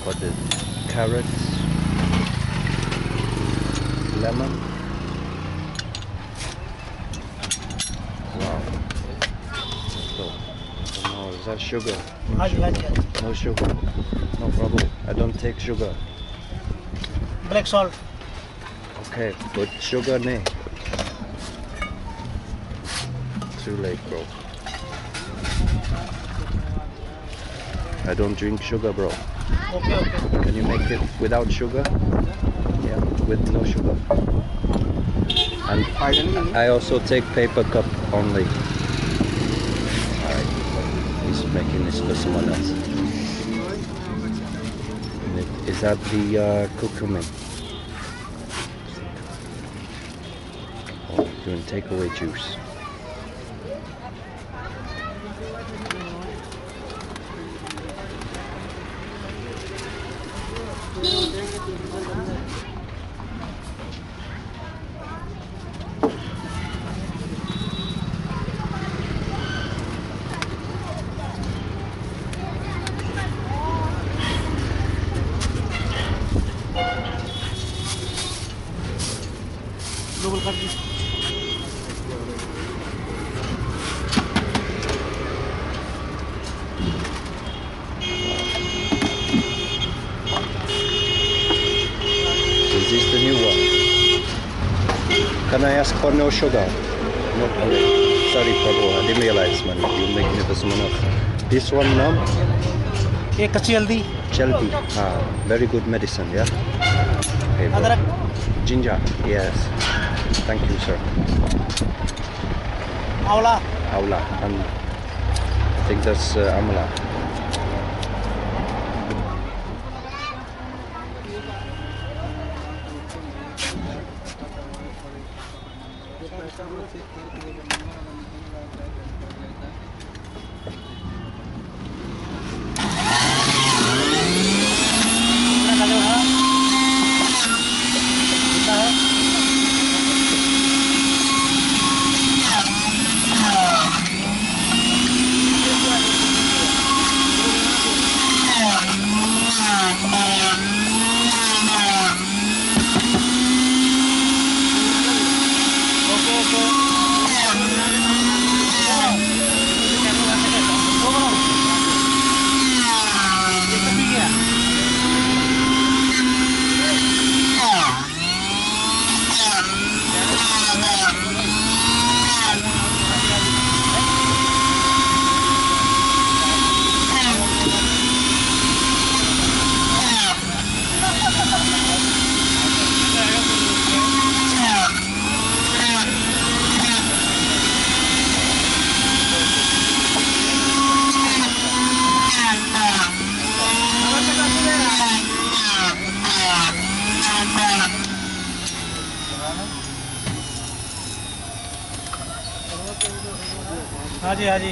What is carrots, lemon. Wow. So, no, is that sugar? No sugar. No sugar. No problem. I don't take sugar. Black salt. Okay, but sugar nahi. Too late, bro. I don't drink sugar, bro. Okay, okay. Can you make it without sugar? Yeah, with no sugar. And I also take paper cup only. Alright, he's making this for someone else. Is that the curcumin? Oh, doing takeaway juice. Double कर दी. Is this the new one? Can I ask for no sugar? No, okay. Sorry, Prabhu, I didn't realize, man. You're making it for someone else. This one, no? एक कच्ची हल्दी. Chaldi. Ah, very good medicine, yeah? Okay, bro. अदरक. Ginger, yes. Thank you, sir. आंवला. Aula, and I think that's amla. हाँ जी हाँ जी.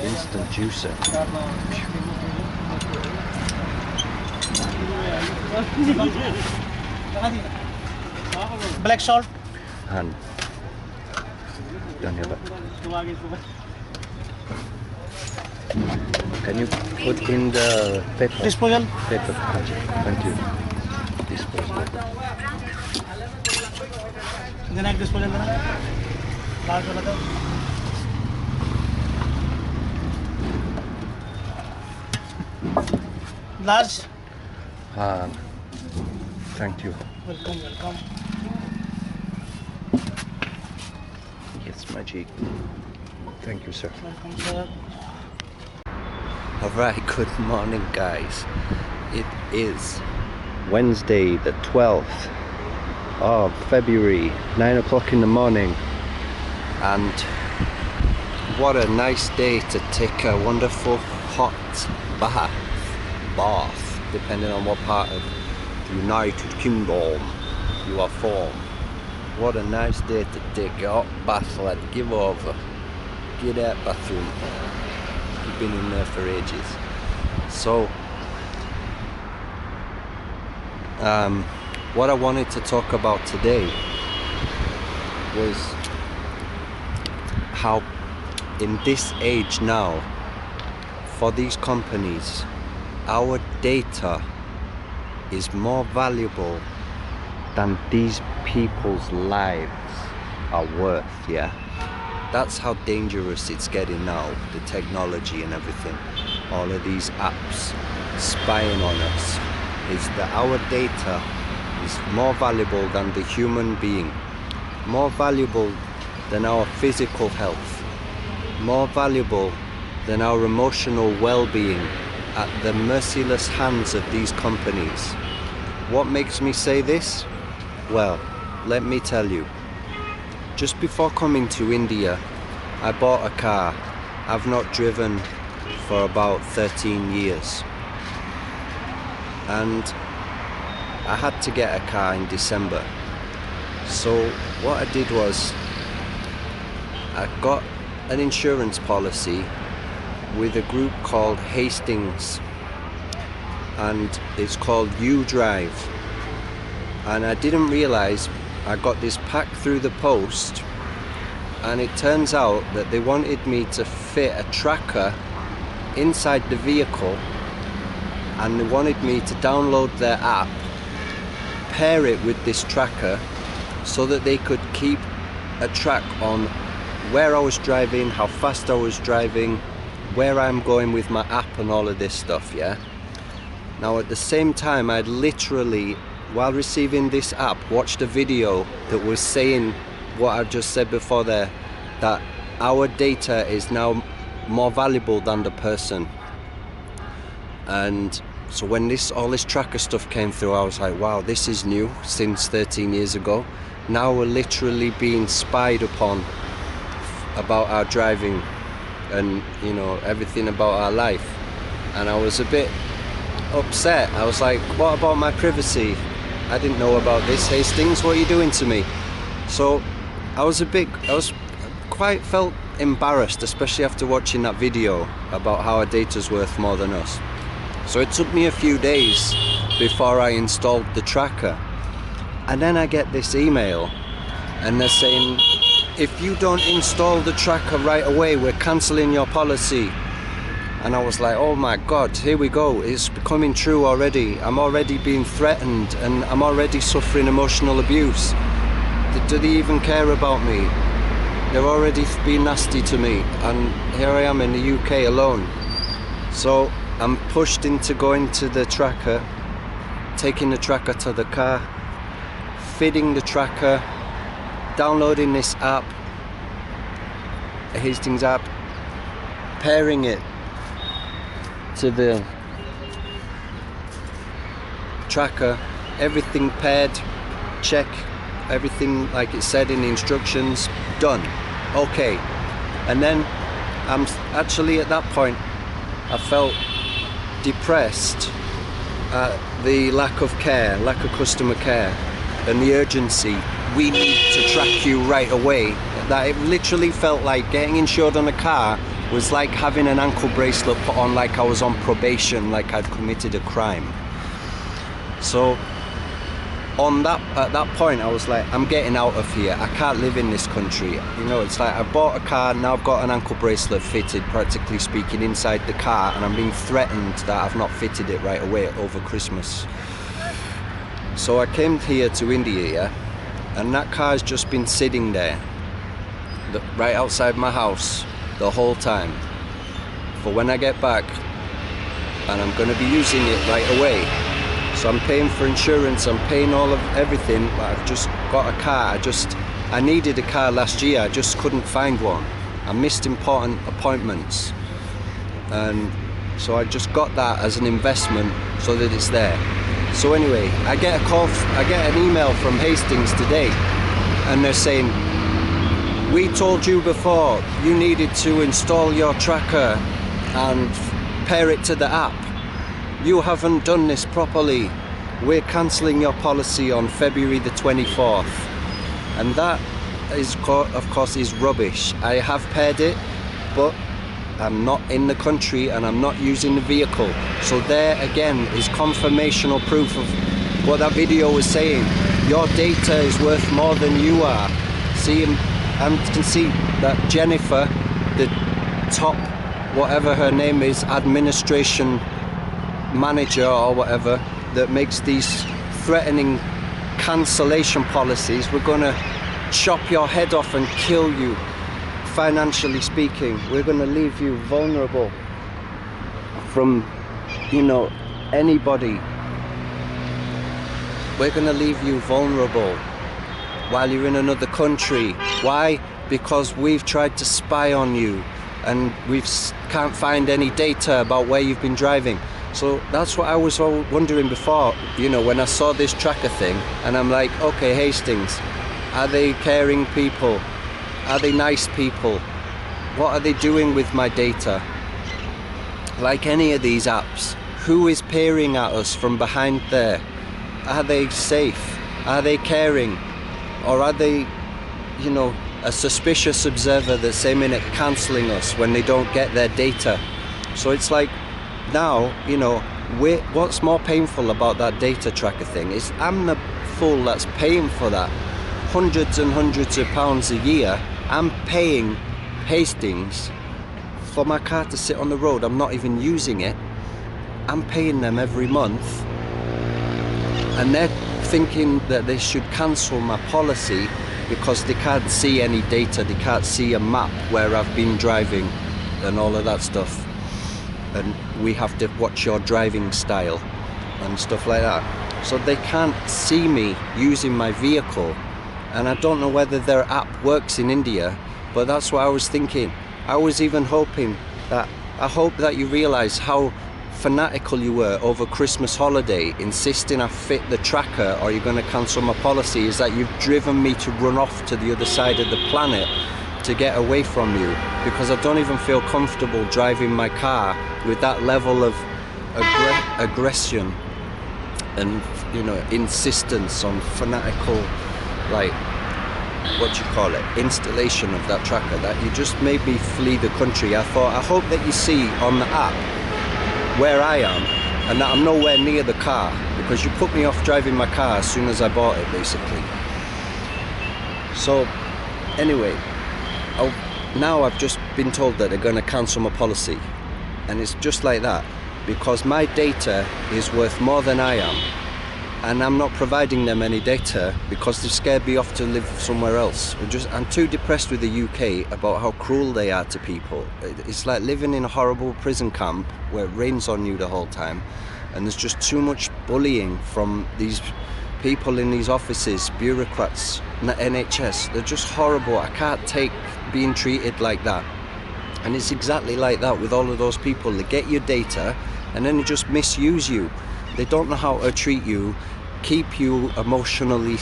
Instant juicer. Black salt. And Dhanyavad. Can you put in the pepper? Disposal. Pepper. Thank you. Disposal. देना एक disposal देना. लाल वाला दो. Large. Thank you. Welcome, welcome. Yes, my cheek. Thank you, sir. Welcome, sir. Alright, good morning, guys. It is Wednesday, the 12th of February, 9 o'clock in the morning. And what a nice day to take a wonderful hot bath, depending on what part of the United Kingdom you are from. What a nice day to take a hot bath, lad. Give over. Get out bathroom. You've been in there for ages. So, what I wanted to talk about today was how in this age now, for these companies, our data is more valuable than these people's lives are worth, yeah? That's how dangerous it's getting now, the technology and everything. All of these apps spying on us, is that our data is more valuable than the human being, more valuable than our physical health, more valuable than our emotional well-being at the merciless hands of these companies. What makes me say this? Well, let me tell you. Just before coming to India, I bought a car. I've not driven for about 13 years. And I had to get a car in December. So what I did was, I got an insurance policy with a group called Hastings, and it's called U Drive. And I didn't realize I got this pack through the post, and it turns out that they wanted me to fit a tracker inside the vehicle, and they wanted me to download their app, pair it with this tracker so that they could keep a track on where I was driving, how fast I was driving, where I'm going with my app and all of this stuff, yeah? Now at the same time, I'd literally, while receiving this app, watched a video that was saying what I've just said before there, that our data is now more valuable than the person. And so when all this tracker stuff came through, I was like, wow, this is new since 13 years ago. Now we're literally being spied upon about our driving and, you know, everything about our life. And I was a bit upset. I was like, what about my privacy? I didn't know about this, Hastings, what are you doing to me? So felt embarrassed, especially after watching that video about how our data's worth more than us. So it took me a few days before I installed the tracker. And then I get this email and they're saying, if you don't install the tracker right away, we're cancelling your policy. And I was like, oh my God, here we go. It's becoming true already. I'm already being threatened and I'm already suffering emotional abuse. Do they even care about me? They're already being nasty to me. And here I am in the UK alone. So I'm pushed into going to the tracker, taking the tracker to the car, fitting the tracker, downloading this app, a Hastings app, pairing it to the tracker, everything paired, check, everything like it said in the instructions, done, okay. And then I'm actually at that point, I felt depressed at the lack of care, lack of customer care and the urgency. We need to track you right away. That it literally felt like getting insured on a car was like having an ankle bracelet put on, like I was on probation, like I'd committed a crime. So at that point I was like, I'm getting out of here. I can't live in this country. You know, it's like I bought a car, now I've got an ankle bracelet fitted, practically speaking, inside the car, and I'm being threatened that I've not fitted it right away over Christmas. So I came here to India, yeah, and that car's just been sitting there right outside my house the whole time for when I get back, and I'm going to be using it right away. So I'm paying for insurance, I'm paying all of everything, but I've just got a car. I needed a car last year, I just couldn't find one. I missed important appointments, and so I just got that as an investment so that it's there. So anyway, I get an email from Hastings today, and they're saying, we told you before you needed to install your tracker and pair it to the app. You haven't done this properly. We're cancelling your policy on February the 24th. And that is, of course, is rubbish. I have paired it, but I'm not in the country and I'm not using the vehicle. So there again is confirmational proof of what that video was saying. Your data is worth more than you are. See, and you can see that Jennifer, the top, whatever her name is, administration manager or whatever, that makes these threatening cancellation policies. We're gonna chop your head off and kill you, financially speaking. We're gonna leave you vulnerable from, you know, anybody. We're gonna leave you vulnerable while you're in another country. Why? Because we've tried to spy on you and can't find any data about where you've been driving. So that's what I was wondering before, you know, when I saw this tracker thing, and I'm like, okay, Hastings, are they caring people? Are they nice people? What are they doing with my data? Like any of these apps, who is peering at us from behind there? Are they safe? Are they caring? Or are they, you know, a suspicious observer that's aiming at cancelling us when they don't get their data? So it's like, now, you know, what's more painful about that data tracker thing is I'm the fool that's paying for that. Hundreds and hundreds of pounds a year. I'm paying Hastings for my car to sit on the road. I'm not even using it. I'm paying them every month. And they're thinking that they should cancel my policy because they can't see any data. They can't see a map where I've been driving and all of that stuff. And we have to watch your driving style and stuff like that. So they can't see me using my vehicle. And I don't know whether their app works in India, but that's what I was thinking. I was even hoping that, I hope that you realise how fanatical you were over Christmas holiday, insisting I fit the tracker or you're going to cancel my policy, is that you've driven me to run off to the other side of the planet to get away from you, because I don't even feel comfortable driving my car with that level of aggression and, you know, insistence on fanatical, like, what do you call it, installation of that tracker, that you just made me flee the country. I thought, I hope that you see on the app where I am and that I'm nowhere near the car, because you put me off driving my car as soon as I bought it, basically. So anyway, now I've just been told that they're going to cancel my policy, and it's just like that, because my data is worth more than I am, and I'm not providing them any data because they've scared me off to live somewhere else. I'm too depressed with the UK about how cruel they are to people. It's like living in a horrible prison camp where it rains on you the whole time, and there's just too much bullying from these people in these offices, bureaucrats, NHS. They're just horrible. I can't take being treated like that. And it's exactly like that with all of those people. They get your data and then they just misuse you. They don't know how to treat you, keep you emotionally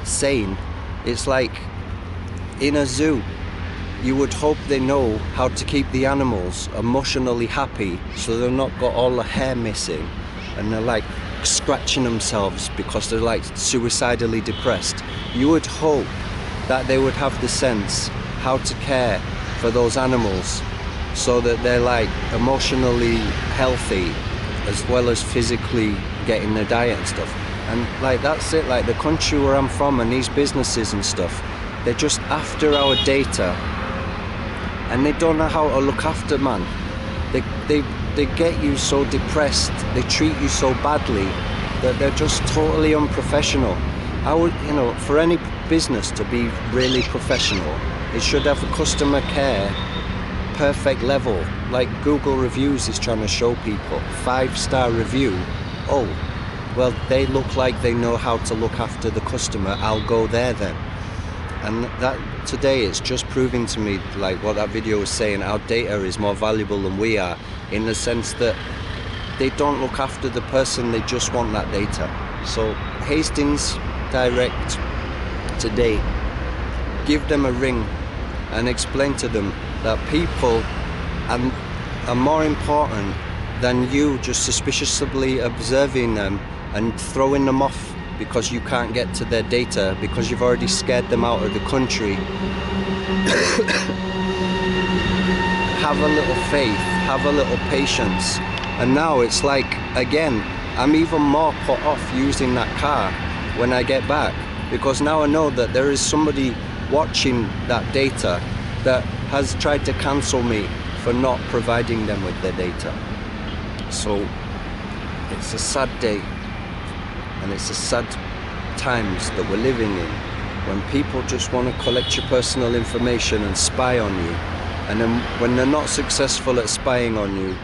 sane. It's like in a zoo. You would hope they know how to keep the animals emotionally happy so they've not got all the hair missing and they're like scratching themselves because they're like suicidally depressed. You would hope that they would have the sense how to care for those animals so that they're like emotionally healthy as well as physically getting their diet and stuff. And like that's it, like the country where I'm from and these businesses and stuff, they're just after our data and they don't know how to look after man. They get you so depressed, they treat you so badly that they're just totally unprofessional. I would, you know, for any business to be really professional, it should have a customer care perfect level, like Google reviews is trying to show people. 5-star review, oh, well, they look like they know how to look after the customer, I'll go there then. And that today it's just proving to me like what that video was saying, our data is more valuable than we are, in the sense that they don't look after the person, they just want that data. So Hastings Direct today, give them a ring and explain to them that people are more important than you just suspiciously observing them and throwing them off because you can't get to their data because you've already scared them out of the country. Have a little faith, have a little patience. And now it's like, again, I'm even more put off using that car when I get back, because now I know that there is somebody watching that data that has tried to cancel me for not providing them with their data. So it's a sad day. And it's the sad times that we're living in, when people just want to collect your personal information and spy on you. And then when they're not successful at spying on you,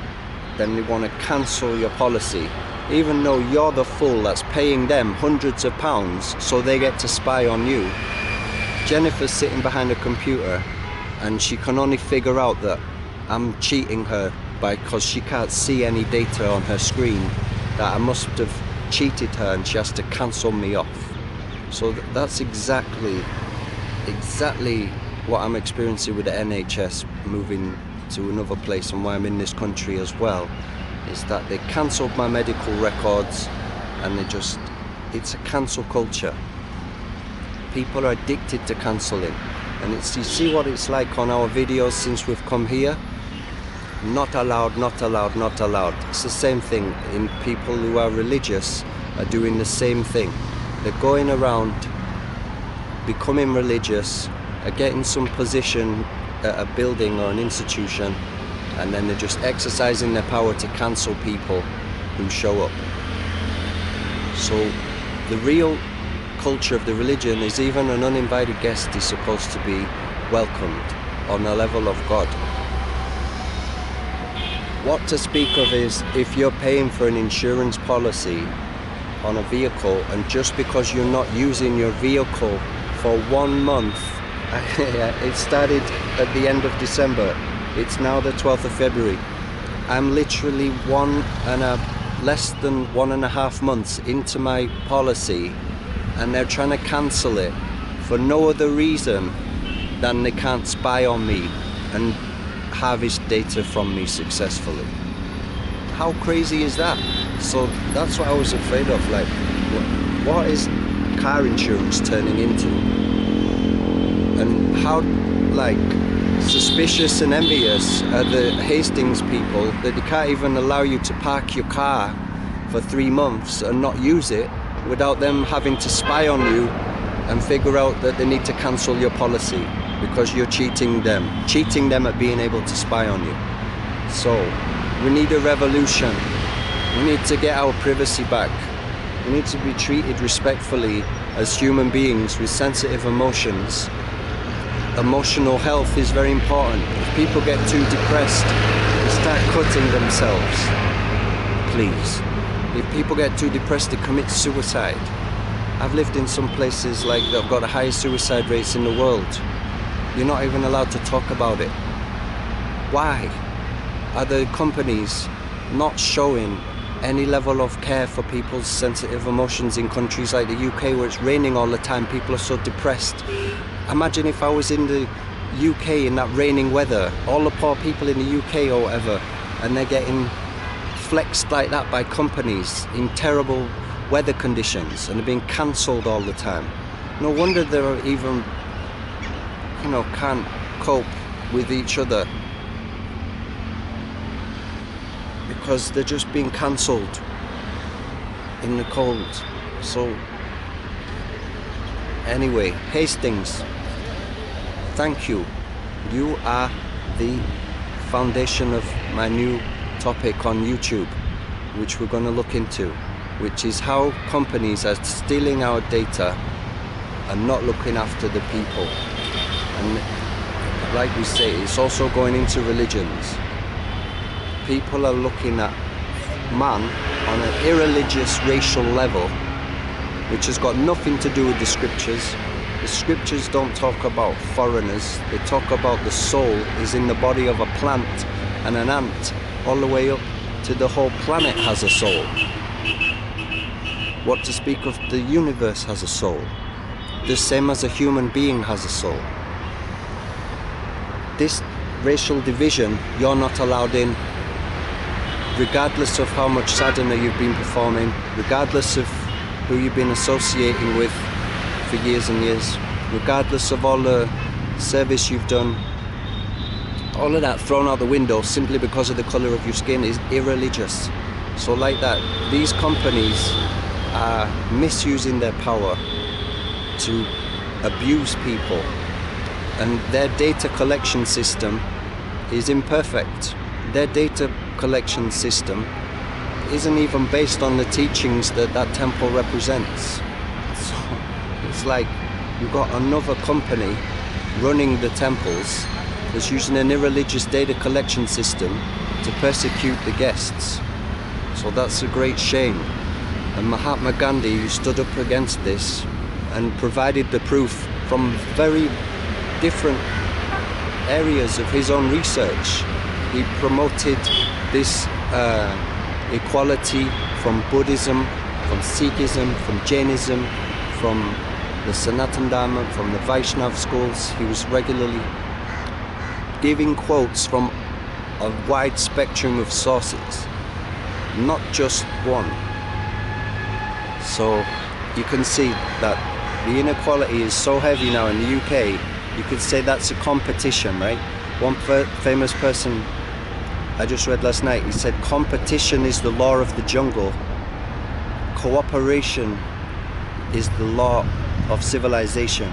then they want to cancel your policy, even though you're the fool that's paying them hundreds of pounds so they get to spy on you. Jennifer's sitting behind a computer and she can only figure out that I'm cheating her because she can't see any data on her screen, that I must have cheated her and she has to cancel me off. So that's exactly what I'm experiencing with the NHS moving to another place, and why I'm in this country as well, is that they cancelled my medical records, and it's a cancel culture. People are addicted to cancelling, and you see what it's like on our videos since we've come here. Not allowed, not allowed, not allowed. It's the same thing. In people who are religious are doing the same thing. They're going around becoming religious, are getting some position at a building or an institution, and then they're just exercising their power to cancel people who show up. So the real culture of the religion is even an uninvited guest is supposed to be welcomed on the level of God. What to speak of is if you're paying for an insurance policy on a vehicle, and just because you're not using your vehicle for 1 month, it started at the end of December, it's now the 12th of February. I'm literally less than 1.5 months into my policy, and they're trying to cancel it for no other reason than they can't spy on me and harvest data from me successfully. How crazy is that? So that's what I was afraid of, like, what is car insurance turning into? And how, like, suspicious and envious are the Hastings people that they can't even allow you to park your car for 3 months and not use it without them having to spy on you and figure out that they need to cancel your policy because you're cheating them at being able to spy on you. So we need a revolution. We need to get our privacy back. We need to be treated respectfully as human beings with sensitive emotions. Emotional health is very important. If people get too depressed, they start cutting themselves. Please. If people get too depressed, they commit suicide. I've lived in some places like that have got the highest suicide rates in the world. You're not even allowed to talk about it. Why are the companies not showing any level of care for people's sensitive emotions in countries like the UK, where it's raining all the time, people are so depressed? Imagine if I was in the UK in that raining weather, all the poor people in the UK or whatever, and they're getting flexed like that by companies in terrible weather conditions, and they're being cancelled all the time. No wonder they're even, can't cope with each other, because they're just being cancelled in the cold. So anyway, Hastings, thank you. You are the foundation of my new topic on YouTube, which we're going to look into, which is how companies are stealing our data and not looking after the people. And like we say, it's also going into religions. People are looking at man on an irreligious racial level, which has got nothing to do with the scriptures. The scriptures don't talk about foreigners. They talk about the soul is in the body of a plant and an ant, all the way up to the whole planet has a soul. What to speak of the universe has a soul, the same as a human being has a soul. This racial division, you're not allowed in, regardless of how much sadhana you've been performing, regardless of who you've been associating with for years and years, regardless of all the service you've done. All of that thrown out the window simply because of the colour of your skin is irreligious. So like that, these companies are misusing their power to abuse people, and their data collection system is imperfect. Their data collection system isn't even based on the teachings that that temple represents. So it's like you've got another company running the temples that's using an irreligious data collection system to persecute the guests. So that's a great shame. And Mahatma Gandhi, who stood up against this and provided the proof from very different areas of his own research. He promoted this equality from Buddhism, from Sikhism, from Jainism, from the Sanatan Dharma, from the Vaishnav schools. He was regularly giving quotes from a wide spectrum of sources, not just one. So you can see that the inequality is so heavy now in the UK. You could say that's a competition, right? One famous person I just read last night, he said competition is the law of the jungle, cooperation is the law of civilization.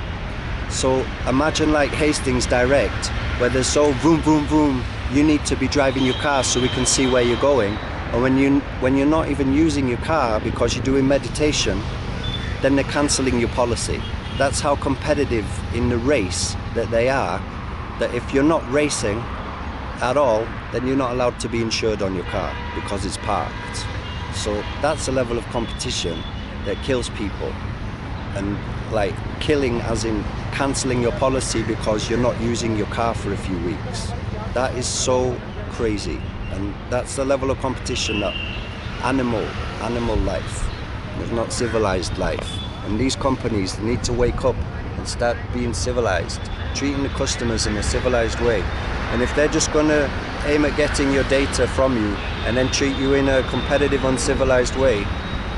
So imagine like Hastings Direct, where there's so vroom vroom vroom, you need to be driving your car so we can see where you're going. And when you're not even using your car because you're doing meditation, then they're cancelling your policy. That's how competitive in the race that they are, that if you're not racing at all, then you're not allowed to be insured on your car because it's parked. So that's a level of competition that kills people. And like killing as in cancelling your policy because you're not using your car for a few weeks. That is so crazy. And that's the level of competition that animal life, is not civilized life. And these companies need to wake up and start being civilized, treating the customers in a civilized way. And if they're just gonna aim at getting your data from you and then treat you in a competitive, uncivilized way,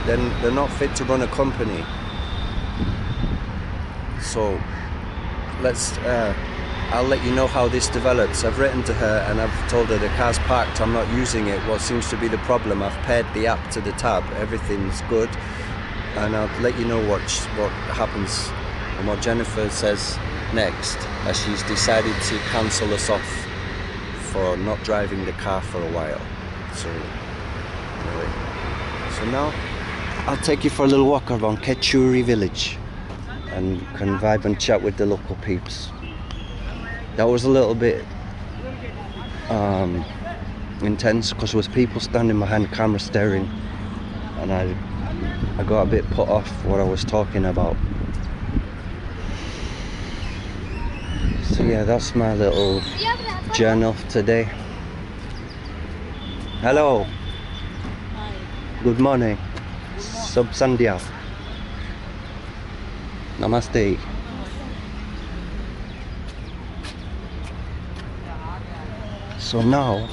then they're not fit to run a company. So I'll let you know how this develops. I've written to her and I've told her the car's parked, I'm not using it. What seems to be the problem, I've paired the app to the tab, everything's good. And I'll let you know what happens and what Jennifer says next, as she's decided to cancel us off for not driving the car for a while. So anyway, so now I'll take you for a little walk around Ketchuri village and can vibe and chat with the local peeps. That was a little bit intense because there was people standing behind the camera staring, and I got a bit put off what I was talking about. So yeah, that's my little journal today. Hello. Hi. Good morning. Sub Sandhya. Namaste. So now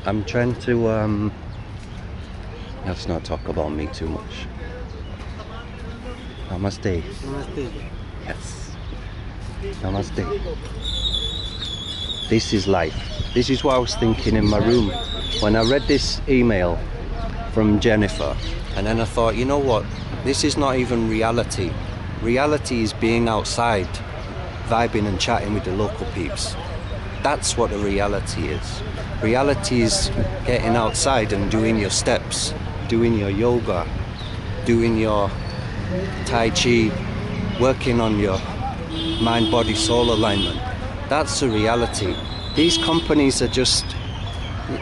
I'm trying to let's not talk about me too much. Namaste. Namaste. Yes. Namaste. This is life. This is what I was thinking in my room when I read this email from Jennifer, and then I thought, you know what? This is not even reality. Reality is being outside, vibing and chatting with the local peeps. That's what the reality is. Reality is getting outside and doing your steps, doing your yoga, doing your Tai Chi, working on your mind, body, soul alignment. That's the reality. These companies are just,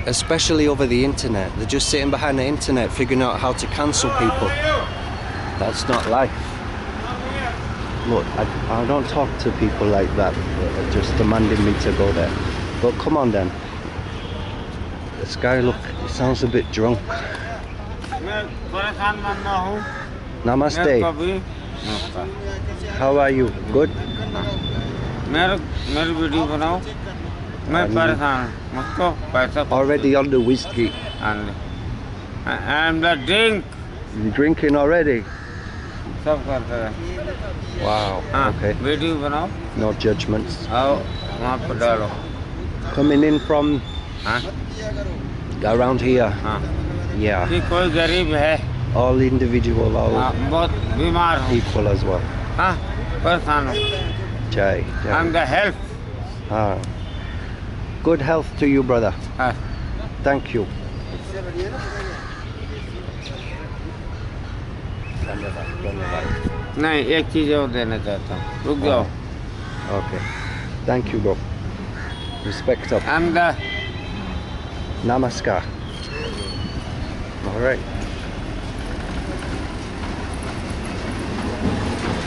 especially over the internet, they're just sitting behind the internet figuring out how to cancel people. That's not life. Look, I don't talk to people like that, just demanding me to go there. But come on then. This guy, look, he sounds a bit drunk. Namaste. How are you? Good? Already on the whiskey. And the drink. You drinking already? Wow, okay. No judgments. Coming in from around here. Yeah. All individual, all equal as well. Jai. I'm the health. Good health to you, brother. Thank you. धन्यवाद धन्यवाद. नहीं, एक चीज़ और देना चाहता हूँ, रुक जाओ. Okay. Thank you, bro. Respect up. अंदर. Namaskar. All right.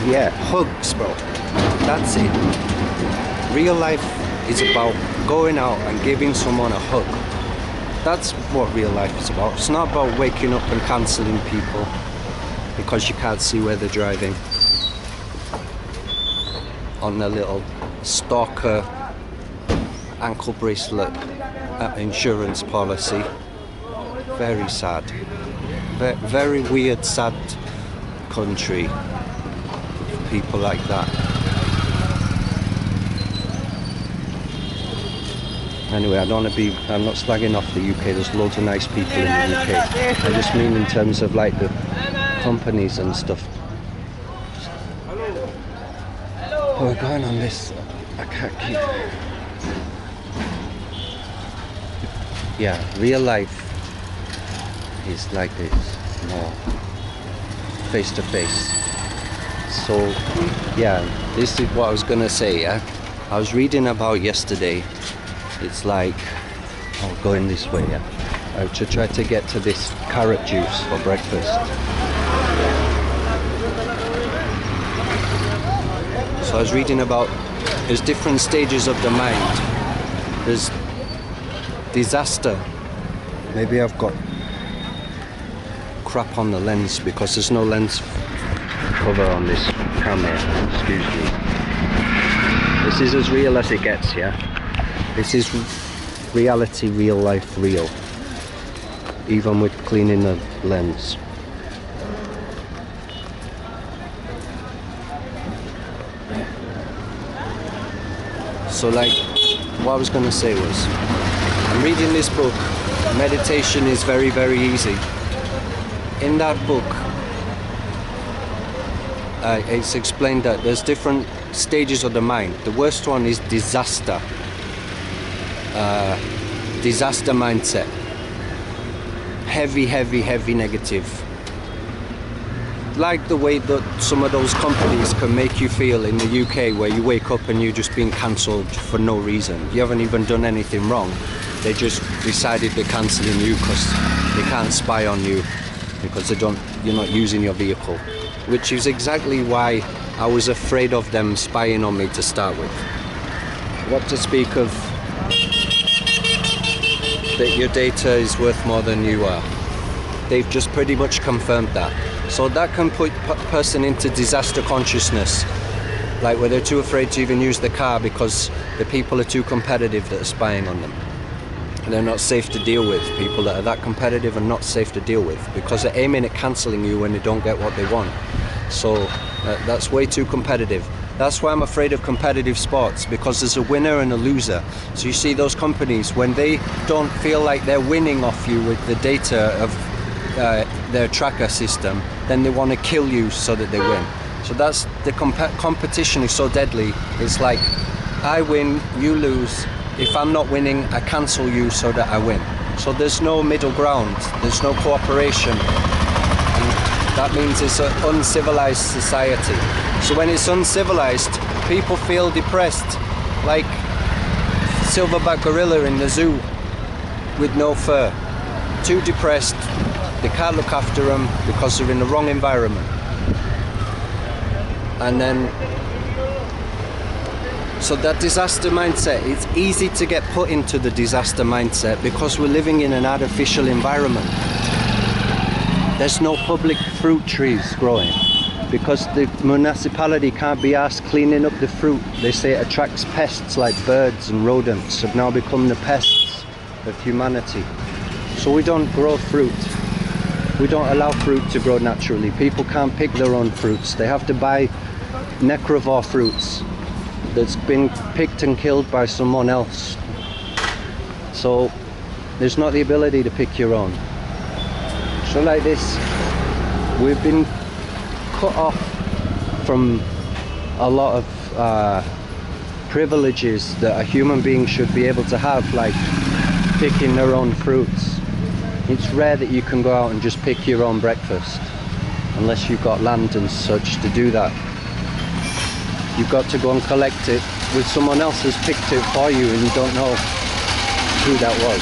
Yeah, hugs, bro. That's it. Real life is about going out and giving someone a hug. That's what real life is about. It's not about waking up and cancelling people because you can't see where they're driving on their little stalker ankle bracelet insurance policy. Very sad. Very weird, sad country. People like that. Anyway, I'm not slagging off the UK. There's loads of nice people in the UK. I just mean in terms of like the companies and stuff. Oh, we're going on this. I can't keep. Yeah, real life is like this, more face to face. So, yeah, this is what I was gonna say. Yeah, I was reading about yesterday. It's like, oh, going this way. Yeah, I should try to get to this carrot juice for breakfast. So I was reading about there's different stages of the mind. There's disaster. Maybe I've got crap on the lens because there's no lens cover on this camera. Excuse me. This is as real as it gets, yeah? This is reality, real life, real. Even with cleaning the lens. So like, what I was going to say was, I'm reading this book, Meditation is Very, Very Easy. In that book, it's explained that there's different stages of the mind. The worst one is disaster. Disaster mindset. Heavy, heavy, heavy negative. Like the way that some of those companies can make you feel in the UK, where you wake up and you're just being cancelled for no reason. You haven't even done anything wrong. They just decided they're cancelling you because they can't spy on you because you're not using your vehicle. Which is exactly why I was afraid of them spying on me to start with. What to speak of that your data is worth more than you are. They've just pretty much confirmed that. So that can put a person into disaster consciousness, like where they're too afraid to even use the car because the people are too competitive that are spying on them. And they're not safe to deal with. People that are that competitive are not safe to deal with because they're aiming at cancelling you when they don't get what they want. So that's way too competitive. That's why I'm afraid of competitive sports, because there's a winner and a loser. So you see those companies, when they don't feel like they're winning off you with the data of their tracker system, then they want to kill you so that they win. So that's the competition is so deadly. It's like, I win, you lose. If I'm not winning, I cancel you so that I win. So there's no middle ground. There's no cooperation. And that means it's an uncivilized society. So when it's uncivilized, people feel depressed, like silverback gorilla in the zoo with no fur. Too depressed. They can't look after them because they're in the wrong environment. And then, so that disaster mindset, it's easy to get put into the disaster mindset because we're living in an artificial environment. There's no public fruit trees growing because the municipality can't be asked cleaning up the fruit. They say it attracts pests like birds and rodents have now become the pests of humanity. So we don't grow fruit. We don't allow fruit to grow naturally. People can't pick their own fruits. They have to buy necrovore fruits that's been picked and killed by someone else. So there's not the ability to pick your own. So like this, we've been cut off from a lot of privileges that a human being should be able to have, like picking their own fruits. It's rare that you can go out and just pick your own breakfast, unless you've got land and such to do that. You've got to go and collect it with someone else who's picked it for you, and you don't know who that was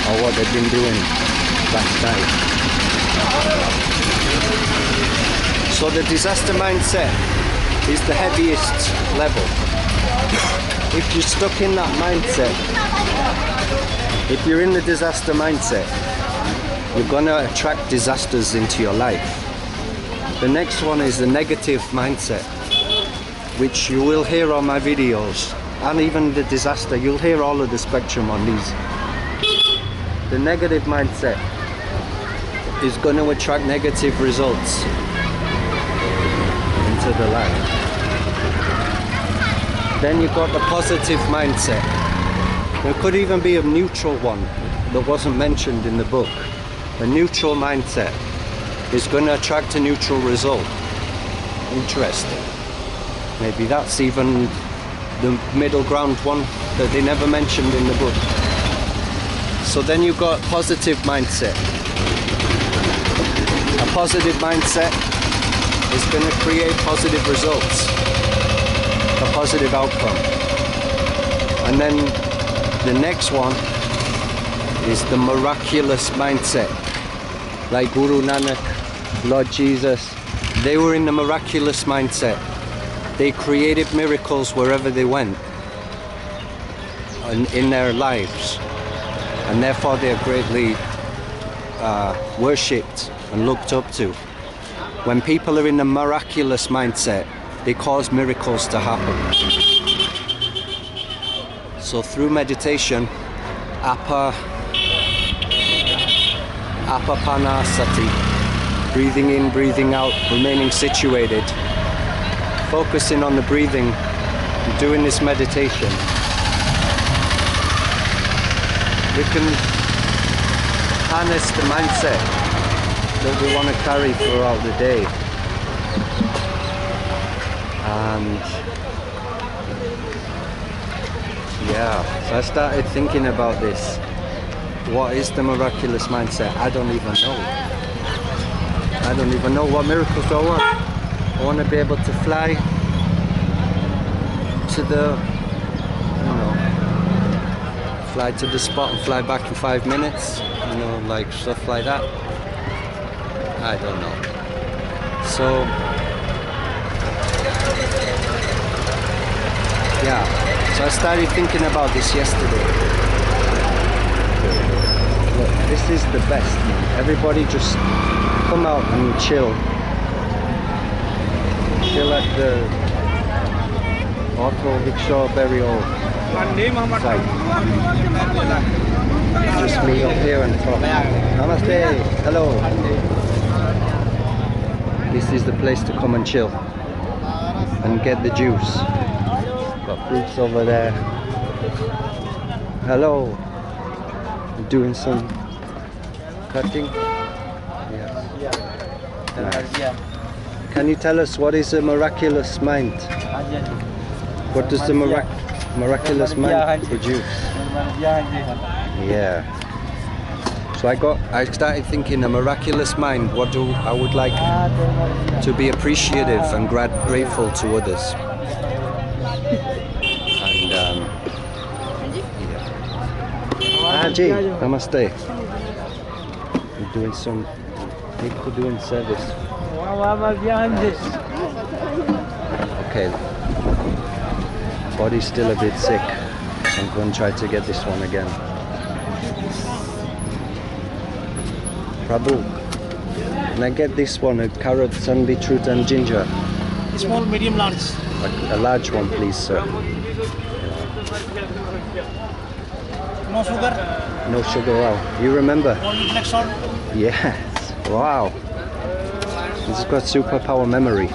or what they've been doing last night. So the disaster mindset is the heaviest level. If you're stuck in that mindset, if you're in the disaster mindset, you're gonna attract disasters into your life. The next one is the negative mindset, which you will hear on my videos, and even the disaster, you'll hear all of the spectrum on these. The negative mindset is going to attract negative results into the life. Then you've got the positive mindset. There could even be a neutral one that wasn't mentioned in the book. A neutral mindset is going to attract a neutral result. Interesting. Maybe that's even the middle ground one that they never mentioned in the book. So then you've got positive mindset. A positive mindset is going to create positive results, a positive outcome. And then the next one is the miraculous mindset. Like Guru Nanak, Lord Jesus, they were in the miraculous mindset. They created miracles wherever they went in their lives, and therefore they're greatly worshipped and looked up to. When people are in the miraculous mindset, they cause miracles to happen. So through meditation, Apapanasati, breathing in, breathing out, remaining situated, focusing on the breathing, doing this meditation, we can harness the mindset that we want to carry throughout the day. And yeah, so I started thinking about this. What is the miraculous mindset? I don't even know. I don't even know what miracles do I want. I want to be able to fly to the, fly to the spot and fly back in 5 minutes, like stuff like that. I don't know. So, yeah, so I started thinking about this yesterday. Look, this is the best, man. Everybody just come out and chill. Chill at the auto rickshaw burial site. Just meet up here and talk. Namaste. Hello. This is the place to come and chill and get the juice. Got fruits over there. Hello. I'm doing some cutting. Yes. Nice. Can you tell us what is a miraculous mind? What does the miraculous mind produce? Yeah. So I started thinking, a miraculous mind, I would like to be appreciative and grateful to others. And yeah. Haji, namaste. I'm doing some people doing service. Okay. Body's still a bit sick. I'm going to try to get this one again. Prabhu, can I get this one, a carrot, sun beetroot and ginger? Small, medium, large. A large one, please, sir. No sugar. No sugar, wow. You remember? Only black salt. Yes, wow. This has got superpower memory.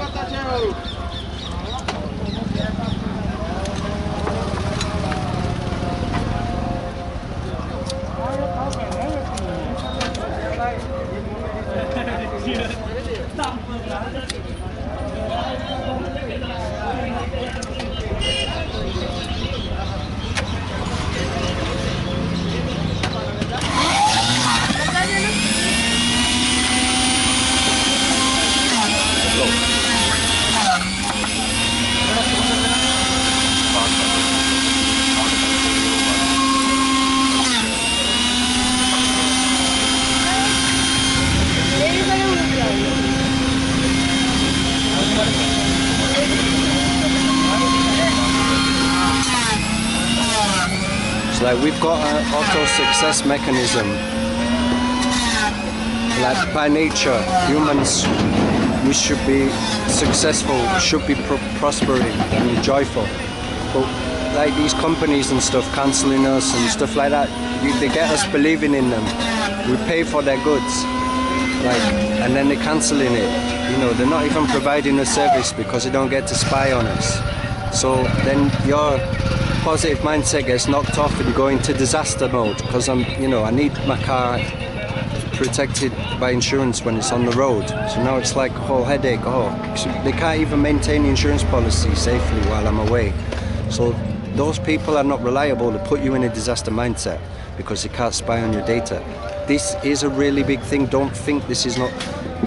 like we've got an auto success mechanism. Like by nature, humans, we should be successful, should be prospering and joyful. But like these companies and stuff cancelling us and stuff like that, they get us believing in them. We pay for their goods, like, and then they're cancelling it. You know, they're not even providing a service because they don't get to spy on us. So then your positive mindset gets knocked off and you go into disaster mode because I need my car protected by insurance when it's on the road. So now it's like a whole headache. Oh, they can't even maintain the insurance policy safely while I'm away. So those people are not reliable to put you in a disaster mindset because they can't spy on your data. This is a really big thing. Don't think this is not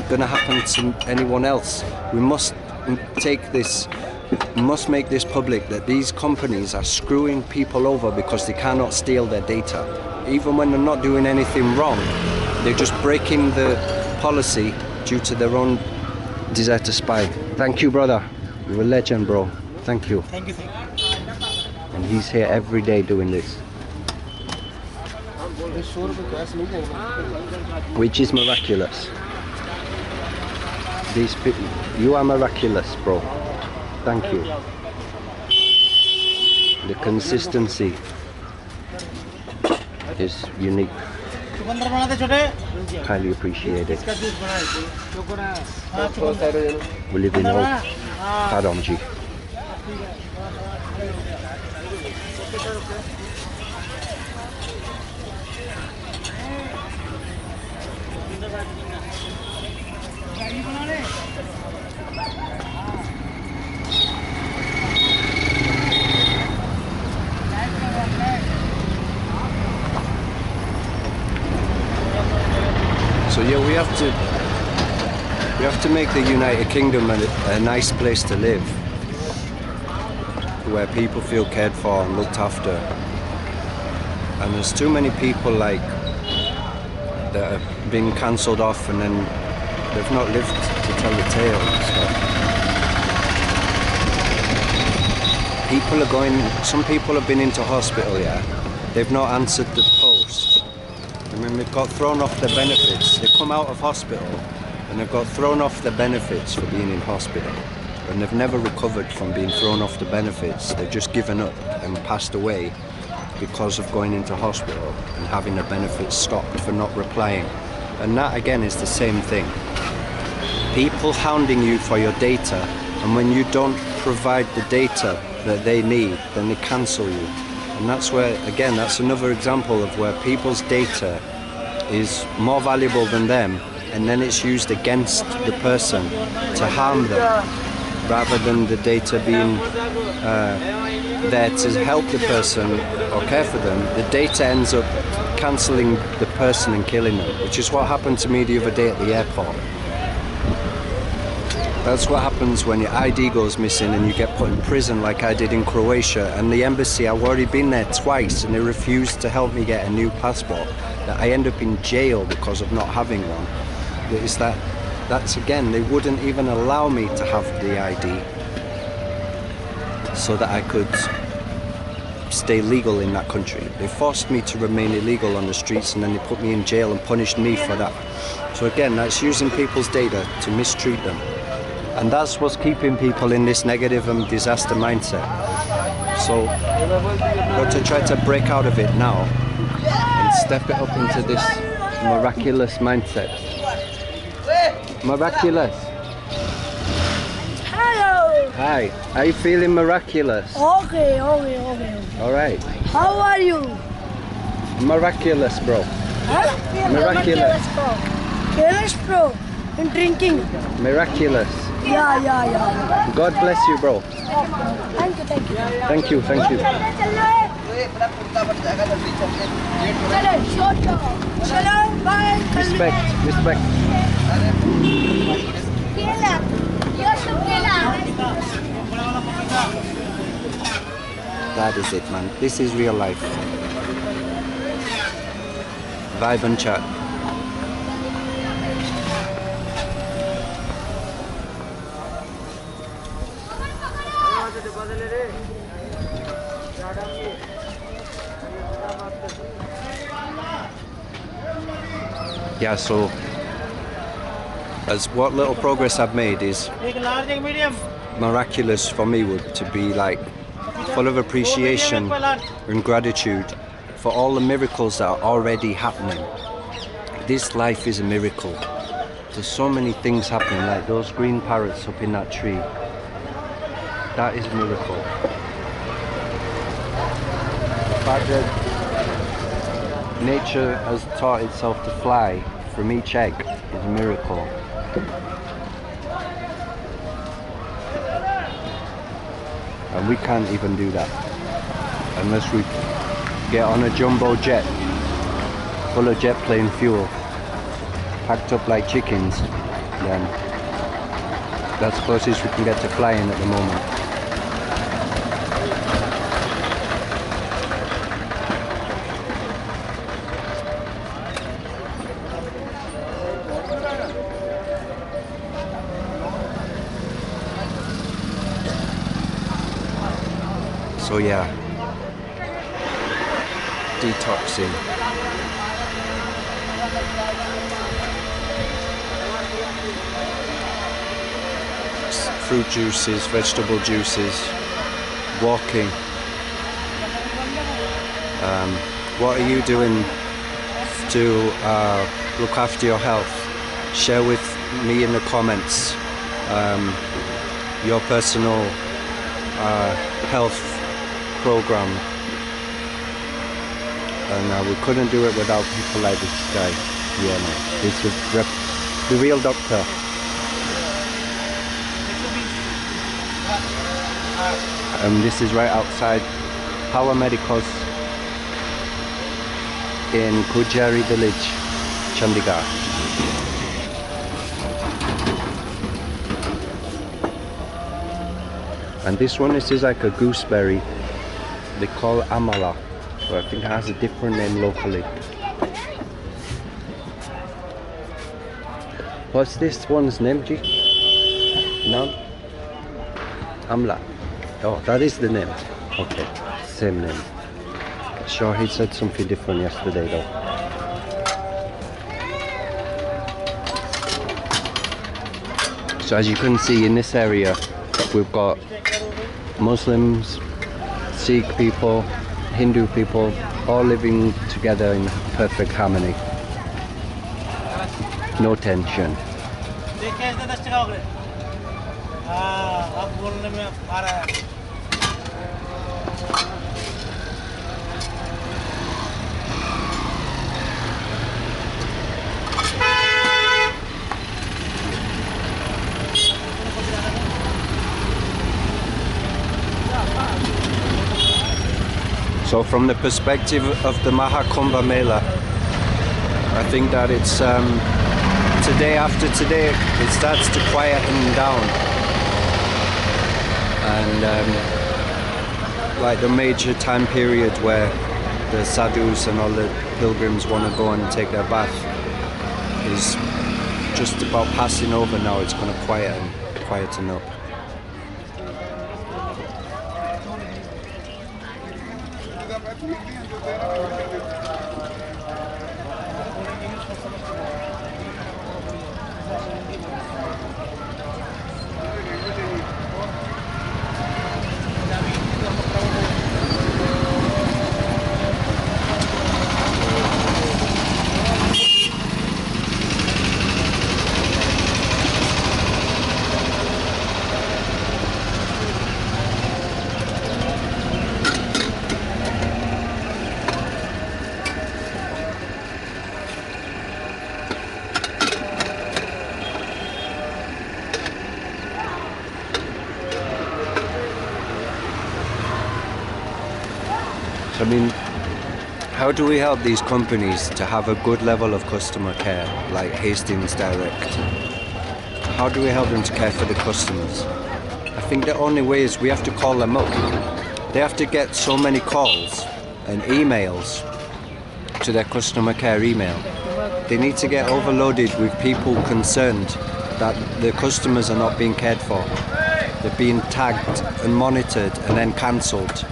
going to happen to anyone else. We must take this, must make this public that these companies are screwing people over because they cannot steal their data. Even when they're not doing anything wrong, they're just breaking the policy due to their own desire to spy. Thank you, brother. You're a legend, bro. Thank you. Thank you. And he's here every day doing this. Which is miraculous. These people, you are miraculous, bro. Thank you. The consistency is unique. Highly appreciated. We live in hope. Pardon, G. So yeah, we have to make the United Kingdom a nice place to live, where people feel cared for and looked after. And there's too many people like that have been cancelled off and then they've not lived to tell the tale. So people are going. Some people have been into hospital. Yeah, they've not answered the post. I mean, they've got thrown off their benefits. They come out of hospital and they've got thrown off their benefits for being in hospital. And they've never recovered from being thrown off the benefits. They've just given up and passed away because of going into hospital and having their benefits stopped for not replying. And that again is the same thing. People hounding you for your data, and when you don't provide the data that they need, then they cancel you. And that's where, again, that's another example of where people's data is more valuable than them, and then it's used against the person to harm them, rather than the data being there to help the person or care for them. The data ends up cancelling the person and killing them, which is what happened to me the other day at the airport. That's what happens when your ID goes missing and you get put in prison like I did in Croatia. And the embassy, I've already been there twice and they refused to help me get a new passport. That I end up in jail because of not having one. It's that's again, they wouldn't even allow me to have the ID so that I could stay legal in that country. They forced me to remain illegal on the streets and then they put me in jail and punished me for that. So again, that's using people's data to mistreat them. And that's what's keeping people in this negative and disaster mindset. So we've got to try to break out of it now and step it up into this miraculous mindset. Miraculous. Hello. Hi. Are you feeling miraculous? Okay. All right. How are you? Miraculous, bro. Huh? Miraculous. Bro. In drinking. Miraculous. Yeah. God bless you, bro. Thank you. Thank you. Chalo, bye. Respect. That is it, man. This is real life. Vibe and chat. yeah, so as what little progress I've made is एक large एक medium miraculous for me would to be like full of appreciation and gratitude for all the miracles that are already happening. This life is a miracle. There's so many things happening, like those green parrots up in that tree. That is a miracle. The fact that nature has taught itself to fly from each egg is a miracle. And we can't even do that unless we get on a jumbo jet full of jet plane fuel, packed up like chickens. Then that's the closest we can get to flying at the moment. So yeah, detoxing. Fruit juices, vegetable juices, walking. What are you doing to look after your health? Share with me in the comments your personal health program, and we couldn't do it without people like this guy. Yeah, no, this is the real doctor. And this is right outside Power Medicos in Gujari village, Chandigarh. And this one, this is like a gooseberry. They call it amala, but I think it has a different name locally. What's this one's name, G? No? Amla. Oh, that is the name. Okay, same name. Sure, he said something different yesterday though. So as you can see in this area, we've got Muslims, Sikh people, Hindu people, all living together in perfect harmony. No tension. देखिए ऐसे 10 टका हो गए हाँ अब बोलने में आ रहा है So from the perspective of the Mahakumbh Mela, I think that it's today after today it starts to quieten down, and like the major time period where the sadhus and all the pilgrims want to go and take their bath is just about passing over now. It's going to quieten up. I mean, how do we help these companies to have a good level of customer care, like Hastings Direct? How do we help them to care for the customers? I think the only way is we have to call them up. They have to get so many calls and emails to their customer care email. They need to get overloaded with people concerned that the customers are not being cared for. They're being tagged and monitored and then cancelled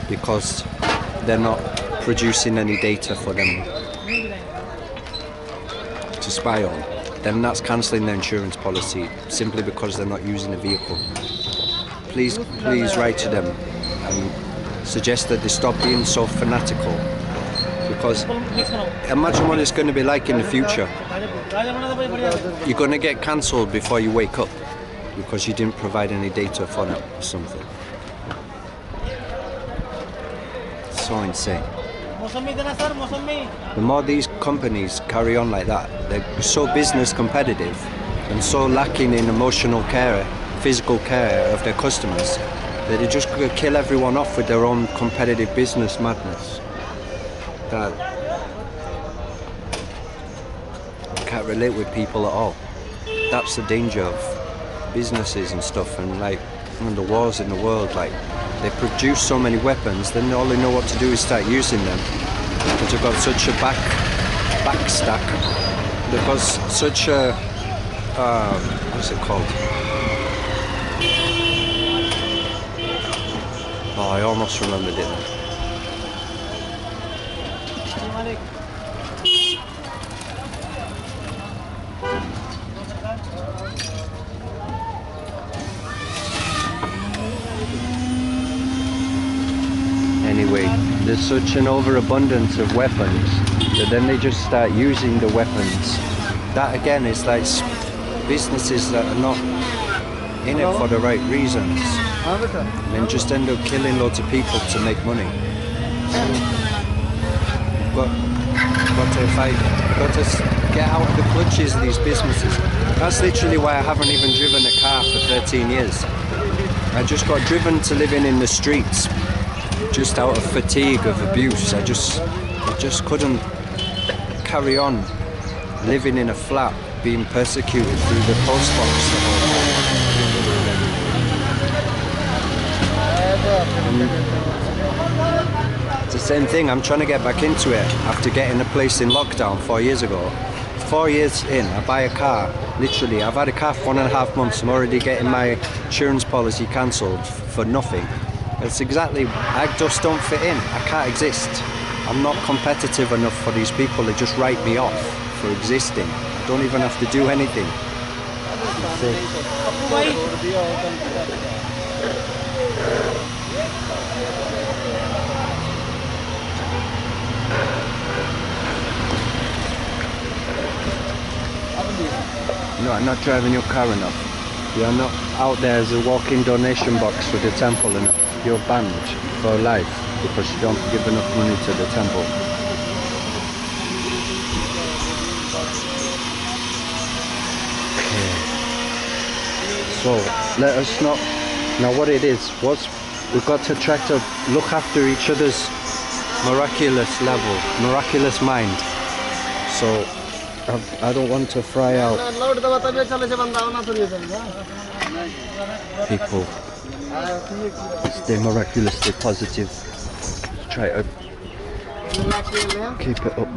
because they're not producing any data for them. to spy on, then that's cancelling their insurance policy simply because they're not using a vehicle. Please write to them and suggest that they stop being so fanatical, because imagine what it's going to be like in the future. You're going to get cancelled before you wake up because you didn't provide any data for them or something. It's so insane. The more these companies carry on like that, they're so business competitive and so lacking in emotional care, physical care of their customers, that they just could kill everyone off with their own competitive business madness. That I can't relate with people at all. That's the danger of businesses and stuff, and like the wars in the world, like they produce so many weapons, then all they know what to do is start using them, because they've got such a back stack. They've got such a what's it called? Oh, I almost remembered it. Anyway, there's such an overabundance of weapons that then they just start using the weapons. That again is like businesses that are not in it for the right reasons, and then just end up killing loads of people to make money. Got to fight, got to get out of the clutches of these businesses. That's literally why I haven't even driven a car for 13 years. I just got driven to living in the streets, just out of fatigue of abuse. I just couldn't carry on living in a flat, being persecuted through the post box the whole time. It's the same thing. I'm trying to get back into it after getting a place in lockdown 4 years ago. 4 years in, I buy a car. Literally, I've had a car for 1.5 months. I'm already getting my insurance policy cancelled for nothing. It's exactly, I just don't fit in. I can't exist. I'm not competitive enough for these people. They just write me off for existing. I don't even have to do anything. No, I'm not driving your car enough. You're not out there as a walking donation box for the temple enough. You're banned for life because you don't give enough money to the temple. Okay. So let us not. Now what it is, we've got to try to look after each other's miraculous level, miraculous mind. So I don't want to fry out people. Stay miraculously positive. Try to keep it up.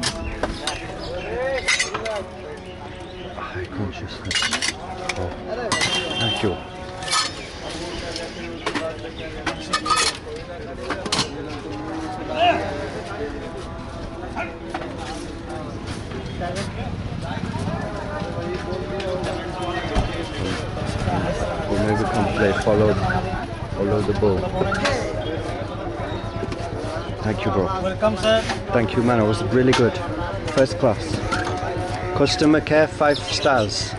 High consciousness. Oh, thank you. Or maybe we can play follow the ball. Thank you, bro. Welcome, sir. Thank you, man. It was really good. First class. Customer care 5 stars.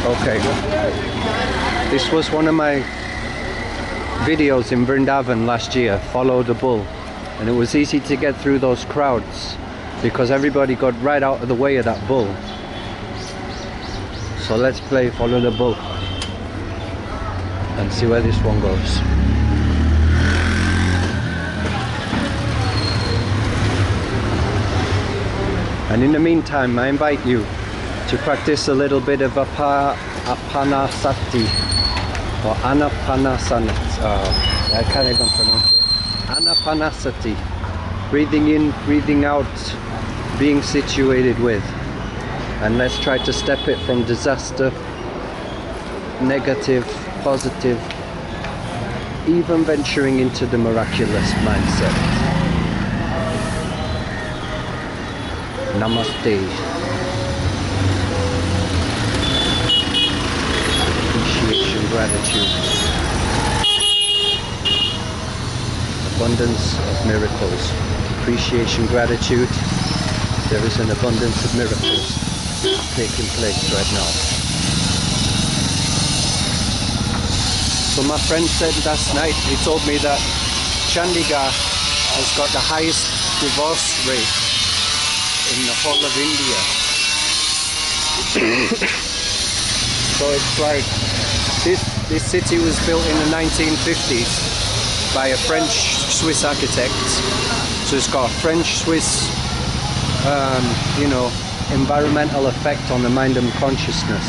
Okay. This was one of my videos in Vrindavan last year, Follow the Bull, and it was easy to get through those crowds because everybody got right out of the way of that bull. So let's play Follow the Bull and see where this one goes. And in the meantime, I invite you to practice a little bit of Apanasati or Anapanasati. I can't even pronounce it. Anapanasati. Breathing in, breathing out, being situated with. And let's try to step it from disaster, negative, positive, even venturing into the miraculous mindset. Namaste. Appreciation, gratitude. Abundance of miracles. Appreciation, gratitude. There is an abundance of miracles taking place right now. So my friend said last night, he told me that Chandigarh has got the highest divorce rate in the whole of India. So it's like, this city was built in the 1950s by a French-Swiss architect. So it's got a French-Swiss, you know, environmental effect on the mind and consciousness.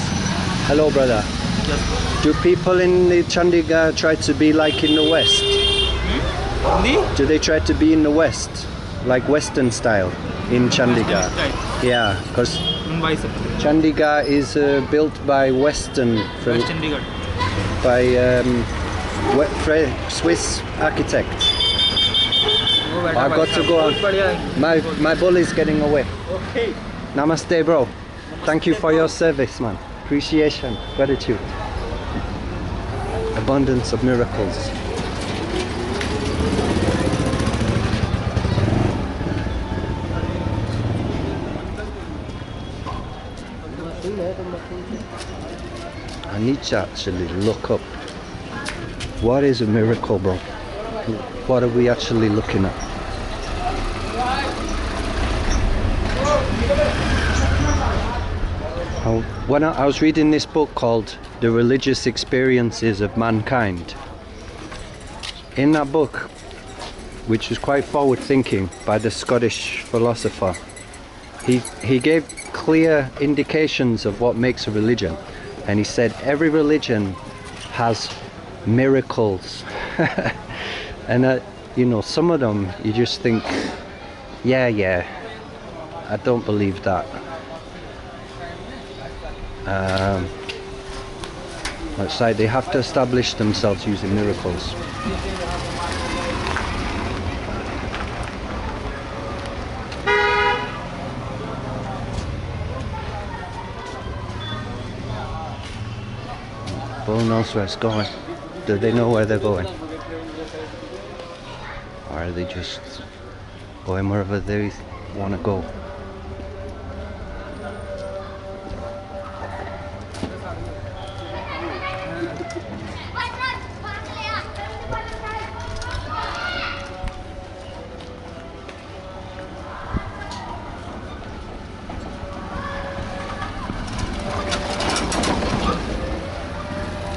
Hello, brother. Do people in the Chandigarh try to be like in the West? Do they try to be in the West, like Western style in Chandigarh? Yeah, because Chandigarh is built by Swiss architects. I've got to go on. My bull is getting away. Okay. Namaste, bro. Thank you for your service, man. Appreciation, gratitude. Abundance of miracles. I need to actually look up what is a miracle, bro. What are we actually looking at? When I was reading this book called The Religious Experiences of Mankind, in that book, which was quite forward thinking by the Scottish philosopher, he gave clear indications of what makes a religion, and he said every religion has miracles. And you know, some of them you just think, yeah, I don't believe that. It's like they have to establish themselves using miracles. Bull knows where it's going. Do they know where they're going? Or are they just going wherever they want to go?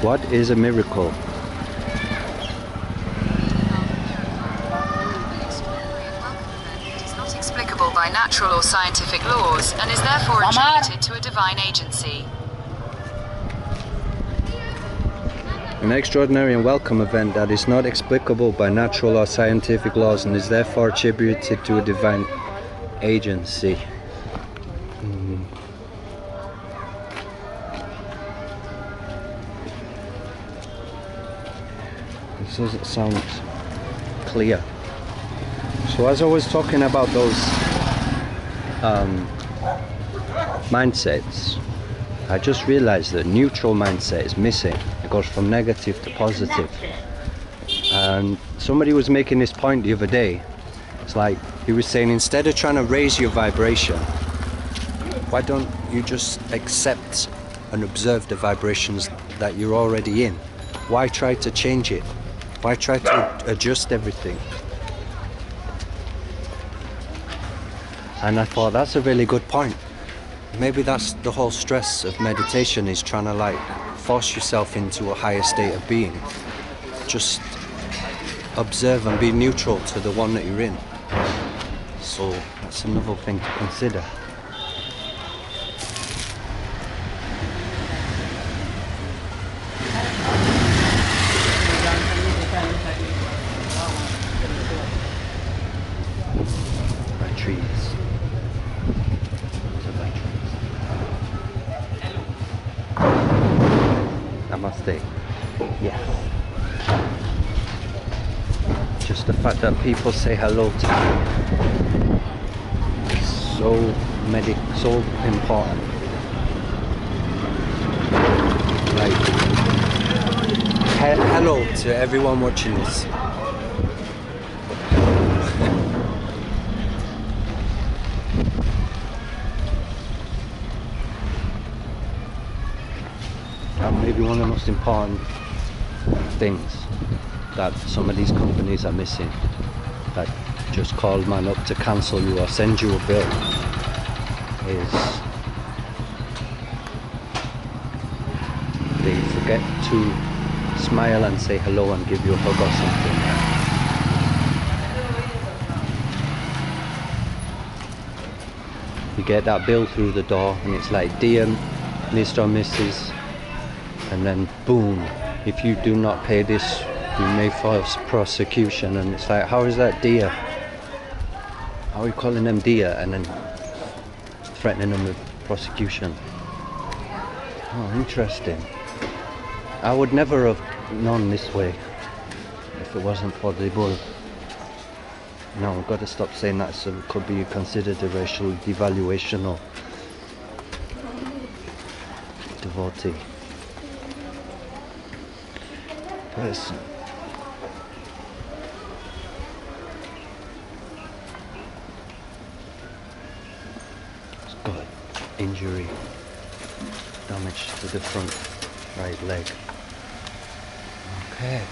What is a miracle? It is not explicable by natural or scientific laws and is therefore attributed to a divine agency. An extraordinary and welcome event that is not explicable by natural or scientific laws and is therefore attributed to a divine agency. This doesn't sound clear. So as I was talking about those mindsets, I just realized that neutral mindset is missing. It goes from negative to positive. And somebody was making this point the other day. It's like he was saying, instead of trying to raise your vibration, why don't you just accept and observe the vibrations that you're already in? Why try to change it? Why try to adjust everything? And I thought that's a really good point. Maybe that's the whole stress of meditation, is trying to like force yourself into a higher state of being. Just observe and be neutral to the one that you're in. So that's another thing to consider. By trees. Namaste. Yes. Just the fact that people say hello to me is so important. Like, hello to everyone watching this. That may be one of the most important things that some of these companies are missing. That just call man up to cancel you or send you a bill is they forget to smile and say hello and give you a hug or something. You get that bill through the door and it's like, dear Mr. or Mrs. and then boom, if you do not pay this you may face prosecution. And it's like, how is that dear? How are you calling them dear and then threatening them with prosecution? Oh, interesting. I would never have known this way if it wasn't for the bull. No, I've got to stop saying that, so it could be considered a racial devaluation or devotee person. It's got injury, damage to the front right leg. Okay.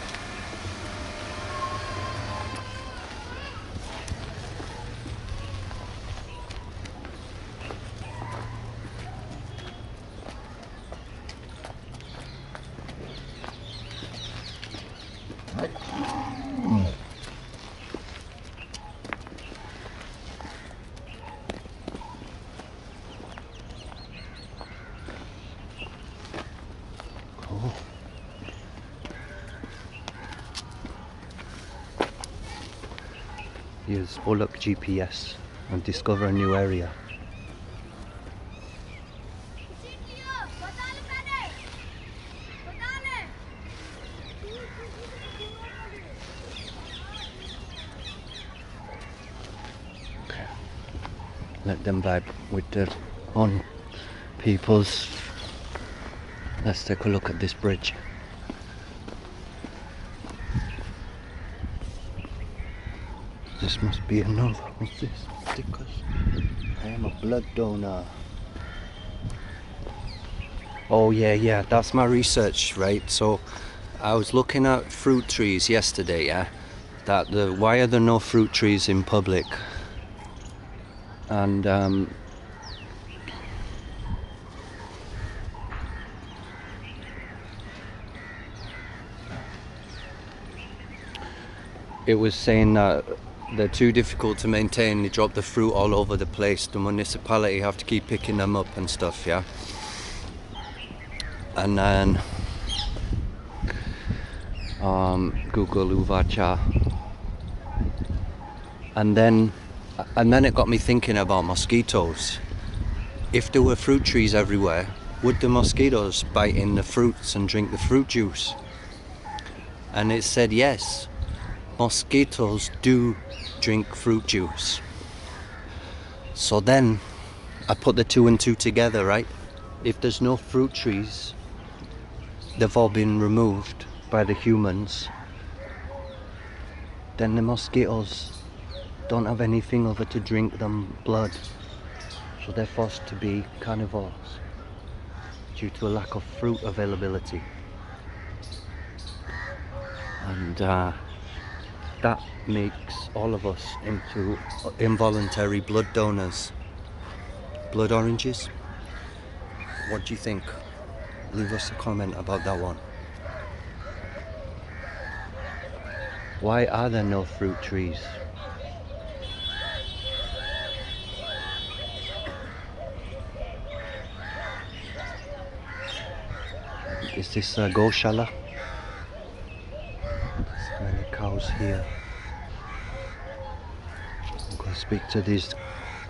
Use Bullock GPS and discover a new area. Okay. Let them vibe with their own peoples. Let's take a look at this bridge. This must be another. What's this? Stickers. I am a blood donor. Oh yeah, that's my research, right? So I was looking at fruit trees yesterday, yeah? Why are there no fruit trees in public? And it was saying that they're too difficult to maintain. They drop the fruit all over the place. The municipality have to keep picking them up and stuff, yeah. And then Google Uvacha, and then it got me thinking about mosquitoes. If there were fruit trees everywhere, would the mosquitoes bite in the fruits and drink the fruit juice? And it said yes. Mosquitoes do drink fruit juice. So then I put the two and two together, right? If there's no fruit trees, they've all been removed by the humans, then the mosquitoes don't have anything other to drink than blood. So they're forced to be carnivores due to a lack of fruit availability. And that makes all of us into involuntary blood donors. Blood oranges? What do you think? Leave us a comment about that one. Why are there no fruit trees? Is this a Goshala? There's many cows here. I'm going to speak to these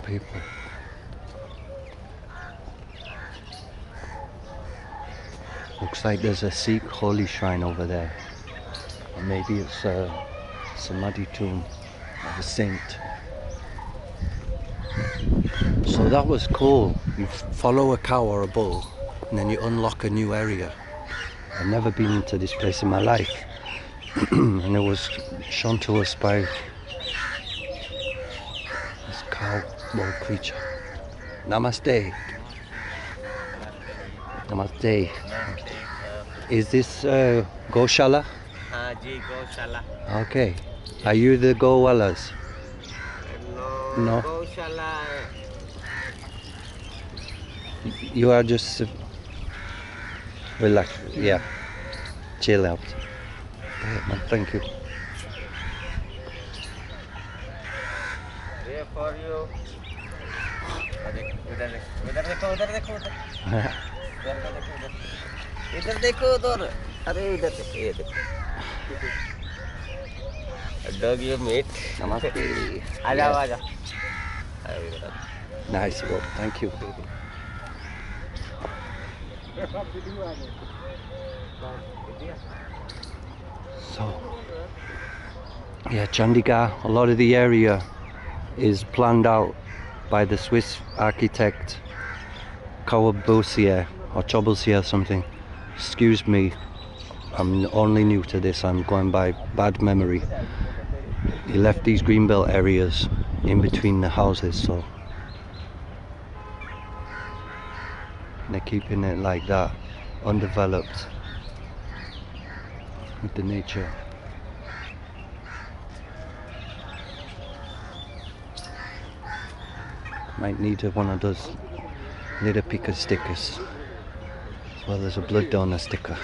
people. Looks like there's a Sikh holy shrine over there. Or maybe it's Samadhi tomb of a saint. So that was cool. You follow a cow or a bull and then you unlock a new area. I've never been into this place in my life. And it was shown to us by this cow bull creature. Namaste. Namaste. Is this Goshala? Ji Gaushala. Okay. Are you the Gowalas? No. Gaushala. You are just relax. Yeah. Chill out. Yeah, man, thank you. Here for you. उधर देखो उधर देखो इधर देखो उधर अरे उधर देखो ये देखो dog you meet Namaste. आ जाओ Nice, bro. Thank you. So, yeah, Chandigarh, a lot of the area is planned out by the Swiss architect Corbusier or Corbusier something. Excuse me, I'm only new to this, I'm going by bad memory. He left these greenbelt areas in between the houses, so they're keeping it like that, undeveloped with the nature. Might need one of those little picker stickers. Well, there's a blood donor sticker.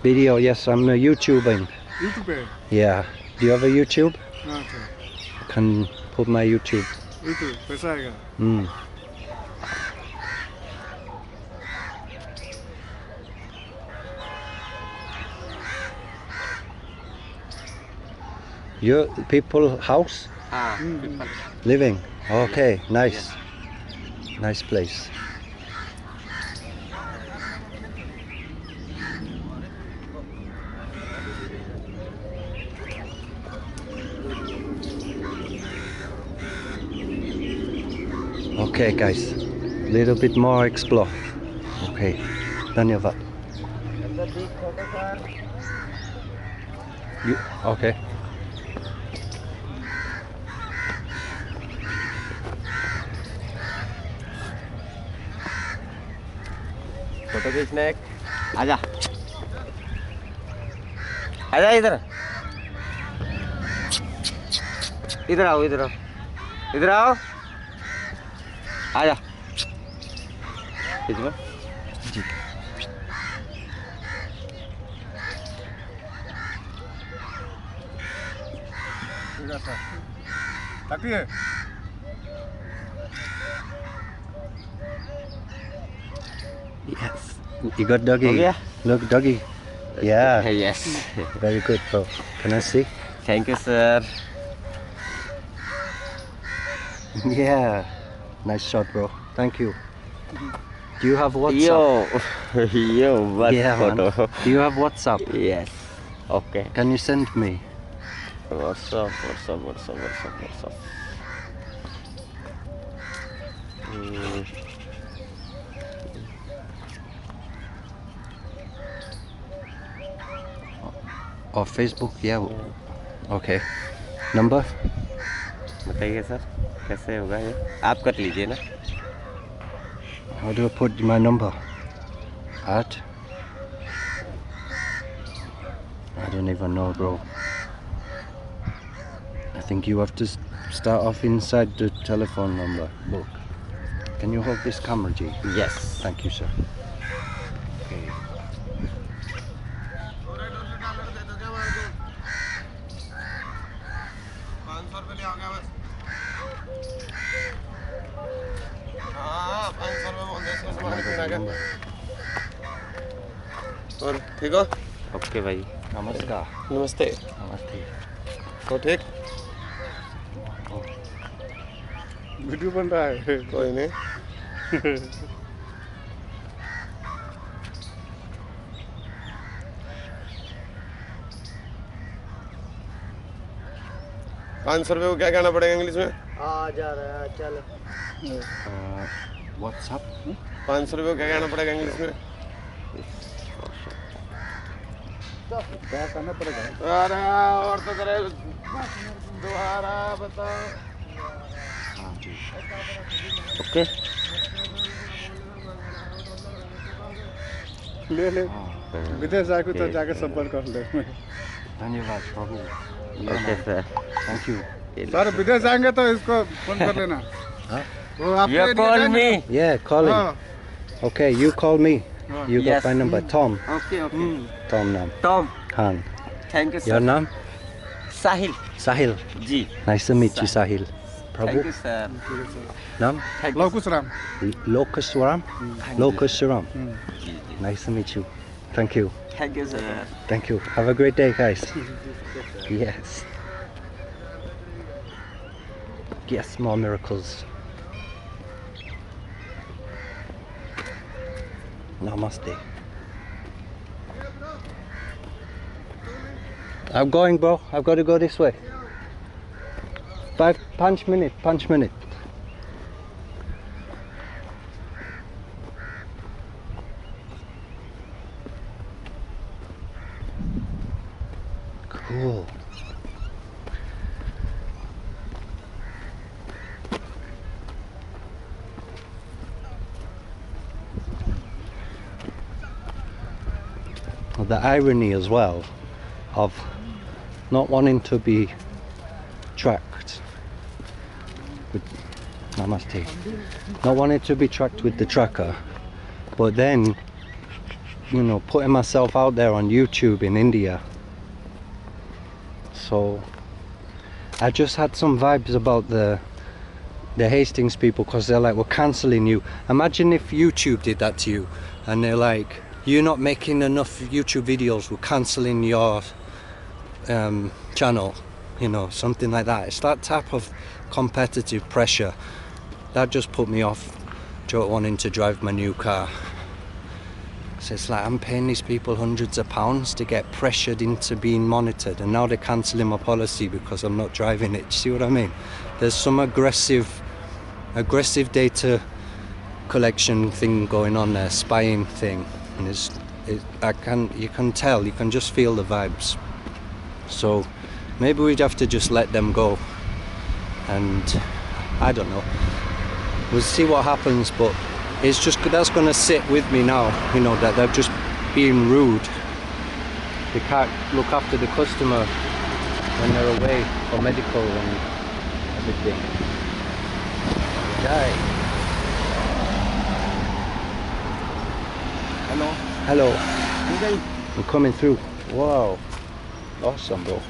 Video, yes, I'm YouTubing. YouTube? Yeah. Do you have a YouTube? No, I can put my YouTube. YouTube, पैसा आएगा. Your people house? people. Living? Okay, nice. Nice place. Okay guys, little bit more explore. Okay, धन्यवाद. You, okay. Photo खींचना एक आजा आजा इधर इधर आओ इधर आओ इधर आओ आजा इसमें ताकि है. Yes. You got doggy? Okay. Look, doggy. Yeah. yes Very good, bro. Can I see? thank you sir Yeah. Nice shot, bro. Thank you. Do you have WhatsApp? yo what Yeah, man. photo Do you have WhatsApp? yes okay Can you send me? what's up Or Facebook? Yeah. Okay. Number? बताइए sir कैसे होगा ये आप कर लीजिए ना How do I put my number? At? I don't even know, bro. I think you have to start off inside the telephone number. Look. Can you hold this camera, G? yes Thank you, sir. Okay. Number. और ठीक हो? Okay भाई Namaskar. नमस्ते. Namaste. हो ठीक? Video बन रहा है. कोई नहीं. 500 रुपये को क्या कहना पड़ेगा इंग्लिश में? आ जा रहा है चल WhatsApp? 500 रुपये को क्या कहना पड़ेगा इंग्लिश में? क्या करना पड़ेगा अरे और तो करे दोबारा बता। Okay. ले ले विदेश जाके तो जाके संपर्क कर ले। धन्यवाद प्रभु। Okay sir, Thank you. Sir विदेश जाएंगे तो इसको फोन कर लेना। वो आपके you लिए call जाएंगे। me. Yeah, calling. हाँ, Okay, you call me. You got Yes. my number. Tom. Okay, okay. Tom नाम. Tom, Han. thank you Your sir. name? Sahil. Sahil. Ji, Nice to meet you, Sahil. thank Prabhu. you sir. Naam? Thank you. Lavkush Ram. Lokaswaram? Lokaswaram. Ji, ji. Nice to meet you. Thank you. Thank you sir. Thank you. Have a great day, guys. Yes. Yes, more miracles. Namaste. I'm going, bro. I've got to go this way. Punch minute. Cool. The irony as well of not wanting to be tracked with Namaste, not wanting to be tracked with the tracker, but then, you know, putting myself out there on YouTube in India. So I just had some vibes about the Hastings people, because they're like, we're cancelling you. Imagine if YouTube did that to you and they're like, you're not making enough YouTube videos, we're cancelling your channel, you know, something like that. It's that type of competitive pressure that just put me off wanting to drive my new car. So it's like I'm paying these people hundreds of pounds to get pressured into being monitored, and now they're cancelling my policy because I'm not driving it. Do you see what I mean? There's some aggressive data collection thing going on there, spying thing, and you can tell, you can just feel the vibes. So maybe we'd have to just let them go, and I don't know, we'll see what happens. But it's just, that's going to sit with me now, you know, that they're just being rude. They can't look after the customer when they're away for medical and everything. Guy. Hello. I'm coming through. Wow. Awesome, bro.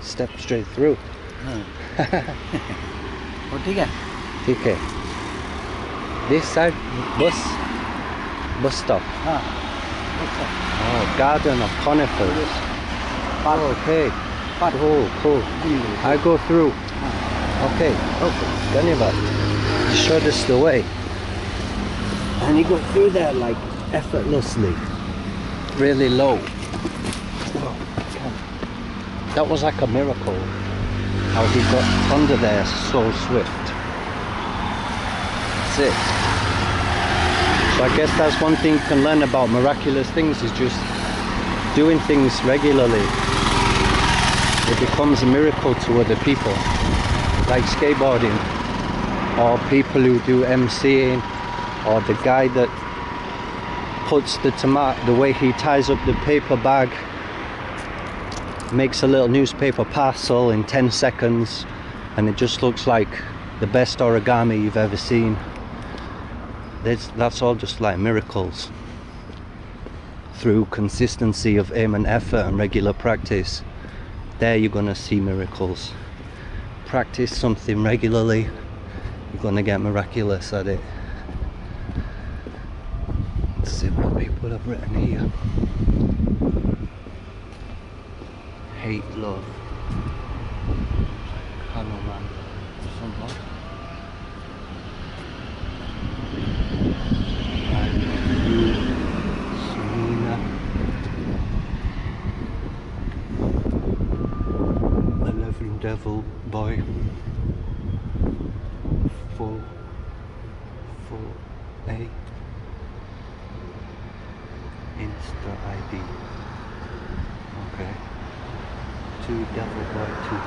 Step straight through. वो ठीक है Okay. This side, bus stop. Oh, garden of conifers. Oh, okay. Cool. I go through. Okay. Dhanyavad. You showed us the way. And you go through there like effortlessly. Really low. Whoa. That was like a miracle. How he got under there so swift. That's it. So I guess that's one thing you can learn about miraculous things, is just doing things regularly. It becomes a miracle to other people, like skateboarding, or people who do MCing, or the guy that puts the way he ties up the paper bag, makes a little newspaper parcel in 10 seconds, and it just looks like the best origami you've ever seen. That's all just like miracles. Through consistency of aim and effort and regular practice, there you're gonna see miracles. Practice something regularly, you're gonna get miraculous at it. Let's see what people have written here. Hate, love, Hanuman, someone. I love you, Selena. I love Linda. Devil Boy. Full A. Insta ID. Okay. To Devil Boy 2.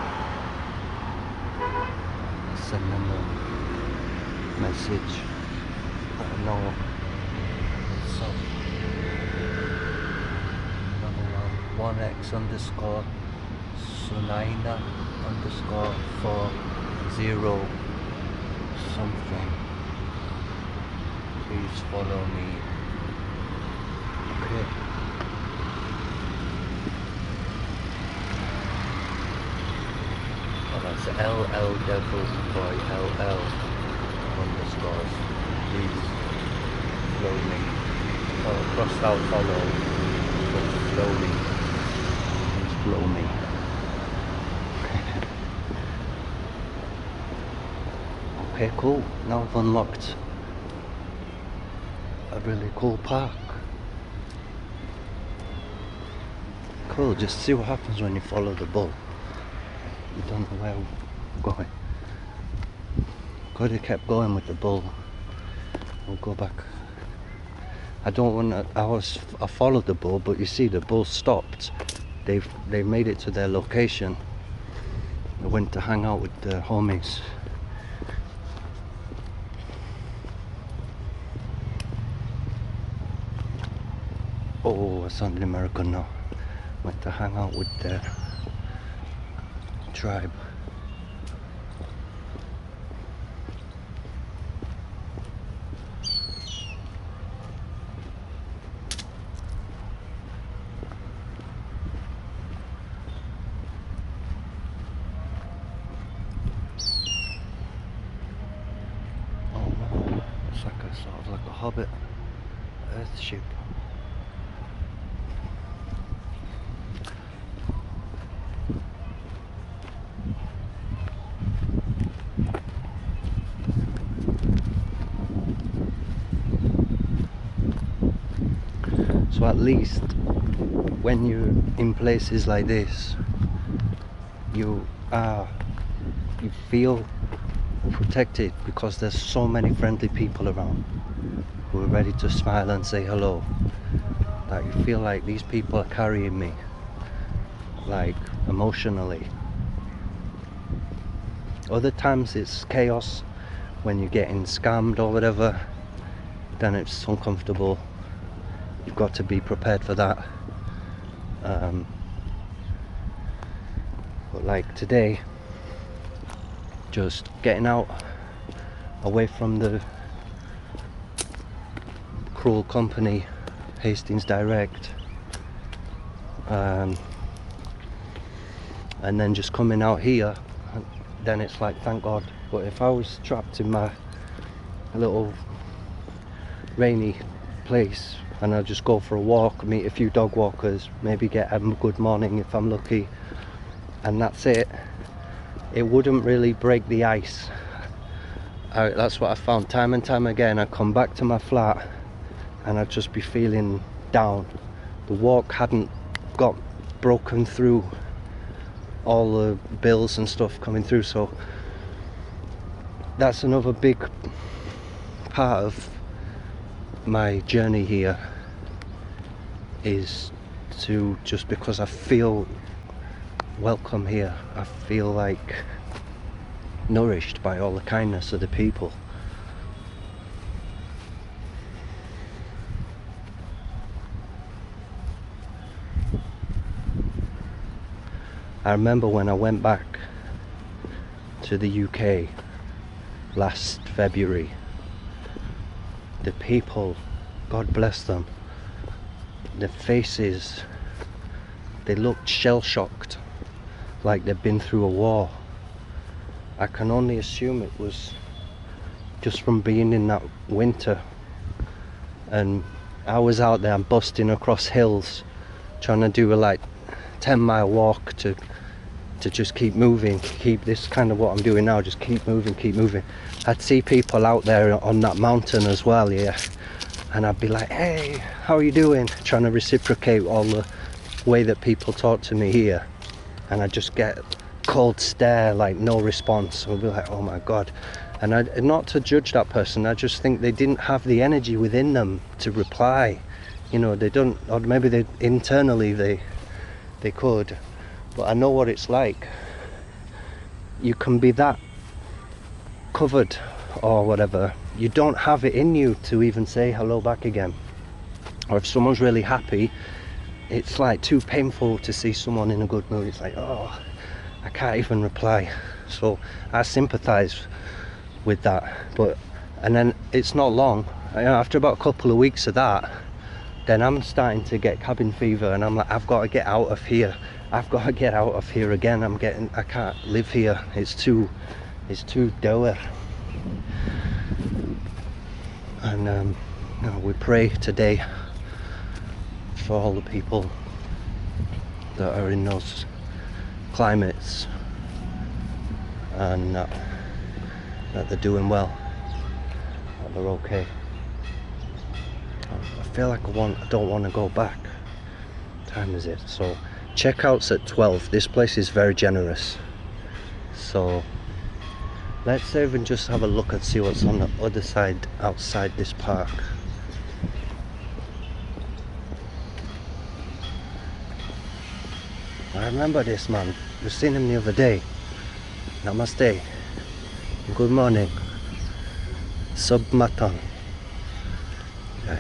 Send them a message. I don't know. So another one 1x underscore Sunaina underscore 40 something. Please follow me. Okay. Oh, that's LL Devil Boy LL underscores. Please follow me. Oh, crossed out follow. Follow me. Please follow me. Okay, cool. Now I've unlocked a really cool park. Cool, just see what happens when you follow the bull. You don't know where we're going. Could have kept going with the bull. We'll go back. I don't want to. I followed the bull, but you see, the bull stopped. They've made it to their location. I went to hang out with the homies. Oh, I sounded American now. Went to hang out with their tribe. Oh no, it's like a sort of like a Hobbit Earth ship. So at least when you're in places like this, you feel protected because there's so many friendly people around who are ready to smile and say hello, that you feel like these people are carrying me, like emotionally. Other times it's chaos when you're getting scammed or whatever, then it's uncomfortable. You've got to be prepared for that. But like today, just getting out away from the cruel company, Hastings Direct, and then just coming out here, then it's like, thank God. But if I was trapped in my little rainy place and I'll just go for a walk, meet a few dog walkers, maybe get a good morning if I'm lucky, and that's it, it wouldn't really break the ice. That's what I found time and time again. I come back to my flat and I'd just be feeling down. The walk hadn't got broken through all the bills and stuff coming through, so that's another big part of my journey here, is to, just because I feel welcome here, I feel like nourished by all the kindness of the people. I remember when I went back to the UK last February, the people, God bless them, their faces, they looked shell-shocked, like they'd been through a war. I can only assume it was just from being in that winter, and I was out there busting across hills trying to do a like 10-mile walk to just keep moving, keep this kind of what I'm doing now, just keep moving. I'd see people out there on that mountain as well, yeah, and I'd be like, hey, how are you doing, trying to reciprocate all the way that people talk to me here, and I just get cold stare, like no response. We'll be like, oh my God. And not to judge that person, I just think they didn't have the energy within them to reply. You know, they don't, or maybe they internally they could, but I know what it's like. You can be that covered or whatever, you don't have it in you to even say hello back again. Or if someone's really happy, it's like too painful to see someone in a good mood. It's like, oh, I can't even reply. So I sympathize with that. But and then it's not long, after about a couple of weeks of that, then I'm starting to get cabin fever, and I'm like, I've got to get out of here. I've got to get out of here again. I can't live here. It's too dour. And you know, we pray today for all the people that are in those climates, and that they're doing well, that they're okay. I feel like I don't want to go back. What time is it? So checkout's at 12. This place is very generous, so let's even just have a look and see what's on the other side outside this park. I remember this man. We've seen him the other day. Namaste. Good morning. Submatan. There's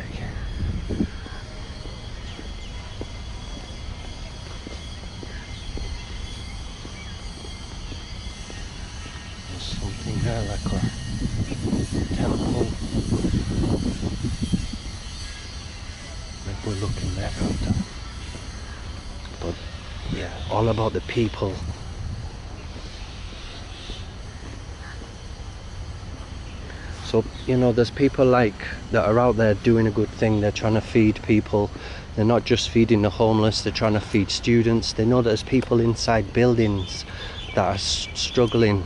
something there like a temple. Maybe we're looking there after. But yeah, all about the people. So, you know, there's people like that are out there doing a good thing. They're trying to feed people. They're not just feeding the homeless, they're trying to feed students. They know there's people inside buildings that are struggling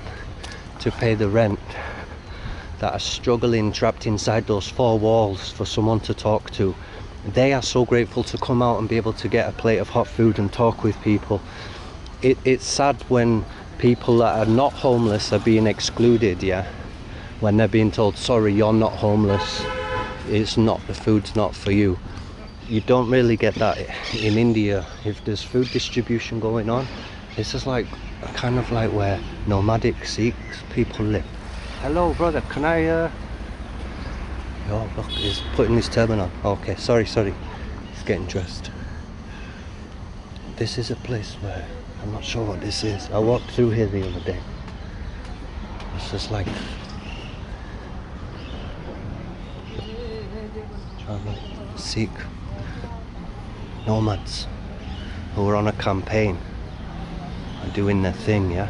to pay the rent, that are struggling, trapped inside those four walls for someone to talk to. They are so grateful to come out and be able to get a plate of hot food and talk with people. It's sad when people that are not homeless are being excluded, yeah? When they're being told, sorry, you're not homeless, it's not, the food's not for you. You don't really get that in India. If there's food distribution going on, this is like kind of like where nomadic Sikhs people live. Hello brother, can I oh look, he's putting his turban on. Okay, sorry, he's getting dressed. This is a place where I'm not sure what this is. I walked through here the other day. It's just like Sikh nomads who are on a campaign and doing their thing, yeah,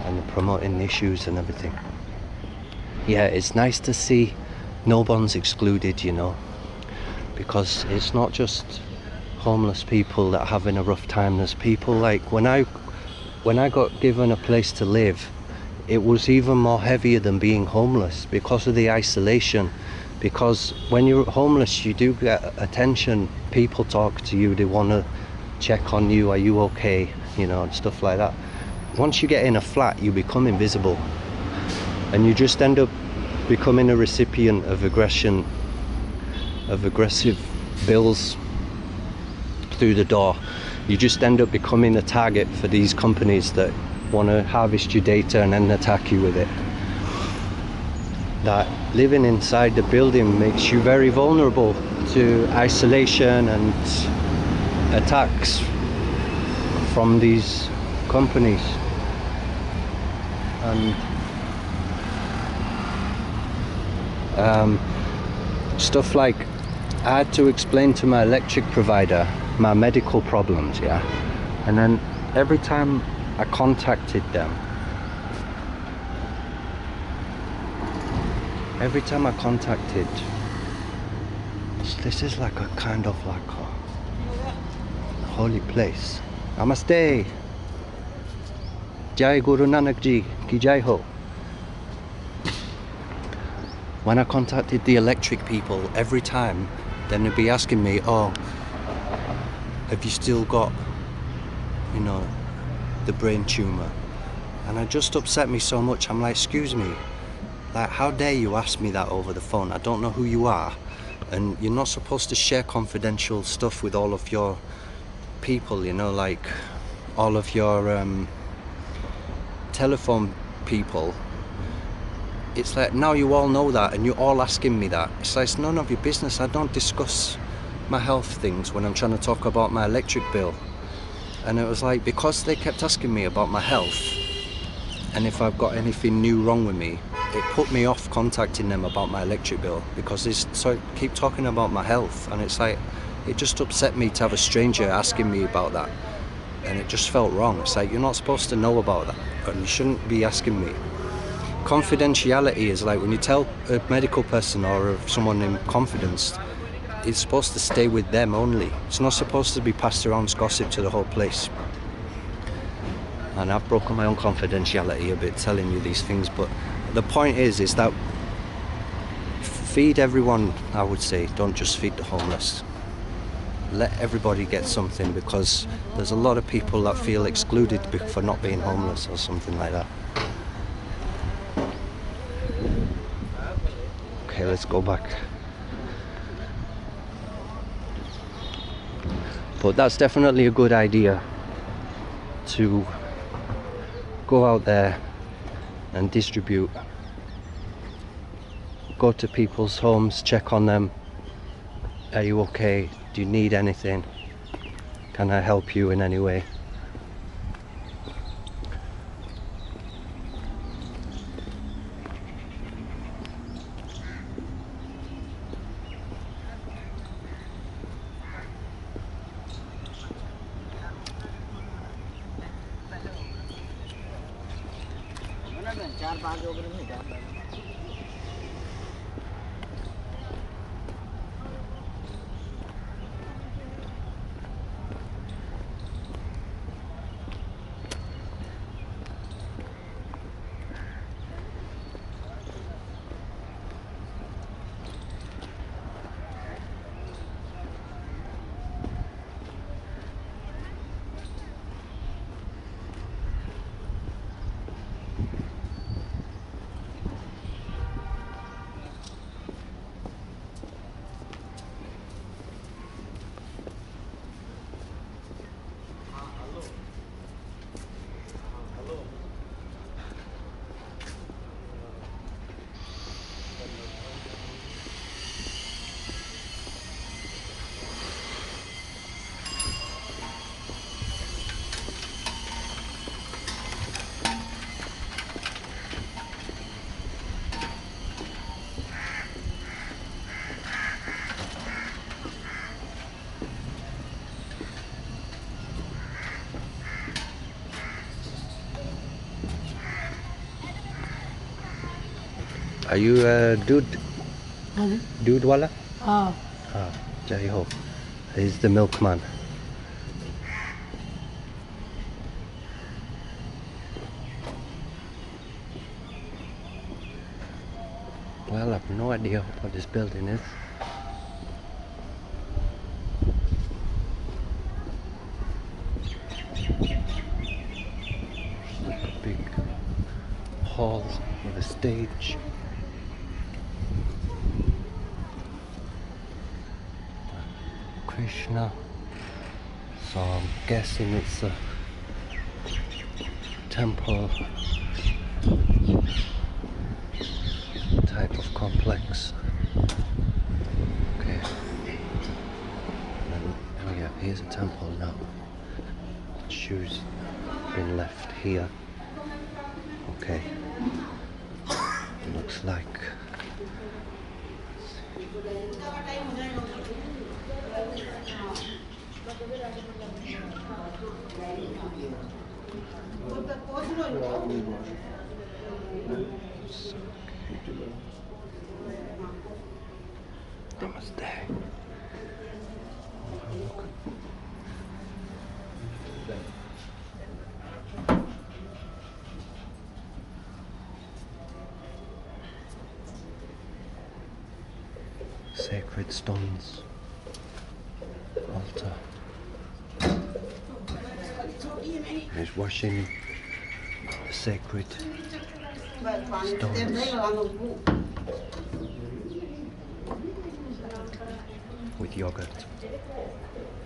and they're promoting issues and everything. Yeah, it's nice to see no one's excluded, you know, because it's not just homeless people that are having a rough time. There's people like when I got given a place to live, it was even more heavier than being homeless because of the isolation. Because when you're homeless, you do get attention. People talk to you, they want to check on you, are you okay, you know, and stuff like that. Once you get in a flat, you become invisible, and you just end up becoming a recipient of aggression, of aggressive bills through the door. You just end up becoming a target for these companies that want to harvest your data and then attack you with it. That living inside the building makes you very vulnerable to isolation and attacks from these companies. And stuff like, I had to explain to my electric provider my medical problems, yeah, and then every time I contacted them, this is like a kind of like a holy place. Namaste. Jai Guru Nanak Ji ki Jai Ho. When I contacted the electric people, every time, then they'd be asking me, oh, have you still got, you know, the brain tumour. And it just upset me so much. I'm like, excuse me, like, how dare you ask me that over the phone? I don't know who you are, and you're not supposed to share confidential stuff with all of your people, you know, like all of your telephone people. It's like, now you all know that and you're all asking me that. It's like, it's none of your business. I don't discuss my health things when I'm trying to talk about my electric bill. And it was like, because they kept asking me about my health and if I've got anything new wrong with me, it put me off contacting them about my electric bill, because they keep talking about my health, and it's like, it just upset me to have a stranger asking me about that, and it just felt wrong. It's like, you're not supposed to know about that, and you shouldn't be asking me. Confidentiality is like when you tell a medical person or someone in confidence, it's supposed to stay with them only. It's not supposed to be passed around as gossip to the whole place. And I've broken my own confidentiality a bit telling you these things, but the point is that feed everyone, I would say. Don't just feed the homeless. Let everybody get something, because there's a lot of people that feel excluded for not being homeless or something like that. Okay, let's go back. But that's definitely a good idea, to go out there and distribute. Go to people's homes, check on them. Are you okay? Do you need anything? Can I help you in any way? Are you a dude? Dude wala? Ah, Jai ho. He's the milkman. Well, I've no idea what this building is. Like a big hall with a stage. Krishna. So I'm guessing it's a temple type of complex. Okay. And then, oh yeah, here's a temple now. Shoes been left here. Okay. Looks like. Namaste. Sacred stones, altar. He's washing the sacred stones with yogurt.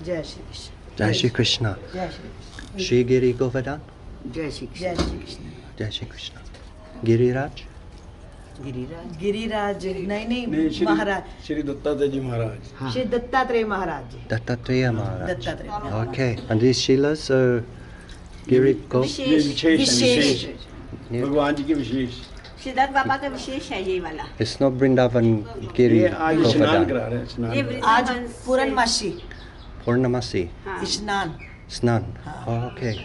Jai Shri Krishna. Jai Shri Krishna. Jai Shri Krishna. Shri Giri Govardhan. Jai Shri Krishna. Jai Shri Krishna. Jai Shri Krishna. Giriraj. Giriraj Giriraj नहीं महाराज श्री दत्तात्रेय जी महाराज श्री दत्तात्रेय महाराज जी Dattatreya Maharaj. Dattatreya Maharaj Okay, and these Shilas are विशेष भगवान जी के विशेष सिद्धार्थ बाबा का विशेष है ये वाला। It's not Vrindavan Giri ये आज स्नान करा Govardhan. रहे हैं स्नान ये आज वृंदावन पूर्णमासी Purnamasi. स्नान Snan. Oh, okay.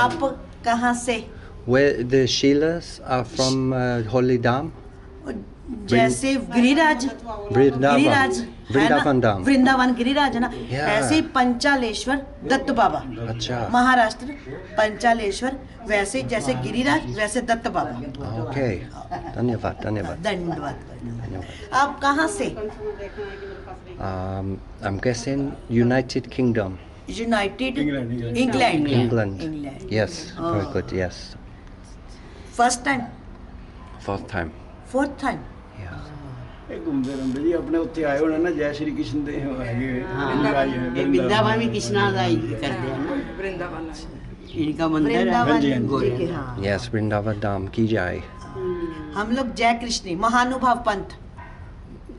आप कहाँ से Where the Shilas are from Holy Dham? जैसे गिरिराज Vrindavan. गिरिराज है ना Vrindavan Dham. वृंदावन गिरिराज है ना Yeah. ऐसे ही पंचालेश्वर दत्त बाबा Acha. महाराष्ट्र पंचालेश्वर वैसे जैसे गिरिराज वैसे दत्त बाबा Okay. Dhanyavad, dhanyavad. धन्यवाद आप कहाँ से I'm guessing United Kingdom. United England England England. Yes, very good, yes. First time Fourth time. Fourth time Yeah. ਇਹ ਘੁੰਮਦੇ ਰਹਿੰਦੇ ਜੀ ਆਪਣੇ ਉੱਥੇ ਆਏ ਹੋਣੇ ਨਾ ਜੈ ਸ਼੍ਰੀ ਕ੍ਰਿਸ਼ਨ ਦੇ ਹੈਗੇ ये वृंदावन में कृष्णा का ही करते हैं ना वृंदावन इनका मंदिर है वृंदावन हाँ जी। ठीक है हाँ Yes, Vrindavan Dham ki jai. हम लोग जय कृष्ण महानुभाव पंथ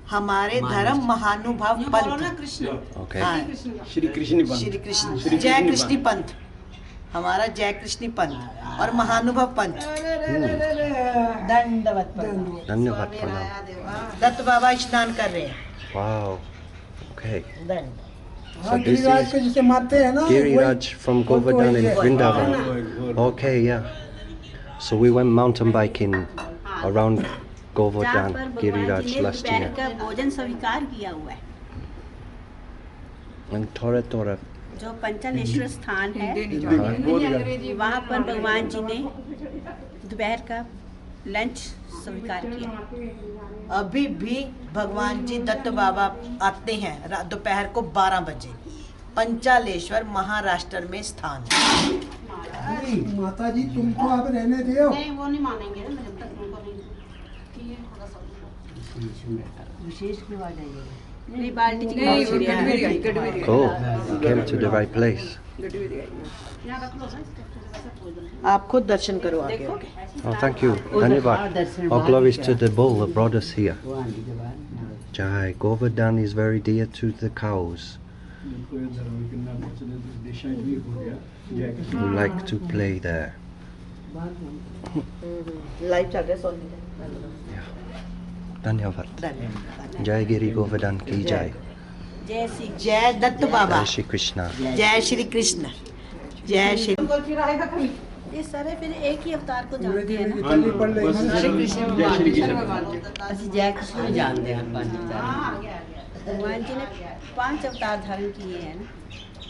हमारे धर्म महानुभाव पंथ Okay. हाँ, श्री कृष्ण श्री कृष्ण जय कृष्ण पंथ हमारा जय कृष्ण पंथ और महानुभाव पंथ दंडवत प्रणाम। Dhanyavad pranam. दत्त बाबा स्नान कर रहे हैं Wow. Okay. दंड So this is Giriraj from Govardhan in Vrindavan. Okay, yeah. So we went mountain biking around जहाँ Govardhan, पर भगवान Giriraj जी ने last दोपहर year. का भोजन स्वीकार किया हुआ है। And Tora. जो पंचालेश्वर स्थान है वहाँ पर भगवान जी ने दोपहर का लंच स्वीकार किया। अभी भी भगवान जी दत्त बाबा आते हैं दोपहर को 12 बजे पंचालेश्वर महाराष्ट्र में स्थान है। माता जी तुमको अब रहने दो। नहीं वो नहीं मानेंगे ना जब तक उनको नहीं विशेष क्यों आ जाइएगा नहीं बाल्टी Cool. Came to the right place. आप खुद दर्शन करो आगे Oh, thank you. Dhanyavad. All glories to the bull that brought us here. Jai. Govardhan is very dear to the cows who like to play there. Live चल रहा है Dhanyavad. धन्यवाद Jai Giri Govardhan ki jai. जय श्री जय दत्त बाबा Jai Shri Krishna. जय श्री कृष्ण जय श्री ये सारे फिर एक ही अवतार को जानते हैं ना। जय श्री कृष्ण ਅਸੀਂ जय कृष्ण जानते हैं भगवान जी ने 5 अवतार धारण किए हैं ना।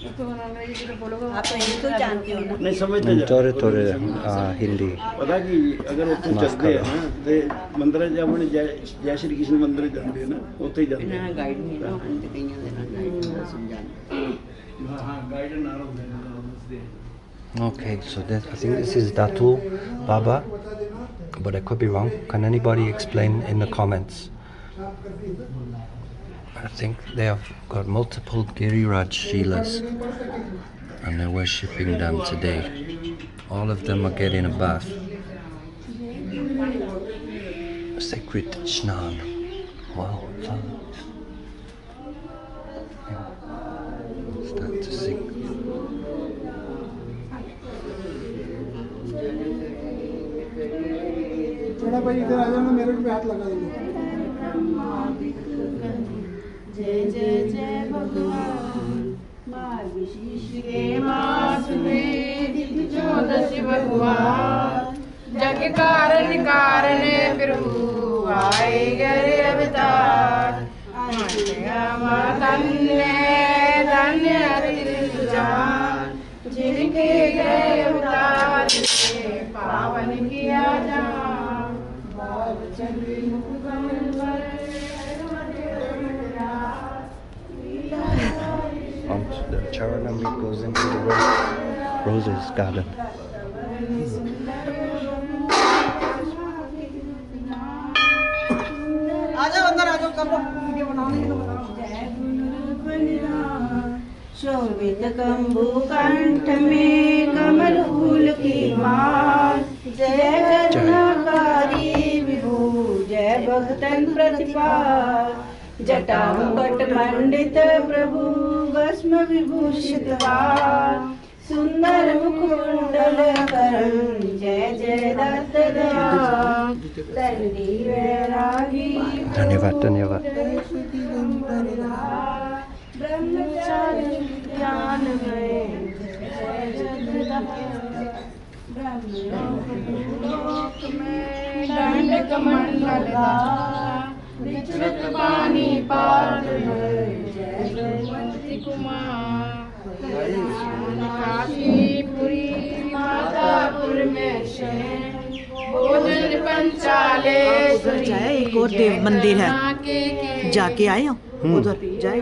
आप तो इनको ही जानते हो ना। नहीं समझते Tore Hindi. ਪਤਾ ਕੀ ਅਗਰ ਉੱਥੇ ਚੱਲਦੇ ਆ ਨਾ ਤੇ ਮੰਦਰਾਂ 'ਚ ਆਪਣੇ ਜੈ ਸ਼੍ਰੀ ਕ੍ਰਿਸ਼ਨ ਮੰਦਿਰ ਜਾਂਦੇ ਆ ਨਾ ਉੱਥੇ ਹੀ ਜਾਂਦੇ ਆ गाइड नहीं ना हम तो कहीं देना गाइड समझाना। ਹਾਂ ਗਾਈਡ ਨਾਲ ਹੁੰਦੇ ਨੇ ਦੱਸਦੇ Okay, so I think this is Datu Baba, but I could be wrong. Can anybody explain in the comments? I think they have got multiple Giriraj Shilas and they're worshipping them today. All of them are getting a bath. Sacred Shnan. Wow. Start to sing. थोड़ा भाई इधर आ जाना मेरे पे हाथ लगा देंगे। जय जय जय भगवान मार्गशीर्ष के मास में चौदश भगवान जग कारण कारण प्रभु आए गए अवतार धन्य धन्य जान जिनके गए अवतार ने पावन किया जान On to the church. and it goes into the roses garden. शोभित कंबु कंठ में कमल फूल की माल, जय जटाकारी विभु जय भक्तन प्रतिपाल, जटा मुकुट मंडित प्रभु भस्म विभूषित बाल, सुंदर मुकुंडल करण जय जय दत्त दयाल, दंडी वैरागी धन्यवाद धन्यवाद। ब्रह्मचारी ज्ञान में ब्रह्मलोक में दंड कमंडल विचरत पानी पार जय जयवंती कुमार, काशीपुरी मातापुर में भोजन पंचालेश्वरी। एक और देव मंदिर है, जाके आए हो उधर? जाए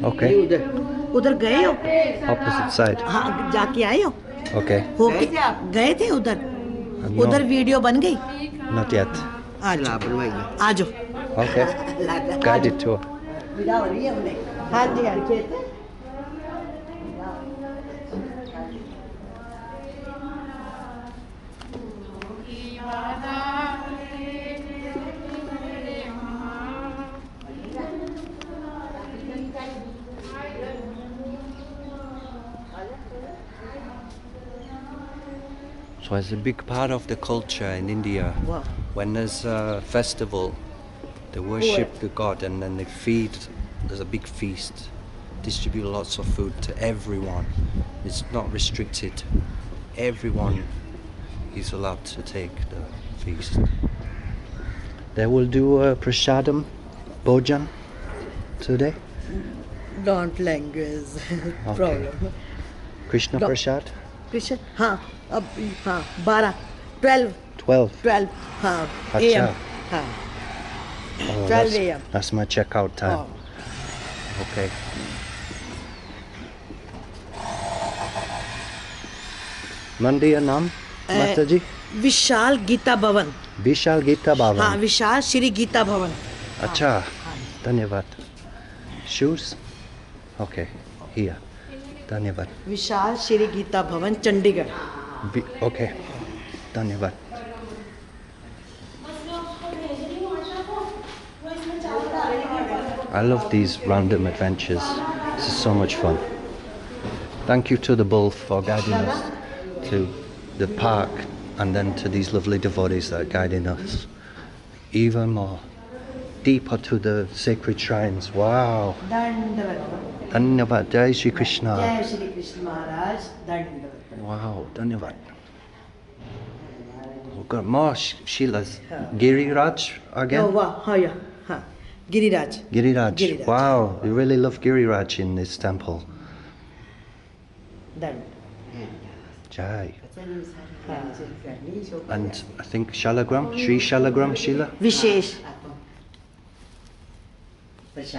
Okay. उधर गए हो? Opposite side. हाँ, जाके आए हो? Okay. हो गए थे उधर? No. उधर वीडियो बन गई? Not yet. आ जाओ। Okay. Guided tour. हाँ जी हाँ जी। So it's a big part of the culture in India. Wow. When there's a festival, they worship the god and then they feed. There's a big feast. Distribute lots of food to everyone. It's not restricted. Everyone is allowed to take the feast. They will do a prasadam, bhojan today. Don't language problem. Krishna prasad. Krishna हाँ अब हाँ 12 हाँ अच्छा। AM हाँ Oh, 12 AM that's my checkout time. Okay. मंदिर नाम माता जी? विशाल गीता भवन। विशाल गीता भवन। हाँ विशाल श्री गीता भवन। अच्छा धन्यवाद। Shoes? Okay, here. धन्यवाद। विशाल श्री गीता भवन चंडीगढ़। Okay, धन्यवाद। I love these random adventures. This is so much fun. Thank you to the bull for guiding us to the park and then to these lovely devotees that are guiding us even more deeper to the sacred shrines. Wow. Dhanyavad. Jai Shri Krishna. जय श्री कृष्ण महाराज दंडवत। Wow, dhanyavad. We've got more Shilas. Giriraj again? हाँ Giriraj. Giriraj. Wow, you really love Giriraj in this temple. दंड। Jai. And I think Shalagram, Sri Shalagram Shila. विशेष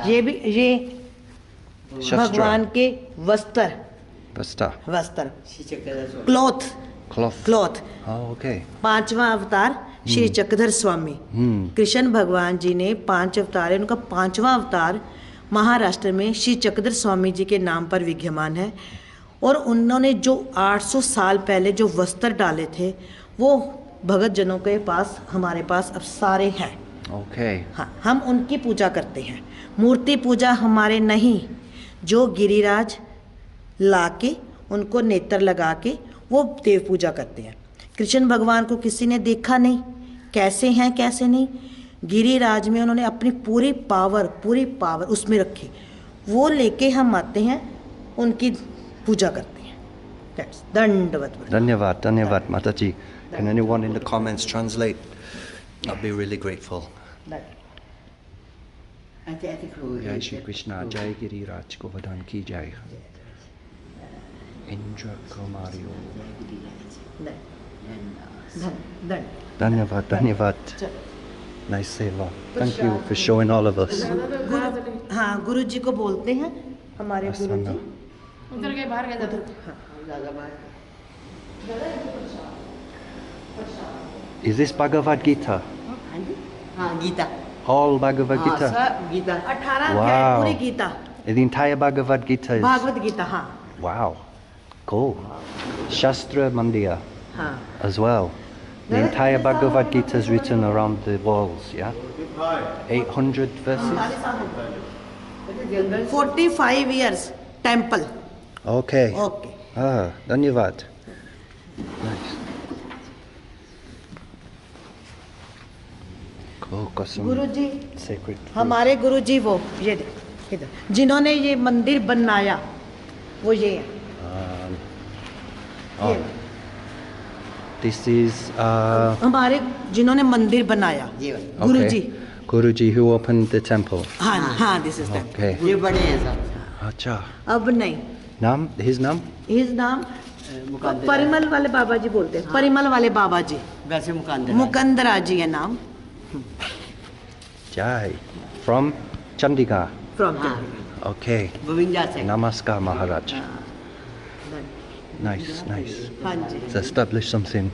ये भगवान के वस्त्र Vasta. Cloth Oh, okay. 5वां अवतार श्री चक्रधर स्वामी। कृष्ण भगवान जी ने 5 अवतार है, उनका 5वां अवतार महाराष्ट्र में श्री चक्रधर स्वामी जी के नाम पर विद्यमान है। और उन्होंने जो 800 साल पहले जो वस्त्र डाले थे वो भगत जनों के पास हमारे पास अब सारे हैं। Okay. हाँ हम उनकी पूजा करते हैं। मूर्ति पूजा हमारे नहीं, जो गिरिराज लाके उनको नेत्र लगा के वो देव पूजा करते हैं। कृष्ण भगवान को किसी ने देखा नहीं, कैसे हैं कैसे नहीं, गिरिराज में उन्होंने अपनी पूरी पावर उसमें रखी, वो लेके हम आते हैं, उनकी पूजा करते हैं। That's दंडवत। Dhanyavad, dhanyavad, Mataji. Can anyone in the comments translate? I'd be really grateful. Jai Shri Krishna, Jai Giriraj Govardhan ki Jai. Indra Kumario. Dhanyavad, dhanyavad. Nice seva. Thank you for showing all of us. हाँ गुरु जी को बोलते हैं हमारे गुरु जी। उधर के बाहर गए थे Is this Bhagavad Gita? हाँ गीता All Bhagavad Gita? सब गीता 18 Wow. अध्याय पूरी Gita The entire Bhagavad Gita is... Bhagavat Gita हाँ Wow. Cool. Shastra Mandiya हाँ as well. The entire Bhagavad Gita is written around the walls, yeah? 800 verses? 45 years temple Okay. okay Ah, Dhanyavad. Nice. Cool, got some Guruji sacred food. हमारे गुरुजी वो ये देख इधर जिन्होंने ये मंदिर बनाया वो ये है Oh. This is हमारे जिन्होंने मंदिर बनाया गुरुजी Guruji who opened the temple. हाँ हाँ दिस इज Okay. ये बड़े हैं सब Acha. अब नहीं Nam? His name? हिज नाम परिमल वाले बाबा जी बोलते हैं परिमल वाले बाबा जी वैसे मुकांदर मुकंदरा जी है नाम Jai. From Chandigarh. From Okay. 52 से Namaskar Maharaj. Nice, nice. हाँ जी Let's establish something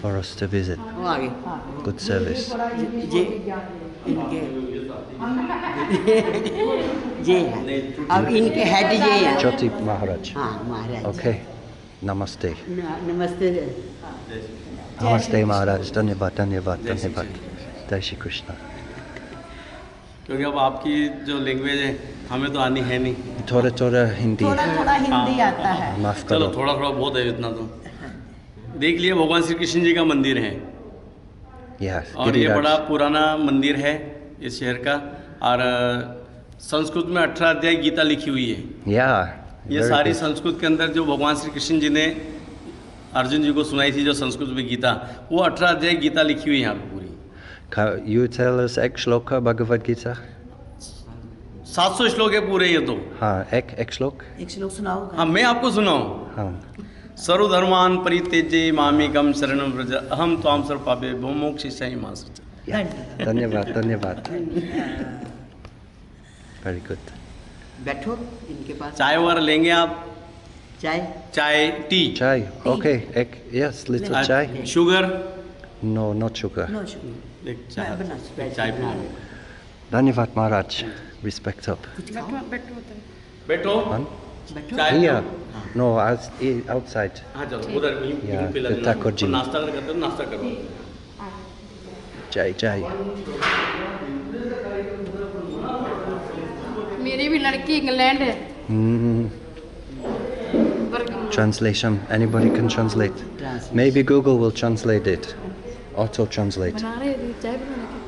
for us to visit. वो आगे Good service. ये इनके ये है अब इनके हेड ये है Jyoti Maharaj. हाँ महाराज Okay. Namaste. नमस्ते Namaste Maharaj. Dhanyavad, dhanyavad, dhanyavad. Jai Shri Krishna. क्योंकि अब आपकी जो लैंग्वेज है हमें तो आनी है नहीं थोड़ा थोड़ा हिंदी थोड़ा थोड़ा हिंदी आता है माफ चलो करो. थोड़ा थोड़ा बहुत है इतना तो देख लिए भगवान श्री कृष्ण जी का मंदिर है Yes. और ये बड़ा Giriraj. पुराना मंदिर है इस शहर का और संस्कृत में 18 अध्याय गीता लिखी हुई है Yeah. ये very सारी good. संस्कृत के अंदर जो भगवान श्री कृष्ण जी ने अर्जुन जी को सुनाई थी जो संस्कृत में गीता वो 18 अध्याय गीता लिखी हुई है यहाँ पे पूरी You tell us ek shloka Bhagavad Gita? 700 श्लोक है पूरे ये तो हाँ एक श्लोक. एक श्लोक सुनाओ हाँ मैं आपको सुनाऊँ हाँ. सर्वधर्मान परित्यज्य मामेकम शरणं व्रज अहम त्वां सर्वपापेभ्यो मोक्षयिष्यामि मा शुचः धन्यवाद धन्यवाद. Very good. बैठो इनके पास चाय वगैरह लेंगे आप चाय चाय tea Chai. Okay. Ek. Yes. Little chai. Sugar No, not sugar. No शुक्रिया एक चाय चाय बना लो Dhanyavad Maharaj. Respect up. बैठो One. चाय Here. No, outside. हाँ चलो उधर Yeah, यहीं पे the लगना taco और gym. नाश्ता अगर करते हो नाश्ता करो Chai. मेरी भी लड़की इंग्लैंड है Mm. Translation. Anybody can translate. Maybe Google will translate it. Auto translate. बना रहे थे चाय बनाने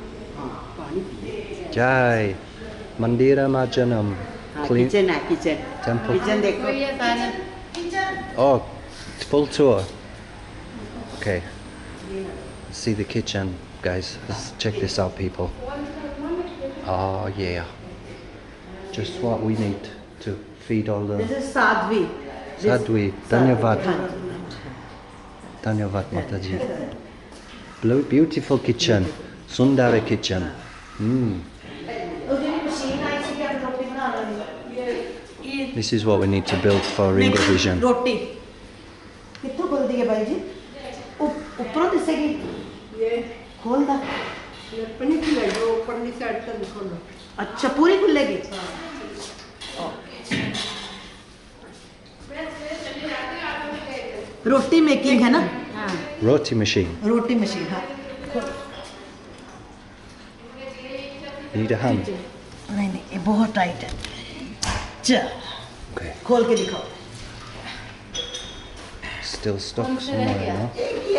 Jai. Mandira Majanam. Clean kitchen है किचन temple. किचन देखो ये सारे Oh, full tour. Okay. See the kitchen, guys. Let's check this out, people. Oh yeah. Just what we need to feed all this the is Sadhvi sadhvi. Dhanyavad. Dhanyavad Mataji. Beautiful kitchen. Sundara kitchen. This is what we need to build for Ringo Vision. रोटी कित्थों खुलदी है भाई जी ऊपरों दिसेगी खोल दा अपनी खुले जो ऊपर side तक खोलो अच्छा पूरी खुलेगी रोटी मेकिंग है ना Roti machine. रोटी मशीन हाँ Need a hand. नहीं नहीं ये बहुत टाइट है चल Okay. खोल के दिखाओ Still stuck somewhere, no?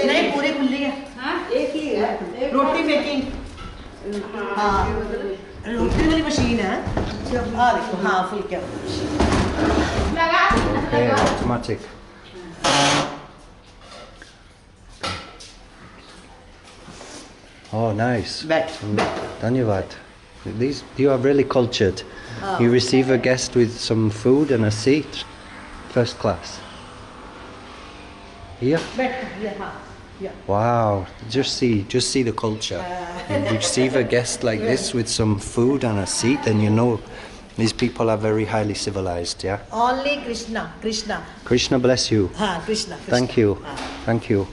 नहीं पूरी खुली है एक ही है रोटी मेकिंग हाँ रोटी वाली मशीन है हाँ देखो हाँ फुल क्या Okay, automatic. Oh, nice. बैठ Dhanyavad. You are really cultured. You receive a guest with some food and a seat. First class. Here? बैठ हाँ Wow. Just see the culture. You receive a guest like this with some food and a seat and you know These people are very highly civilized, yeah? Only Krishna, Krishna. Krishna bless you. हाँ Krishna. Thank you. Thank you.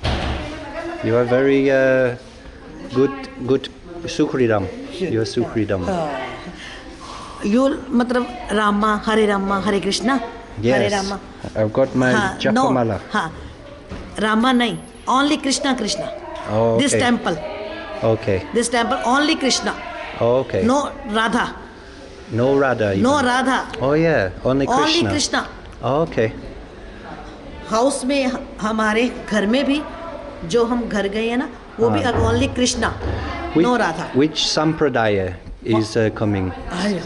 You are very good Sukridam. You are Sukridam. You मतलब Rama, Hare Krishna. Hare Yes. Rama. I've got my Japamala. हाँ Rama नहीं, only Krishna, Krishna. Oh, okay. This temple. Okay. This temple only Krishna. Oh, okay. No Radha. No Radha. Even. No Radha. Oh yeah, only Krishna. Only Krishna. Oh, okay. House में हमारे घर में भी जो हम घर गए हैं ना वो भी only Krishna no Radha. Which sampradaya is coming?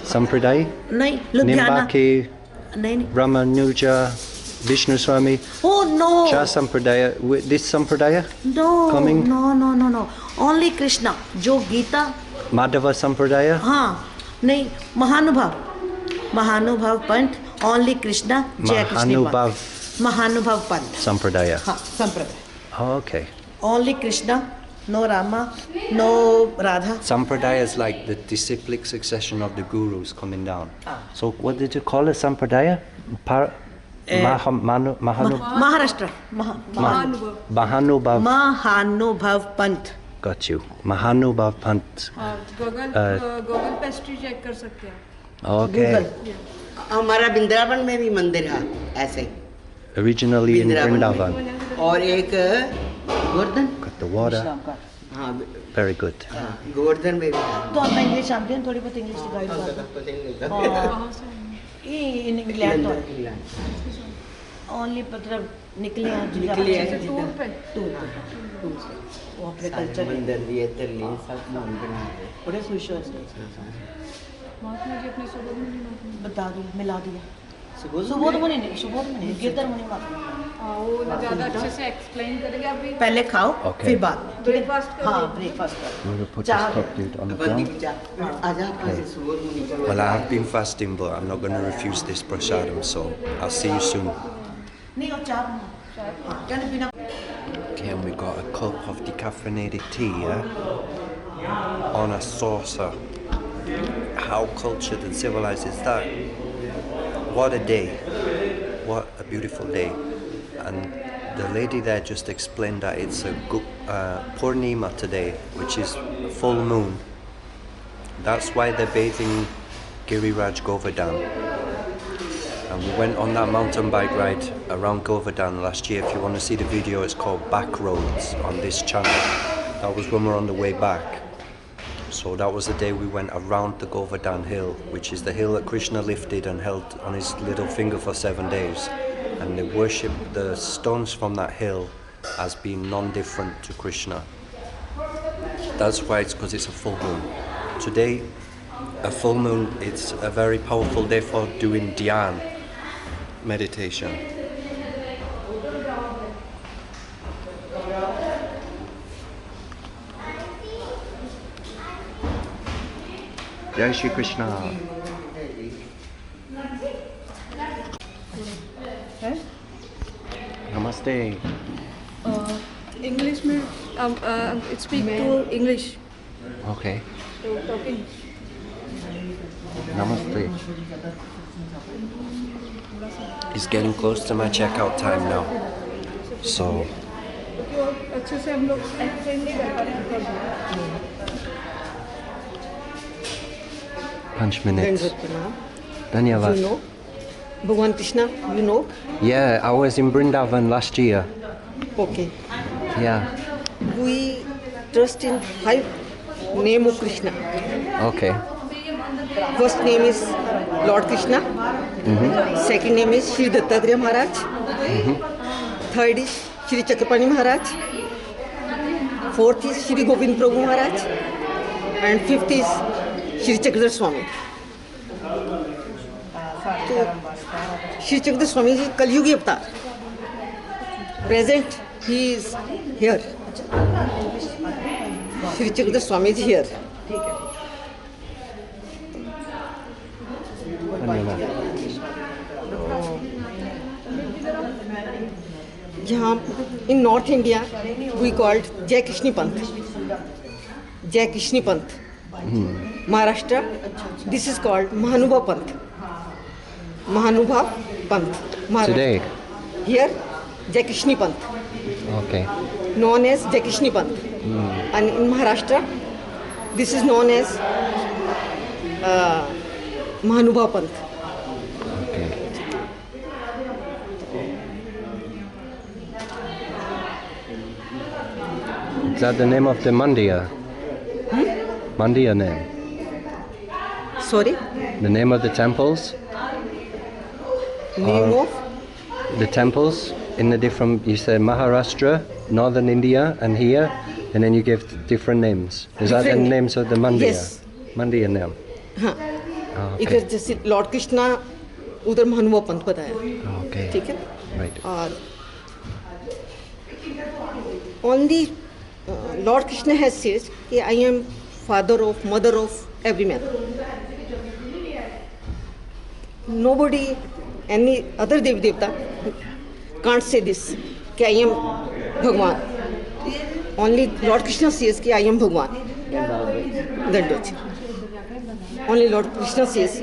Sampradaya? नहीं लुधियाना Nimbaki, नहीं Ramanuja, Vishnu Swami. Oh no. Cha sampradaya. This sampradaya? No. Coming? No. Only Krishna. जो गीता Madhava sampradaya? हाँ नहीं महानुभाव पंथ ओनली कृष्णा जय कृष्ण महानुभाव पंथ Sampradaya. हाँ sampradaya. Oh, okay. Only Krishna no Rama no Radha. Sampradaya is like the disciplic succession of the gurus coming down. So what did you call it? Sampradaya? Maharashtra Mahanubhav Panth. Got you. Mahanubhav Pant. Google पेस्ट्री check कर सकते हैं. Okay. हमारा वृंदावन में भी मंदिर है ऐसे. Originally in Vrindavan. और एक गोवर्धन. Got the water. हाँ. Very good. गोवर्धन में भी है. तो आपका इंग्लिश जानते हैं थोड़ी बहुत इंग्लिश गाइड ये इन इंग्लैंड तो ओनली मतलब निकले हैं टूर पे वो अपने कल्चर मंदिर लिए तेली सब मंदिर बड़े खुश हो महात्मा जी अपने सुबोध मुनि बता दिया मिला दिया सुबोध मुनि नहीं गिरधर मुनि महात्मा. वो ज़्यादा अच्छे से एक्सप्लेन करेंगे अभी. पहले खाओ फिर बाद में ब्रेकफास्ट करो. हाँ ब्रेकफास्ट करो. I'm going to put this cup dude on the ground. Well, I have been fasting, but I'm not going to refuse this prasadam, so I'll see you soon. नहीं और चाय क्या नहीं पीना. Okay, and we got a cup of decaffeinated tea, yeah? On a saucer. How cultured and civilized is that? What a day. What a beautiful day. And the lady there just explained that it's a Purnima today, which is full moon. That's why they're bathing Giriraj Govardhan. And we went on that mountain bike ride around Govardhan last year. If you want to see the video, it's called Back Roads on this channel. That was when we were on the way back. So that was the day we went around the Govardhan hill, which is the hill that Krishna lifted and held on his little finger for 7 days. And they worship the stones from that hill as being non-different to Krishna. That's why it's because it's a full moon. Today, a full moon, it's a very powerful day for doing dhyan, meditation. Jai Shri Krishna. Namaste. English में speak to English. Okay. So talking. Namaste. It's getting close to my checkout time now. So, अच्छे से हम लोग explain नहीं कर पा रहे हैं. 5 minutes. Dhanyavad. You know Bhagwan Krishna, you know? Yeah, I was in Vrindavan last year. Okay. Yeah. We trust in 5 name of Krishna. Okay. First name is Lord Krishna. Second name is Shri Dattatreya Maharaj. Third is Shri Chakrapani Maharaj. Fourth is Shri Govind Prabhu Maharaj. And fifth is Shri Chakradhar Swami. तो श्री चक्रधर स्वामी जी कलयुगी अवतार. Present he is here. Shri Chakradhar Swami ji here. यहाँ in North India we called Jai Krishni Panth. Jai Krishni Panth. Maharashtra. This is called Mahanuba Panth. Mahanuba Panth. Today? Here, Jaikishni Panth. Okay. Known as Jaikishni Panth. And in Maharashtra, this is known as Mahanuba Panth. Okay. Is that the name of the Mandiya? Mandiya name? Sorry? The name of the temples? Name of? The temples in the different, you said Maharashtra, Northern India, and here, and then you give different names. Is that the Different. names of the Mandiya? Yes. Mandiya name? हाँ. Okay. इधर जैसे Lord Krishna उधर महानुभा पंथ बताया. Okay. ठीक है. Right. और only Lord Krishna has said कि I am father of, mother of every man. Nobody, any other Dev Devta can't say this कि I am Bhagwan. Only Lord Krishna says कि I am Bhagwan. That does. Only Lord Krishna says.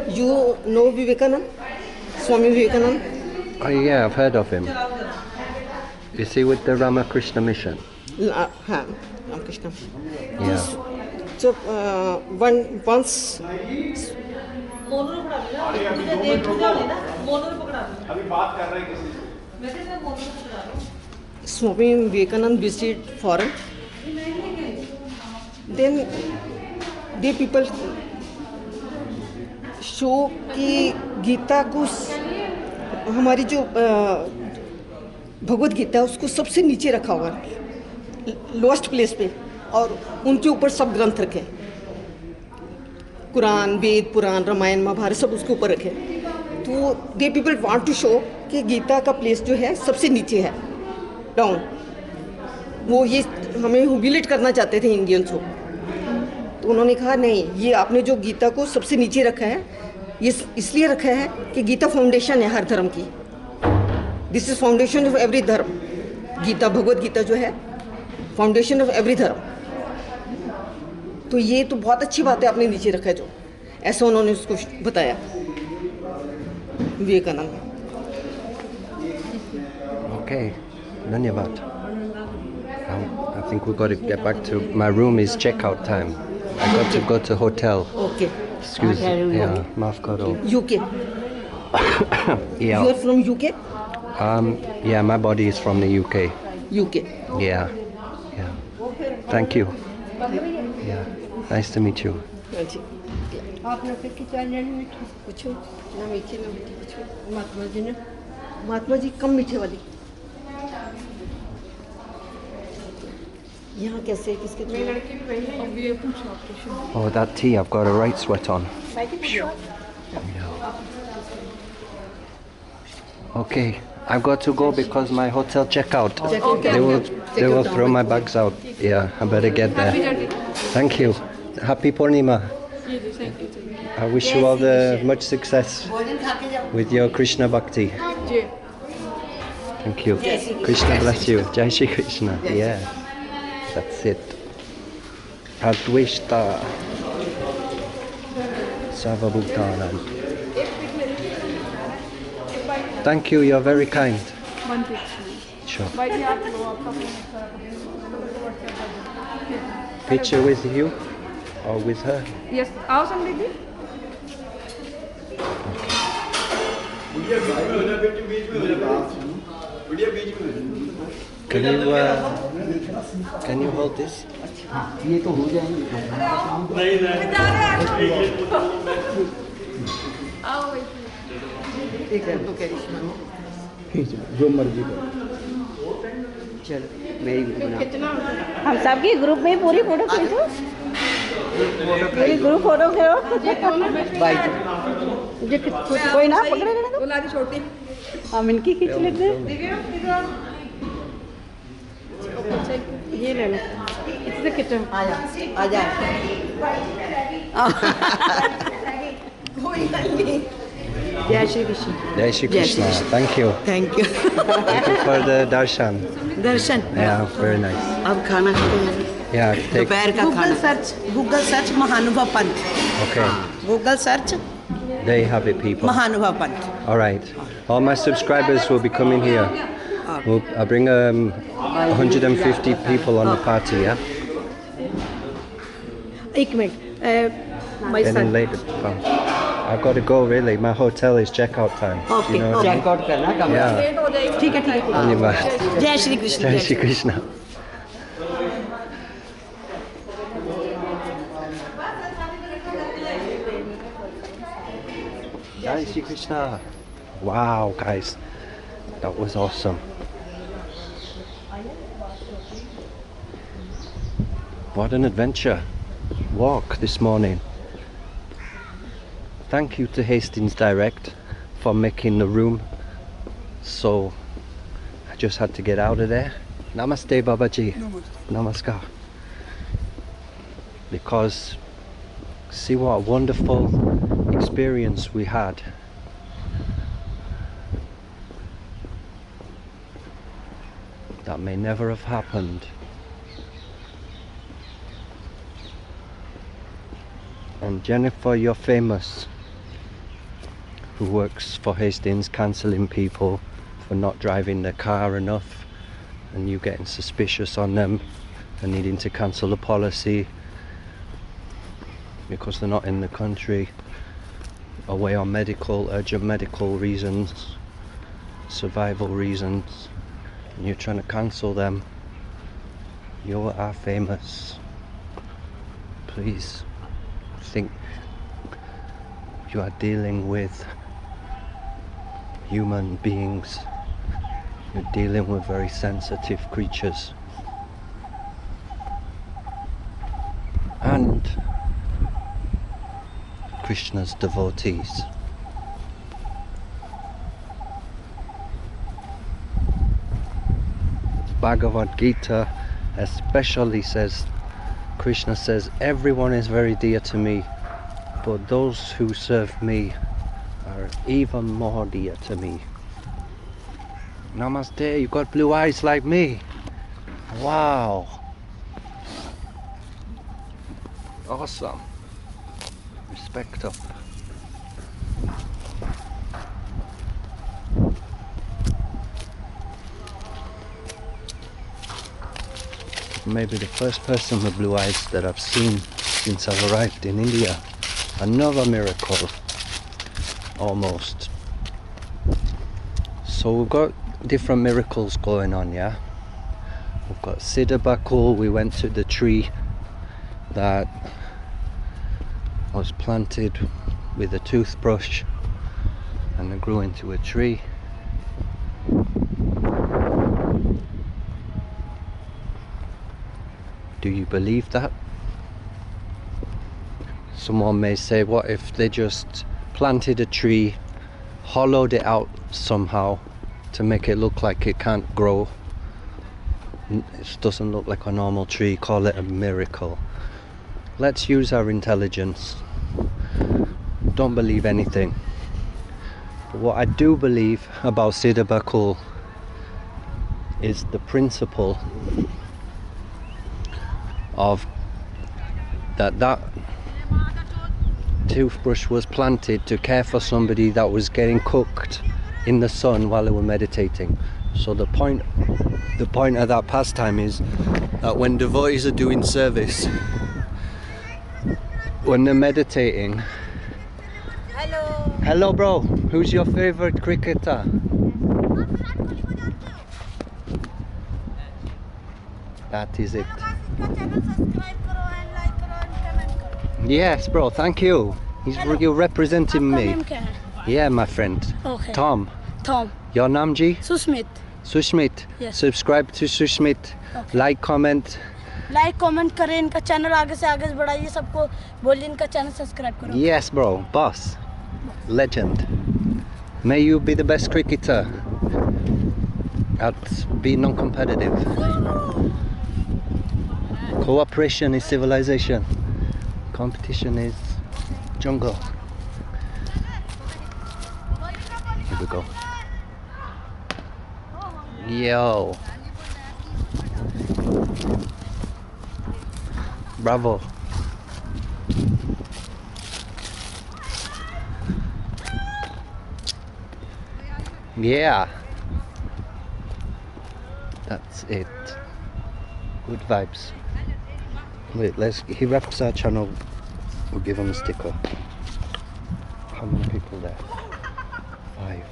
You know Vivekananda? Swami Vivekananda? Oh yeah, I've heard of him. Is he with the Ramakrishna mission? हाँ, Ramakrishna. Yeah. So once Swami Vivekananda visited foreign, then they people show कि गीता को हमारी जो भगवत गीता है उसको सबसे नीचे रखा हुआ है, लोएस्ट प्लेस पे, और उनके ऊपर सब ग्रंथ रखे, कुरान, वेद, पुराण, रामायण, महाभारत सब उसके ऊपर रखे. तो they people want to show कि गीता का प्लेस जो है सबसे नीचे है, डाउन. वो ये हमें ह्यूमिलेट करना चाहते थे इंडियंस को. तो उन्होंने कहा नहीं, ये आपने जो गीता को सबसे नीचे रखा है ये इसलिए रखा है कि गीता फाउंडेशन है हर धर्म की. This is foundation of every धर्म. गीता, भगवत गीता जो है फाउंडेशन ऑफ एवरी धर्म. तो ये तो बहुत अच्छी बात है आपने नीचे रखा है, जो ऐसा उन्होंने उसको बताया विवेकानंद. Okay, धन्यवाद. I think we've got to get back to, my room is checkout time. I got to go to hotel. Okay. Excuse me. Yeah, maaf karo. UK. Yeah. You are from UK? Yeah, my body is from the UK. UK. Yeah. Yeah. Thank you. Yeah. Nice to meet you. जी. आपने फिर की चाय लेनी मीठी? पूछो ना, मीठे ना मीठे पूछो. महात्मा जी ने महात्मा जी कम मीठे वाली. यहाँ कैसे किसके मेरी लड़की भी वही है. अब ये पूछो आपको. Oh, that tea, I've got a right sweat on. Okay, I've got to go because my hotel checkout. Okay. They will throw my bags out. Yeah, I better get there. Thank you. Happy Purnima. I wish you all the much success with your Krishna Bhakti. Thank you. Krishna bless you. Jai Shri Krishna. Yeah, that's it. Advishta Sarvabhutanam. Thank you, you're very kind. Sure. Picture with you or with her? Yes, आओ समृद्धि. Can you hold this? ये तो हो जाएंगे. जो मर्जी करो. चलो मेरी हम सबकी ग्रुप में पूरी फोटो खींचो. पूरी ग्रुप फोटो खींचो. बाई मुझे कोई ना पकड़े रहने दो. छोटी हम इनकी खींच लेते हैं. ये ले लो. इससे खींचो. आ जा. कोई नहीं. जय Shri Krishna. Jai Shri Krishna. Thank you. Thank you. Thank you for the darshan. Darshan. Yeah, very nice. अब खाना खाते हैं. Yeah, take. दोपहर का खाना गूगल सर्च महानुभव पंथ. Okay, Google search there you have it, people. महानुभव पंथ. All right, all my subscribers will be coming here. I'll bring 150 people on the party, yeah? एक minute. My And then son. later, I've got to go really. My hotel is checkout time. Okay, You know what I mean? Check out करना कमरा Yeah. ठीक है. धन्यवाद. जय Shri Krishna. Jai Shri Krishna. Jai Shri Krishna. Wow, guys, that was awesome. What an adventure walk this morning. Thank you to Hastings Direct for making the room, so I just had to get out of there. Namaste Babaji. Namaskar. Because see what a wonderful experience we had. That may never have happened. And Jennifer, you're famous, who works for Hastings, cancelling people for not driving their car enough, and you getting suspicious on them and needing to cancel the policy because they're not in the country, away on urgent medical reasons, survival reasons, and you're trying to cancel them. You are famous. Please think you are dealing with human beings. You're dealing with very sensitive creatures. And Krishna's devotees. Bhagavad Gita especially says, Krishna says, everyone is very dear to me, but those who serve me are even more dear to me. Namaste, you got blue eyes like me. Wow. Awesome. Respect up. Maybe the first person with blue eyes that I've seen since I've arrived in India. Another miracle, almost. So we've got different miracles going on, yeah? We've got Siddha Bakul. We went to the tree that was planted with a toothbrush and it grew into a tree. Do you believe that? Someone may say, what if they just planted a tree, hollowed it out somehow to make it look like it can't grow? It doesn't look like a normal tree, call it a miracle. Let's use our intelligence. Don't believe anything. But what I do believe about Siddha Bakul is the principle of that toothbrush was planted to care for somebody that was getting cooked in the sun while they were meditating. So the point of that pastime is that when devotees are doing service, when they're meditating. Hello bro, who's your favorite cricketer? That is it. Yes bro, thank you. You're representing me. Yeah, my friend. Okay. Tom. Tom. Your name ji? Susmit. Sushmit. Yes. Subscribe to Sushmit. Okay. Like, comment. Like comment करें, इनका channel आगे से आगे बढ़ाइए, सबको बोलिए इनका channel subscribe करो. Yes bro, boss. Legend. May you be the best cricketer at being non-competitive. Cooperation is civilization. Competition is jungle. Here we go. Yo. Bravo. Yeah. That's it. Good vibes. Wait, he reps our channel. We'll give him a sticker. How many people there? 5.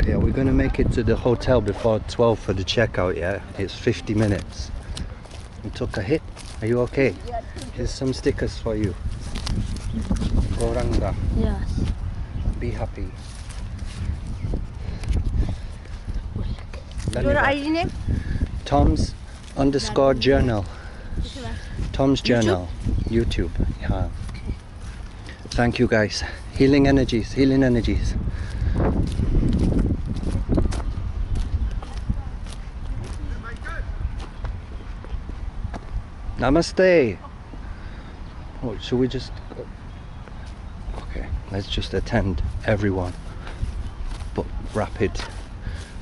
Yeah, we're gonna make it to the hotel before 12 for the checkout, yeah? It's 50 minutes. You took a hit. Are you okay? Here's some stickers for you. Goranga. Yes. Be happy. Your ID name? Tom's_journal. Tom's Journal. YouTube. Yeah. Thank you guys. Healing energies. Healing energies. Namaste. Oh, should we just... Okay, let's just attend everyone. But rapid.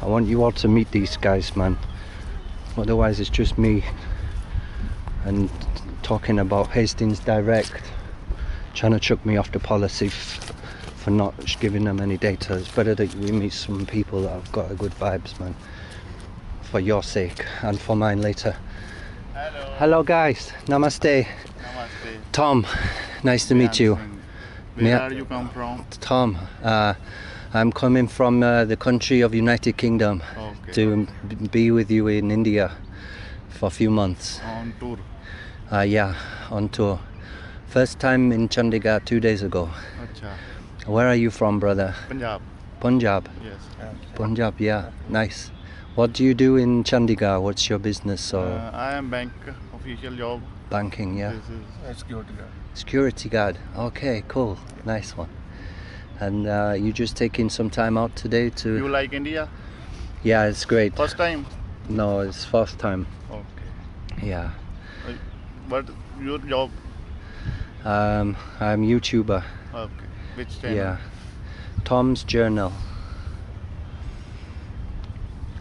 I want you all to meet these guys, man. Otherwise it's just me and talking about Hastings Direct, trying to chuck me off the policy for not giving them any data. It's better that we meet some people that have got a good vibes, man. For your sake and for mine later. Hello. Hello guys. Namaste. Namaste. Tom, nice to meet you. Where are you come from? Tom, I'm coming from the country of United Kingdom to be with you in India for a few months. On tour? Yeah, on tour. First time in Chandigarh 2 days ago. Achha. Where are you from, brother? Punjab. Punjab? Yes. Punjab, yeah, nice. What do you do in Chandigarh? What's your business? Or I am bank official job. banking, yeah. This is security guard. Security guard. Okay, cool. Nice one. And you just taking some time out today to... You like India? Yeah, it's great. First time? No, it's first time. Okay. Yeah. What your job? I'm YouTuber. Okay. Which channel? Yeah. Tom's Journal.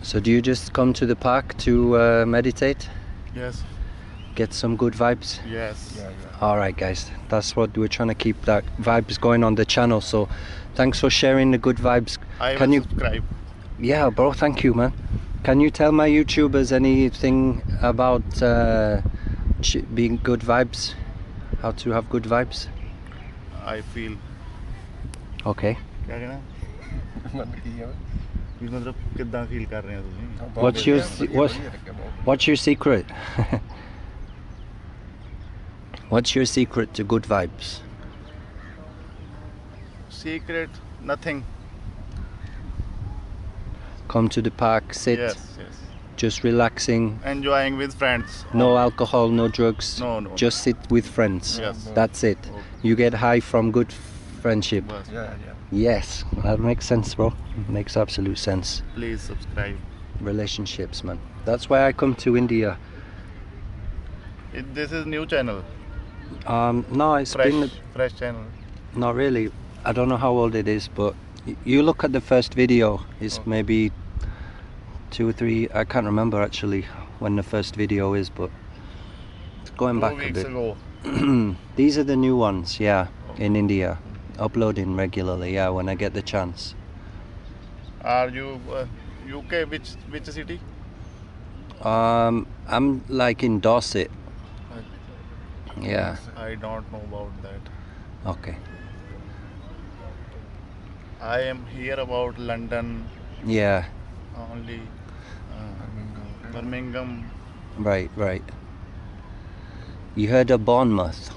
So do you just come to the park to meditate? Yes. Get some good vibes? Yes. Alright guys, that's what we're trying to keep, that vibes going on the channel. So thanks for sharing the good vibes. I will subscribe. Yeah bro, thank you man. Can you tell my YouTubers anything about being good vibes? How to have good vibes? I feel. Okay. क्या कहना? मतलब कितना feel कर रहे हैं तुम? What's your secret? What's your secret to good vibes? Secret? Nothing. Come to the park, sit, Yes. just relaxing. Enjoying with friends. No alcohol, no drugs. No. Just sit with friends. Yes. That's it. You get high from good friendship. Yes, that makes sense, bro. Makes absolute sense. Please subscribe. Relationships, man. That's why I come to India. This is new channel. No, it's been fresh channel. not really. I don't know how old it is, but you look at the first video. It's maybe 2 or 3. I can't remember actually when the first video is, but it's going back a bit. 2 weeks ago. These are the new ones, yeah, in India. Uploading regularly, yeah, when I get the chance. Are you UK? Which city? I'm like in Dorset. Yeah. I don't know about that. Okay. I am here about London. Yeah. Only Birmingham. Right. You heard of Bournemouth?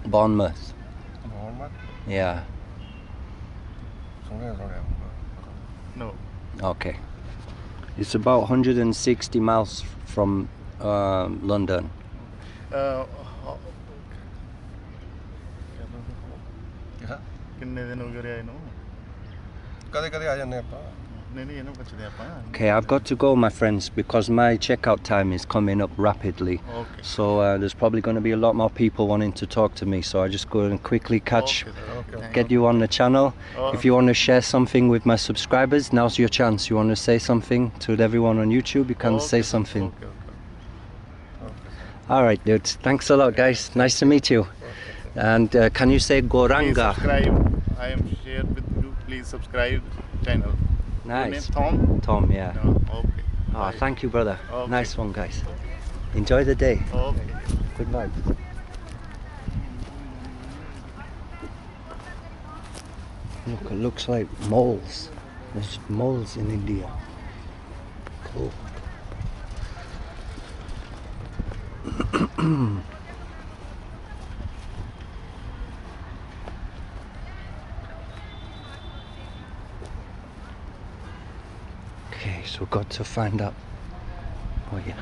Bournemouth. Yeah. No. Okay. It's about 160 miles from London. किन्ने दिन हो गए आए no कदे-कदे आ जाने ਆਪਾਂ नहीं ਇਹਨੂੰ ਪੁੱਛਦੇ ਆਪਾਂ Okay, I've got to go, my friends, because my checkout time is coming up rapidly. Okay. So there's probably going to be a lot more people wanting to talk to me. So I just go and quickly get you on the channel. If you want to share something with my subscribers, now's your chance. You want to say something to everyone on YouTube, you can say something. All right, dude. Thanks a lot, guys. Nice to meet you. And can you say Please Goranga? subscribe. I am shared with you. Please subscribe channel. Your name Nice. Tom? Tom, yeah. No, okay. Oh, Bye. thank you, brother. Okay. Nice one, guys. Enjoy the day. Okay. Good night. Look, it looks like moles. There's moles in India. Cool. Okay, so got to find out. Oh yeah,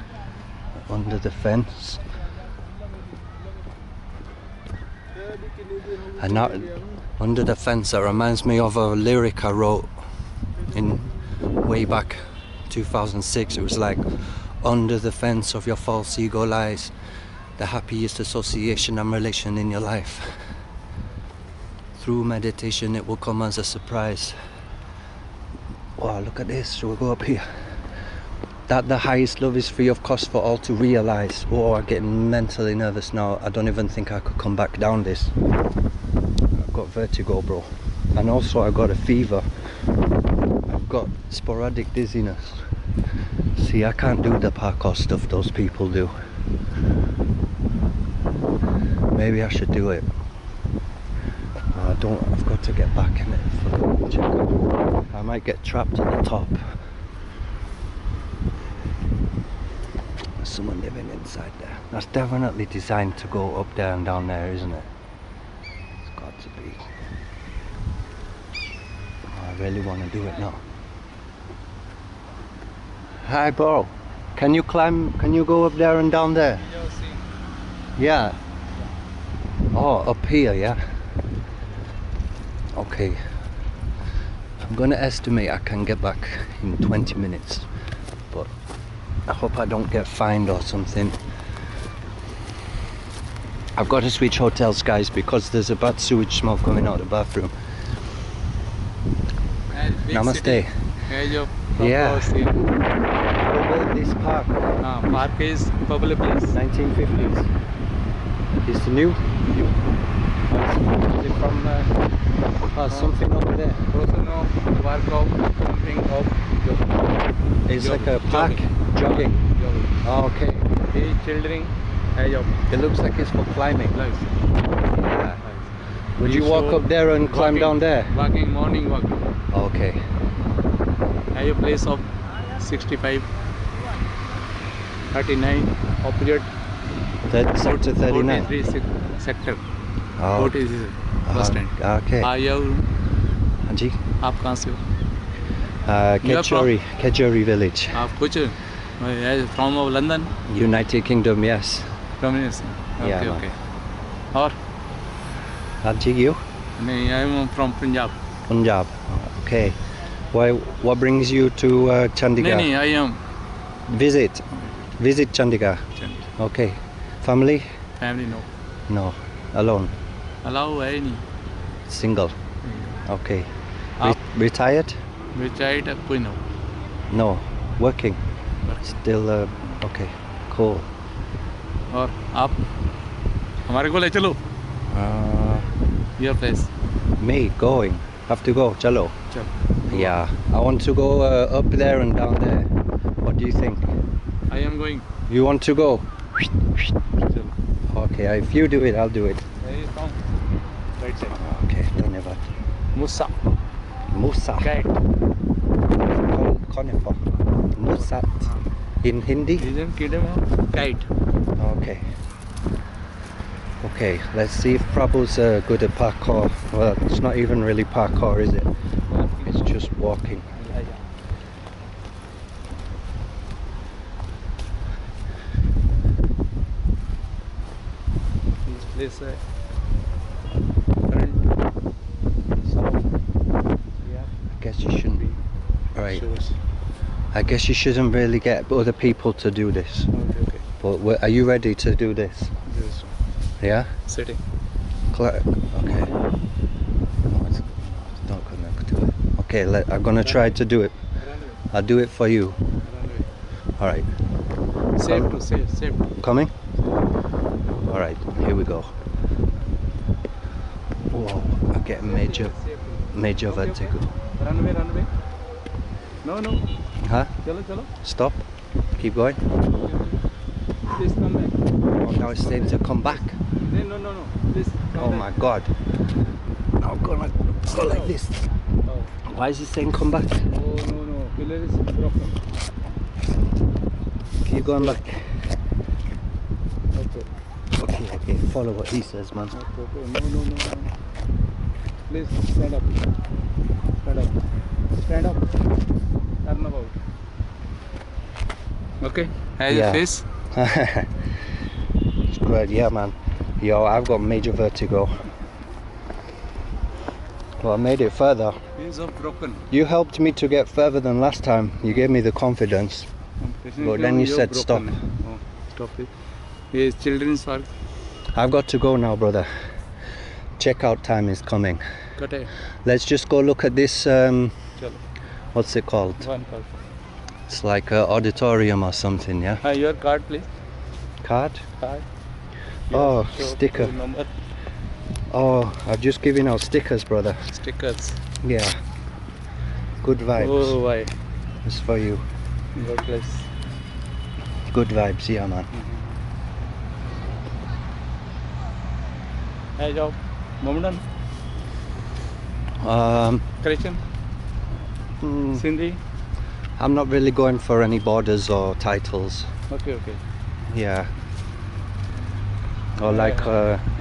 under the fence. And now, under the fence, that reminds me of a lyric I wrote in way back 2006. It was like, under the fence of your false ego lies the happiest association and relation in your life. Through meditation it will come as a surprise. Wow, look at this. So we'll go up here. That the highest love is free of cost for all to realize. Oh, I'm getting mentally nervous now. I don't even think I could come back down this. I've got vertigo, bro. And also I got a fever. I've got sporadic dizziness. See, I can't do the parkour stuff those people do. Maybe I should do it. I don't, I've got to get back in it. Check out. I might get trapped at the top. There's someone living inside there. That's definitely designed to go up there and down there, isn't it? It's got to be. I really want to do it now. Hi, bro. Can you climb? Can you go up there and down there? Yeah. Oh, up here, yeah. Okay. I'm gonna estimate I can get back in 20 minutes, but I hope I don't get fined or something. I've got to switch hotels, guys, because there's a bad sewage smell coming out of the bathroom. Namaste. Yeah. This park. Park is public place. 1950s. Is it new? Is it from something over there? It's like a park. Jogging. Oh, okay. The children. It looks like it's for climbing. Yeah. Would you walk up there and climb down there? Walking, morning walk. Okay. Have a place of 65, 39, opposite. Sector 39. 43 sector. Oh. 46 bus stand. Okay. हाँ जी. आप कहाँ से हो? Kechori village. आप कुछ from London? United Kingdom, yes. From yes. Okay, Yeah, okay. और? Auntie, you? नहीं, I am from Punjab. Punjab. Okay. Why? What brings you to Chandigarh? नहीं, I am. Visit Chandigarh. Okay. Family? Family no. No. Alone. Allow है नहीं. Single. Okay. आप? Retired? Retired कोई no. No. Working. Still. Okay. Cool. और आप हमारे को ले चलो. Your place. Me going. Have to go. Chalo. Yeah. I want to go up there and down there. What do you think? I am going. You want to go? Okay. If you do it, I'll do it. Right side. Okay. Dhanyavad. Musa. Musa. Guide. Conifer. Musat. In Hindi? Guide. Okay. Okay, let's see if Prabhu's good at parkour. Well, it's not even really parkour, is it? It's just walking. This place I guess you shouldn't be. Right. I guess you shouldn't really get other people to do this. Okay. But are you ready to do this? Yes. Yeah? Sitting. Okay. No, it's not gonna do it. Okay, I'm gonna try to do it. I'll do it for you. Alright. Safe to safe. Coming? Alright, here we go. Whoa, I get major vertigo. Runway. No. Huh? Chalo. Stop. Keep going. Please come back. Oh, now it's saying to come back. No. Please come Oh back. my god. Now I'm gonna go like this. Why is it saying come back? Oh, no. Pillar is broken. Keep going back. Okay. Follow what he says, man. Okay. No. Please stand up. Turn about. Okay. Has your face? It's good, yeah, man. Yo, I've got major vertigo. Well, I made it further. It's all broken. You helped me to get further than last time. You gave me the confidence. But then you said stop. Oh, stop it. Yes, children's park. I've got to go now, brother. Checkout time is coming. Cut it. Let's just go look at this. Chalo. What's it called? One card. It's like an auditorium or something, yeah? Your card, please. Card? Card. Oh, Show sticker. Number. Oh, I've just given out stickers, brother. Stickers. Yeah. Good vibes. Oh, why? It's for you. God bless. Good vibes, yeah, man. Hey, job. Mohammedan. Christian. Sindhi. I'm not really going for any borders or titles. Okay. Yeah. Or like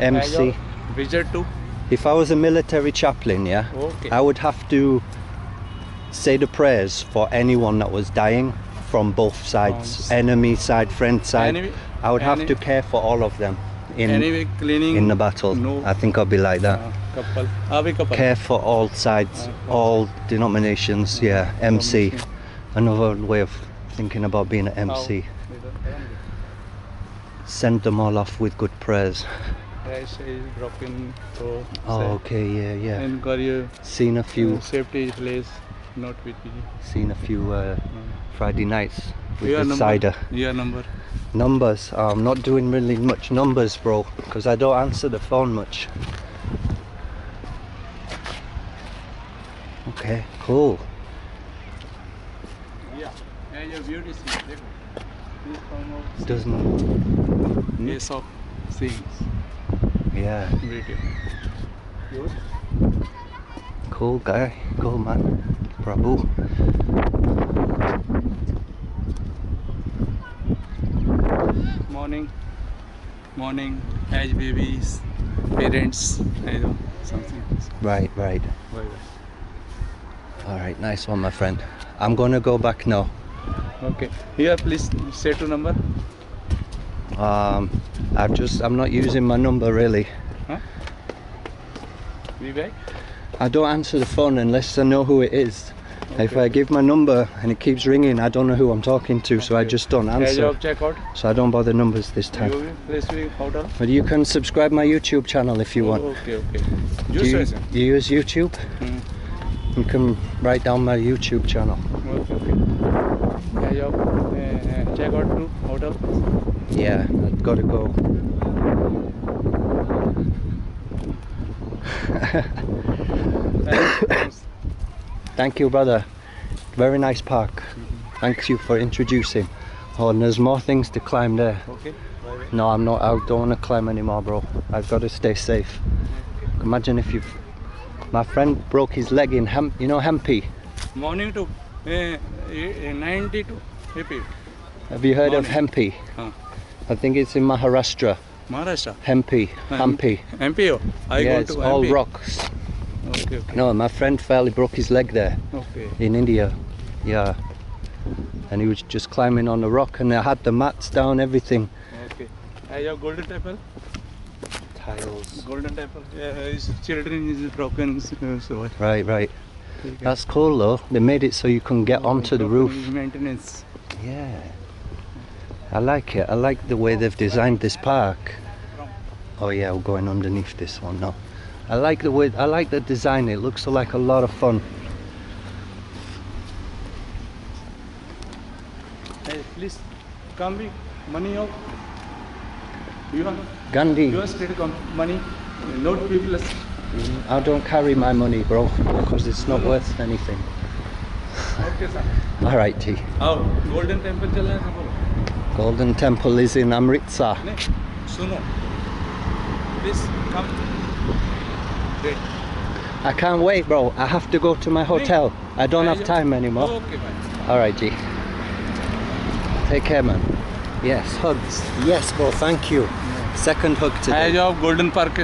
MC. Visit too. If I was a military chaplain, yeah, Okay. I would have to say the prayers for anyone that was dying from both sides, enemy side, friend side. I would have to care for all of them cleaning in the battle. No. I think I'll be like that. Couple. Care for all sides, all denominations. Yeah, MC. Another way of thinking about being an MC. Send them all off with good prayers. Crash is broken. So Okay, yeah. And Seen a few. Safety place, not with you. Seen a few Friday nights with Your the number? cider. Your number. Numbers. I'm not doing really much numbers, bro, because I don't answer the phone much. Okay, cool. Yeah. Your beauty is Doesn't. Yes of things. Yeah. Beauty. Yours? Cool guy. Cool man. Prabhu. Morning. As babies, parents, I know something. Right. Bye. All right, nice one, my friend. I'm gonna go back now. Okay. Here, please say to number. I'm not using my number really. Huh? Be back. I don't answer the phone unless I know who it is. Okay. If I give my number and it keeps ringing, I don't know who I'm talking to, so I just don't answer. Check out. So I don't bother numbers this time. But you can subscribe my YouTube channel if you want. Okay. Do you use YouTube? You can write down my YouTube channel. Okay. Check out to hotel. Yeah, I've got to go. Thank you, brother. Very nice park. Thanks you for introducing. Oh, and there's more things to climb there. Okay. No, I'm not. I don't want to climb anymore, bro. I've got to stay safe. Imagine if you've... My friend broke his leg in you know Hampi? Morning to 92 happy. Have you heard of Hampi? I think it's in Maharashtra. Maharashtra? Hampi. MP? I go it's to all MP. rocks. Okay. No, my friend fell, he broke his leg there. Okay. In India. Yeah. And he was just climbing on the rock and I had the mats down, everything. Okay. I have golden temple. Tiles. Golden temple. Yeah, his children is broken. So. Right. Okay. That's cool though. They made it so you can get onto the roof. Maintenance. Yeah. I like it. I like the way they've designed this park. Oh yeah, we're going underneath this one now. I like the design. It looks like a lot of fun. Hey, please come with money out. You have Gandhi. your state money, not people. I don't carry my money, bro, because it's not worth anything. Okay, sir. All right, T. Oh, Golden Temple चलना है बोलो. Golden Temple is in Amritsar. नहीं, सुनो. Please come. Wait. I can't wait, bro. I have to go to my hotel. I don't have time anymore. Okay, bye. All right, G. Take care, man. Yes, hugs. Yes, bro. Thank you. Second hug today. I job Golden Park,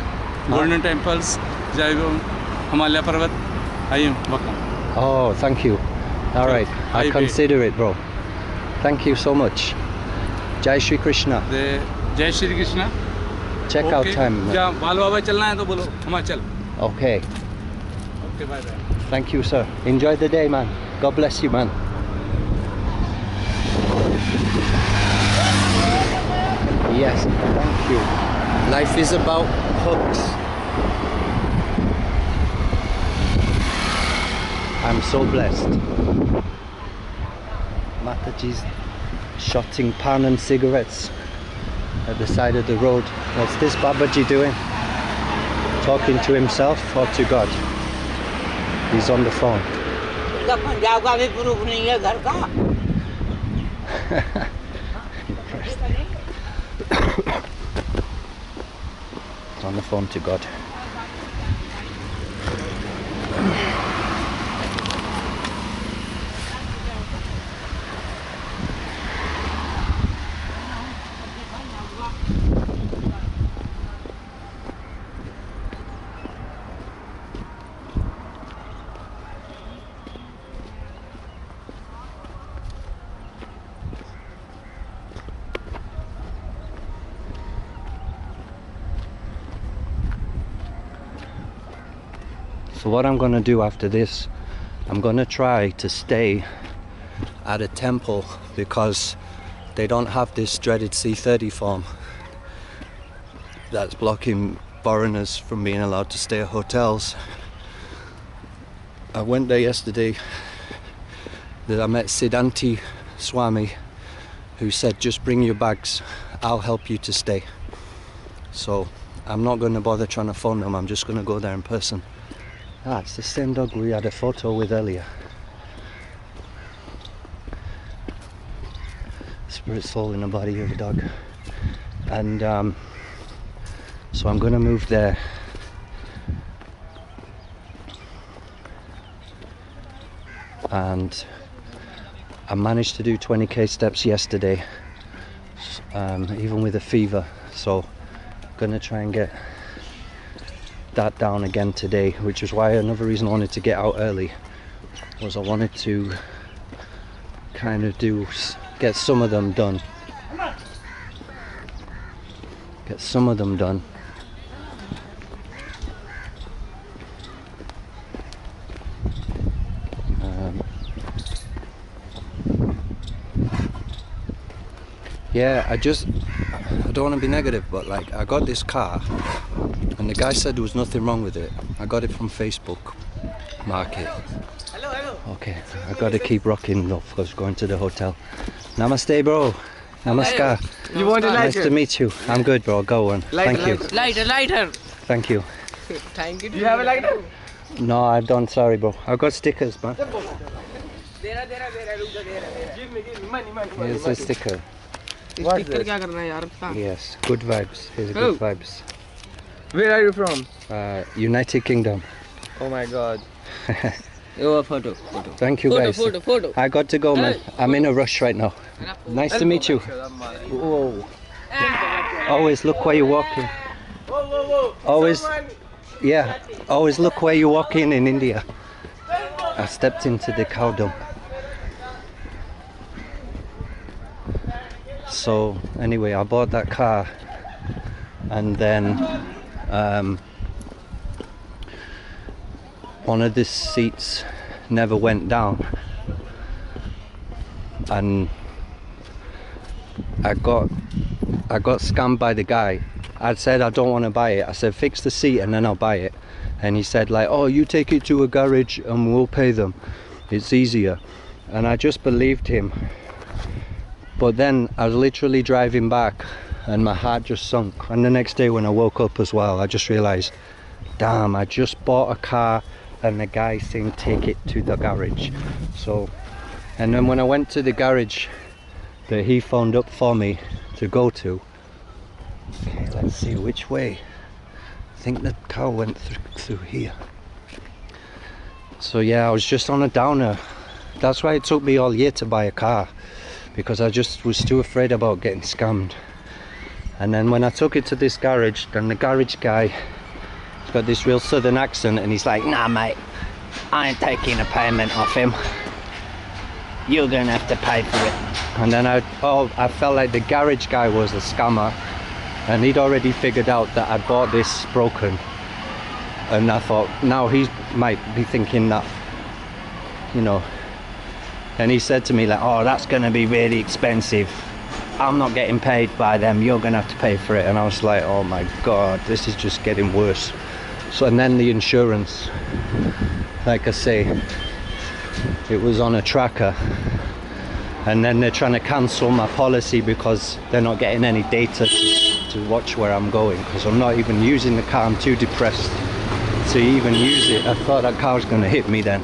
Golden Temples, Jaigo, Himalaya Parvat. I am welcome. Oh, thank you. All right, I consider it, bro. Thank you so much. Jai Shri Krishna. Jai Shri Krishna. Check out time. क्या बाल बाबा चलना है तो बोलो Himachal. Okay. Okay, bye bye. Thank you, sir. Enjoy the day, man. God bless you, man. Yes, thank you. Life is about hugs. I'm so blessed. Mataji's shotting pan and cigarettes at the side of the road. What's this Babaji doing? Talking to himself or to God? He's on the phone. Punjab का भी proof नहीं है घर का. On the phone to God. So what I'm going to do after this, I'm going to try to stay at a temple because they don't have this dreaded C30 form that's blocking foreigners from being allowed to stay at hotels. I went there yesterday. I met Siddhanti Swami, who said just bring your bags, I'll help you to stay. So I'm not going to bother trying to phone them, I'm just going to go there in person. Ah, it's the same dog we had a photo with earlier. Spirit, soul in the body of a dog. And so I'm going to move there. And I managed to do 20k steps yesterday, even with a fever. So I'm going to try and get that down again today, which is why another reason I wanted to get out early was I wanted to kind of get some of them done. Yeah, I don't want to be negative, but like I got this car and the guy said there was nothing wrong with it. I got it from Facebook Market. Okay, I got to keep rocking though because going to the hotel. Namaste, bro. Namaskar. You want a lighter? Nice to meet you. I'm good, bro. Go on. Thank you. Lighter. Thank you. Thank you. Do you have a lighter? No, I don't. Sorry, bro. I've got stickers, man. Here's a sticker. Sticker क्या करना है यार? Yes, good vibes. Here's good vibes. Where are you from? United Kingdom. Oh my God. Your photo. Thank you, guys. Photo. I got to go, man. I'm in a rush right now. Nice to meet you. Whoa. Always look where you're walking. Always, yeah. Always look where you're walking in India. I stepped into the cow dung. So anyway, I bought that car, and then one of the seats never went down, and I got scammed by the guy. I said I don't want to buy it. I said fix the seat and then I'll buy it, and he said like, oh, you take it to a garage and we'll pay them, it's easier. And I just believed him. But then I was literally driving back and my heart just sunk. And the next day when I woke up as well, I just realized, damn, I just bought a car and the guy saying take it to the garage. So, and then when I went to the garage that he phoned up for me to go to, okay, let's see which way. I think the car went through here. So yeah, I was just on a downer. That's why it took me all year to buy a car, because I just was too afraid about getting scammed. And then when I took it to this garage, then the garage guy, he's got this real southern accent, and he's like, nah mate, I ain't taking a payment off him, you're gonna have to pay for it. And then I felt like the garage guy was a scammer, and he'd already figured out that I bought this broken. And I thought, now he might be thinking that, you know. And he said to me like, oh, that's gonna be really expensive, I'm not getting paid by them, you're gonna have to pay for it. And I was like, oh my god, this is just getting worse. So, and then the insurance, like I say, it was on a tracker, and then they're trying to cancel my policy because they're not getting any data to watch where I'm going, because I'm not even using the car. I'm too depressed to even use it. I thought that car was going to hit me then.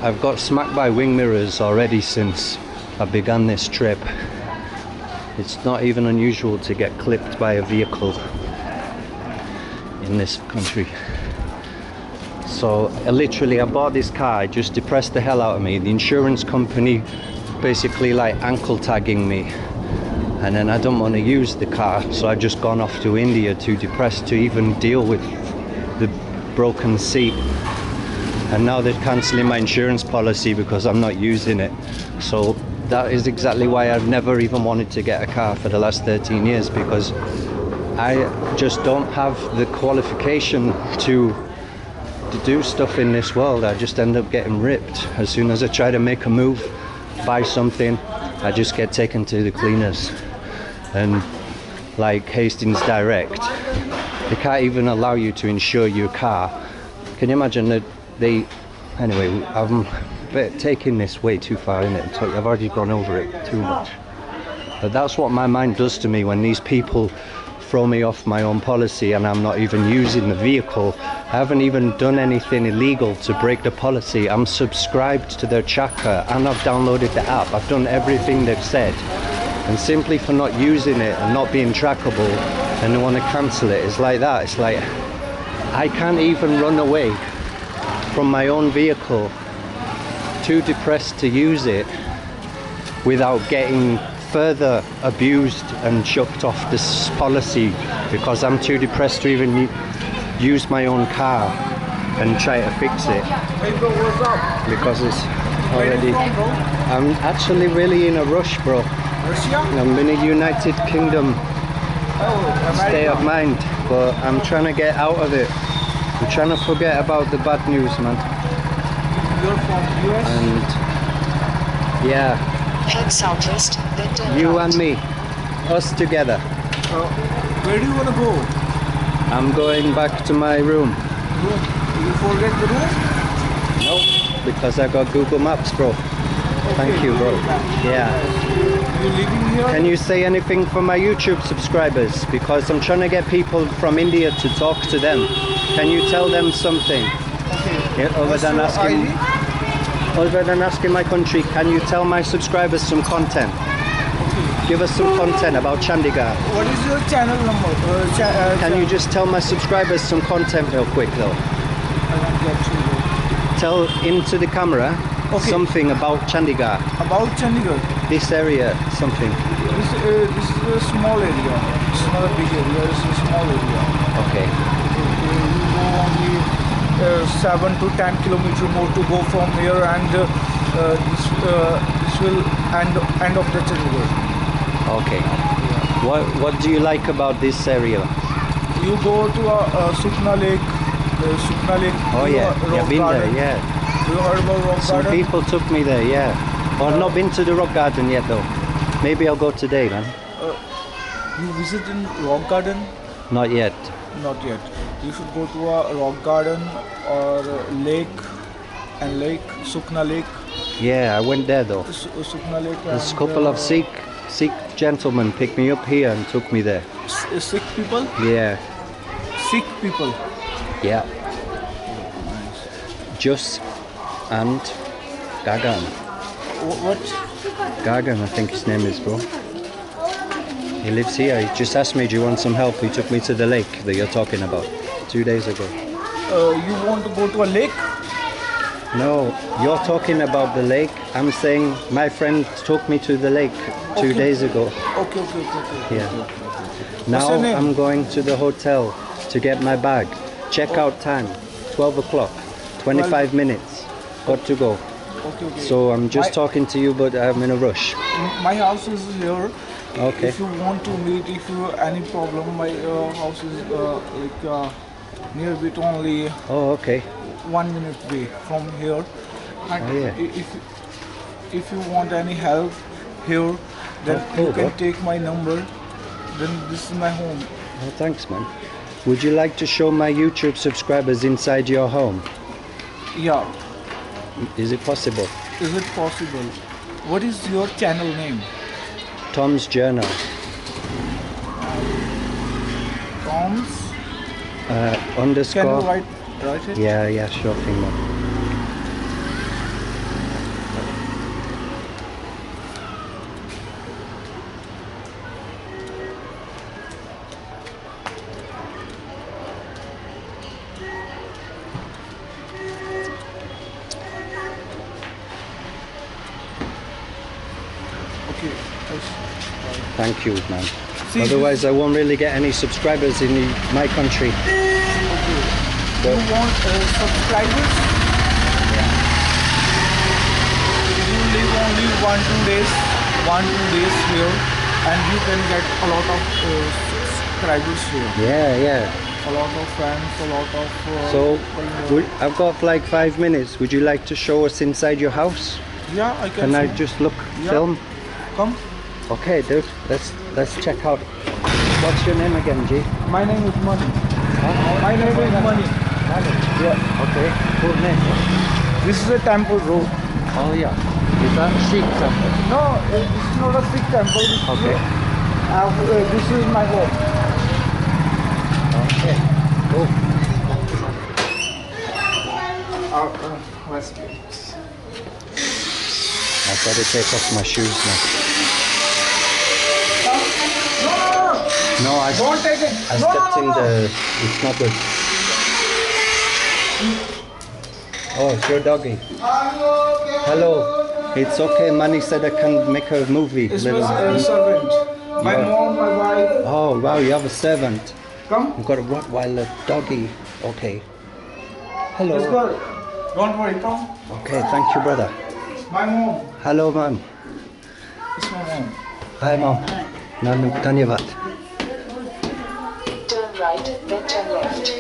I've got smacked by wing mirrors already since I began this trip. It's not even unusual to get clipped by a vehicle in this country. So literally I bought this car, it just depressed the hell out of me. The insurance company basically like ankle tagging me, and then I don't want to use the car, so I just gone off to India, too depressed to even deal with the broken seat. And now they're cancelling my insurance policy because I'm not using it. So that is exactly why I've never even wanted to get a car for the last 13 years, because I just don't have the qualification to do stuff in this world. I just end up getting ripped. As soon as I try to make a move, buy something, I just get taken to the cleaners. And like Hastings Direct, they can't even allow you to insure your car. Can you imagine that they... Anyway, I'm taking this way too far in it. I've already gone over it too much. But that's what my mind does to me when these people throw me off my own policy and I'm not even using the vehicle. I haven't even done anything illegal to break the policy. I'm subscribed to their tracker and I've downloaded the app. I've done everything they've said. And simply for not using it and not being trackable, and they want to cancel it, it's like that. It's like I can't even run away from my own vehicle, too depressed to use it, without getting further abused and chucked off this policy, because I'm too depressed to even use my own car and try to fix it, because it's already... I'm actually really in a rush, bro. I'm in a United Kingdom state of mind, but I'm trying to get out of it. I'm trying to forget about the bad news, man. You're from US? And yeah, Head southwest, then turn you right. and me, us together. Where do you want to go? I'm going back to my room. You forget the room? Nope, because I got Google Maps, bro. Thank you, bro. Yeah. You living here? Can you say anything for my YouTube subscribers? Because I'm trying to get people from India to talk to them. Can you tell them something? Okay. Yeah, other than asking my country, can you tell my subscribers some content? Okay. Give us some content about Chandigarh. What is your channel number? Can you just tell my subscribers some content real quick though? Tell into the camera something about Chandigarh. About Chandigarh? This area, something. This is a small area. It's not a big area, it's a small area. Okay. You go only 7 to 10 kilometers more to go from here, and this will end of the Chandigarh. Okay. What do you like about this area? You go to Sukna Lake. Sukna Lake. Oh yeah, I've been there, yeah. You heard about Rock Some Garden? people took me there, yeah. I've not been to the Rock Garden yet though. Maybe I'll go today, man. You visit in Rock Garden? Not yet. Not yet. You should go to a Rock Garden or Sukna Lake. Yeah, I went there though. Sukna Lake. There's a couple of Sikh Sikh gentleman picked me up here and took me there. Sikh people? Yeah. Sikh people. Yeah. Jus and Gagan. What? Gagan, I think his name is, bro. He lives here. He just asked me, do you want some help? He took me to the lake that you're talking about 2 days ago. You want to go to a lake? No, you're talking about the lake. I'm saying my friend took me to the lake 2 days ago. Okay. Yeah. What's Now your name? I'm going to the hotel to get my bag. Checkout time, 12 o'clock, 25 minutes. Got to go. Okay. So I'm just talking to you, but I'm in a rush. My house is here. Okay. If you want to meet, if you any problem, my house is near bit only. Oh, okay. 1 minute away from here. And Oh, yeah. if you want any help here, then cool, you can bro. take my number. Then this is my home. Oh, thanks, man. Would you like to show my YouTube subscribers inside your home? Yeah. Is it possible? Is it possible? What is your channel name? Tom's Journal. Tom's. Underscore. Can you write it? Yeah, sure thing, man. Okay. Thank you, man. See, Otherwise, I won't really get any subscribers in my country. You want subscribers? You live only 1-2 days here, and you can get a lot of subscribers here. Yeah. A lot of fans, a lot of. So, people, I've got like 5 minutes. Would you like to show us inside your house? yeah, I can. Can I see. just look, Yeah. film? Come. Okay, dude. Let's check out. What's your name again, G? My name is Money. My name is Money. Yeah. Okay. Cool name. This is a temple road. Oh yeah. Is that Sikh temple? No, this is not a Sikh temple. Okay. This is my home. Okay. Cool. Let's I've got to take off my shoes now. No, I Don't take it. I stepped in the. It's not good. Oh, it's your doggy. Hello. It's okay. Manny said I can make a movie. This was a servant. My mom, my wife. Oh wow, you have a servant. Come. You've got a Rottweiler doggy. Okay. Hello. Let's go. Don't worry, Tom. Okay, thank you, brother. My mom. Hello, ma'am. It's my mom. Hi, mom. Nanu, dhanyavad. Turn right, then turn left.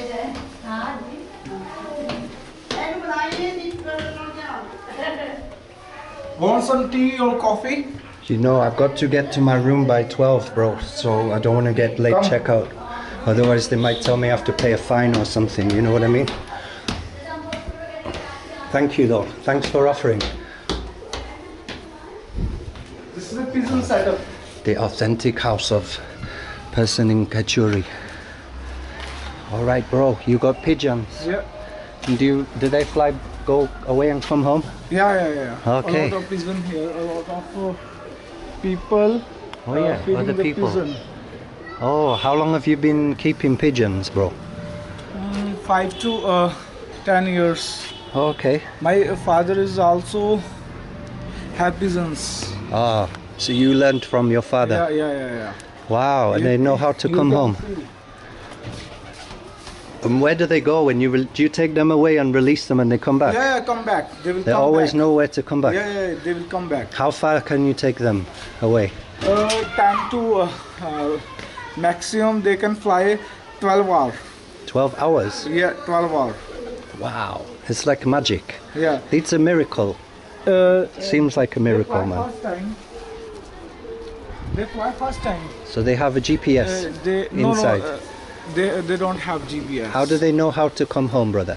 Want some tea or coffee? You know, I've got to get to my room by 12, bro, so I don't want to get late Come. checkout. Otherwise, they might tell me I have to pay a fine or something, you know what I mean? Thank you, though. Thanks for offering. This is a pigeon setup. The authentic house of person in Kachuri. All right, bro, you got pigeons. Yeah. Do they go away and come home? Yeah. Okay. A lot of pigeon here. A lot of people. Oh yeah, feeding other the people. pigeon. Oh, how long have you been keeping pigeons, bro? 5 to 10 years. Okay. My father is also have pigeons. Ah, so you learned from your father. Yeah. Wow, and they know how to come home. And where do they go when do you take them away and release them and they come back? Yeah, come back. They will They come always back. know where to come back. Yeah, they will come back. How far can you take them away? Time to maximum they can fly 12 hours. 12 hours? Yeah, 12 hours. Wow, it's like magic. Yeah. It's a miracle. Seems like a miracle, they fly man. First time. They fly first time. So they have a GPS inside. They don't have GPS. How do they know how to come home, brother?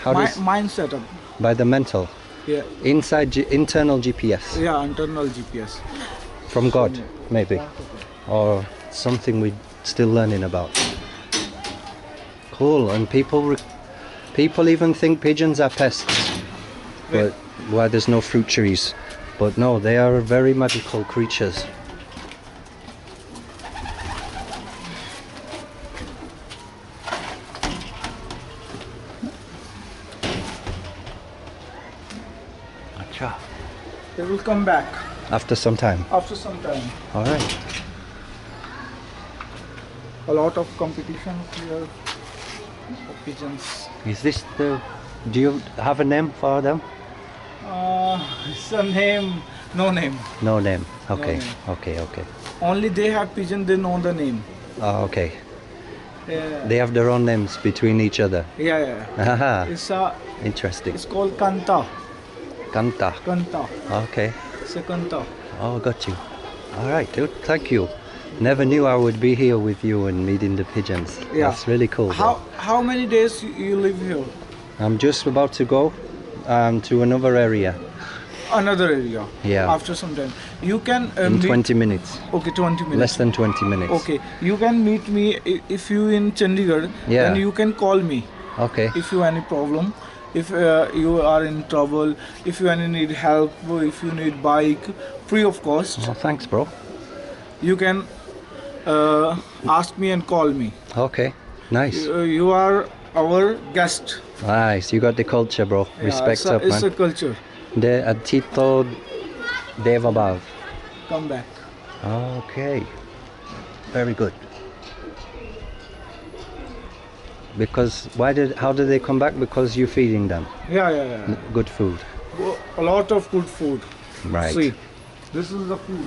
How does Mind setup. by the mental? Yeah. Inside internal GPS. Yeah, internal GPS. From God, maybe, or something we're still learning about. Cool. And people even think pigeons are pests, but why there's no fruit trees. But no, they are very magical creatures. Acha. They will come back After some time. after some time. All right. A lot of competition here for pigeons. Is this the? Do you have a name for them? It's a name, no name. No name. Okay. name. Okay. Only they have pigeon, they know the name. Oh, okay. Yeah. They have their own names between each other. Yeah. Aha. It's Interesting. called Kanta. Kanta. Kanta. Okay. It's a Kanta. Oh, got you. All right, dude. Thank you. Never knew I would be here with you and meeting the pigeons. Yeah. That's really cool. bro. How many days you live here? I'm just about to go to another area. Another area. Yeah. After some time, you can In meet- 20 minutes. Okay, 20 minutes. Less than 20 minutes. Okay, you can meet me if you in Chandigarh. Yeah. Then you can call me. Okay. If you have any problem, if you are in trouble, if you need help, if you need bike, free of cost. Oh, thanks, bro. You can ask me and call me. Okay. Nice. You are our guest. Nice. You got the culture, bro. Yeah, Respects up, it's a man. culture. De Atito Devabav. Come back. Okay. Very good. Because how did they come back? Because you're feeding them Yeah. good food. A lot of good food. Right. See, this is the food.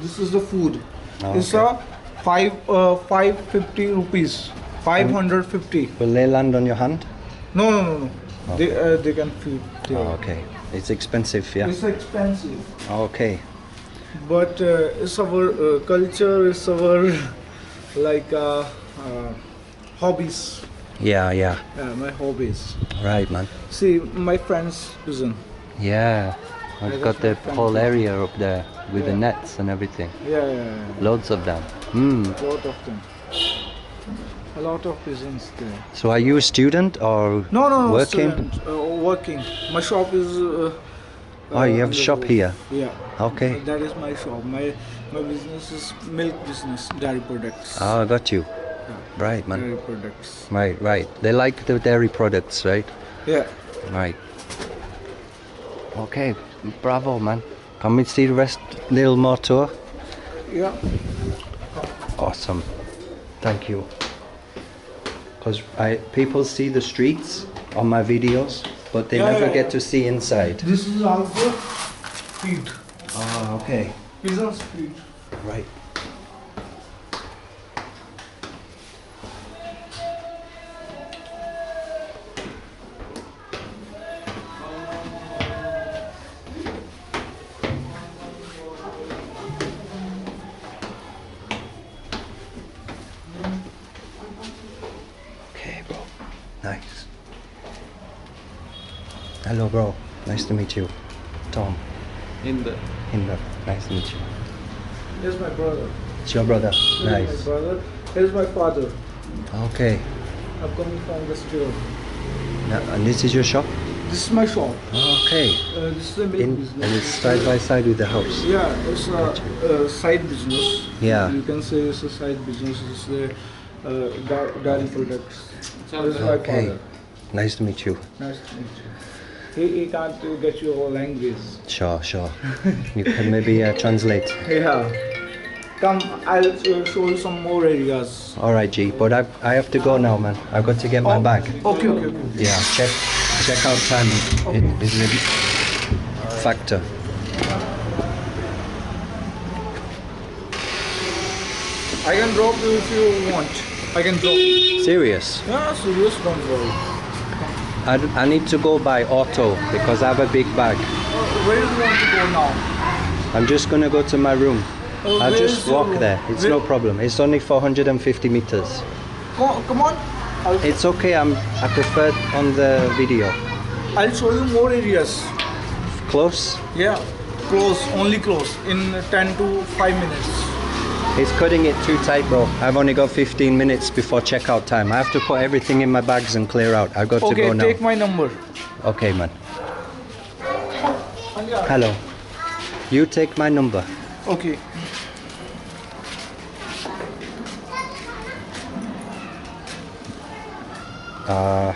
This is the food. Oh, It's okay. a 550 rupees. 550. Will they land on your hand? No. Oh. They can feed. there. Oh, okay. It's expensive, yeah. It's expensive, Okay. but it's our culture. It's our hobbies. Yeah. My hobbies. Right, man. See, my friend's prison. Yeah. I've that's got the my friend. whole area up there with the Yeah. nets and everything. Yeah. Loads of them. Lot of them. A lot of prisons there. So are you a student or No. working? Student, working. My shop is. Oh, you have a shop here? Yeah. Okay. That is my shop. My business is milk business, dairy products. Oh, I got you. Right, man. Dairy products. Right. They like the dairy products, right? Yeah. Right. Okay. Bravo, man. Can we see the rest? Little more tour? Yeah. Awesome. Thank you. Because people see the streets on my videos, but they never get to see inside. This is also feed. Ah, okay. Pigeons feed. Right. Okay, bro. Nice. Hello, bro. Nice to meet you. Tom. Hinder. Nice to meet you. Here's my brother. It's your brother. Here's Nice. my brother. Here's my father. Okay. I'm coming from the store. And this is your shop? This is my shop. Okay. This is a milk business. And it's side by side with the house? Yeah, it's a side business. Yeah. You can say it's a side business. It's the dairy products. This is my Okay. father. Nice to meet you. Nice to meet you. He can't get your language. Sure. You can maybe translate. Yeah. Come, I'll show you some more areas. Alright, G. But I have to go now, man. I've got to get my bag. Okay. Yeah, check out time. It is a factor. I can drop you if you want. I can drop you. Serious? Yeah, serious, don't worry. I need to go by auto because I have a big bag. Where do you want to go now? I'm just gonna go to my room. I'll where just is your walk room? there. It's no problem. It's only 450 meters. Come on. It's okay. I prefer on the video. I'll show you more areas. close? Yeah, close, only close in 10 to 5 minutes. He's cutting it too tight, bro. I've only got 15 minutes before checkout time. I have to put everything in my bags and clear out. I've got to go now. Okay, take my number. Okay, man. Hello. You take my number. Okay. Uh,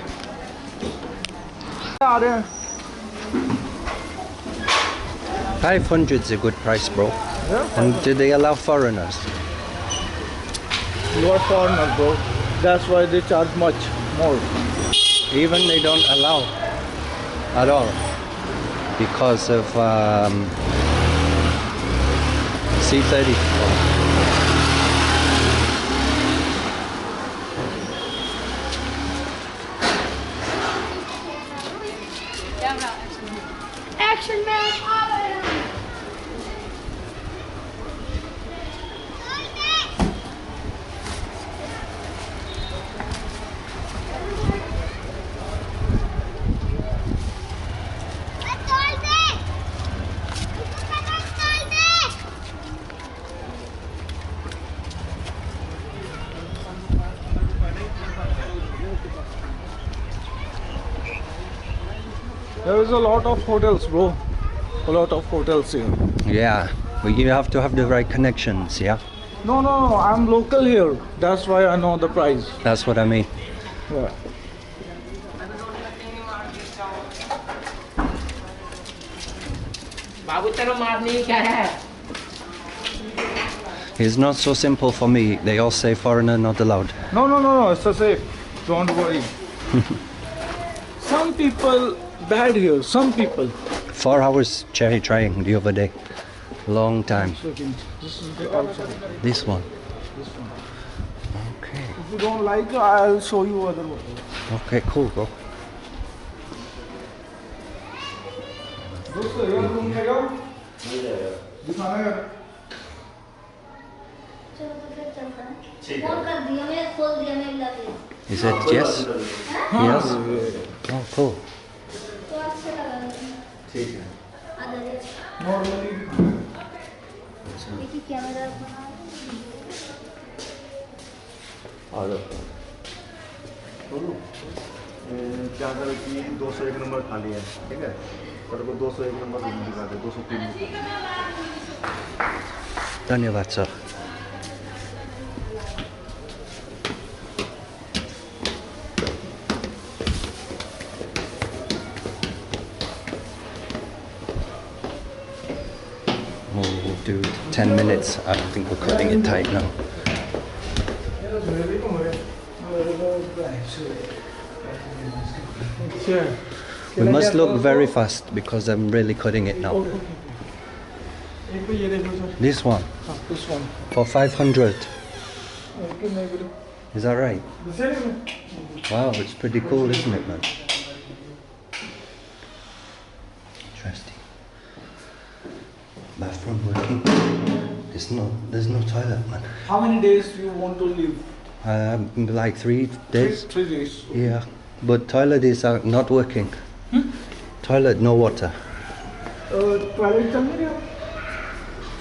500's a good price, bro. Yeah. And do they allow foreigners? You are foreigner, bro. That's why they charge much more. Even they don't allow at all because of C30. Action man! There is a lot of hotels, bro. A lot of hotels here. Yeah, but you have to have the right connections, yeah? No, I'm local here. That's why I know the price. That's what I mean. Yeah. It's not so simple for me. They all say foreigner not allowed. No, it's a safe. Don't worry. Some people bad here. Some people. 4 hours cherry trying the other day. Long time. This is the outside. This one. This one. Okay. If you don't like, I'll show you other one. Okay, cool, bro. दोस्तों ये room में जाओ दिखाना है चलो तो फिर चलता है फोन कर दिया मैं खोल दिया मैं बुला दिया Is it yes? Yes? Oh, cool. तो अच्छा लगा ठीक है आधा दे नॉर्मली देखिए कैमरा आ जाओ बोलो क्या करो कि 201 नंबर खाली है ठीक है तेरे को 201 नंबर रूम दिखा दे 203 धन्यवाद sir We'll do 10 minutes. I think we're cutting it tight now. We must look very fast because I'm really cutting it now. This one This one. for 500. Is that right? Wow, it's pretty cool, isn't it, man? Interesting. Bathroom working. There's no toilet, man. How many days do you want to live? Like 3 days. 3 days. Yeah, but toilet is not working. Toilet, no water. Toilet चल नहीं रहा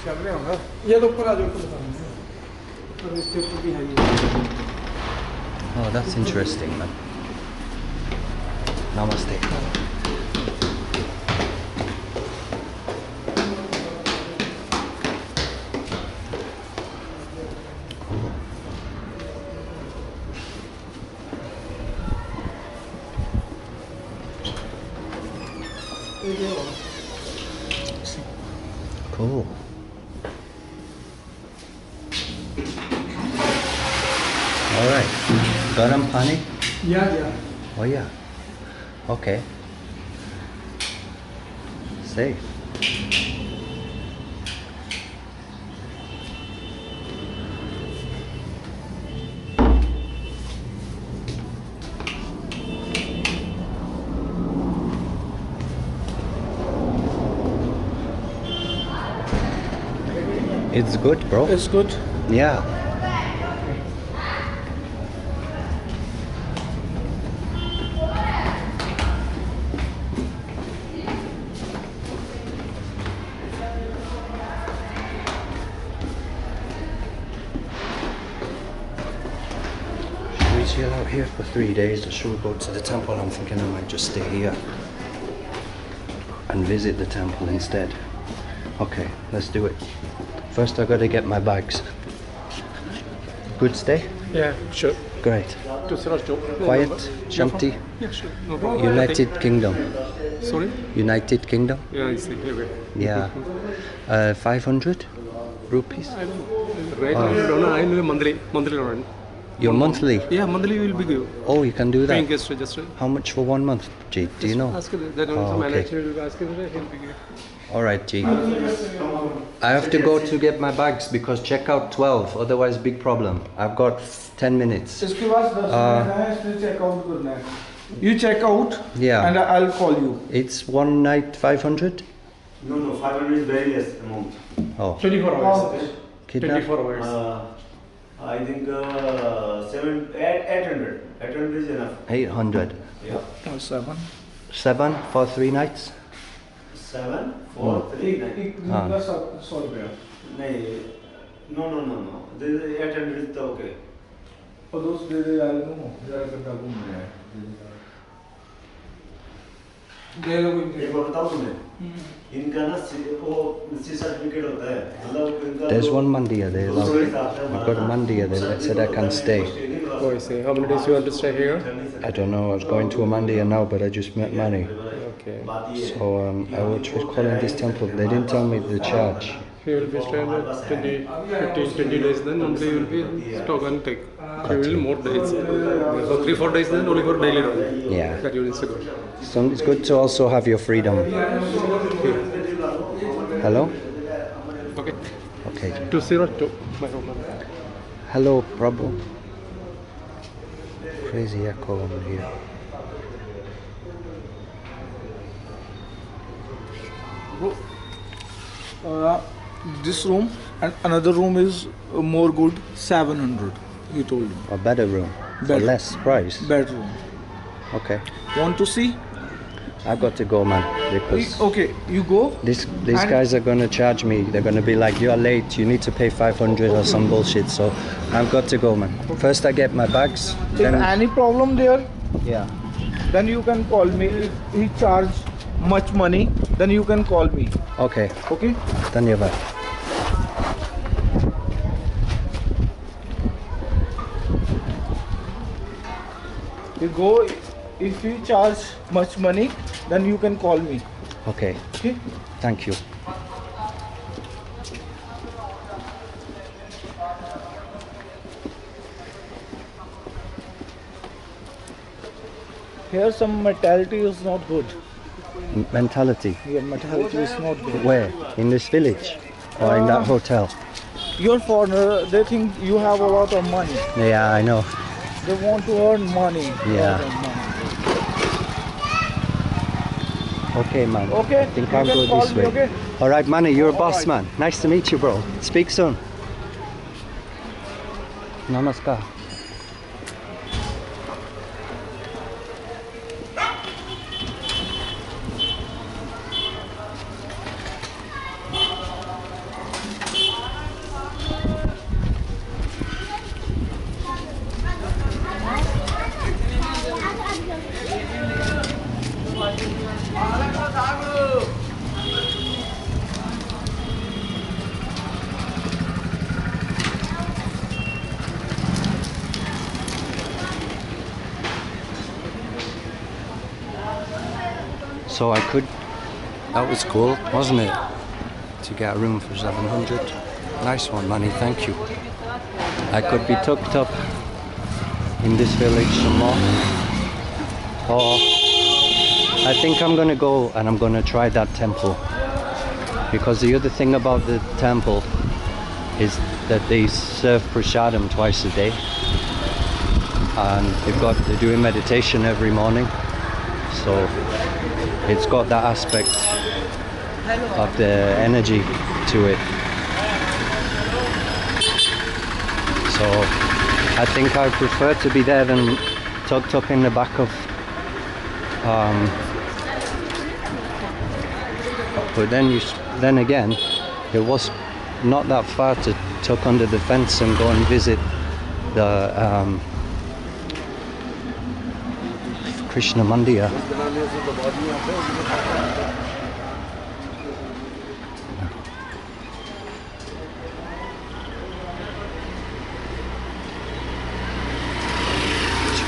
चल रहे होगा ये तो ऊपर आ जाओ ऊपर इसके ऊपर भी है ये Oh, that's interesting, man. Namaste. Cool. All right. Garam pani? Yeah. Oh yeah. Okay. Safe. It's good, bro. It's good. Yeah. chill out here for 3 days, or should we go to the temple? I'm thinking I might just stay here and visit the temple instead. Okay, let's do it. First I gotta get my bags. Good stay? Yeah, sure. Great. To Siraj Quiet, shanti. Yeah, sure. No problem. United Kingdom. Sorry? United Kingdom? Yeah, I see. Okay. Yeah. 500 rupees? Right now, I don't know. I know monthly loan. Your monthly? Yeah, monthly will be good. Oh, you can do that? Paying guest register. How much for 1 month, G? Do you know? Ask him. Then Oh, some okay. manager will ask him. He'll be good. Alright, G. I have to go to get my bags because checkout 12, otherwise big problem. I've got 10 minutes. इसके बाद 10 minute है, इसमें check out करना है. You check out. Yeah. And I'll call you. It's one night 500? No, 500 is very less amount. Oh. 24 hours. Kidnap? 24 hours. I think 800. 800 is enough. 800. Yeah. 7. 7 for 3 nights? 7 for 3 nights. एक दिन का 100 रुपया. नहीं. No. This is 800 is okay. और दोस्त दे दे यार no जरा करता घूम रहा है. दे लो कोई. एक बार बताऊं तुम्हें. इनका ना वो सी सर्टिफिकेट होता है. मतलब इनका. There's one Mandia there. I've got a Mandia there that said I can stay. Oh, I see. How many days you want to stay here? I don't know. I was going to a Mandia now, but I just met Manny. Okay. So I was calling this temple. They didn't tell me the charge. You will be staying at 20 days, then only you will be stock and take. You will more days. So 3-4 days, then only for daily run. Yeah. That you will go. So it's good to also have your freedom. Hello? Okay. Okay. 202. My home number. Hello, Prabhu. Crazy echo over here. This room and another room is more good, 700. He told me. A better room. For Better. less price. Bedroom. Okay. Want to see? I've got to go, man. Because Okay, you go. these And- guys are gonna charge me. They're gonna be like, "You're late. You need to pay 500 or some bullshit." So I've got to go, man. First I get my bags. If Then any problem there, yeah. then you can call me. If he charge much money, then you can call me. Okay. Okay? Dhanyavad. You go. If you charge much money, then you can call me. Okay. Okay? Thank you. Here some mentality is not good. Mentality. Your mentality is not good. Where? In this village? Or in that hotel? You're foreigner, they think you have a lot of money. Yeah, I know. They want to earn money. Yeah. Lot of money. Okay, man. Okay, I think you I'll can go call this me, way. okay? All right, Manny, you're a boss, man. Nice to meet you, bro. Speak soon. Namaskar. So I could, that was cool, wasn't it? To get a room for 700. Nice one, Manny, thank you. I could be tucked up in this village some more. Or I think I'm gonna go and I'm gonna try that temple. Because the other thing about the temple is that they serve prasadam twice a day. And they're doing meditation every morning. So it's got that aspect of the energy to it. So I think I prefer to be there than tucked up in the back of but then again it was not that far to tuck under the fence and go and visit the Krishna Mandir.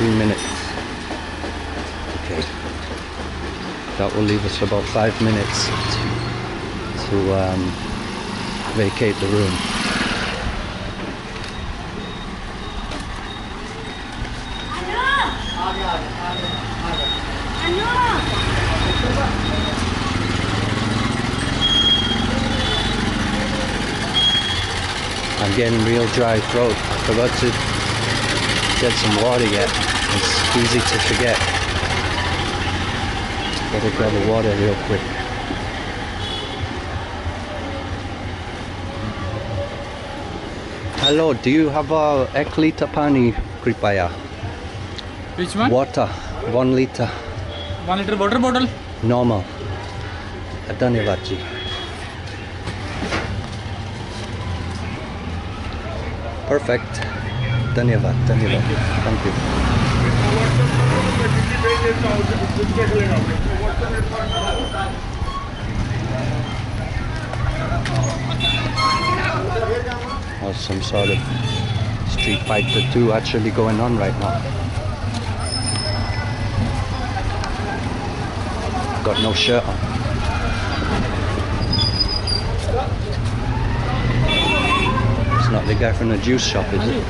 Minutes. Okay, that will leave us about 5 minutes to vacate the room. I'm getting real dry throat. I forgot to get some water yet. It's easy to forget. Gotta grab the water real quick. Hello, do you have a 1 liter pani kripaya? Which one? Water, 1 liter. 1 liter water bottle? Normal. Dhanyavad ji. Perfect. Dhanyavad, dhanyavad. Thank you. There's some sort of Street Fighter 2 actually going on right now. Got no shirt on. It's not the guy from the juice shop, is it?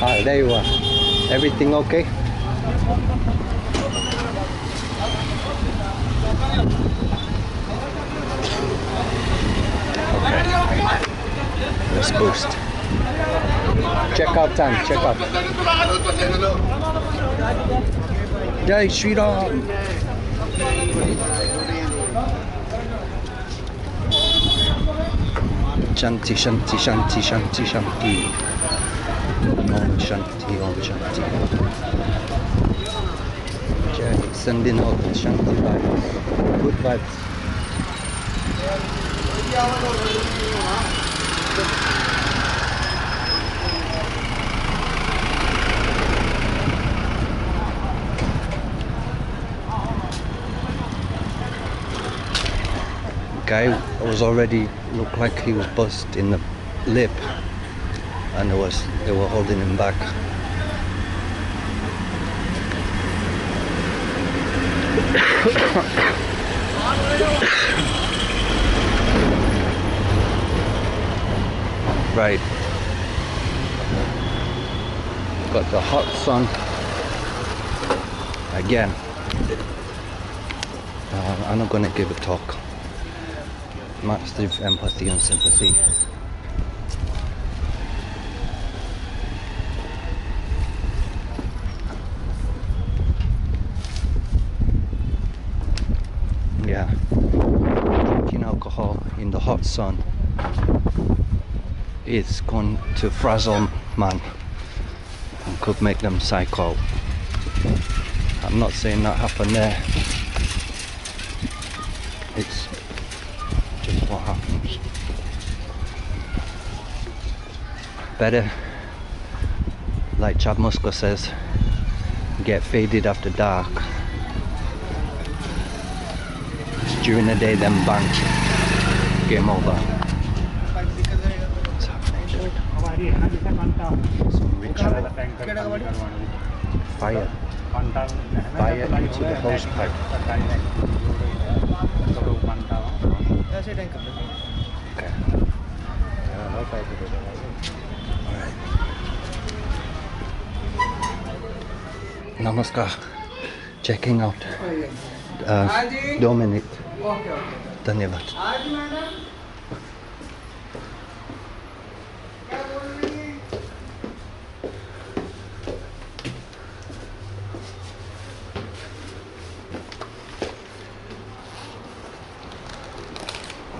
Ah, there you are. Everything okay? Okay. Let's boost. Check out time, check out. Jai Shri Ram. Shanti, Shanti, Shanti, Shanti, Shanti. Om Shanti, Om Shanti. Jai, sending out the Shanti vibes. Good vibes. Guy was already looked like he was buzzed in the lip, and they were holding him back. Right, got the hot sun again. I'm not gonna give a talk. Massive empathy and sympathy. Yeah, drinking alcohol in the hot sun is going to frazzle man and could make them psycho. I'm not saying that happened there. It's just what happens. Better, like Chad Muska says, get faded after dark. It's during the day, then bang, game over. What's happening, dude? Some ritual. Fire. Fire into the hose pipe. Okay. Alright. Namaskar. Checking out. 2 minutes. Dhanyavad.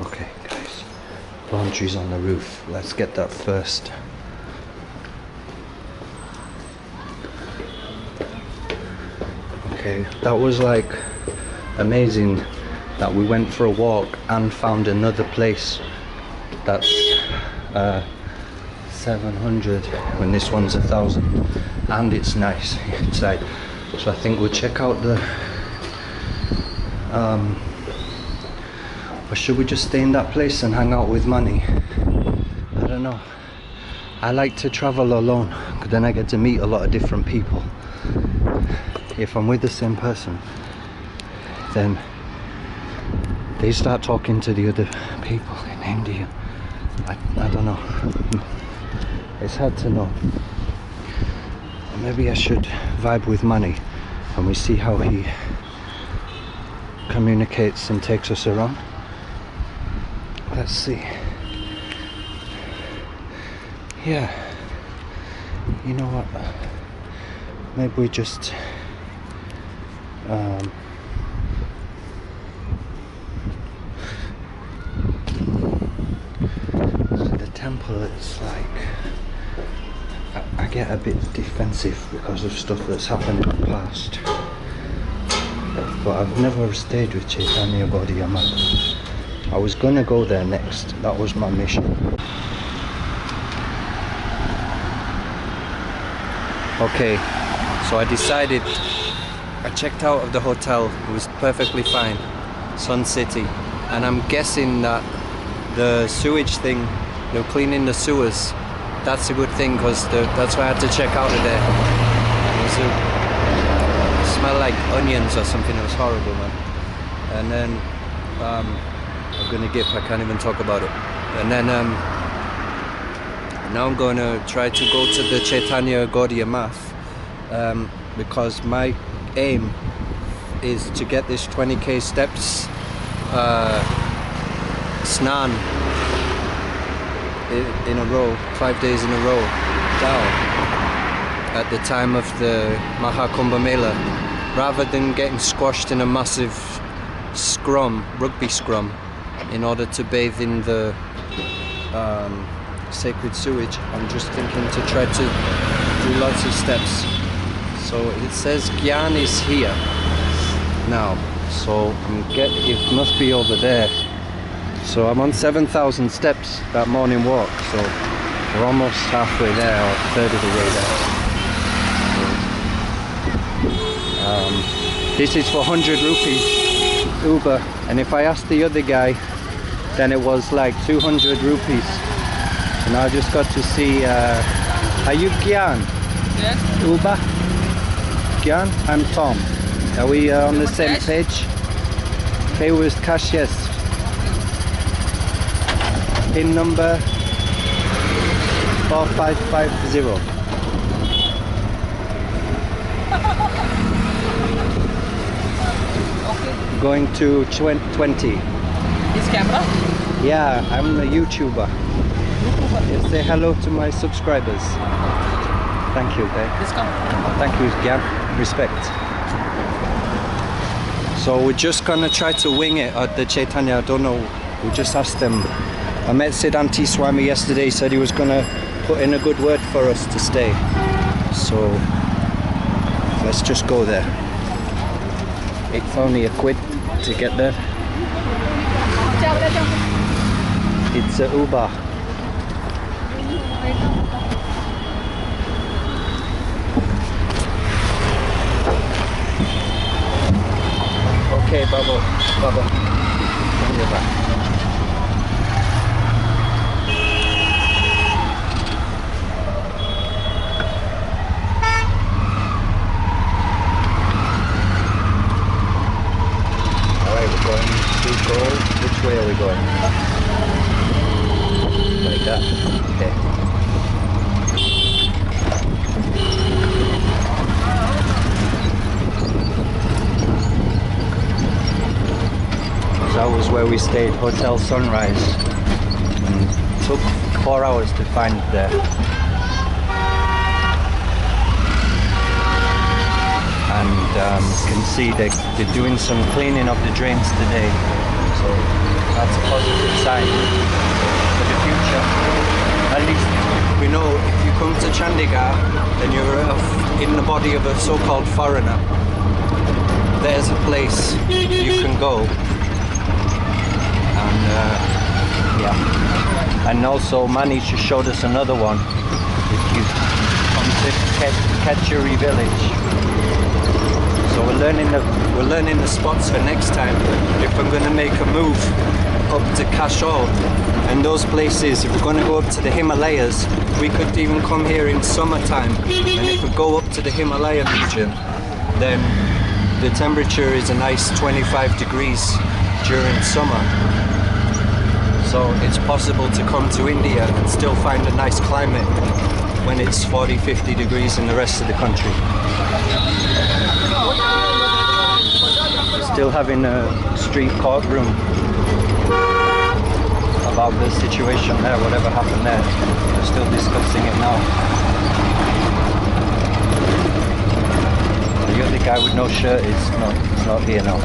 Okay, guys. Laundry's on the roof. Let's get that first. Okay, that was like amazing that we went for a walk and found another place that's 700 when this one's 1,000, and it's nice inside. So I think we'll check out the or should we just stay in that place and hang out with Manny? I don't know. I like to travel alone because then I get to meet a lot of different people. If I'm with the same person, then they start talking to the other people in India. I don't know. It's hard to know. Maybe I should vibe with Manny and we see how he communicates and takes us around. Let's see. Yeah. You know what? Maybe we just the temple, it's like I get a bit defensive because of stuff that's happened in the past, but I've never stayed with Chaitanya Gaudiya Math. I was gonna go there next, that was my mission. Okay, so I decided, I checked out of the hotel, it was perfectly fine, Sun City, and I'm guessing that the sewage thing, they're cleaning the sewers, that's a good thing because that's why I had to check out of there. It smelled like onions or something, it was horrible, man. And then, I'm gonna give, I can't even talk about it. And then, now I'm gonna try to go to the Chaitanya Gaudiya Math because my aim is to get this 20k steps snan in a row, 5 days in a row down at the time of the Mahakumbh Mela, rather than getting squashed in a massive scrum, rugby scrum, in order to bathe in the sacred sewage. I'm just thinking to try to do lots of steps. So it says Gyan is here now, so it must be over there. So I'm on 7,000 steps that morning walk, so we're almost halfway there, or a third of the way there. This is for 100 rupees Uber, and if I asked the other guy, then it was like 200 rupees. And I just got to see, are you Gyan? Yes. Uber? Gyan? I'm Tom. Are we on the same page? Pay with cash, yes. PIN number 4550. Okay. Going to 20. This camera? Yeah, I'm a YouTuber. Say hello to my subscribers. Thank you, babe. Thank you, Gab. Respect. So we're just gonna try to wing it at the Chaitanya. I don't know. We just asked them. I met Siddhanti Swami yesterday. He said he was gonna put in a good word for us to stay. So let's just go there. It's only a quid to get there. It's a Uber. Okay, Bubba. Bring it back. Alright, we're going to go. Which way are we going? Like that. Okay. That was where we stayed, Hotel Sunrise, and it took 4 hours to find there. And you can see they're doing some cleaning of the drains today, so that's a positive sign for the future. At least we know if you come to Chandigarh and you're in the body of a so-called foreigner, there's a place you can go. And yeah, and also Manish just showed us another one. If you come to Ketcheri village. So we're learning the spots for next time. If I'm going to make a move up to Kashol and those places, if we're going to go up to the Himalayas, we could even come here in summertime. And if we go up to the Himalaya region, then the temperature is a nice 25 degrees during summer. So it's possible to come to India and still find a nice climate when it's 40-50 degrees in the rest of the country. Still having a street courtroom about the situation there, whatever happened there. They're still discussing it now. The other guy with no shirt is not here now. I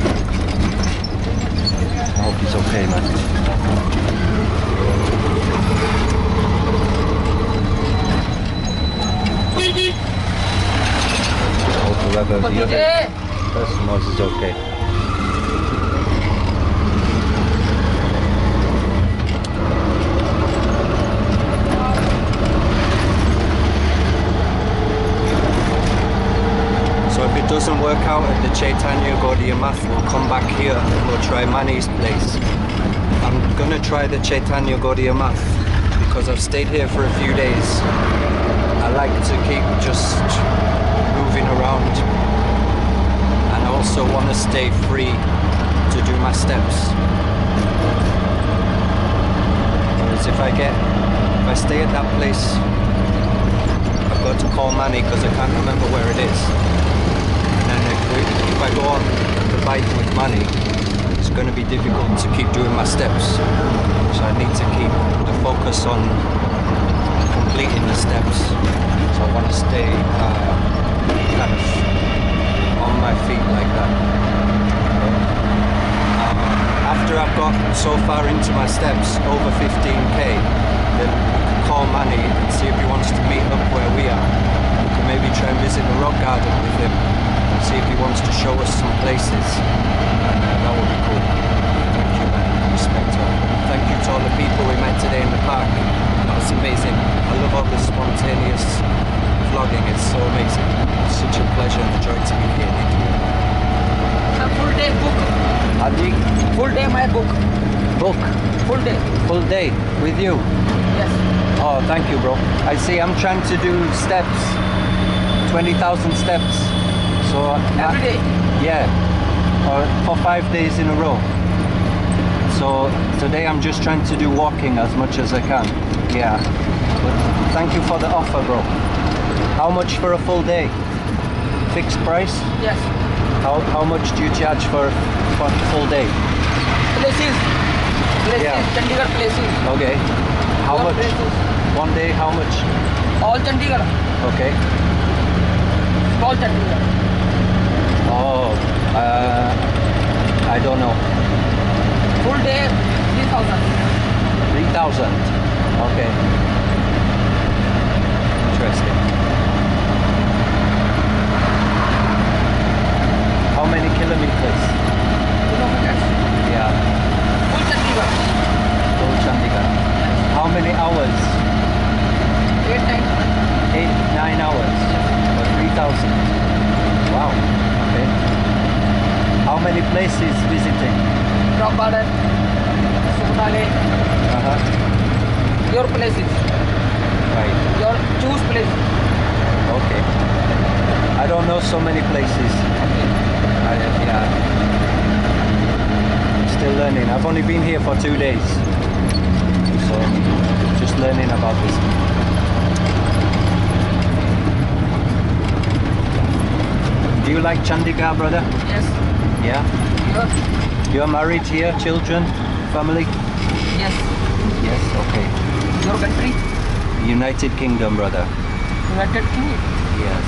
hope he's okay, man. Whoever the other person was is okay. So if it doesn't work out at the Chaitanya Gaudiya Math, we'll come back here and we'll try Mani's place. I'm gonna try the Chaitanya Gaudiya Math because I've stayed here for a few days. I like to keep just moving around, and I also want to stay free to do my steps. Whereas if I stay at that place, I've got to call Mani because I can't remember where it is. And then if I go on the bike with Mani, it's going to be difficult to keep doing my steps. So I need to keep the focus on completing the steps. So I want to stay kind of on my feet like that. After I've got so far into my steps, over 15k, then we can call Mani and see if he wants to meet up where we are. We can maybe try and visit the rock garden with him, see if he wants to show us some places, and that would be cool. Thank you, man. Respect to all. Thank you to all the people we met today in the park. That was amazing. I love all this spontaneous vlogging. It's so amazing. It's such a pleasure and a joy to be here in India. A full day book. Adi? Full day my book. Book? Full day. Full day with you? Yes. Oh, thank you, bro. I see. I'm trying to do steps, 20,000 steps. So every day? Yeah, or for 5 days in a row. So today I'm just trying to do walking as much as I can. Yeah. But thank you for the offer, bro. How much for a full day? Fixed price? Yes. How much do you charge for full day? Places. Yeah. Chandigarh places. Okay. How All much? places. One day, how much? All Chandigarh. Okay. All Chandigarh. Oh, I don't know. Full day 3,000. 3,000. Okay. Interesting. How many kilometers? Kilometers. Yeah. Full Chandigarh. Full Chandigarh. How many hours? 8-9 hours. For 3,000. Wow. Okay. How many places visiting? Rock garden. Sukna Lake. Your places. Right. Your choose place. Okay. I don't know so many places. Yeah. I'm still learning. I've only been here for 2 days. So just learning about this. Do you like Chandigarh, brother? Yes. Yeah? You're married here, children, family? Yes. Yes, okay. Your country? United Kingdom, brother. United Kingdom? Yes.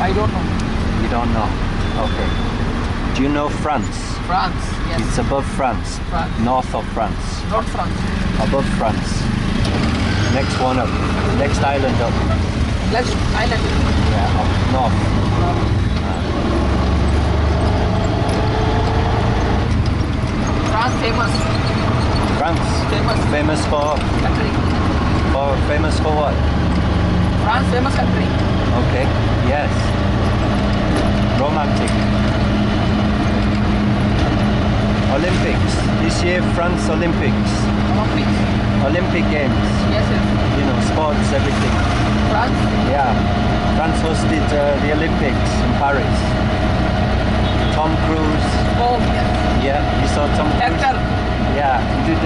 I don't know. You don't know? Okay. Do you know France? France, yes. It's above France. France. North of France. Not France. Above France. Next one up. Next island up. Next island. Yeah, up north. France famous. France? Famous. Famous for? Country. Famous for what? France, famous country. Okay. Yes. Romantic. Olympics. This year, France Olympics. Olympics. Olympic Games. Yes, yes. You know, sports, everything. France. Yeah. France hosted the Olympics in Paris. Tom Cruise. Oh, yes. Yeah, you saw Tom Cruise? Actor. Yeah, he did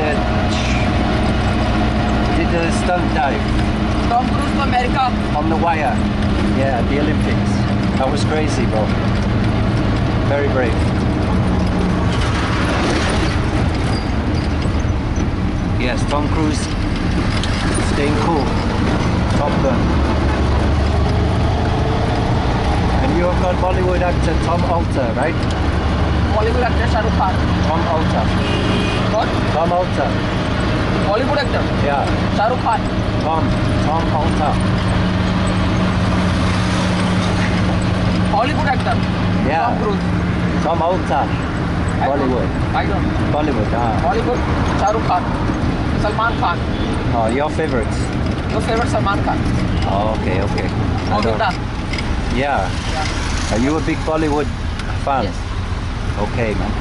the stunt dive. Tom Cruise to America. On the wire. Yeah, the Olympics. That was crazy, bro. Very brave. Yes, Tom Cruise staying cool. Top Gun. And you have got Bollywood actor Tom Alter, right? Bollywood actor Shah Rukh Khan. Tom Alter. What? Tom Alter. Bollywood actor. Yeah. Shah Rukh Khan. Tom Alter. Hollywood actor. Yeah. Tom Cruise. Tom Alter. Bollywood. I don't know. Bollywood, Hollywood. Shah Rukh Khan. Salman Khan. Oh, your favorites? Your favorite Salman Khan. Oh, okay. I don't- Goverdhan. Yeah. Are you a big Bollywood fan? Yes. Okay, man.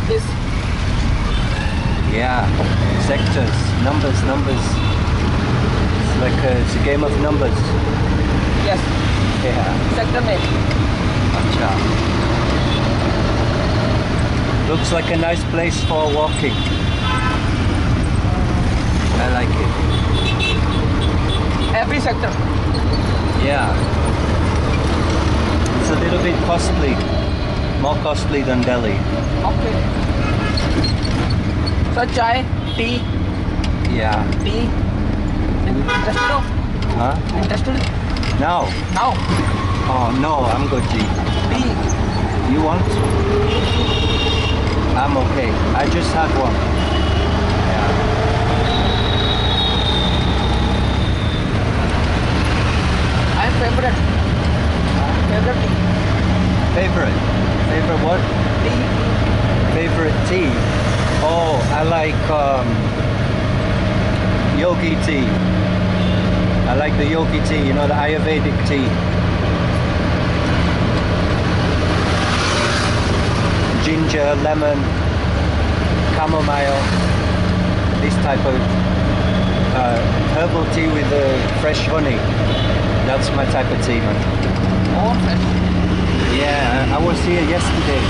This. Yeah. Sectors, numbers. It's a game of numbers. Yes. Yeah. Sector name. Acha. Looks like a nice place for walking. I like it. Every sector. Yeah. It's a little bit costly. More costly than Delhi. Okay. So chai, tea, Yeah. tea. Interested? Huh? Interested? No. Now. Oh no, I'm good, G. Tea. You want? I'm okay. I just had one. Yeah. I'm favorite. Favorite tea. Favorite? Favorite what? Tea. Favorite tea? Oh, I like yogi tea. I like the yogi tea, you know, the Ayurvedic tea. Ginger, lemon, chamomile, this type of herbal tea with fresh honey. That's my type of tea, man. All fresh. Yeah, I was here yesterday.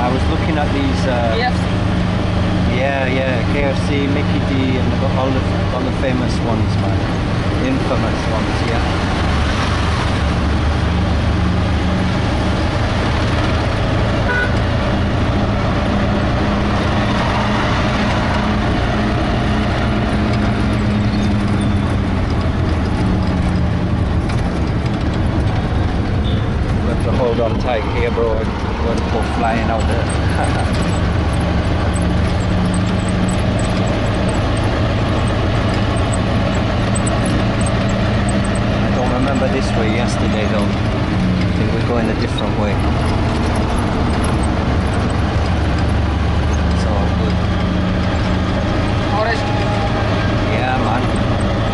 I was looking at these. Yes. Yeah, KFC, Mickey D, and all the famous ones, man. Infamous ones, yeah. Got to hold on tight here, bro. I'm going to go flying out there. Remember this way yesterday though. I think we're going a different way. It's all good. Forest. Yeah, man.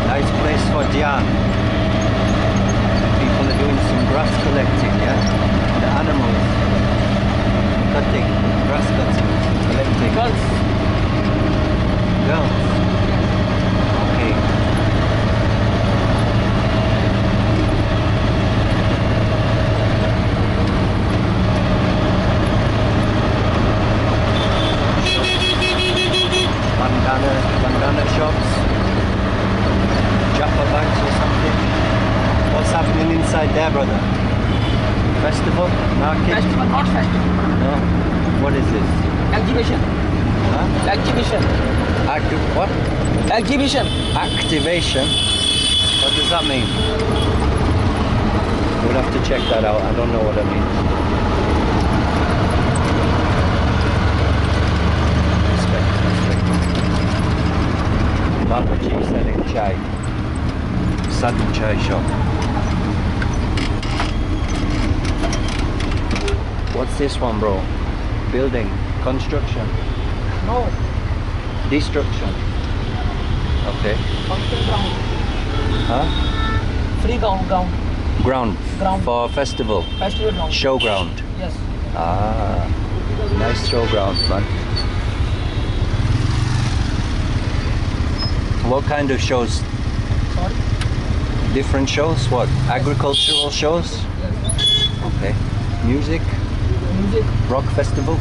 Nice place for Dhyan. People are doing some grass collecting, yeah? The animals. Cutting, grass cutting, collecting. Girls. Girls. Okay. Bandana shops, Jaffa bags or something. What's happening inside there, brother? Festival? Market? Festival, not festival. No? What is this? Exhibition. Huh? Exhibition. What? Exhibition. Activation? What does that mean? We'll have to check that out. I don't know what that means. Babaji selling chai. Sadhu chai shop. What's this one, bro? Building, construction. No. Destruction. Okay. Function ground. Huh? Free ground. Ground. Ground. For festival. Festival ground. Show ground. Yes. Ah, nice show ground, man. What kind of shows? Sorry? Different shows? What? Agricultural shows? Yes. Okay. Music? Music. Rock festival?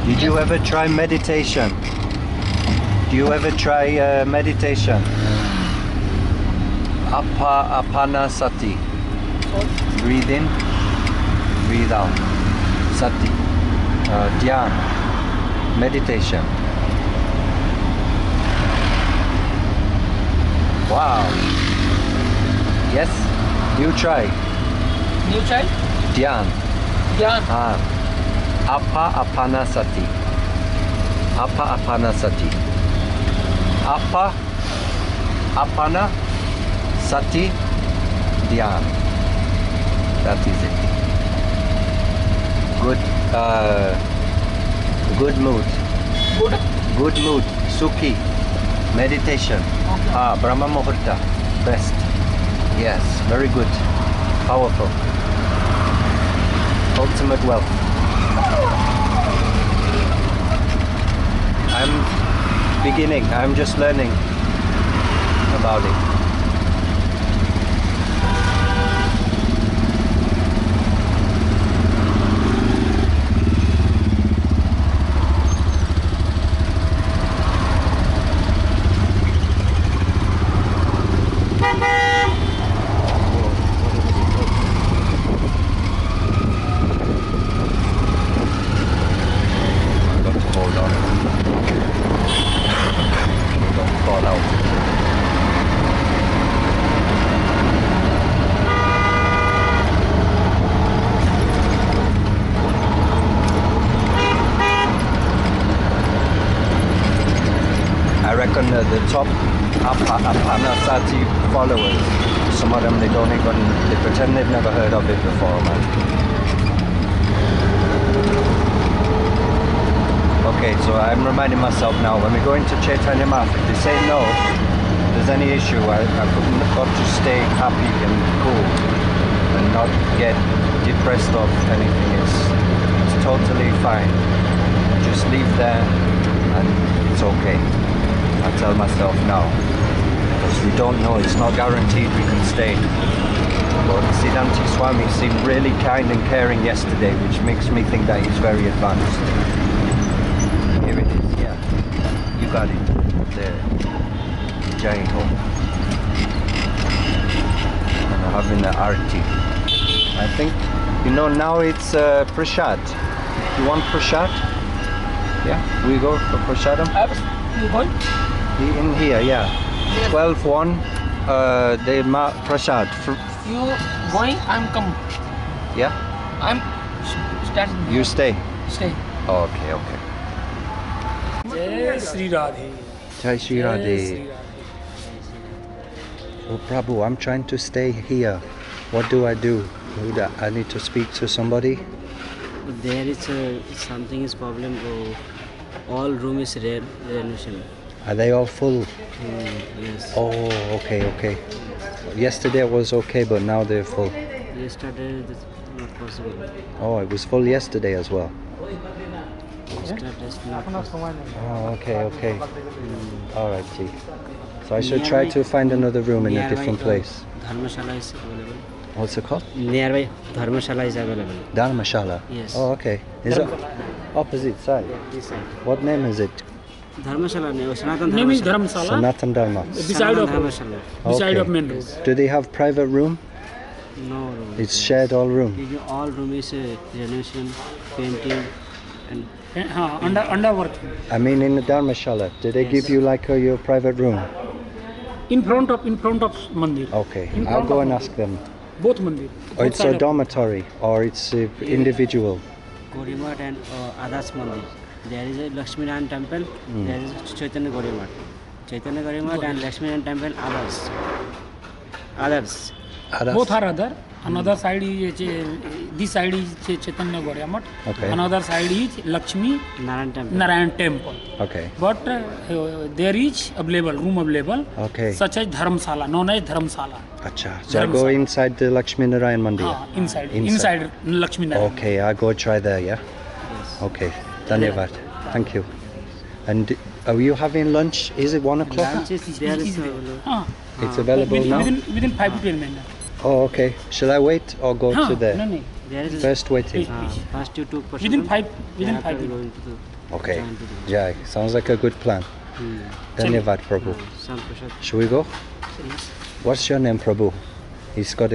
Did you ever try meditation? Do you ever try meditation? Apanasati. Breathe in, breathe out. Sati. Dhyan. Meditation. Wow. Yes? You try. New child? Dhyan. Dhyan. Apanasati. Apanasati. Apana Sati Dhyan. That is it. Good mood. Good mood. Sukhi. Meditation. Brahma Muhurta. Best. Yes, very good. Powerful. Ultimate wealth. I'm beginning. I'm just learning about it. top Apanasati followers. Some of them, they pretend they've never heard of it before, man. Okay, so I'm reminding myself now, when we go into Chaitanya Math, if they say no, if there's any issue, I've got to stay happy and cool and not get depressed of anything. It's totally fine. Just leave there and it's okay. I tell myself now, because we don't know, it's not guaranteed we can stay. But Siddhanti Swami seemed really kind and caring yesterday, which makes me think that he's very advanced. Here it is, yeah. You got it. There. Jai Ho. And I'm having the arti. I think, now it's prasad. You want prasad? Yeah, we go for prasadam? You going? In here, yeah. 12-1, prasad. You going? I'm come. Yeah? I'm standing. You stay? Stay. Okay, okay. Jai Sri Radhe. Jai Sri Radhe. Oh Prabhu, I'm trying to stay here. What do I do? I need to speak to somebody? There is something is problem. All room is renovation. Are they all full? Yes. Oh, okay. Yesterday it was okay, but now they're full. Yesterday that's not possible. Oh, it was full yesterday as well. Yesterday is not possible. Oh, okay. All right, G. So I should try to find another room in a different place. Dharmashala is available. What's it called? Nearby Dharmashala is available. Dharmashala? Yes. Oh, okay. Is it opposite side? Yeah, this side. What name is it? Dharmashala name. Sanatan Name is Dharmashala. Dharamsala. Sanatan Dharma. Beside of Dharmashala. beside Okay. of main road. Do they have private room? No room. It's shared all room. All room is renovation, painting, and Under work. I mean in the Dharmashala, do they give you like your private room? In front of mandir. Okay, In I'll front go of and ask them. Both mandir. Or it's a dormitory or it's individual? Gorimat and Adas Mandir. There is a Lakshmi Narayan temple. There is Chaitanya Gorimat. Chaitanya Gorimat and Lakshmi Narayan temple others. Both are other. Another side is this side is Chaitanya Gauriya Okay. Another side is Lakshmi Narayan temple. Okay. But there is room available. Okay. Such as Dharamsala, known as Dharamsala. Acha. So I go inside the Lakshmi Narayan Mandir? Inside Lakshmi Narayan. Okay, I'll go try there, yeah? Yes. Okay, Dhanyavad. Thank you. And are you having lunch? Is it 1 o'clock? Lunch is there. It's available now? Within 5 to 10 minutes. Oh, okay. Shall I wait or go to there? No. There is First waiting. First you took Within 5 minutes. Okay. Yeah, sounds like a good plan. Dhanyavad, Prabhu. Should we go? What's your name, Prabhu? You got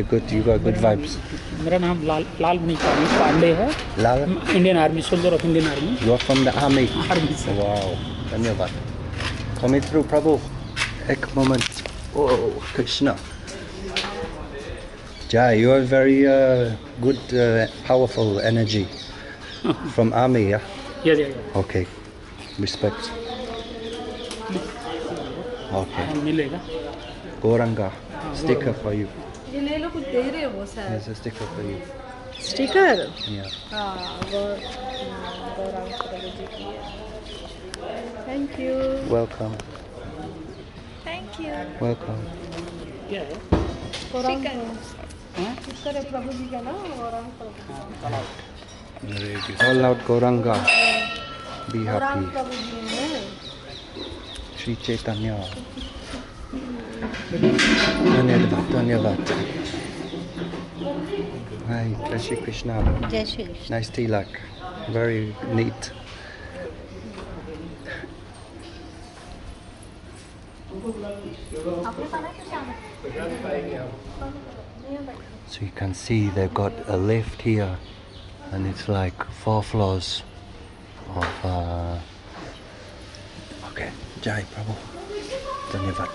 good vibes. मेरा नाम लाल पांडे है. Lal? Indian Army, soldier of Indian Army. You are from the army? Army, sir. Wow. Dhanyavad. Coming through, Prabhu. Ek moment. Oh, Krishna. Jai, you have very good, powerful energy. From army, yeah? Yeah. Okay. Respect. Okay. मिलेगा. Gauranga. Sticker for you. ये ले लो कुछ दे रहे हो वो sir. There's a sticker for you. Sticker. Yeah. हाँ गौरव प्रभु जी की है. Thank you. Welcome. Thank you. Welcome. क्या है? स्टिकर है प्रभु जी का ना गौरव प्रभु. All out Gauranga. Be Gaurav happy. प्रभु जी ने. Sri Chaitanya. Dhanyavad. Hi, Jai Shri Krishna. Jai Shri Krishna. Nice tilak. Very neat. So you can see they've got a lift here and it's like 4 floors of okay, Jai Prabhu. Dhanyavad.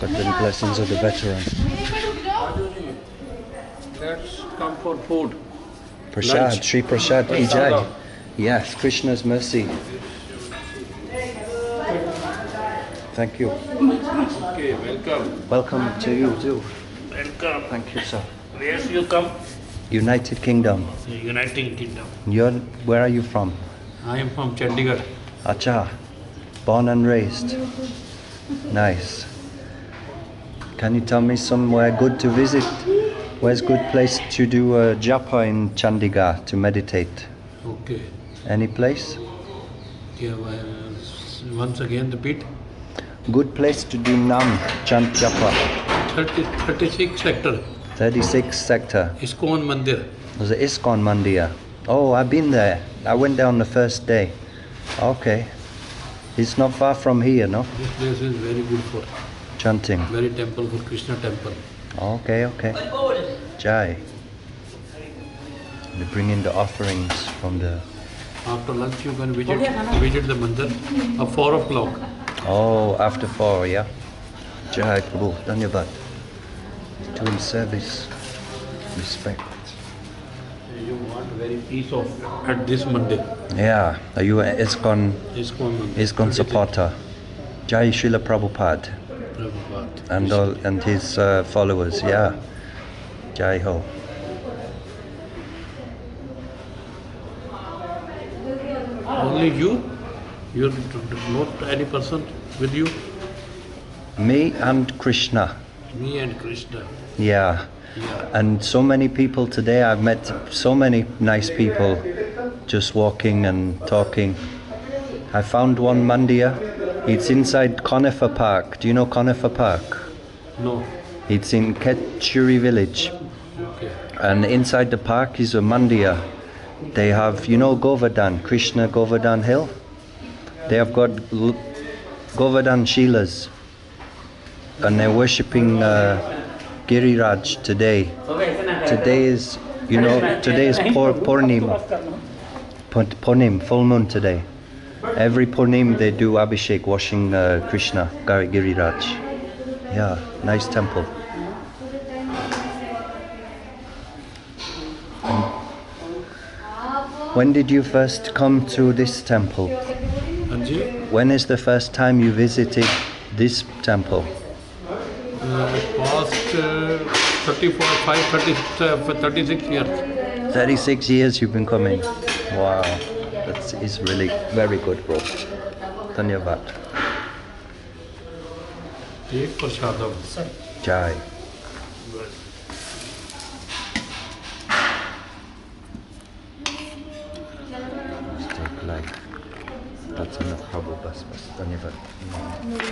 Got the blessings of the veteran. Let's come for food. Prasad, Lunch. Sri Prasad Ki Jai. Prasadam. Yes, Krishna's mercy. Thank you. Okay, welcome. Welcome to you too. Welcome. Thank you, sir. Where you come? United Kingdom. United Kingdom. Where are you from? I am from Chandigarh. Acha. Born and raised. Nice. Can you tell me somewhere good to visit? Where's good place to do a japa in Chandigarh to meditate? Okay. Any place? Yeah, once again repeat. Good place to do Nam Chant Japa. 36 sector. 36th sector. ISKCON Mandir. Was it ISKCON Mandir? Oh, I've been there. I went there on the first day. Okay. It's not far from here, no? This place is very good for chanting. Very temple for Krishna temple. Okay, okay. Jai. They bring in the offerings from the... After lunch you can visit the mandir at 4 o'clock. Oh, after 4, yeah? Jai Prabhu, Dhanyabad. Doing service. Respect. You want very peace of at this mandir. Yeah. Are you an ISKCON Mandir. ISKCON supporter? Jai Srila Prabhupada. And his followers, yeah. Jai Ho. Only you? You're not any person with you? Me and Krishna. Me and Krishna. Yeah. And so many people today, I've met so many nice people just walking and talking. I found one mandir. It's inside Conifer Park. Do you know Conifer Park? No. It's in Ketchuri village. Okay. And inside the park is a mandir. They have, you know Goverdhan, Krishna Goverdhan hill? They have got Goverdhan Shilas. And they're worshipping Giriraj today. Today is, today is Purnim, full moon today. Every Purnim they do Abhishek, washing Krishna, Giriraj. Yeah, nice temple. When did you first come to this temple? When is the first time you visited this temple? Past 36 years. 36 years you've been coming. Wow, that is really very good, bro. Dhanyavad. Take prasadam. Jai. Take like that's enough Prabhu bas. Dhanyavad.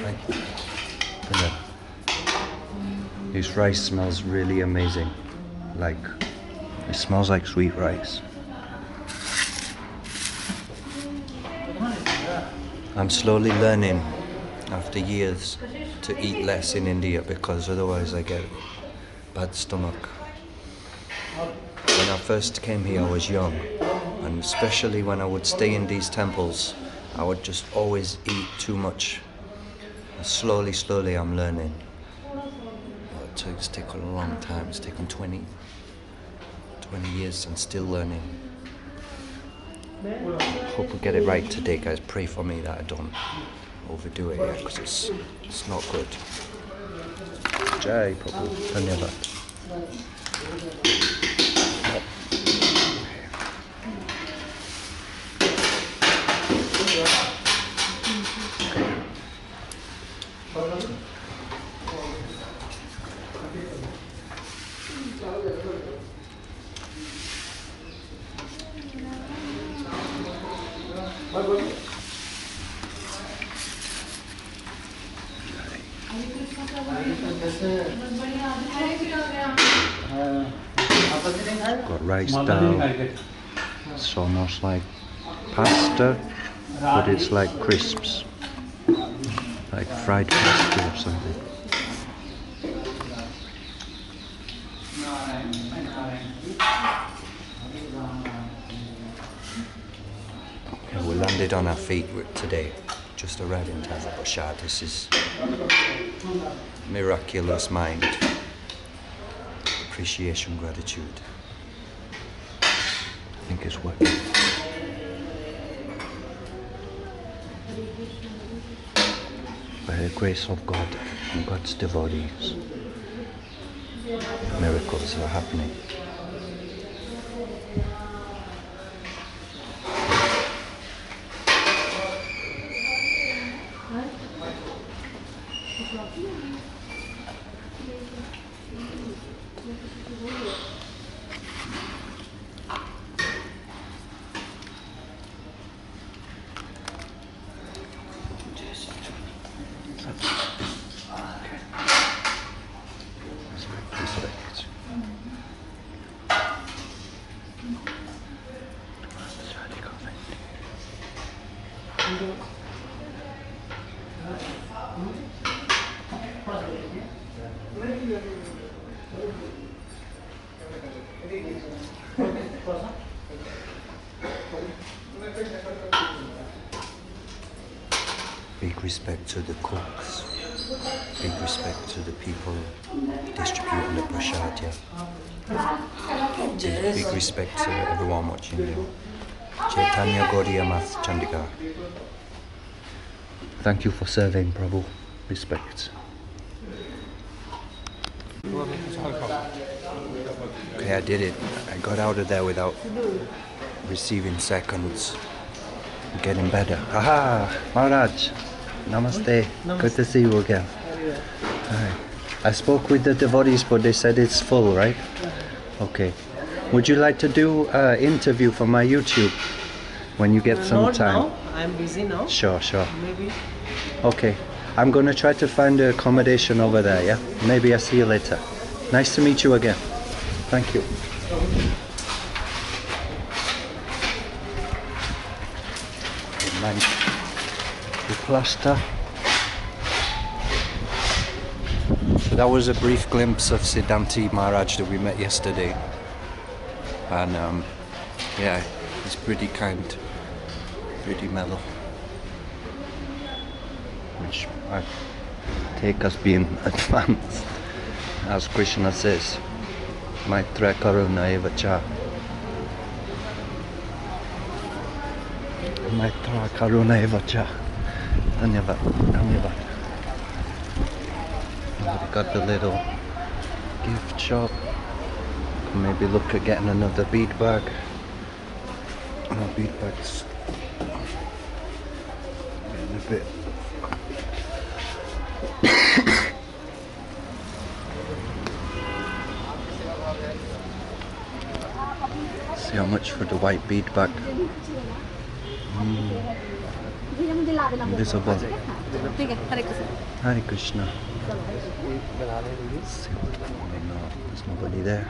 Thank you. Dhanyavad. This rice smells really amazing. It smells like sweet rice. I'm slowly learning after years to eat less in India because otherwise I get bad stomach. When I first came here I was young, and especially when I would stay in these temples I would just always eat too much. And slowly I'm learning. It's taken a long time. It's taken 20 years and still learning. Hope we get it right today, guys. Pray for me that I don't overdo it yet, because it's not good. Jai Prabhu. Dhanyavad. Got rice dal. It's almost like pasta, but it's like crisps, like fried pasta or something. Okay, we landed on our feet today, just arrived in time for Prashad. This is miraculous mind, appreciation, gratitude. I think it's working. Very the grace of God and God's devotees, miracles are happening. Big respect to the cooks, big respect to the people distributing the prasad, yeah. Big respect to everyone watching you. Chaitanya Gaudiya Math, Chandigarh. Thank you for serving, Prabhu. Respect. Okay, I did it. I got out of there without receiving seconds. I'm getting better. Aha! Maharaj! Namaste. Good to see you again. Hi. I spoke with the devotees, but they said it's full, right? Okay. Would you like to do an interview for my YouTube when you get some Not time? now. I'm busy now. Sure. Maybe. Okay. I'm going to try to find an accommodation over there, yeah? Maybe I'll see you later. Nice to meet you again. Thank you. Mind the plaster. So that was a brief glimpse of Siddhanti Maharaj that we met yesterday. And yeah, he's pretty kind, pretty mellow. Which I take as being advanced. As Krishna says, Maitra Karuna Eva Cha. Maitra Karuna Eva Cha. Dhanyavad. We got the little gift shop. Can maybe look at getting another bead bag. More bead bags. Getting a bit. See how much for the white bead bag. Invisible. Hare Krishna. See what I want to know. There's nobody there.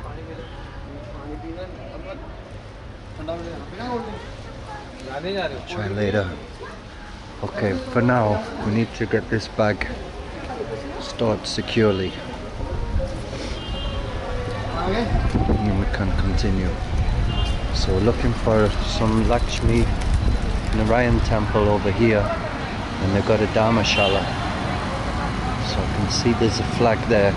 Try later. Okay, for now we need to get this bag stored securely. And then we can continue. So we're looking for some Lakshmi Narayan temple over here, and they've got a Dharmashala. So I can see there's a flag there.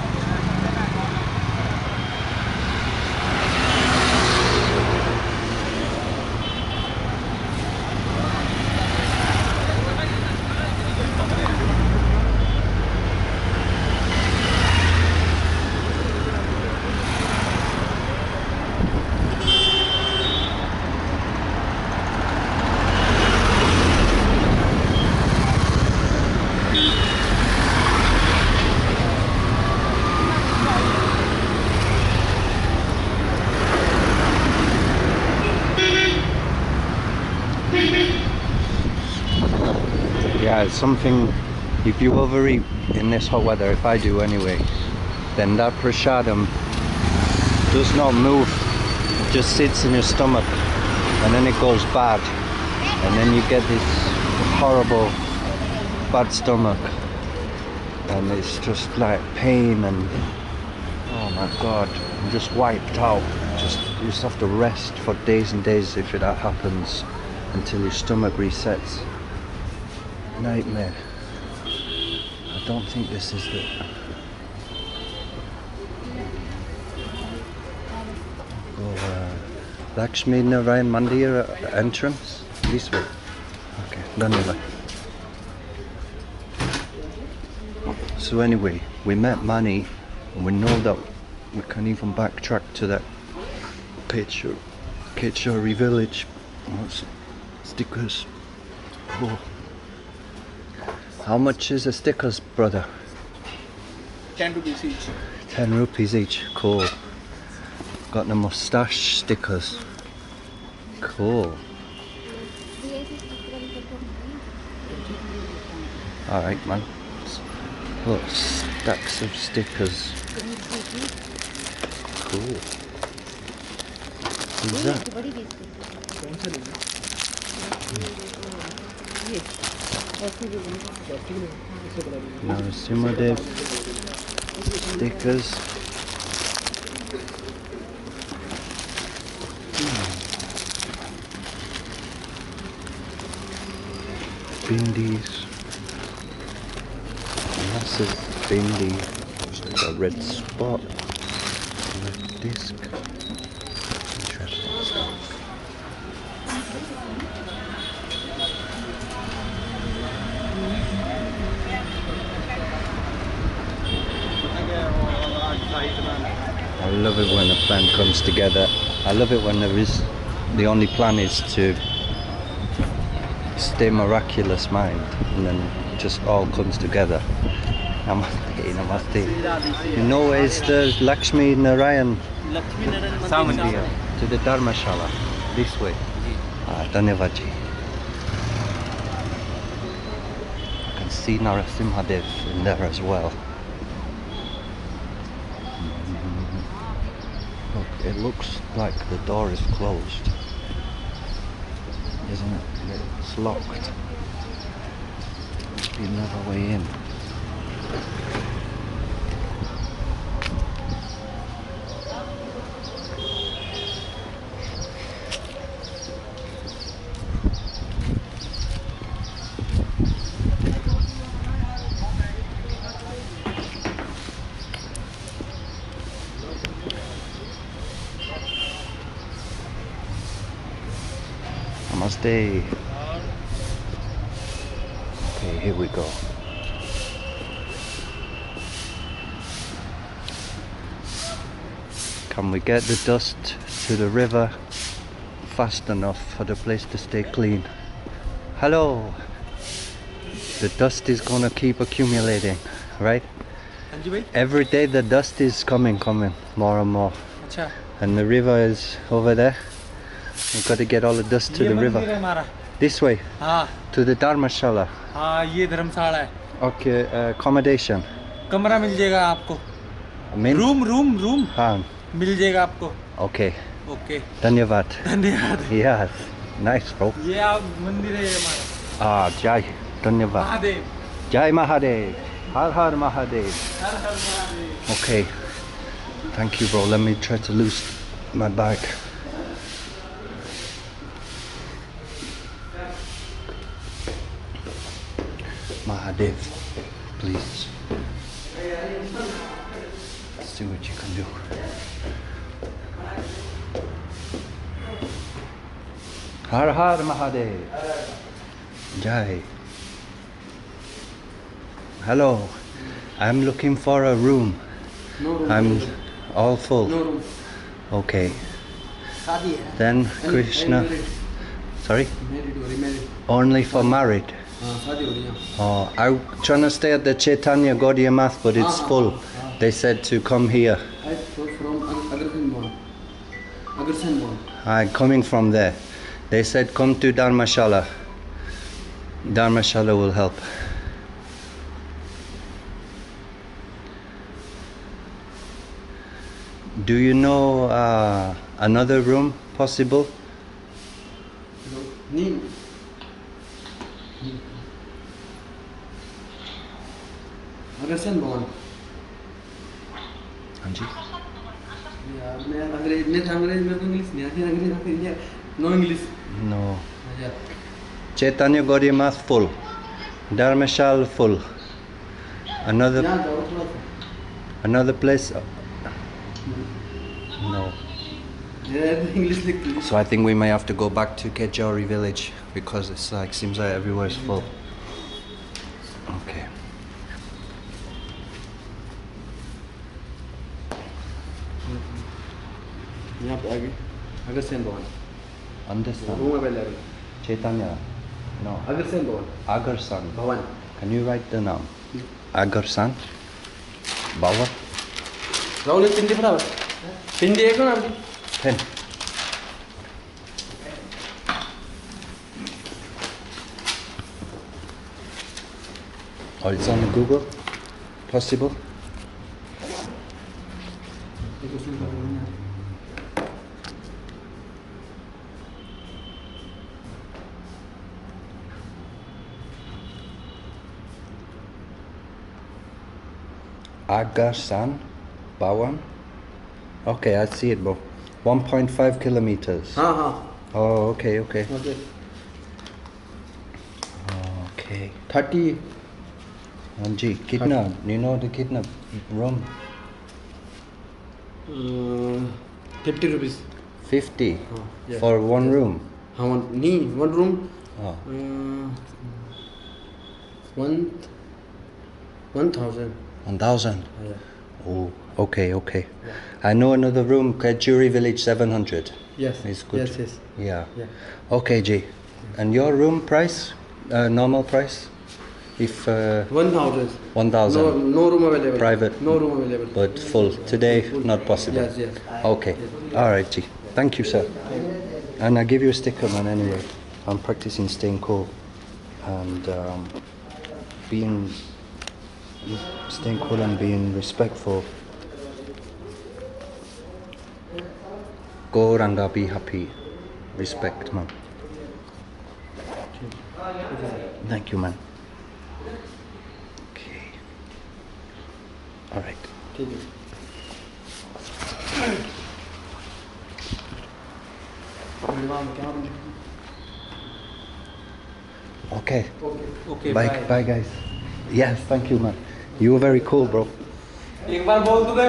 Yeah, it's something, if you overeat in this hot weather, if I do anyway, then that prasadam does not move, it just sits in your stomach and then it goes bad, and then you get this horrible bad stomach, and it's just like pain and oh my god, I'm just wiped out. You just have to rest for days and days if that happens, until your stomach resets. Nightmare. I don't think this is the... Lakshmi Narayan Mandir entrance? This way. Okay, Dhanyavad. So anyway, we met Manny, and we know that we can even backtrack to that Kechari village. What's stickers? Oh. How much is the stickers, brother? 10 rupees each. 10 rupees each. Cool. Got the mustache stickers. Cool. Alright, man. Look, stacks of stickers. Cool. Who's that? Narasimhadev stickers. Bindis. Massive bindi. Just got a red spot. Red disc. Interesting stuff. I love it when a plan comes together. I love it when the only plan is to stay miraculous mind, and then it just all comes together. Namaste, namaste. You know where's the Lakshmi Narayan Mandir? To the Dharmashala, this way. Dhanyavad ji. I can see Narasimhadev in there as well. Look, it looks like the door is closed, isn't it? It's locked. Must be another way in. Namaste. Okay, here we go. Can we get the dust to the river fast enough for the place to stay clean? Hello. The dust is gonna keep accumulating, right? Every day the dust is coming more and more. अच्छा. And the river is over there. We've got to get all the dust to the river. This way. हाँ. To the Dharmashala. हाँ, ये धर्मशाला है. Okay, accommodation. कमरा मिल जाएगा आपको. Room हाँ. मिल जाएगा आपको. Okay. Okay. Dhanyavad. Yes. Nice, bro. ये आप मंदिर है हमारा. Jai. Dhanyavad. Mahadev. Jai Mahadev. Har Har Mahadev. Her her Mahadev. Okay. Thank you, bro. Let me try to loose my bag. Mahadev, please. Let's see what you can do. Har Har Mahadev. Jai. Hello. I'm looking for a room. No room. I'm all full. No room. Okay. Then Krishna. Sorry? Only for married. Oh, I'm trying to stay at the Chaitanya Gaudiya Math, but it's full. They said to come here. I'm coming from there. They said come to Dharmashala. Dharmashala will help. Do you know another room possible? Agrasen भवन. हाँ जी. यार मैं अंग्रेज मेरे को English नहीं आती. अंग्रेज आती है. No English. No. Chaitanya Gaudiya Math full. Dharmashala full. Another place. No. So I think we may have to go back to Kejari village because it's like seems like everywhere is full. Okay. यहाँ पे आगे अग्रसेन भवन Understand? Room available Chaitanya? No. Agrasen भवन Agarsan. भवन Can you write the name? Agarsan? Bhawan? Rahul एक पिंडी फटाफट पिंडी एक ना आपकी Pen. Oh, it's on Google? Possible? Agarsan, Bhawan. Okay, I see it, bro. 1.5 kilometers. Oh, okay, okay. Okay. 30. Ji, kitna? You know the kitna room? 50 rupees. 50 yeah. for one room. One room. Oh. 1,000. 1,000. Yeah. Oh, okay, okay. I know another room, Kajuri Village 700. Yes. It's good. Yes. Yeah. Yeah. Okay, Ji. And your room price? Normal price? If 1,000. 1,000. No room available. Private. No room available. But full. Today, not possible. Yes. Okay. All right, Ji. Thank you, sir. And I give you a sticker, man. Anyway, I'm practicing staying cool and staying cool and being respectful. Go Ranga, be happy. Respect, man. Thank you, man. Okay. All right. Okay. Okay. Bye, guys. Yes, thank you, man. You were very cool, bro. एक बार बोल तो दो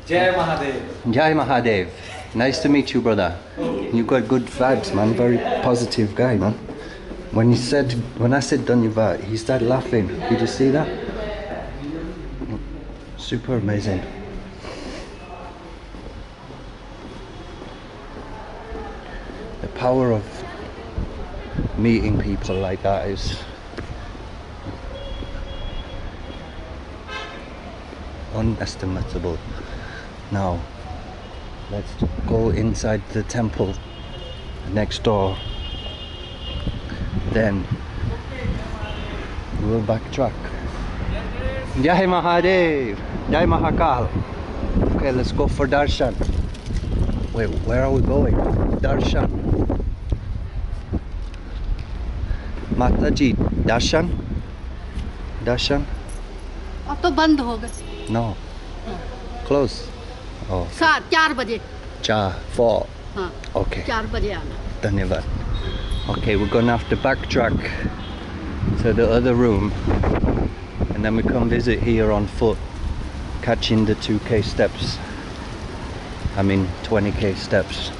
जय Mahadev. Jai Mahadev. Nice to meet you, brother. You got good vibes, man. Very positive guy, man. When I said Dhanyavad, he started laughing. Did you see that? Super amazing. The power of meeting people like that is unestimable. Now, let's go inside the temple next door. Then we'll backtrack. Jai Mahadev! Jai Mahakal! Okay, let's go for darshan. Wait, where are we going? Darshan. Mataji, darshan? Darshan? अब तो बंद हो गए. No. Close. Oh. 4 बजे. 4. हाँ. Okay. 4 बजे आना. Dhanyavad. Okay, we're gonna have to backtrack to the other room and then we come visit here on foot, catching the 2k steps. I mean 20k steps.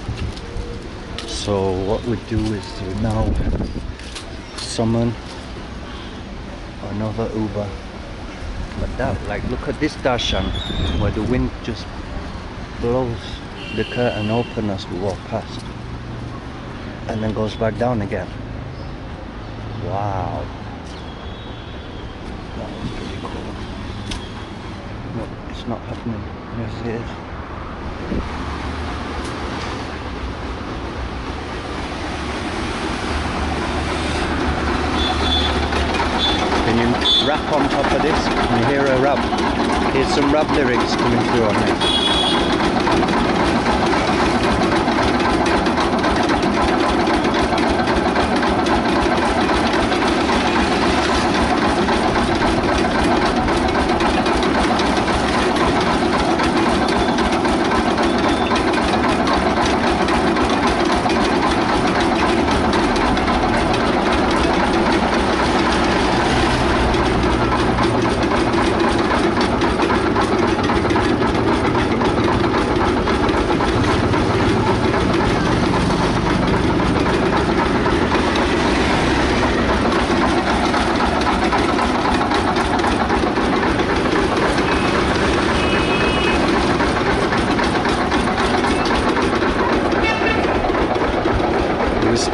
So what we do is we now summon another Uber. But that, like, look at this darshan where the wind just blows the curtain open as we walk past and then goes back down again. Wow. That was pretty cool. No, it's not happening. Yes, it is. Can you rap on top of this? Can you hear a rap? Here's some rap lyrics coming through on this.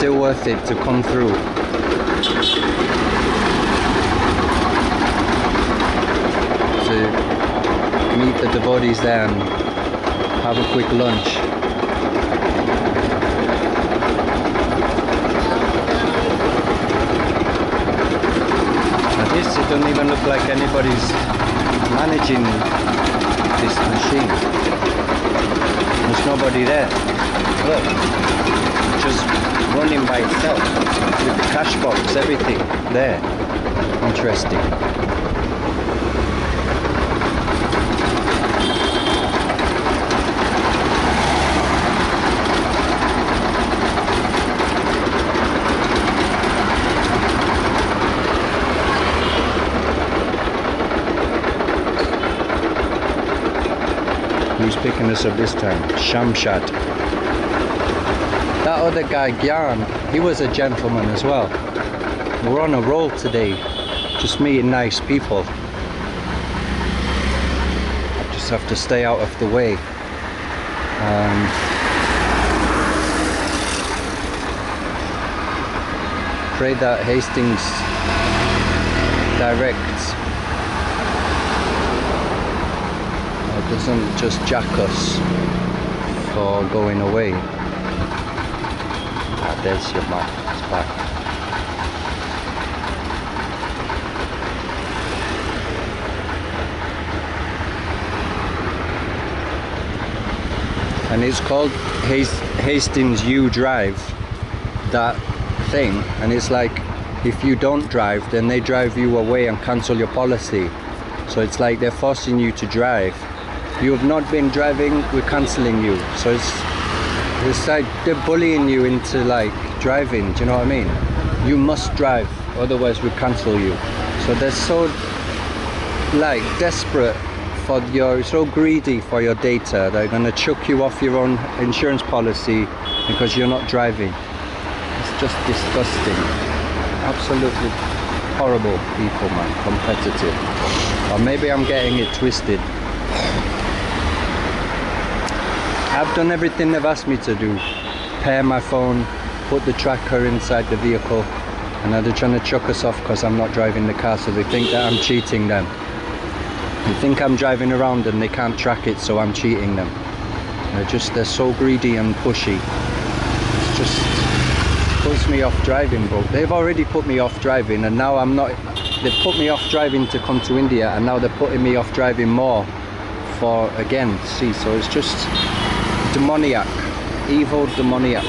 still worth it to come through. To meet the devotees there and have a quick lunch. This, it doesn't even look like anybody's managing this machine. There's nobody there. Look, just running by itself with the cash box, everything there. Interesting. Who's picking us up this time? Shamshad. That other guy, Gyan, he was a gentleman as well. We're on a roll today, just meeting nice people. I just have to stay out of the way. Pray that Hastings directs doesn't just jack us for going away. Ah, there's your map, it's back. And it's called Hastings U Drive, that thing, and it's like if you don't drive, then they drive you away and cancel your policy. So it's like they're forcing you to drive. You have not been driving, we're cancelling you. So it's like they're bullying you into like driving, do you know what I mean? You must drive, otherwise we cancel you. So they're so like desperate for your, so greedy for your data. They're gonna chuck you off your own insurance policy because you're not driving. It's just disgusting. Absolutely horrible people, man, competitive. Or maybe I'm getting it twisted. I've done everything they've asked me to do. Pair my phone, put the tracker inside the vehicle, and now they're trying to chuck us off because I'm not driving the car, so they think that I'm cheating them. They think I'm driving around and they can't track it, so I'm cheating them. They're so greedy and pushy. It just puts me off driving, bro. They've already put me off driving, and now I'm not. They've put me off driving to come to India, and now they're putting me off driving more for again. See, so it's just demoniac, evil demoniac.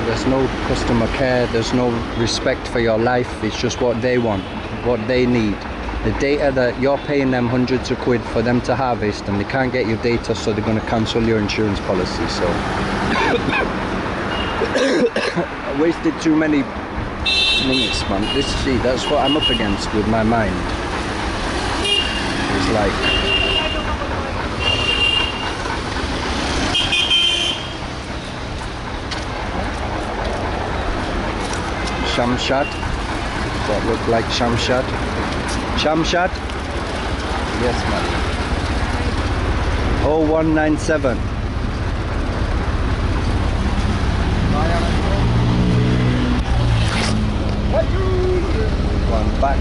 There's no customer care, there's no respect for your life. It's just what they want, what they need. The data that you're paying them hundreds of quid for them to harvest, and they can't get your data, so they're going to cancel your insurance policy. So I wasted too many minutes, man. See, that's what I'm up against with my mind. It's like Shamshad. Does that look like Shamshad? Shamshad? Yes, man. 0197. One back.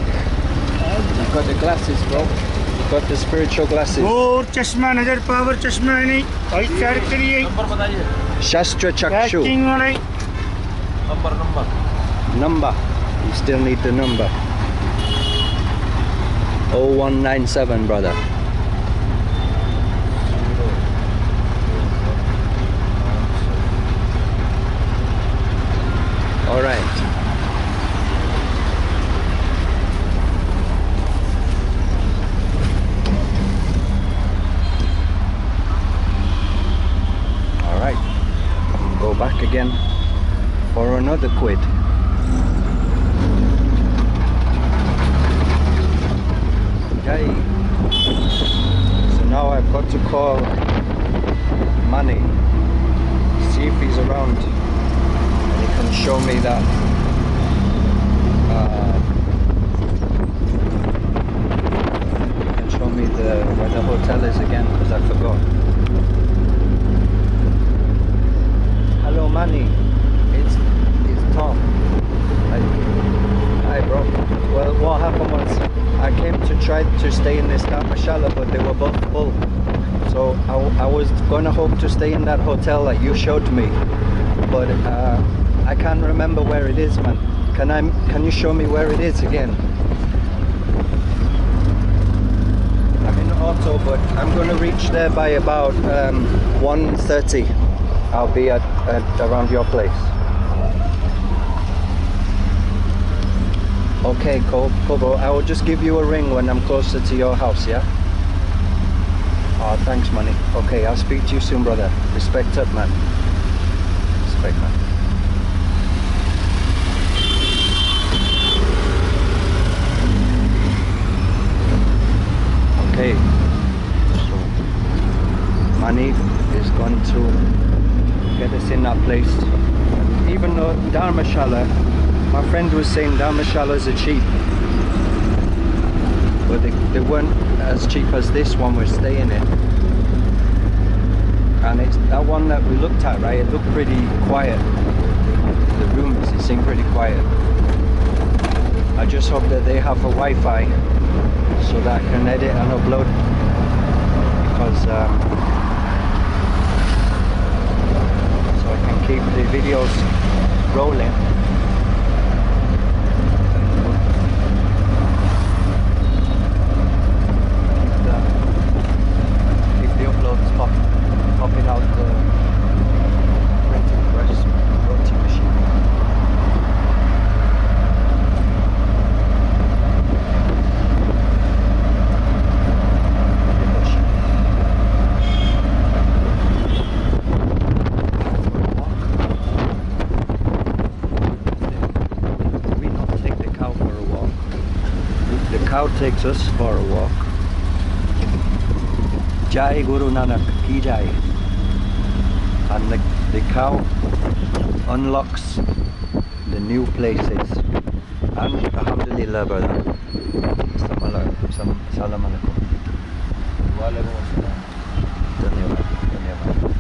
You've got the glasses, bro. You've got the spiritual glasses. और चश्मा नजर power चश्मा है नहीं भाई side करिए Shastra Chakshu. Number. You still need the number. 0197, brother. All right. All right. Go back again for another quid. Okay. So now I've got to call Manny, see if he's around and he can show me that he can show me where the hotel is again, because I forgot. Hello Manny. Tom. Hi bro. Well, what happened was I came to try to stay in this Dharmashala, but they were both full. So I was gonna hope to stay in that hotel that you showed me, but I can't remember where it is, man. Can you show me where it is again? I'm in the auto, but I'm gonna reach there by about 1:30. I'll be at around your place. Okay, cool, bro. I will just give you a ring when I'm closer to your house, yeah? Oh, thanks, money. Okay, I'll speak to you soon, brother. Respect up, man. Respect, man. Okay, so money is going to get us in that place. Even though Dharmashala, my friend was saying Dharmashalas are cheap, but they weren't as cheap as this one we're staying in. And it's that one that we looked at, right? It looked pretty quiet. The rooms, it seemed pretty quiet. I just hope that they have a Wi-Fi so that I can edit and upload, because so I can keep the videos rolling. Keep the uploads popping out the printing press rotary machine. Cow takes us for a walk. Jai Guru Nanak Ki Jai. And the cow unlocks the new places. And Alhamdulillah, brother. Salam alaikum. Wa alaikum assalam. Dhanyawad. Dhanyawad.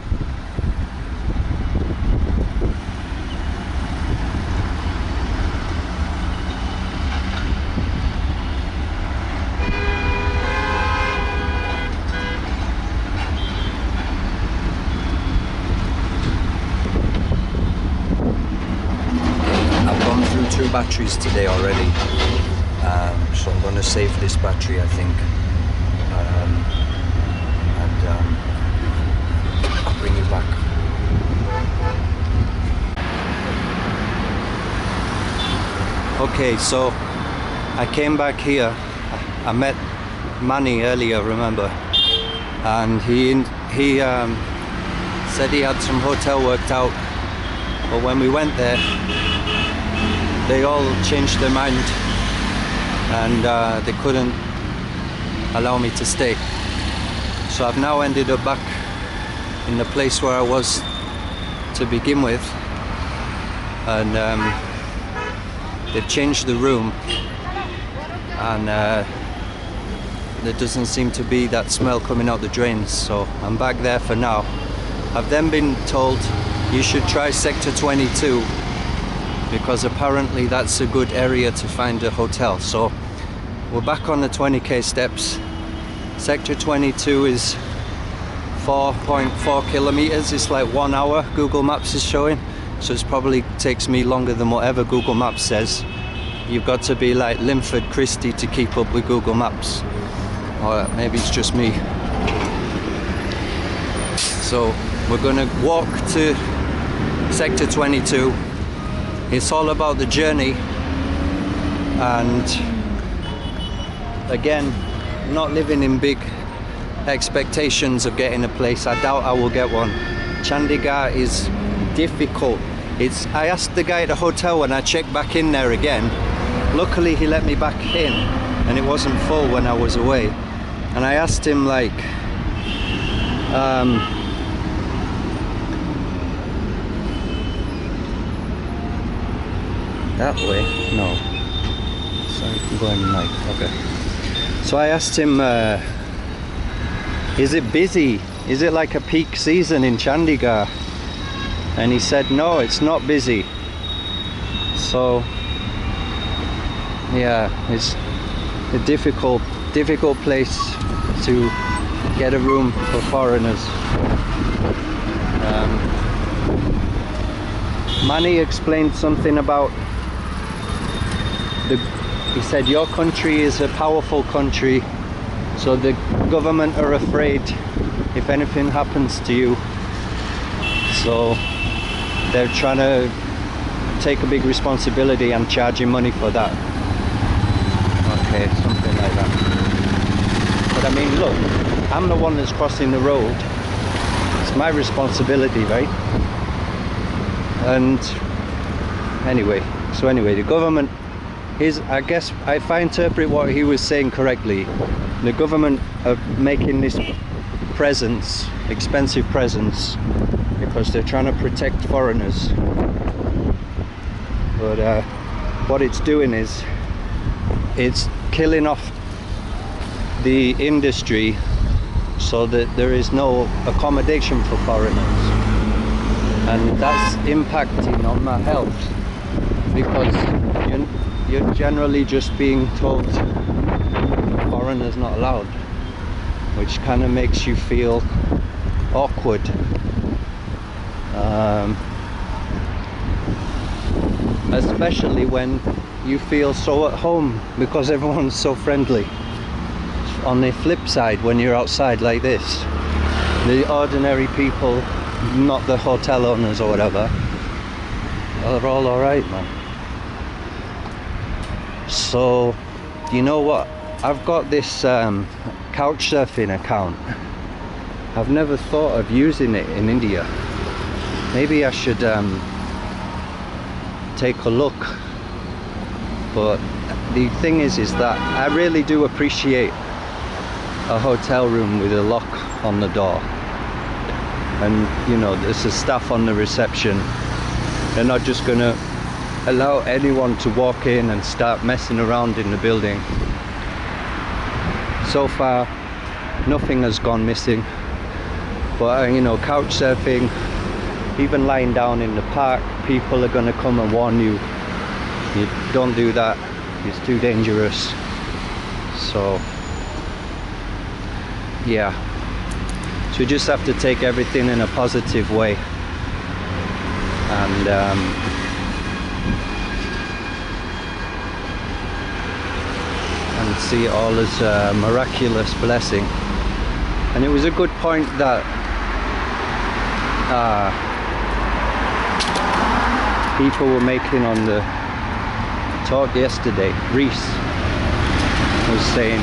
Two batteries today already, so I'm going to save this battery, I think, and I'll bring you back. Okay, so I came back here. I met Manny earlier, remember, and he said he had some hotel worked out, but when we went there they all changed their mind, and they couldn't allow me to stay. So I've now ended up back in the place where I was to begin with, and they've changed the room, and there doesn't seem to be that smell coming out the drains, so I'm back there for now. I've then been told you should try Sector 22, because apparently that's a good area to find a hotel. So we're back on the 20k steps. Sector 22 is 4.4 kilometers. It's like 1 hour, Google Maps is showing, so it probably takes me longer than whatever Google Maps says. You've got to be like Linford Christie to keep up with Google Maps, or maybe it's just me. So we're gonna walk to Sector 22. It's all about the journey, and again, not living in big expectations of getting a place. I doubt I will get one. Chandigarh is difficult. I asked the guy at the hotel when I checked back in there again. Luckily he let me back in and it wasn't full when I was away, and I asked him like that way? No. Sorry, I'm going right. Okay. So I asked him, is it busy? Is it like a peak season in Chandigarh? And he said, no, it's not busy. So yeah, it's a difficult place to get a room for foreigners. Manny explained something about he said your country is a powerful country, so the government are afraid if anything happens to you, so they're trying to take a big responsibility and charge you money for that. Okay, something like that. But I mean, look, I'm the one that's crossing the road. It's my responsibility, right? And anyway, the government is, I guess, if I interpret what he was saying correctly, the government are making this presents, expensive presents, because they're trying to protect foreigners. But what it's doing is it's killing off the industry so that there is no accommodation for foreigners, and that's impacting on my health, because you're generally just being told foreigners not allowed, which kind of makes you feel awkward. Especially when you feel so at home because everyone's so friendly. On the flip side, when you're outside like this, the ordinary people, not the hotel owners or whatever, are all alright, man. So, you know what? I've got this couch surfing account. I've never thought of using it in India. Maybe I should take a look. But the thing is that I really do appreciate a hotel room with a lock on the door, and you know, there's a staff on the reception. They're not just gonna allow anyone to walk in and start messing around in the building. So far nothing has gone missing, but you know, couch surfing, even lying down in the park, people are gonna come and warn you, you don't do that, it's too dangerous. So yeah, so you just have to take everything in a positive way, and see it all as a miraculous blessing. And it was a good point that people were making on the talk yesterday. Reese was saying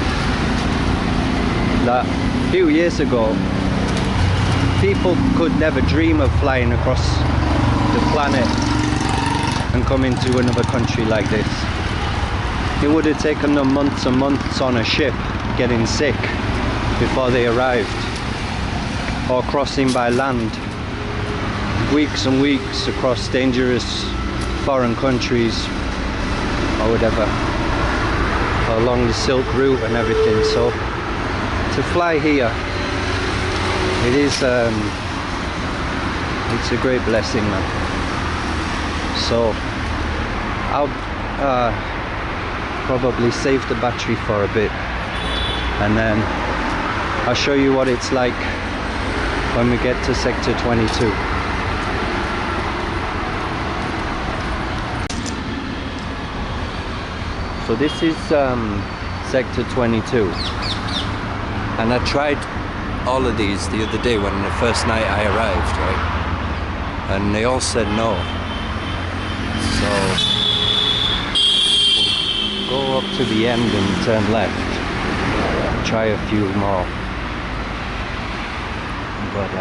that a few years ago people could never dream of flying across the planet and coming to another country like this. It would have taken them months and months on a ship getting sick before they arrived, or crossing by land, weeks and weeks across dangerous foreign countries or whatever, along the Silk Route and everything. So to fly here, it is it's a great blessing, man. So I'll probably save the battery for a bit, and then I'll show you what it's like when we get to sector 22. So this is sector 22, and I tried all of these the other day when the first night I arrived, right? And they all said no. So go up to the end and turn left. Try a few more. But I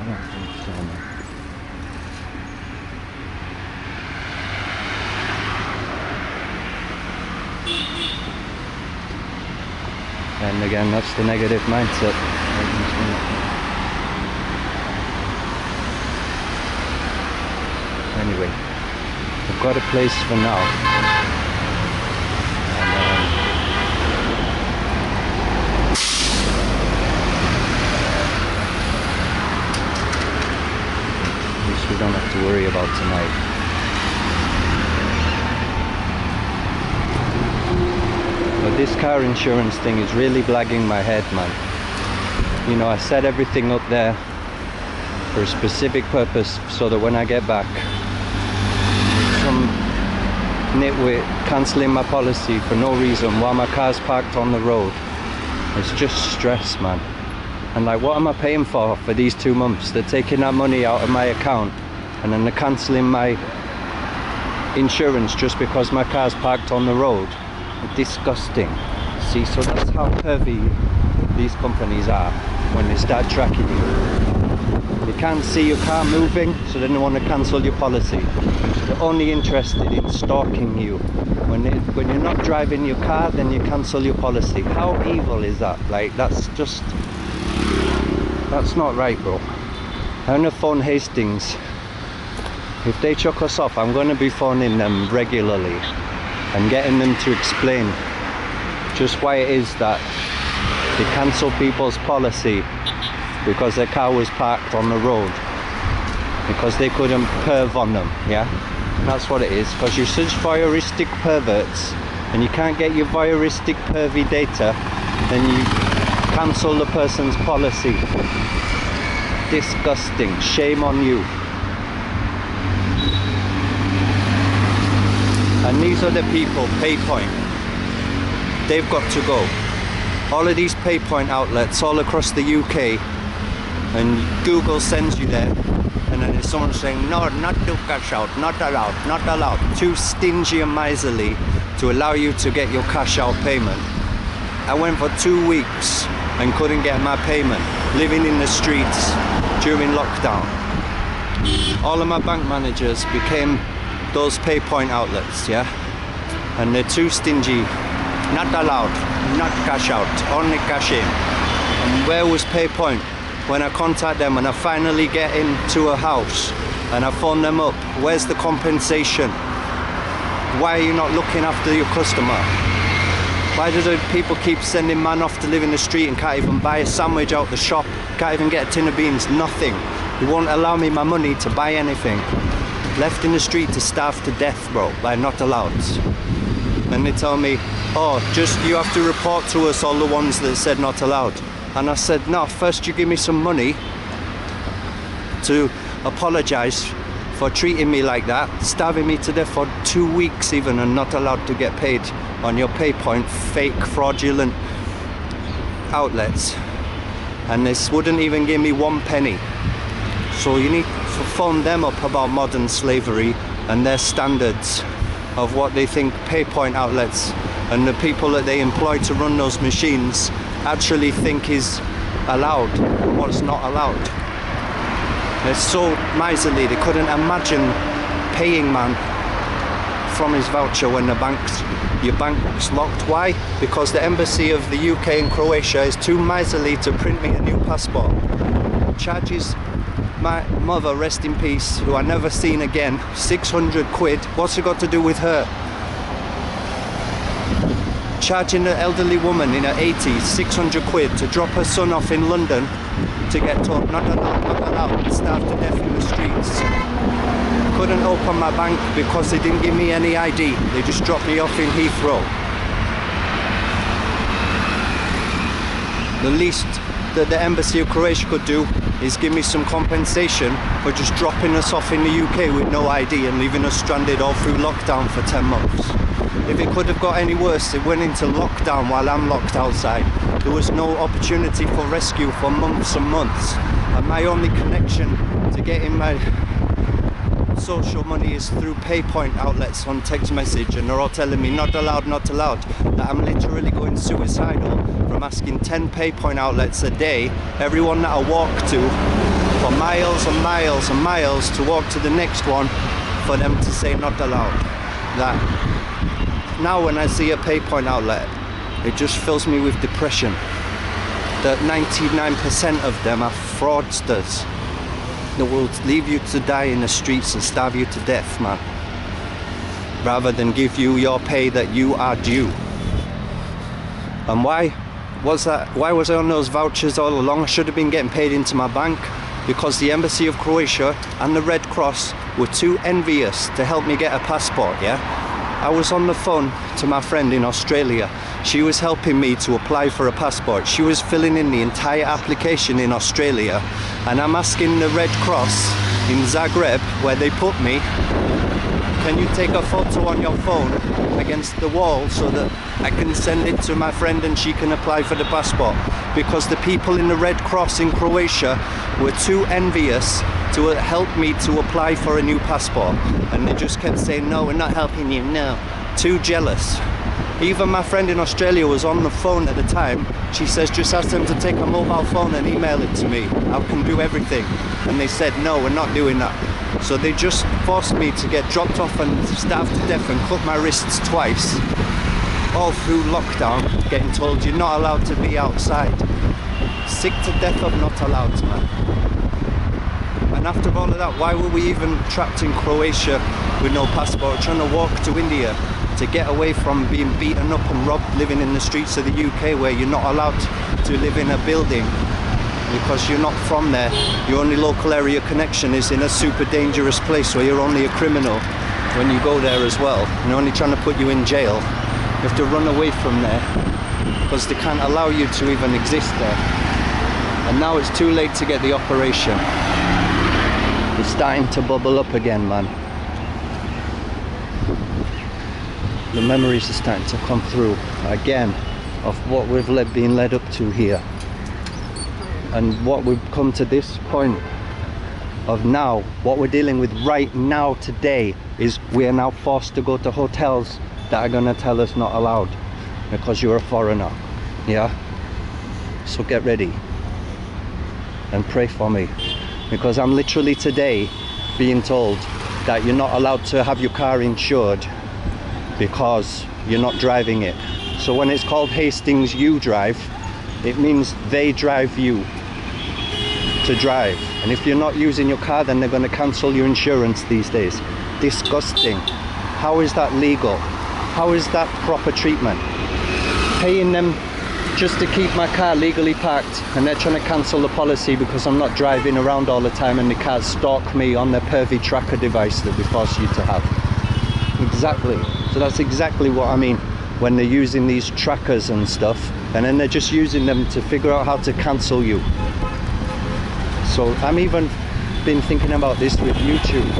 don't think so. And again, that's the negative mindset. Anyway, I've got a place for now. And, we don't have to worry about tonight. But this car insurance thing is really blagging my head, man. You know, I set everything up there for a specific purpose so that when I get back, some nitwit cancelling my policy for no reason while my car's parked on the road. It's just stress, man. And like, what am I paying for these 2 months? They're taking that money out of my account and then they're cancelling my insurance just because my car's parked on the road. Disgusting. See, so that's how pervy these companies are when they start tracking you. They can't see your car moving, so then they want to cancel your policy. They're only interested in stalking you. When you're not driving your car, then you cancel your policy. How evil is that? Like, that's not right, bro. I'm gonna phone Hastings. If they chuck us off, I'm gonna be phoning them regularly and getting them to explain just why it is that they cancel people's policy because their car was parked on the road because they couldn't perv on them. Yeah, that's what it is, because you're such voyeuristic perverts and you can't get your voyeuristic pervy data, then you cancel the person's policy. Disgusting. Shame on you. And these are the people, PayPoint. They've got to go. All of these PayPoint outlets all across the UK, and Google sends you there, and then there's someone saying, no, not do cash out, not allowed, not allowed. Too stingy and miserly to allow you to get your cash out payment. I went for 2 weeks and couldn't get my payment, living in the streets during lockdown. All of my bank managers became those PayPoint outlets, yeah? And they're too stingy. Not allowed, not cash out, only cash in. And where was PayPoint when I contact them and I finally get into a house and I phone them up? Where's the compensation? Why are you not looking after your customer? Why do the people keep sending man off to live in the street and can't even buy a sandwich out the shop, can't even get a tin of beans, nothing? They won't allow me my money to buy anything. Left in the street to starve to death, bro, by not allowed. And they tell me, oh, just you have to report to us all the ones that said not allowed. And I said, no, first you give me some money to apologise for treating me like that, starving me to death for 2 weeks even and not allowed to get paid on your PayPoint fake fraudulent outlets. And this wouldn't even give me 1 penny. So you need to phone them up about modern slavery and their standards of what they think PayPoint outlets and the people that they employ to run those machines actually think is allowed and what's not allowed. They're so miserly, they couldn't imagine paying man from his voucher when your bank's locked. Why? Because the embassy of the UK in Croatia is too miserly to print me a new passport. Charges my mother, rest in peace, who I never seen again, 600 quid. What's it got to do with her? Charging an elderly woman in her 80s 600 quid to drop her son off in London to get told not allowed, starved to death in the streets. Couldn't open my bank because they didn't give me any ID. They just dropped me off in Heathrow. The least that the embassy of Croatia could do is give me some compensation for just dropping us off in the UK with no ID and leaving us stranded all through lockdown for 10 months. If it could have got any worse, it went into lockdown while I'm locked outside. There was no opportunity for rescue for months and months. And my only connection to getting my social money is through PayPoint outlets on text message, and they're all telling me not allowed, that I'm literally going suicidal from asking 10 PayPoint outlets a day, everyone that I walk to, for miles and miles and miles to walk to the next one for them to say not allowed. That now when I see a PayPoint outlet, it just fills me with depression. That 99% of them are fraudsters that will leave you to die in the streets and starve you to death, man, rather than give you your pay that you are due. And why was that? Why was I on those vouchers all along? I should have been getting paid into my bank. because the Embassy of Croatia and the Red Cross were too envious to help me get a passport, yeah? I was on the phone to my friend in Australia. She was helping me to apply for a passport. She was filling in the entire application in Australia, and I'm asking the Red Cross in Zagreb, where they put me, can you take a photo on your phone against the wall so that I can send it to my friend and she can apply for the passport? Because the people in the Red Cross in Croatia were too envious to help me to apply for a new passport, and they just kept saying, no, we're not helping you, no. Too jealous. Even my friend in Australia was on the phone at the time. She says, just ask them to take a mobile phone and email it to me. I can do everything. And they said, no, we're not doing that. So they just forced me to get dropped off and starved to death and cut my wrists twice. All through lockdown, getting told you're not allowed to be outside. Sick to death of not allowed, man. And after all of that, why were we even trapped in Croatia with no passport, trying to walk to India to get away from being beaten up and robbed, living in the streets of the UK where you're not allowed to live in a building because you're not from there. Your only local area connection is in a super dangerous place where you're only a criminal when you go there as well. And they're only trying to put you in jail. You have to run away from there because they can't allow you to even exist there. And now it's too late to get the operation. It's starting to bubble up again, man. The memories are starting to come through again of what we've been led up to here. And what we've come to this point of now, what we're dealing with right now today is we are now forced to go to hotels that are going to tell us not allowed because you're a foreigner, yeah? So get ready and pray for me, because I'm literally today being told that you're not allowed to have your car insured because you're not driving it. So when it's called Hastings You Drive, it means they drive you to drive, and if you're not using your car, then they're going to cancel your insurance these days. Disgusting. How is that legal? How is that proper treatment? Paying them just to keep my car legally parked, and they're trying to cancel the policy because I'm not driving around all the time and they can't stalk me on their pervy tracker device that we force you to have. Exactly. So that's exactly what I mean when they're using these trackers and stuff, and then they're just using them to figure out how to cancel you. So I'm even been thinking about this with YouTube.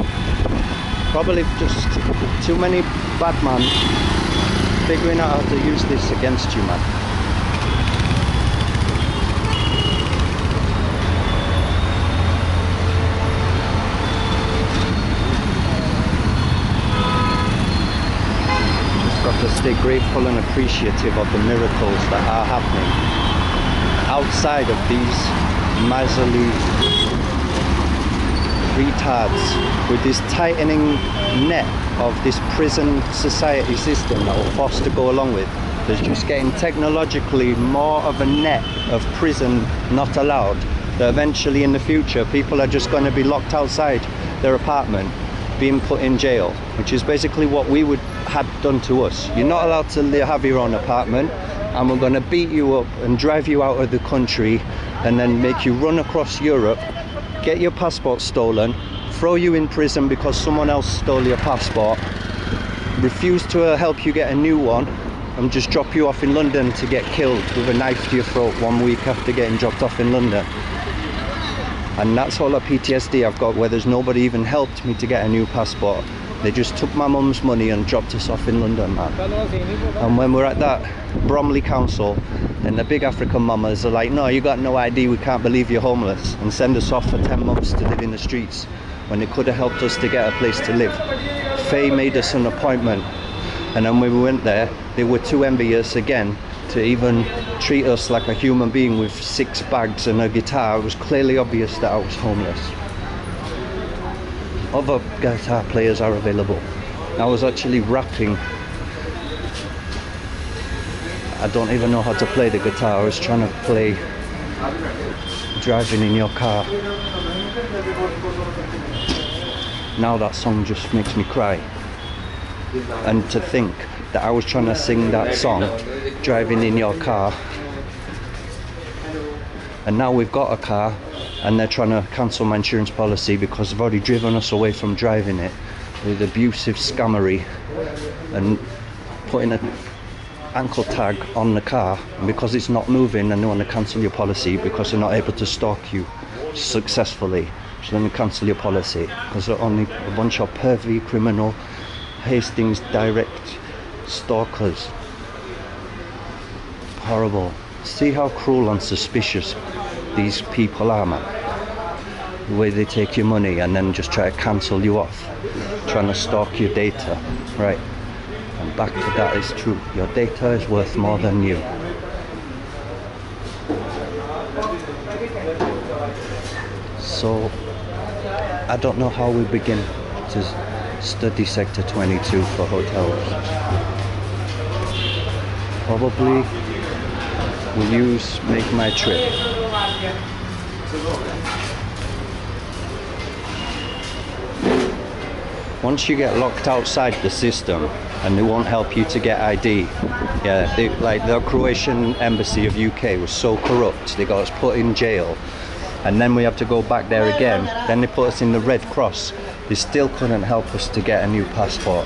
Probably just too many bad men figuring out how to use this against you, man. Got to stay grateful and appreciative of the miracles that are happening outside of these miserly retards with this tightening net of this prison society system that we're forced to go along with. There's just getting technologically more of a net of prison not allowed, that eventually in the future people are just going to be locked outside their apartment, being put in jail, which is basically what we would had done to us. You're not allowed to have your own apartment, and we're going to beat you up and drive you out of the country and then make you run across Europe, get your passport stolen, throw you in prison because someone else stole your passport, refuse to help you get a new one, and just drop you off in London to get killed with a knife to your throat 1 week after getting dropped off in London. And that's all the PTSD I've got, where there's nobody even helped me to get a new passport. They just took my mum's money and dropped us off in London, man. And when we're at that Bromley Council, and the big African mamas are like, no, you got no ID, we can't believe you're homeless, and send us off for 10 months to live in the streets when they could have helped us to get a place to live. Faye made us an appointment, and then when we went there, they were too envious again to even treat us like a human being with 6 bags and a guitar. It was clearly obvious that I was homeless. Other guitar players are available. I was actually rapping. I don't even know how to play the guitar. I was trying to play Driving in Your Car. Now that song just makes me cry. And to think that I was trying to sing that song, Driving in Your Car, and now we've got a car and they're trying to cancel my insurance policy because they've already driven us away from driving it with abusive scammery and putting an ankle tag on the car, and because it's not moving and they want to cancel your policy because they're not able to stalk you successfully, so then they cancel your policy because they're only a bunch of pervy criminal Hastings direct stalkers. Horrible. See how cruel and suspicious these people are, man. The way they take your money and then just try to cancel you off, trying to stalk your data, right? And back to that is true. Your data is worth more than you. So I don't know how we begin to study Sector 22 for hotels. Probably we'll use Make My Trip. Once you get locked outside the system and they won't help you to get ID, yeah, like the Croatian embassy of UK was so corrupt, they got us put in jail, and then we have to go back there again, then they put us in the Red Cross. They still couldn't help us to get a new passport.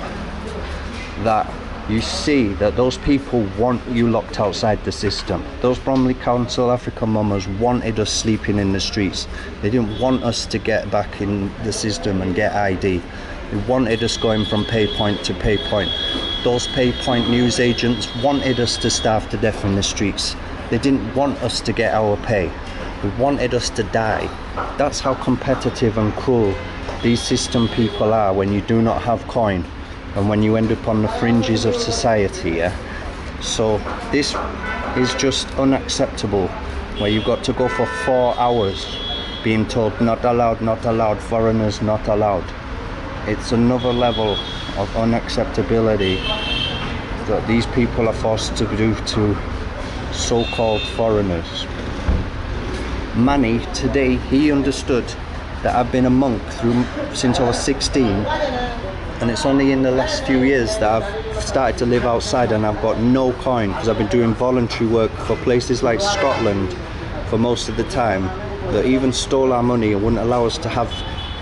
That you see that those people want you locked outside the system. Those Bromley Council African mummers wanted us sleeping in the streets. They didn't want us to get back in the system and get ID. They wanted us going from pay point to pay point. Those pay point news agents wanted us to starve to death in the streets. They didn't want us to get our pay. They wanted us to die. That's how competitive and cruel these system people are when you do not have coin and when you end up on the fringes of society, yeah? So this is just unacceptable, where you've got to go for 4 hours being told not allowed, foreigners not allowed. It's another level of unacceptability that these people are forced to do to so-called foreigners. Manny, today, he understood that I've been a monk since I was 16, and it's only in the last few years that I've started to live outside and I've got no coin, because I've been doing voluntary work for places like Scotland for most of the time, that even stole our money and wouldn't allow us to have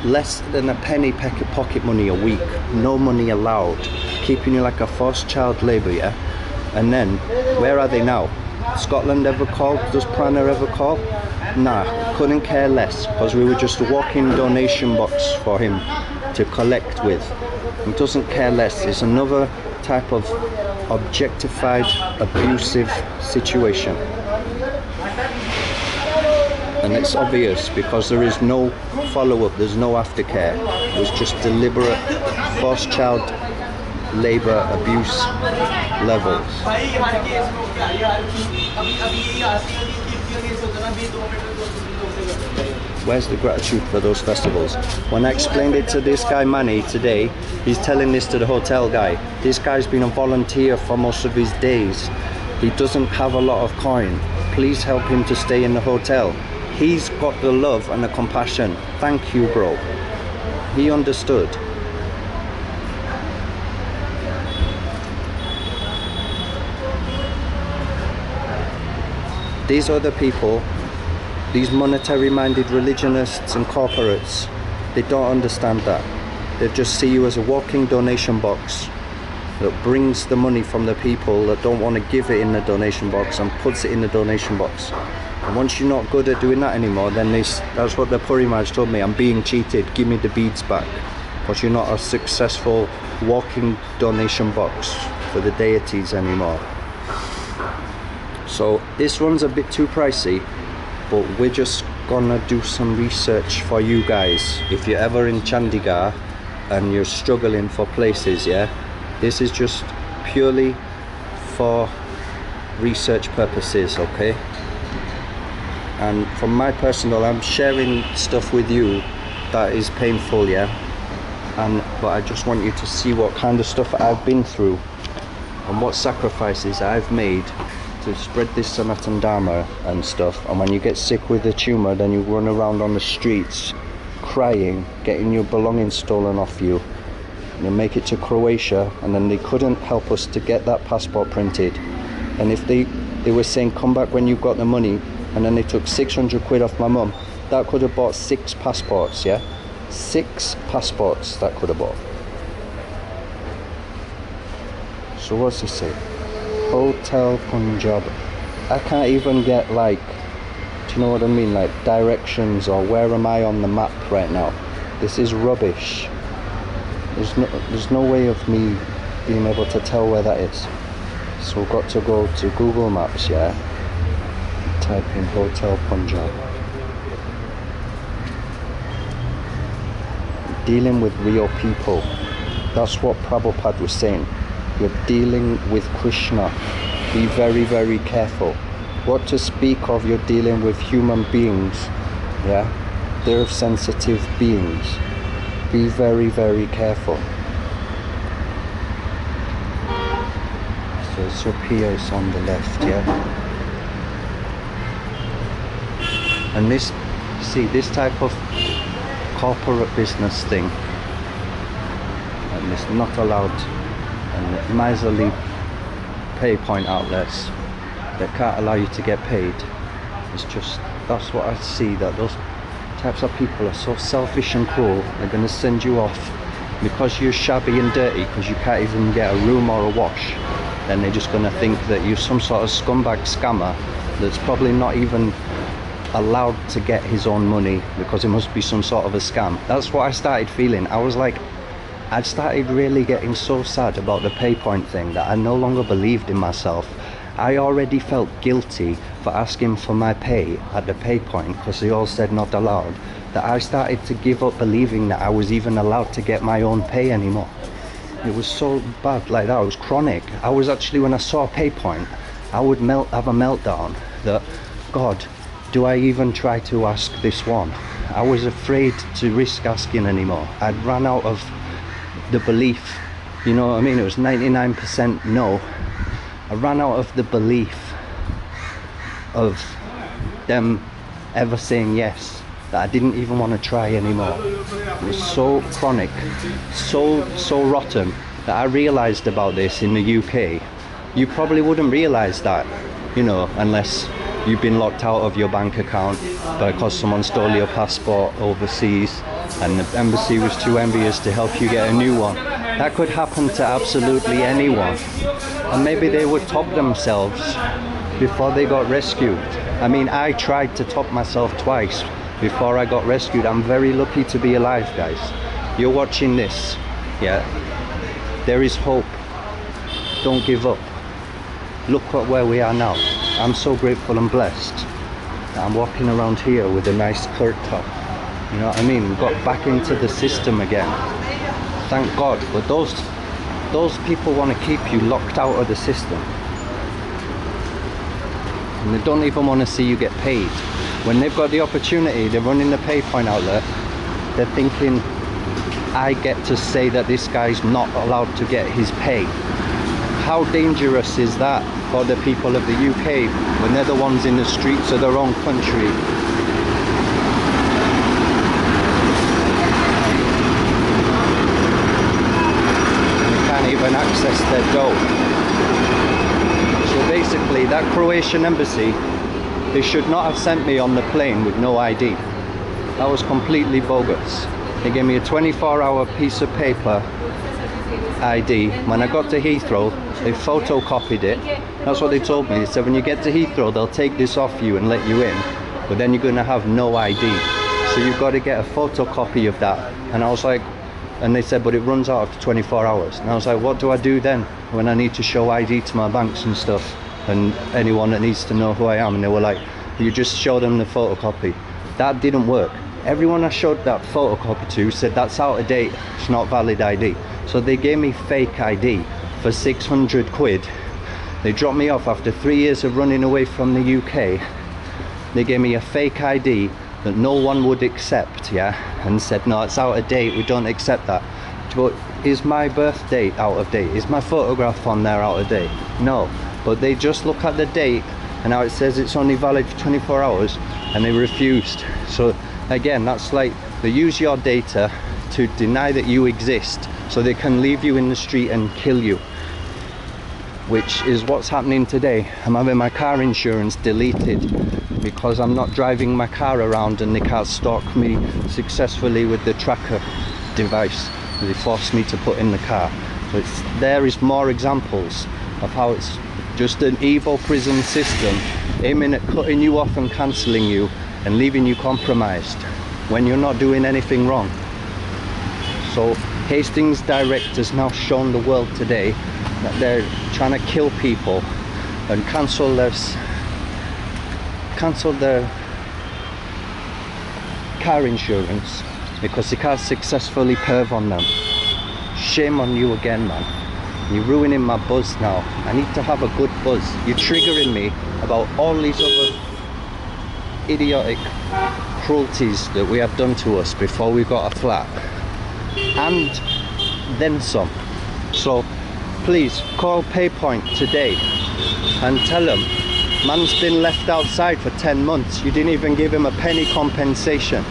less than a penny pocket money a week. No money allowed, keeping you like a forced child labour, yeah? And then, where are they now? Scotland ever called? Does Prana ever call? Nah, couldn't care less, because we were just a walking donation box for him to collect with. He doesn't care less. It's another type of objectified, abusive situation. And it's obvious because there is no follow-up, there's no aftercare. It was just deliberate forced child labour abuse levels. Where's the gratitude for those festivals? When I explained it to this guy Manny today, he's telling this to the hotel guy. This guy's been a volunteer for most of his days. He doesn't have a lot of coin. Please help him to stay in the hotel. He's got the love and the compassion. Thank you, bro. He understood. These other people, these monetary-minded religionists and corporates, they don't understand that. They just see you as a walking donation box that brings the money from the people that don't want to give it in the donation box and puts it in the donation box. And once you're not good at doing that anymore, then that's what the Purimaj told me. I'm being cheated, give me the beads back. Because you're not a successful walking donation box for the deities anymore. So this one's a bit too pricey, but we're just gonna do some research for you guys. If you're ever in Chandigarh and you're struggling for places, yeah, this is just purely for research purposes, okay? And from my personal, I'm sharing stuff with you that is painful, yeah, but I just want you to see what kind of stuff I've been through and what sacrifices I've made to spread this Sanatan Dharma and stuff. And when you get sick with a tumour, then you run around on the streets crying, getting your belongings stolen off you. You make it to Croatia, and then they couldn't help us to get that passport printed. And if they were saying come back when you've got the money, and then they took 600 quid off my mum, that could have bought 6 passports, yeah? 6 passports that could have bought. So what's this say? Hotel Punjab. I can't even get, like, do you know what I mean? Like directions or where am I on the map right now? This is rubbish. There's no way of me being able to tell where that is. So we've got to go to Google Maps, yeah? Type in Hotel Punjab. Dealing with real people. That's what Prabhupada was saying. You're dealing with Krishna. Be very, very careful. What to speak of, you're dealing with human beings, yeah? They're sensitive beings. Be very, very careful. So it's up here, it's on the left, yeah? And this, see, this type of corporate business thing, and it's not allowed, and miserly pay point outlets that can't allow you to get paid. It's just, that's what I see, that those types of people are so selfish and cruel. They're going to send you off because you're shabby and dirty, because you can't even get a room or a wash. Then they're just going to think that you're some sort of scumbag scammer that's probably not even allowed to get his own money, because it must be some sort of a scam. That's what I started feeling. I was like, I started really getting so sad about the pay point thing that I no longer believed in myself. I already felt guilty for asking for my pay at the pay point because they all said not allowed, that I started to give up believing that I was even allowed to get my own pay anymore. It was so bad like that. It was chronic. I was actually, when I saw a pay point, I would have a meltdown that, God, do I even try to ask this one? I was afraid to risk asking anymore. I'd run out of the belief, you know what I mean? It was 99% no. I ran out of the belief of them ever saying yes, that I didn't even want to try anymore. It was so chronic, so rotten, that I realised about this in the UK. You probably wouldn't realise that, you know, unless you've been locked out of your bank account because someone stole your passport overseas and the embassy was too envious to help you get a new one. That could happen to absolutely anyone. And maybe they would top themselves before they got rescued. I mean, I tried to top myself twice before I got rescued. I'm very lucky to be alive, guys. You're watching this, yeah? There is hope. Don't give up. Look at where we are now. I'm so grateful and blessed that I'm walking around here with a nice skirt top. You know what I mean? We got back into the system again. Thank God. But those people want to keep you locked out of the system. And they don't even want to see you get paid. When they've got the opportunity, they're running the pay point outlet, they're thinking, I get to say that this guy's not allowed to get his pay. How dangerous is that for the people of the UK when they're the ones in the streets of their own country? They can't even access their dough. So basically, that Croatian embassy, they should not have sent me on the plane with no ID. That was completely bogus. They gave me a 24-hour piece of paper ID. When I got to Heathrow, they photocopied it. That's what they told me. They said, when you get to Heathrow, they'll take this off you and let you in, but then you're going to have no ID. So you've got to get a photocopy of that. And I was like, and they said, but it runs out after 24 hours. And I was like, what do I do then when I need to show ID to my banks and stuff and anyone that needs to know who I am? And they were like, you just show them the photocopy. That didn't work. Everyone I showed that photocopy to said that's out of date, it's not valid ID. So they gave me fake ID for 600 quid. They dropped me off after 3 years of running away from the UK. They gave me a fake ID that no one would accept, yeah, and said, no, it's out of date, we don't accept that. But is my birth date out of date? Is my photograph on there out of date? No, but they just look at the date and now it says it's only valid for 24 hours and they refused. So again, that's like, they use your data to deny that you exist so they can leave you in the street and kill you, which is what's happening today. I'm having my car insurance deleted because I'm not driving my car around and they can't stalk me successfully with the tracker device they forced me to put in the car. So there is more examples of how it's just an evil prison system aiming at cutting you off and cancelling you and leaving you compromised when you're not doing anything wrong. So Hastings Direct has now shown the world today that they're trying to kill people and cancel their car insurance because they can't successfully perv on them. Shame on you again, man. You're ruining my buzz now. I need to have a good buzz. You're triggering me about all these other idiotic cruelties that we have done to us before we got a flat. And then some. So please call PayPoint today and tell them man's been left outside for 10 months. You didn't even give him a penny compensation.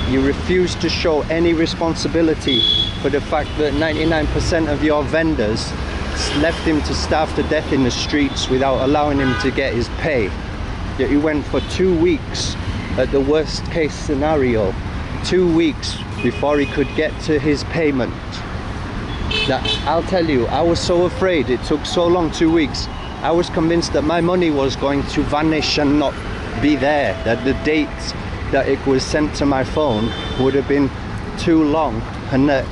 You refused to show any responsibility for the fact that 99% of your vendors left him to starve to death in the streets without allowing him to get his pay. Yet you went for 2 weeks at the worst case scenario, 2 weeks before he could get to his payment. That, I'll tell you, I was so afraid it took so long, 2 weeks. I was convinced that my money was going to vanish and not be there, that the date that it was sent to my phone would have been too long and that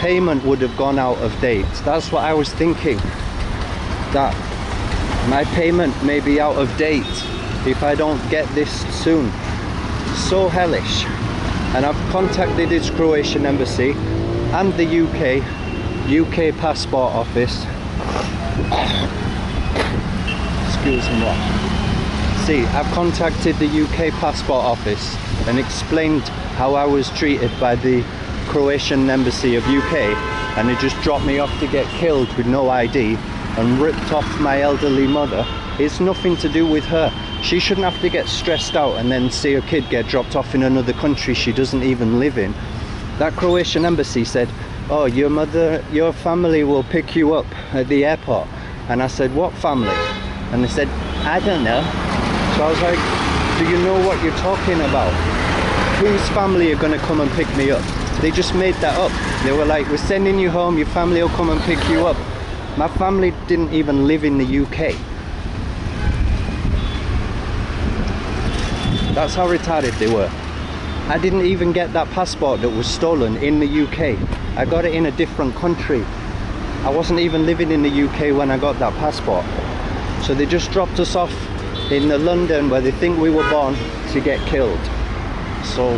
payment would have gone out of date. That's what I was thinking, that my payment may be out of date if I don't get this soon. So hellish. And I've contacted his Croatian embassy and the UK passport office. Excuse me. See, I've contacted the UK passport office and explained how I was treated by the Croatian embassy of UK, and they just dropped me off to get killed with no ID and ripped off my elderly mother. It's nothing to do with her. She shouldn't have to get stressed out and then see her kid get dropped off in another country she doesn't even live in. That Croatian embassy said, oh, your family will pick you up at the airport. And I said, what family? And they said, I don't know. So I was like, do you know what you're talking about? Whose family are going to come and pick me up? They just made that up. They were like, we're sending you home, your family will come and pick you up. My family didn't even live in the UK. That's how retarded they were. I didn't even get that passport that was stolen in the UK. I got it in a different country. I wasn't even living in the UK when I got that passport. So they just dropped us off in London where they think we were born to get killed. So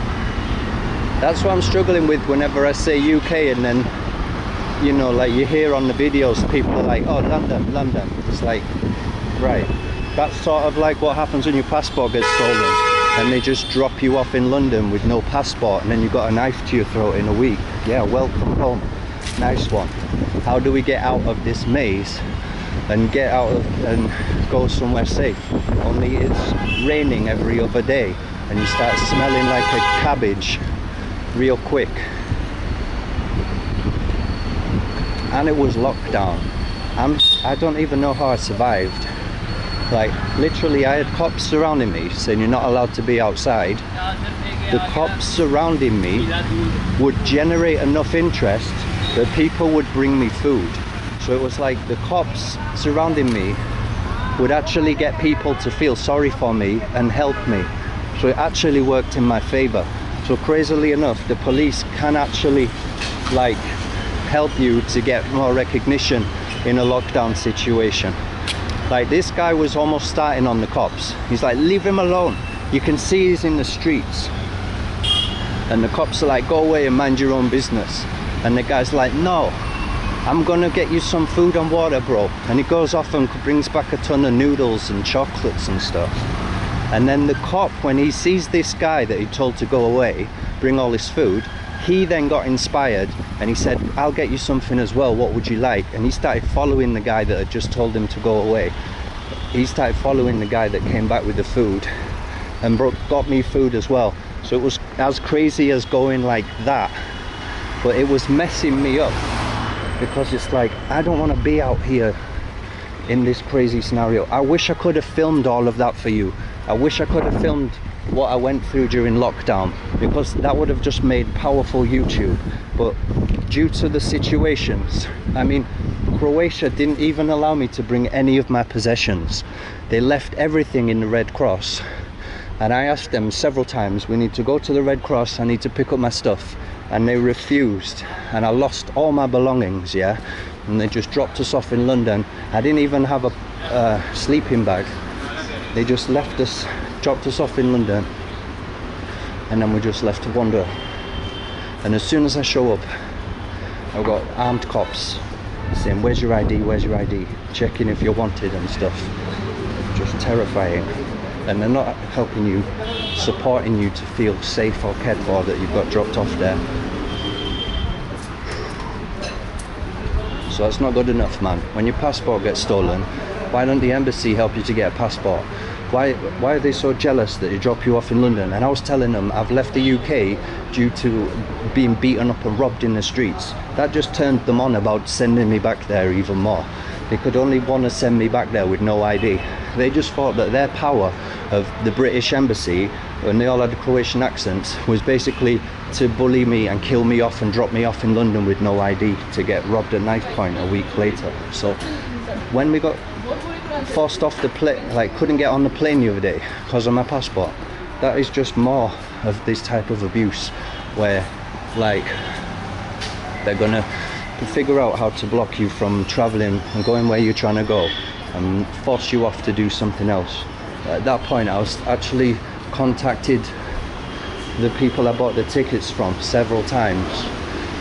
that's what I'm struggling with whenever I say UK, and then, you know, like you hear on the videos people are like, oh, London, London. It's like, right, that's sort of like what happens when your passport gets stolen and they just drop you off in London with no passport and then you've got a knife to your throat in a week. Yeah, welcome home. Nice one. How do we get out of this maze and get out of and go somewhere safe? Only it's raining every other day and you start smelling like a cabbage real quick. And it was lockdown. I don't even know how I survived. Like, literally I had cops surrounding me saying you're not allowed to be outside. The cops surrounding me would generate enough interest that people would bring me food. So it was like the cops surrounding me would actually get people to feel sorry for me and help me. So it actually worked in my favor. So crazily enough, the police can actually like help you to get more recognition in a lockdown situation. Like, this guy was almost starting on the cops. He's like, leave him alone. You can see he's in the streets. And the cops are like, go away and mind your own business. And the guy's like, no, I'm gonna get you some food and water, bro. And he goes off and brings back a ton of noodles and chocolates and stuff. And then the cop, when he sees this guy that he told to go away, bring all his food, he then got inspired and he said, I'll get you something as well, what would you like? And he started following the guy that had just told him to go away. He started following the guy that came back with the food and got me food as well. So it was as crazy as going like that, but it was messing me up because it's like, I don't want to be out here in this crazy scenario. I wish I could have filmed all of that for you I wish I could have filmed what I went through during lockdown, because that would have just made powerful YouTube. But due to the situations, I mean, Croatia didn't even allow me to bring any of my possessions. They left everything in the Red Cross, and I asked them several times, we need to go to the Red Cross, I need to pick up my stuff, and they refused, and I lost all my belongings, yeah, and they just dropped us off in London. I didn't even have a sleeping bag. They just left us, dropped us off in London, and then we just left to wander. And as soon as I show up, I've got armed cops saying, where's your ID, where's your ID, checking if you're wanted and stuff. Just terrifying. And they're not helping you, supporting you to feel safe or cared for, that you've got dropped off there. So that's not good enough, man. When your passport gets stolen, why don't the embassy help you to get a passport? Why are they so jealous that they drop you off in London? And I was telling them I've left the UK due to being beaten up and robbed in the streets. That just turned them on about sending me back there even more. They could only want to send me back there with no ID. They just thought that their power of the British embassy, when they all had Croatian accents, was basically to bully me and kill me off and drop me off in London with no ID to get robbed at knife point a week later. So when we got forced off the plane, like couldn't get on the plane the other day because of my passport, that is just more of this type of abuse, where like they're gonna figure out how to block you from traveling and going where you're trying to go and force you off to do something else. At that point I was actually contacted the people I bought the tickets from several times,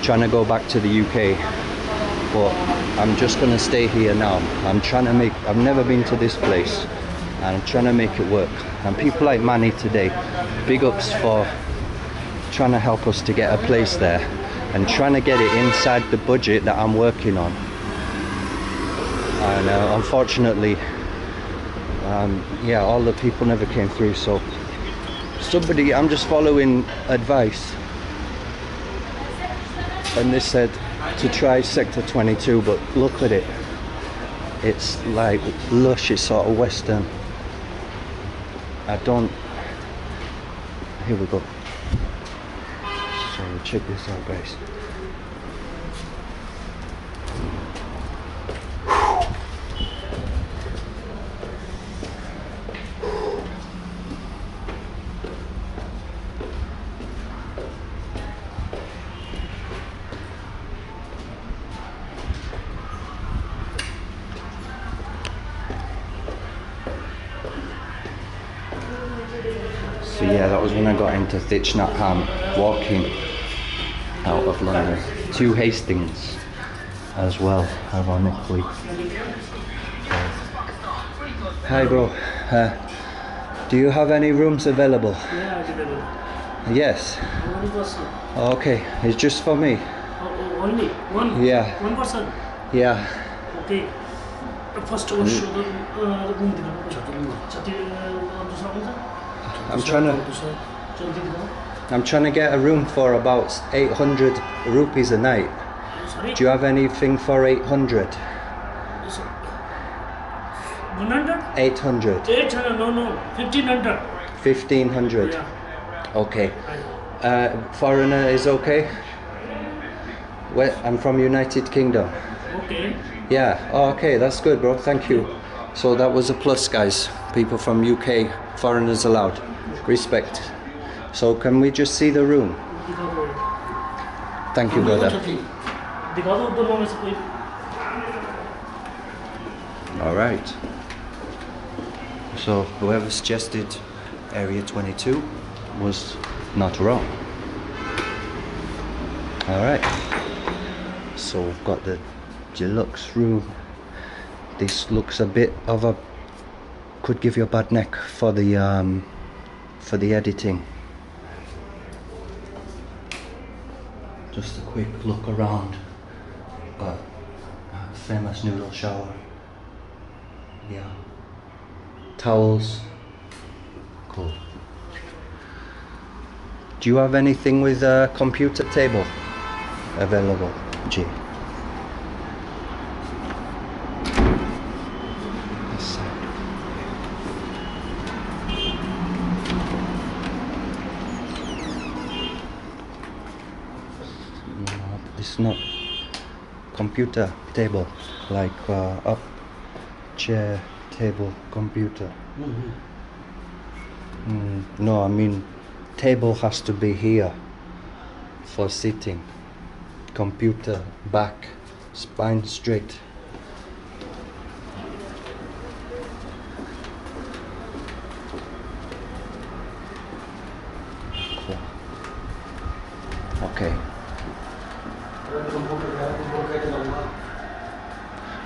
trying to go back to the UK, but I'm just going to stay here now. I've never been to this place, and I'm trying to make it work. And people like Manny today, big ups for trying to help us to get a place there and trying to get it inside the budget that I'm working on. And unfortunately, yeah, all the people never came through. So somebody, I'm just following advice, and they said to try sector 22, but look at it, it's like lush, it's sort of western. Here we go. So check this out, guys. So yeah, that was when I got into Thich Nhat Hanh, walking out of London to Hastings as well, ironically. Hi bro, do you have any rooms available? Yeah, available. Yes. One person. Okay, it's just for me. Only one? Yeah. One person? Yeah. Okay. First one, show the room. I'm trying to get a room for about 800 rupees a night. Sorry? Do you have anything for 800? 100? 800. 800, no, 1500. 1500. Yeah. Okay. Foreigner is okay? I'm from United Kingdom. Okay. Yeah, oh, okay, that's good, bro, thank you. So that was a plus, guys. People from UK, foreigners allowed. Respect. So can we just see the room? Thank you, brother. All right. So whoever suggested Area 22 was not wrong. All right. So we've got the deluxe room. This looks a bit of a, could give you a bad neck for the editing. Just a quick look around. Famous noodle shower. Yeah. Towels. Cool. Do you have anything with a computer table available, G? This side. not computer table, like up, chair, table, computer. No, I mean table has to be here for sitting. Computer, back, spine straight. Cool. Okay.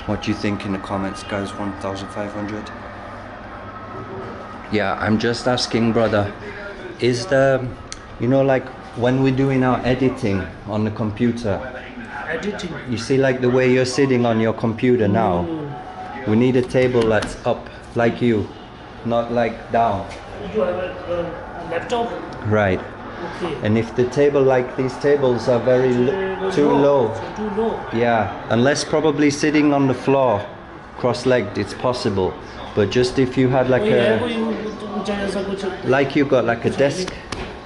What do you think in the comments, guys? 1,500? Yeah, I'm just asking, brother, is the, you know, like when we're doing our editing on the computer, Editing. you see like the way you're sitting on your computer now, we need a table that's up like you, not like down. You have a laptop? Right. Okay. And if the table, like these tables are very too low. Too low. Yeah, unless probably sitting on the floor, cross-legged, it's possible. But just if you had like like you got like a desk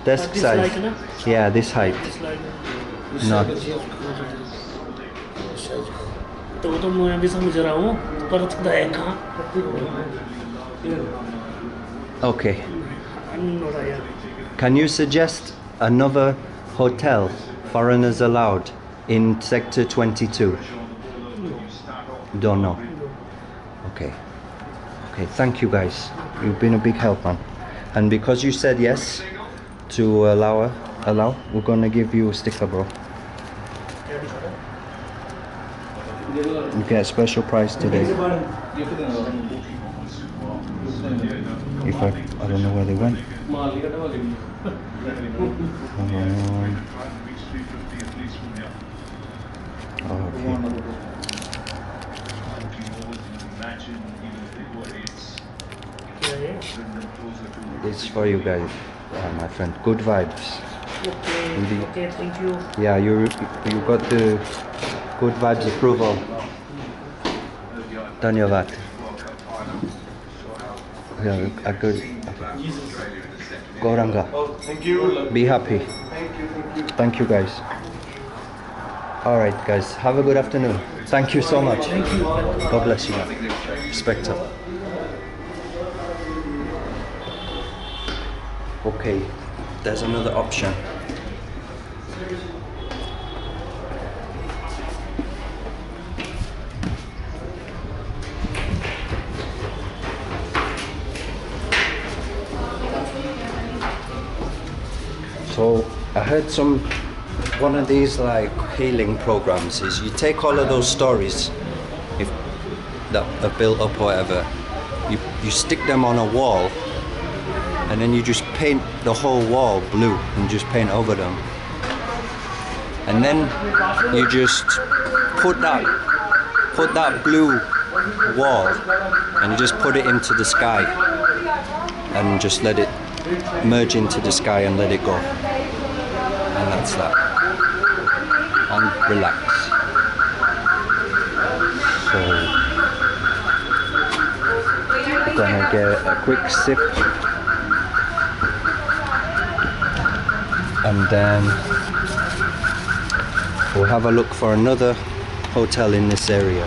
this size. like, na? Yeah, this height. No. तो वो तो मैं भी समझ रहा हूँ पर खुदा है कहाँ Okay. Can you suggest another hotel, foreigners allowed, in sector 22? Don't know. Okay. Okay, thank you guys. You've been a big help, man. And because you said yes to allow, we're gonna give you a sticker, bro. You get a special price today. If I don't know where they went. This is for you guys, my friend. Good vibes. Okay, thank you. Yeah, you got the good vibes approval. Dhanyavad. Yeah, a good. Gauranga. Thank you. Be happy. Thank you, guys. All right, guys. Have a good afternoon. Thank you so much. Thank you. God bless you. Respect. Okay, there's another option. So I heard one of these like healing programs is you take all of those stories that are built up or whatever, you stick them on a wall, and then you just paint the whole wall blue and just paint over them. And then you just put that blue wall and you just put it into the sky and just let it merge into the sky and let it go. And that's that. And relax. So I'm gonna get a quick sip. And then we'll have a look for another hotel in this area.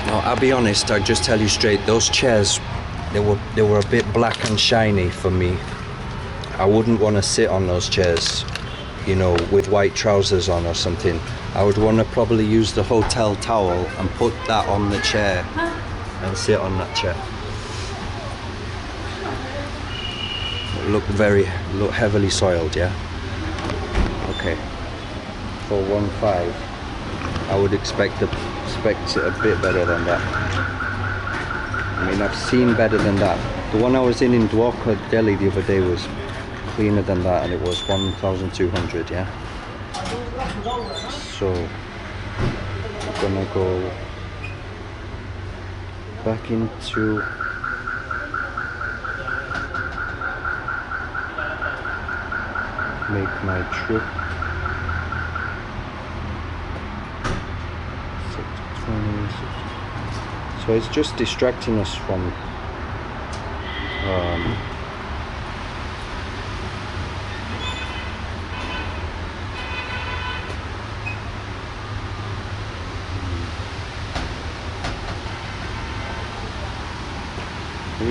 Now, I'll be honest, I'll just tell you straight, those chairs, they were a bit black and shiny for me. I wouldn't want to sit on those chairs, you know, with white trousers on or something. I would want to probably use the hotel towel and put that on the chair and sit on that chair. Look heavily soiled, yeah? Okay. For 1.5, I would expect it a bit better than that. I mean, I've seen better than that. The one I was in Dwarka, Delhi the other day was cleaner than that, and it was 1,200, yeah? So, I'm gonna go back into make my trip. So it's just distracting us from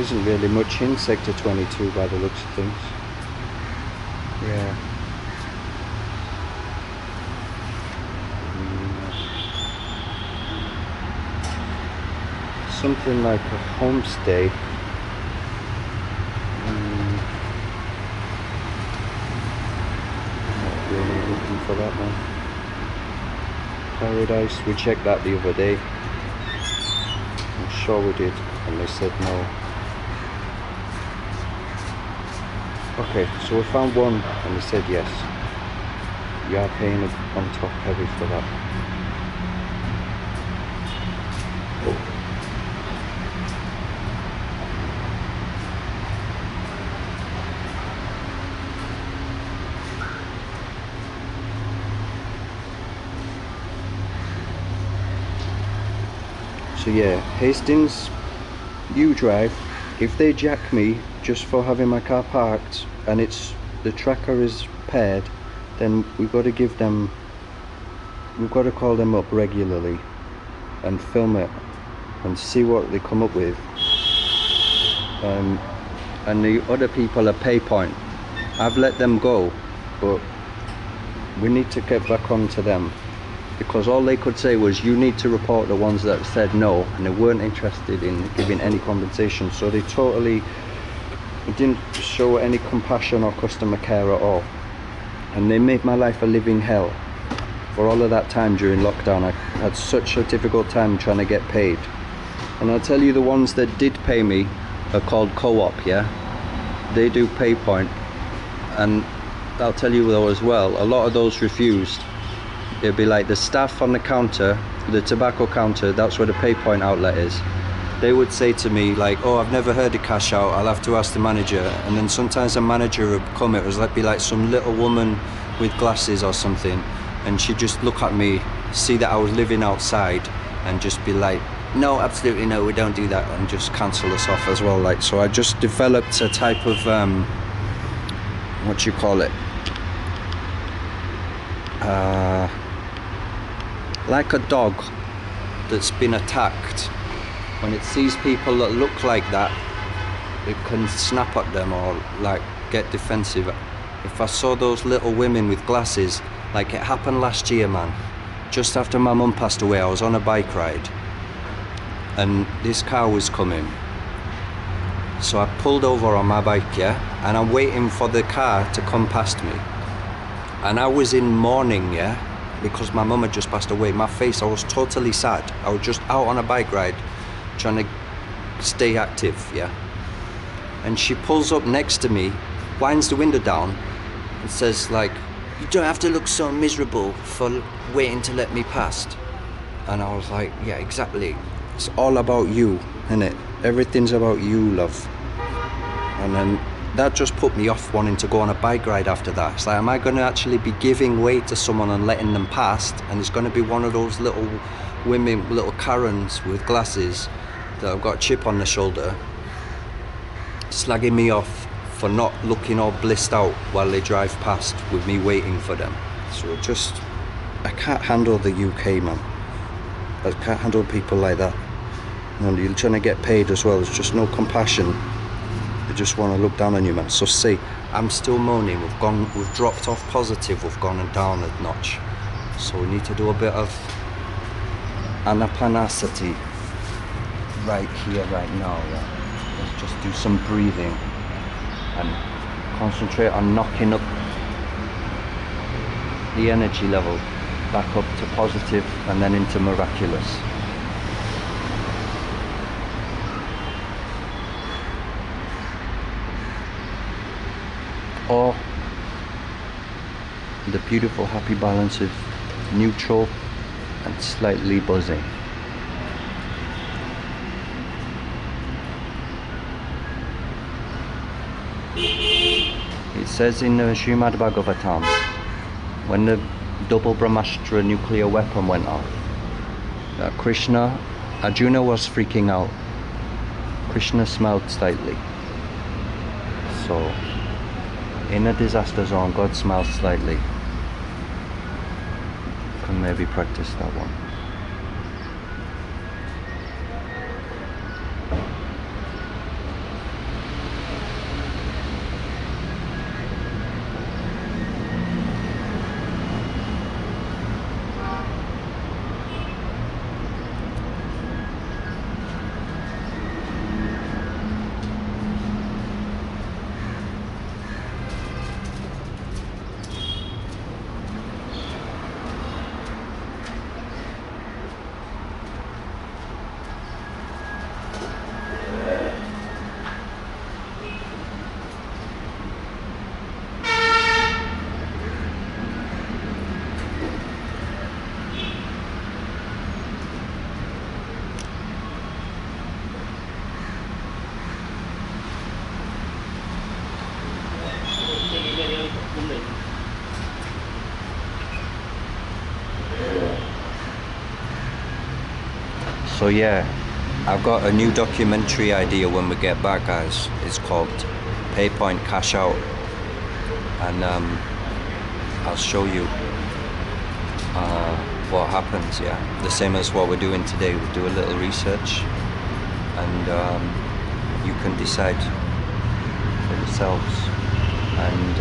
isn't really much in Sector 22 by the looks of things. Yeah. Something like a homestay. Not really looking for that one. Paradise, we checked that the other day. I'm sure we did, and they said no. Okay, so we found one, and they said yes. You are paying on top heavy for that. So yeah, Hastings, you drive. If they jack me just for having my car parked and the tracker is paired, then we've got to call them up regularly and film it and see what they come up with. And the other people are pay point. I've let them go, but we need to get back on to them, because all they could say was, you need to report the ones that said no, and they weren't interested in giving any compensation. So they didn't show any compassion or customer care at all, and they made my life a living hell. For all of that time during lockdown, I had such a difficult time trying to get paid. And I'll tell you, the ones that did pay me are called Co-op, yeah? They do pay point, and I'll tell you though as well, a lot of those refused. It'd be like the staff on the counter, the tobacco counter, that's where the pay point outlet is. They would say to me like, oh, I've never heard of cash out, I'll have to ask the manager. And then sometimes a manager would come, it was like, be like some little woman with glasses or something, and she'd just look at me, see that I was living outside, and just be like, no, absolutely no, we don't do that, and just cancel us off as well. Like, so I just developed a type of what do you call it, like a dog that's been attacked. When it sees people that look like that, it can snap at them or like get defensive. If I saw those little women with glasses, like it happened last year, man, just after my mum passed away, I was on a bike ride and this car was coming. So I pulled over on my bike, yeah, and I'm waiting for the car to come past me. And I was in mourning, yeah, because my mum had just passed away. My face, I was totally sad. I was just out on a bike ride, trying to stay active, yeah. And she pulls up next to me, winds the window down, and says like, you don't have to look so miserable for waiting to let me past. And I was like, yeah, exactly. It's all about you, innit? Everything's about you, love. And then that just put me off wanting to go on a bike ride after that. It's like, am I going to actually be giving way to someone and letting them past? And it's going to be one of those little women, little Karens with glasses that have got a chip on their shoulder, slagging me off for not looking all blissed out while they drive past with me waiting for them. So just, I can't handle the UK, man. I can't handle people like that. And you're trying to get paid as well. There's just no compassion. They just want to look down on you, man. So see, I'm still moaning. We've dropped off positive. We've gone down a notch. So we need to do a bit of anapanasati right here, right now. Yeah. Let's just do some breathing and concentrate on knocking up the energy level back up to positive and then into miraculous. Or the beautiful happy balance of neutral and slightly buzzing. It says in the Srimad Bhagavatam, when the double Brahmastra nuclear weapon went off, that Arjuna was freaking out. Krishna smiled slightly. So, in a disaster zone, God smiles slightly. Can maybe practice that one. So yeah, I've got a new documentary idea when we get back, guys. It's called PayPoint Cash Out, and I'll show you what happens. Yeah, the same as what we're doing today. We do a little research, and you can decide for yourselves. And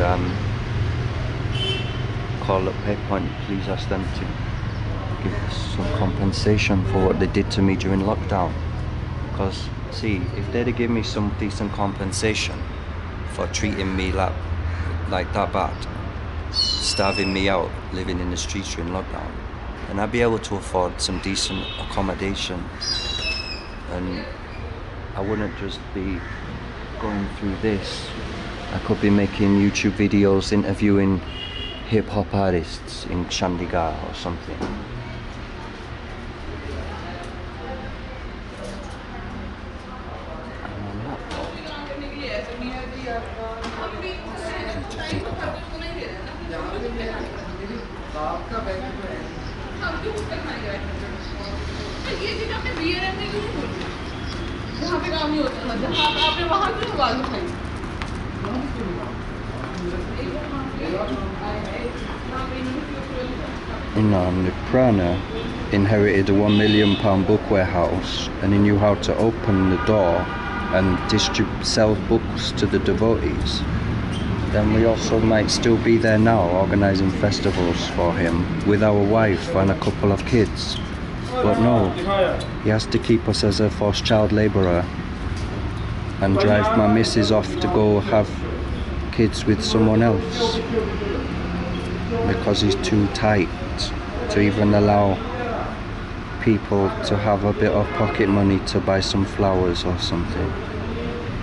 call up PayPoint. Please ask them to give us some compensation for what they did to me during lockdown. Because see, if they'd have given me some decent compensation for treating me like that bad, starving me out, living in the streets during lockdown, then I'd be able to afford some decent accommodation, and I wouldn't just be going through this. I could be making YouTube videos interviewing hip-hop artists in Chandigarh or something. Prana inherited a £1 million book warehouse, and he knew how to open the door and sell books to the devotees. Then we also might still be there now, organising festivals for him with our wife and a couple of kids. But no, he has to keep us as a forced child labourer and drive my missus off to go have kids with someone else because he's too tight to even allow people to have a bit of pocket money to buy some flowers or something.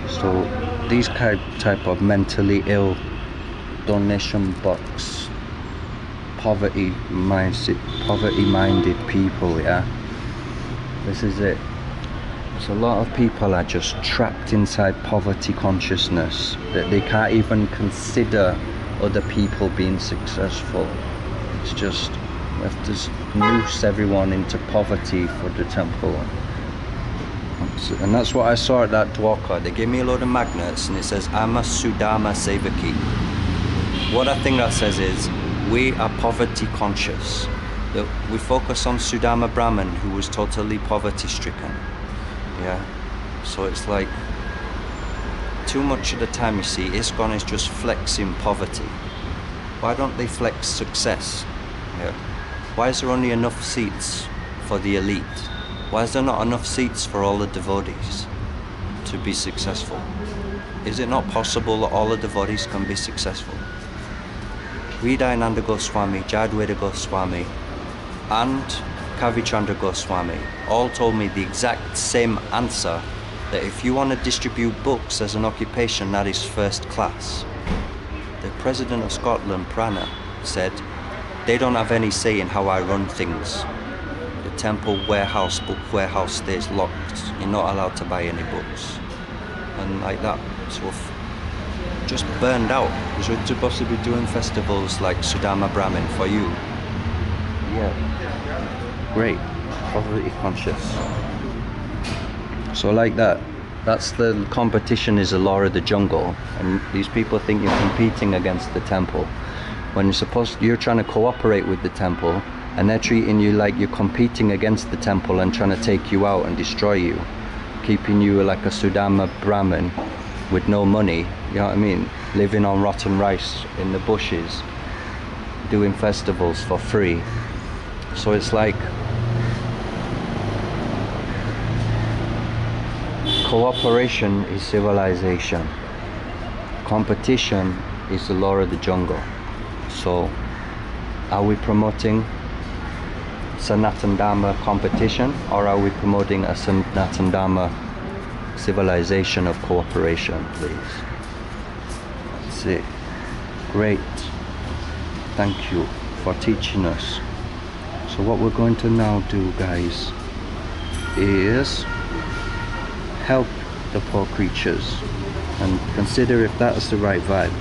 So these type of mentally ill, donation box, poverty-minded people, yeah, this is it. So a lot of people are just trapped inside poverty consciousness, that they can't even consider other people being successful. It's just, we have to noose everyone into poverty for the temple. And that's what I saw at that Dwarka. They gave me a load of magnets and it says, Ama Sudama Sevaki. What I think that says is, we are poverty conscious. That we focus on Sudama Brahman, who was totally poverty stricken. Yeah. So it's like, too much of the time you see, ISKCON is just flexing poverty. Why don't they flex success? Yeah. Why is there only enough seats for the elite? Why is there not enough seats for all the devotees to be successful? Is it not possible that all the devotees can be successful? Hridayananda Goswami, Jadweda Goswami, and Kavichandra Goswami all told me the exact same answer, that if you want to distribute books as an occupation, that is first class. The President of Scotland, Prana, said, they don't have any say in how I run things. The temple warehouse, book warehouse stays locked. You're not allowed to buy any books. And like that, sort of just burned out. Because we're supposed to be doing festivals like Sudama Brahmin for you. Yeah. Great. Poverty conscious. So like that. That's the competition is the law of the jungle. And these people think you're competing against the temple. When you're trying to cooperate with the temple, and they're treating you like you're competing against the temple and trying to take you out and destroy you, keeping you like a Sudama Brahmin with no money, you know what I mean, living on rotten rice in the bushes, doing festivals for free. So it's like, cooperation is civilization, competition is the law of the jungle. So, are we promoting Sanatan Dharma competition, or are we promoting a Sanatan Dharma civilization of cooperation, please? That's it. Great. Thank you for teaching us. So what we're going to now do, guys, is help the poor creatures and consider if that's the right vibe.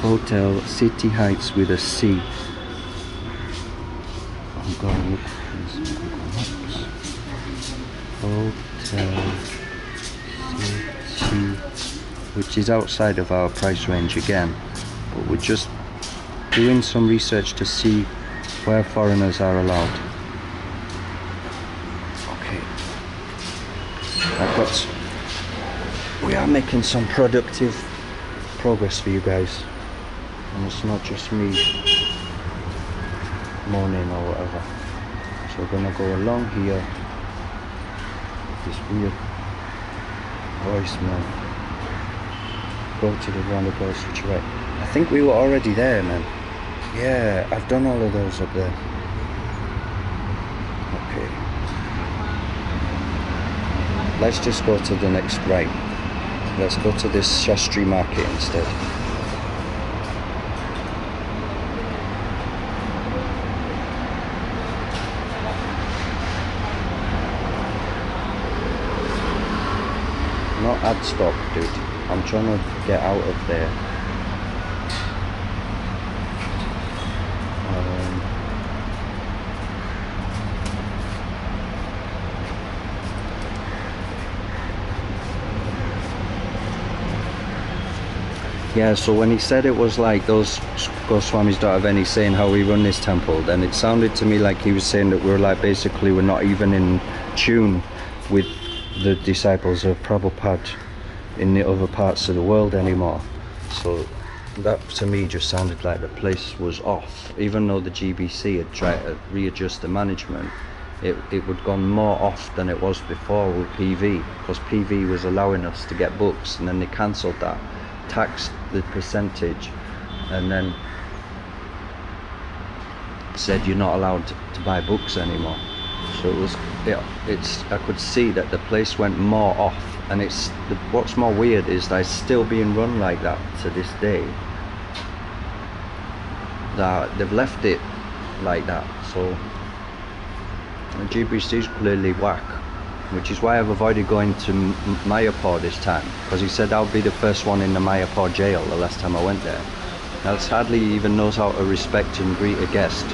Hotel City Heights with a C. I'm going to look at this. Hotel City, which is outside of our price range again, but we're just doing some research to see where foreigners are allowed. Okay, we are making some productive progress for you guys, and it's not just me moaning or whatever. So we're gonna go along here, this weird voicemail, go to the roundabout, switch right. I think we were already there, man. Yeah, I've done all of those up there. Okay, let's just go to the next right. Let's go to this Shastri market instead. Not ad stop, dude. I'm trying to get out of there. Yeah, so when he said it was like those Goswamis don't have any say in how we run this temple, then it sounded to me like he was saying that we're like basically we're not even in tune with the disciples of Prabhupada in the other parts of the world anymore. So that to me just sounded like the place was off. Even though the GBC had tried to readjust the management, it would gone more off than it was before with PV, because PV was allowing us to get books, and then they cancelled that, taxed the percentage, and then said you're not allowed to buy books anymore. So it was, I could see that the place went more off, and what's more weird is that it's still being run like that to this day. That they've left it like that, so the GBC is clearly whack, which is why I've avoided going to Mayapur this time, because he said I'll be the first one in the Mayapur jail the last time I went there. That's hardly even knows how to respect and greet a guest.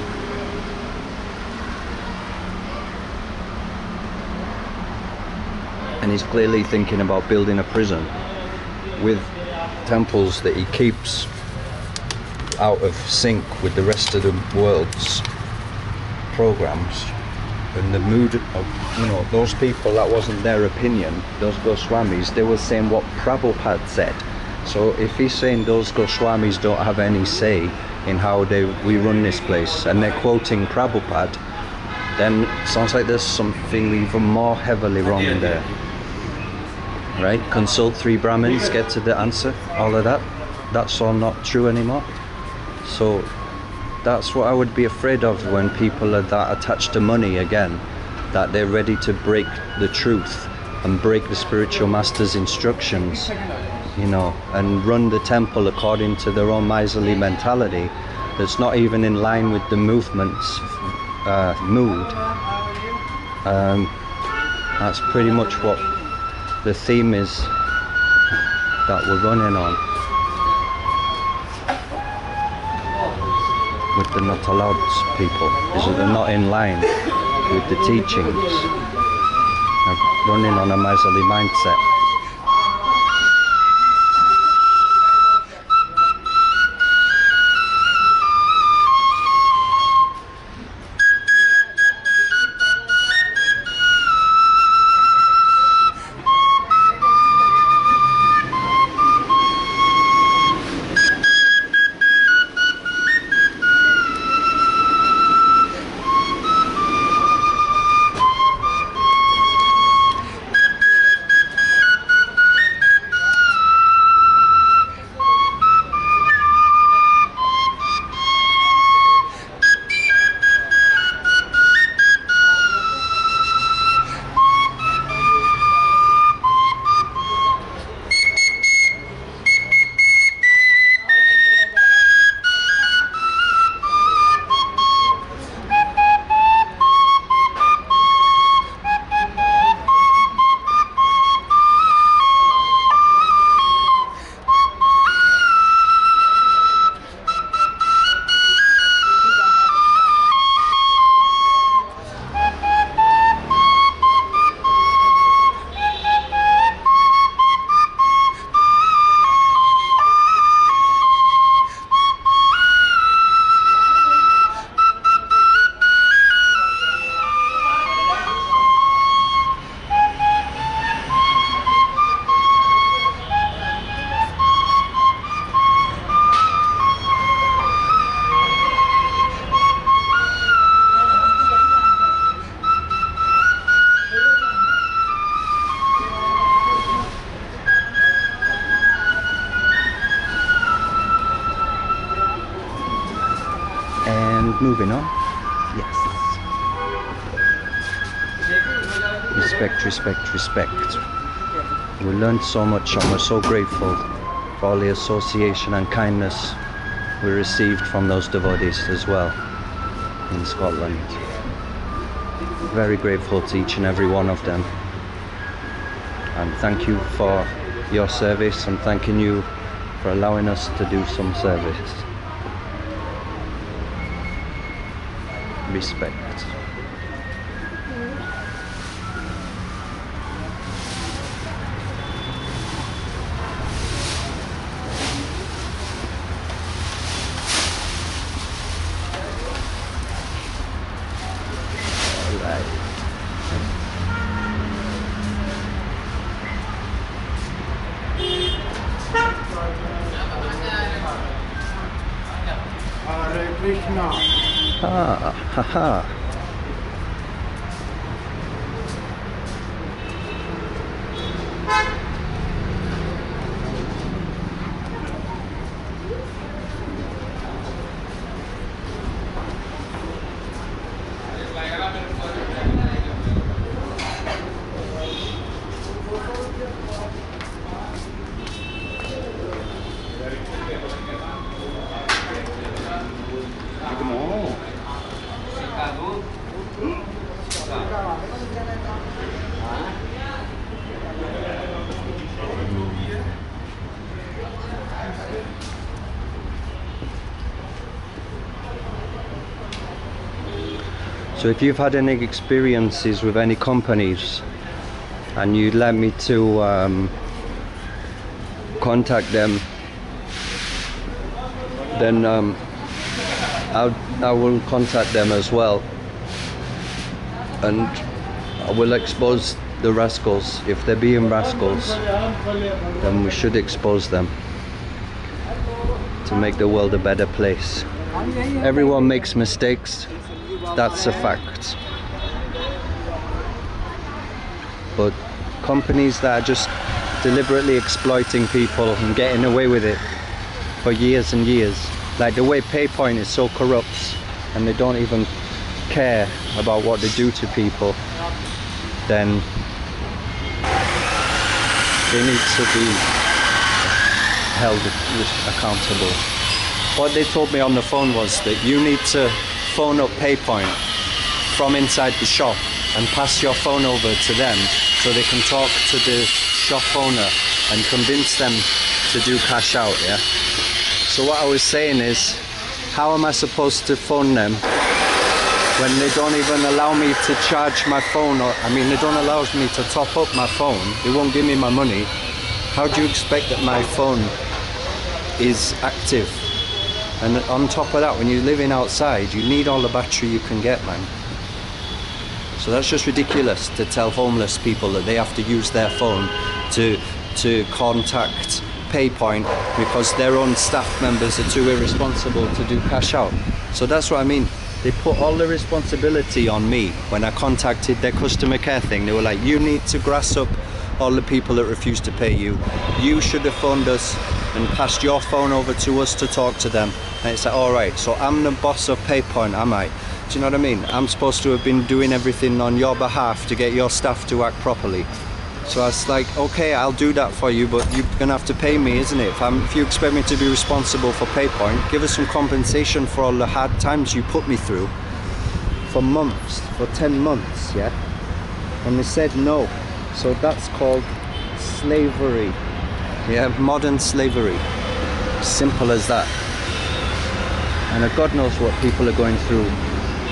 And he's clearly thinking about building a prison with temples that he keeps out of sync with the rest of the world's programs. And the mood of, those people, that wasn't their opinion, those Goswamis, they were saying what Prabhupada said. So if he's saying those Goswamis don't have any say in how we run this place, and they're quoting Prabhupada, then it sounds like there's something even more heavily wrong there. Right? Consult 3 Brahmins, get to the answer, all of that. That's all not true anymore. So that's what I would be afraid of when people are that attached to money again, that they're ready to break the truth and break the spiritual master's instructions, and run the temple according to their own miserly mentality that's not even in line with the movement's mood. That's pretty much what the theme is that we're running on with the not allowed people, is that they're not in line with the teachings. They're running on a miserly mindset. And moving on. Yes. Respect, respect, respect. We learned so much and we're so grateful for all the association and kindness we received from those devotees as well in Scotland. Very grateful to each and every one of them. And thank you for your service. I'm thanking you for allowing us to do some service. Respect. Hare Krishna. Ah, haha. So if you've had any experiences with any companies and you'd like me to contact them, then I will contact them as well, and I will expose the rascals. If they're being rascals, then we should expose them to make the world a better place. Everyone makes mistakes. That's a fact. But companies that are just deliberately exploiting people and getting away with it for years and years, like the way PayPoint is so corrupt and they don't even care about what they do to people, then they need to be held accountable. What they told me on the phone was that you need to phone up PayPoint from inside the shop and pass your phone over to them so they can talk to the shop owner and convince them to do cash out, yeah? So what I was saying is, how am I supposed to phone them when they don't even allow me to charge my phone, or they don't allow me to top up my phone? They won't give me my money. How do you expect that my phone is active? And on top of that, when you're living outside, you need all the battery you can get, man. So that's just ridiculous to tell homeless people that they have to use their phone to contact PayPoint because their own staff members are too irresponsible to do cash out. So that's what I mean. They put all the responsibility on me. When I contacted their customer care thing, they were like, you need to grass up all the people that refuse to pay you. You should have phoned us and passed your phone over to us to talk to them. And it's like, all right, so I'm the boss of PayPoint, am I? Do you know what I mean? I'm supposed to have been doing everything on your behalf to get your staff to act properly. So I was like, okay, I'll do that for you, but you're gonna have to pay me, isn't it? If you expect me to be responsible for PayPoint, give us some compensation for all the hard times you put me through for months, for 10 months, yeah? And they said no. So that's called slavery. Yeah, modern slavery. Simple as that. And God knows what people are going through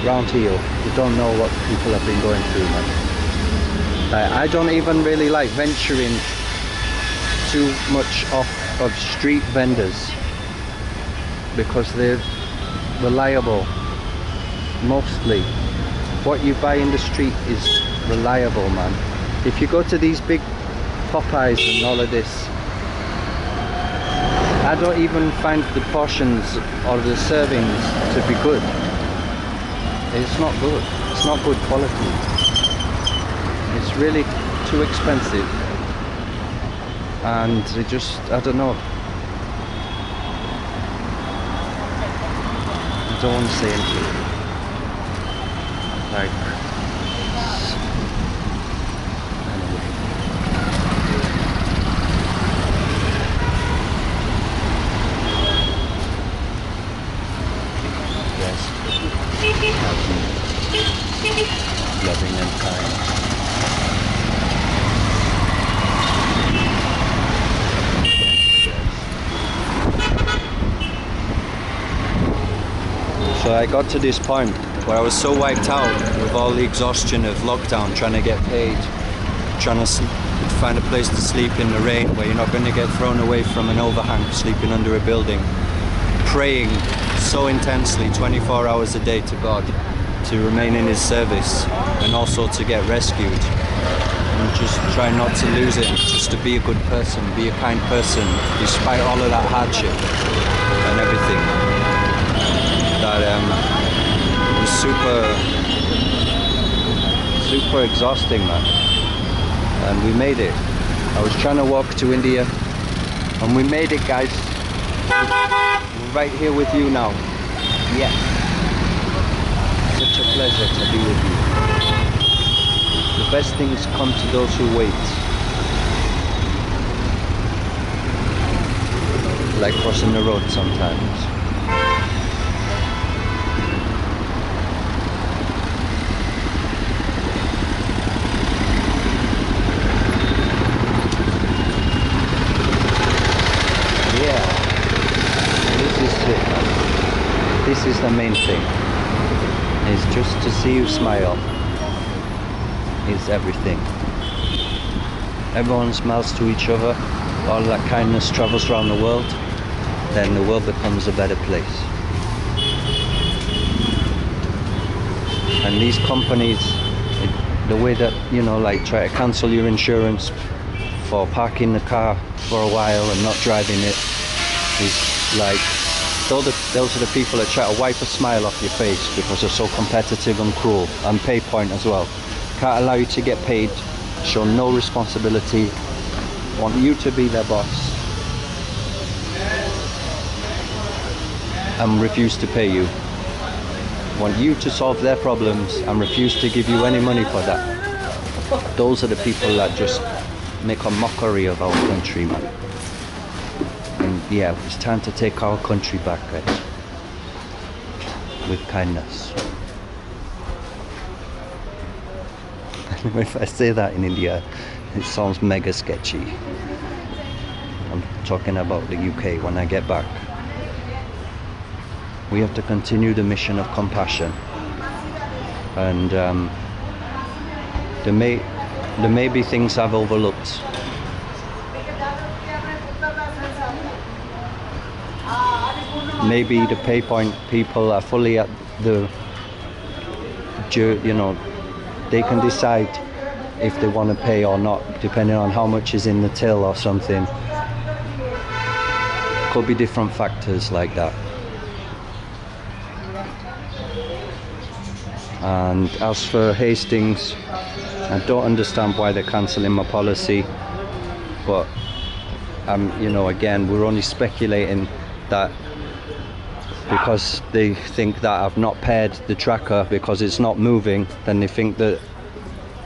round here. You don't know what people have been going through, man. I don't even really like venturing too much off of street vendors because they're reliable. Mostly what you buy in the street is reliable, man. If you go to these big Popeyes and all of this, I don't even find the portions or the servings to be good. It's not good. It's not good quality. It's really too expensive, and it just, I don't know. don't want to say anything. Like, anyway. Yes. Loving and kind. So I got to this point where I was so wiped out with all the exhaustion of lockdown, trying to get paid, trying to find a place to sleep in the rain where you're not going to get thrown away from an overhang, sleeping under a building, praying so intensely 24 hours a day to God to remain in his service and also to get rescued, and just try not to lose it, just to be a good person, be a kind person despite all of that hardship and everything. That was super exhausting, man. And we made it. I was trying to walk to India and we made it, guys. We're right here with you now. Yeah. Such a pleasure to be with you. The best things come to those who wait. Like crossing the road sometimes. This is the main thing, is just to see you smile is everything. Everyone smiles to each other, all that kindness travels around the world, then the world becomes a better place. And these companies, the way that, you know, like try to cancel your insurance for parking the car for a while and not driving it, is like, those are the people that try to wipe a smile off your face because they're so competitive and cruel, and pay point as well. Can't allow you to get paid, show no responsibility, want you to be their boss, and refuse to pay you. Want you to solve their problems and refuse to give you any money for that. Those are the people that just make a mockery of our country, man. And yeah, it's time to take our country back, guys, with kindness. If I say that in India, it sounds mega sketchy. I'm talking about the UK when I get back. We have to continue the mission of compassion, and there may be things I've overlooked. Maybe the pay point people are fully at the, you know, they can decide if they want to pay or not, depending on how much is in the till or something. Could be different factors like that. And as for Hastings, I don't understand why they're cancelling my policy, but you know, again, we're only speculating that because they think that I've not paired the tracker because it's not moving, then they think that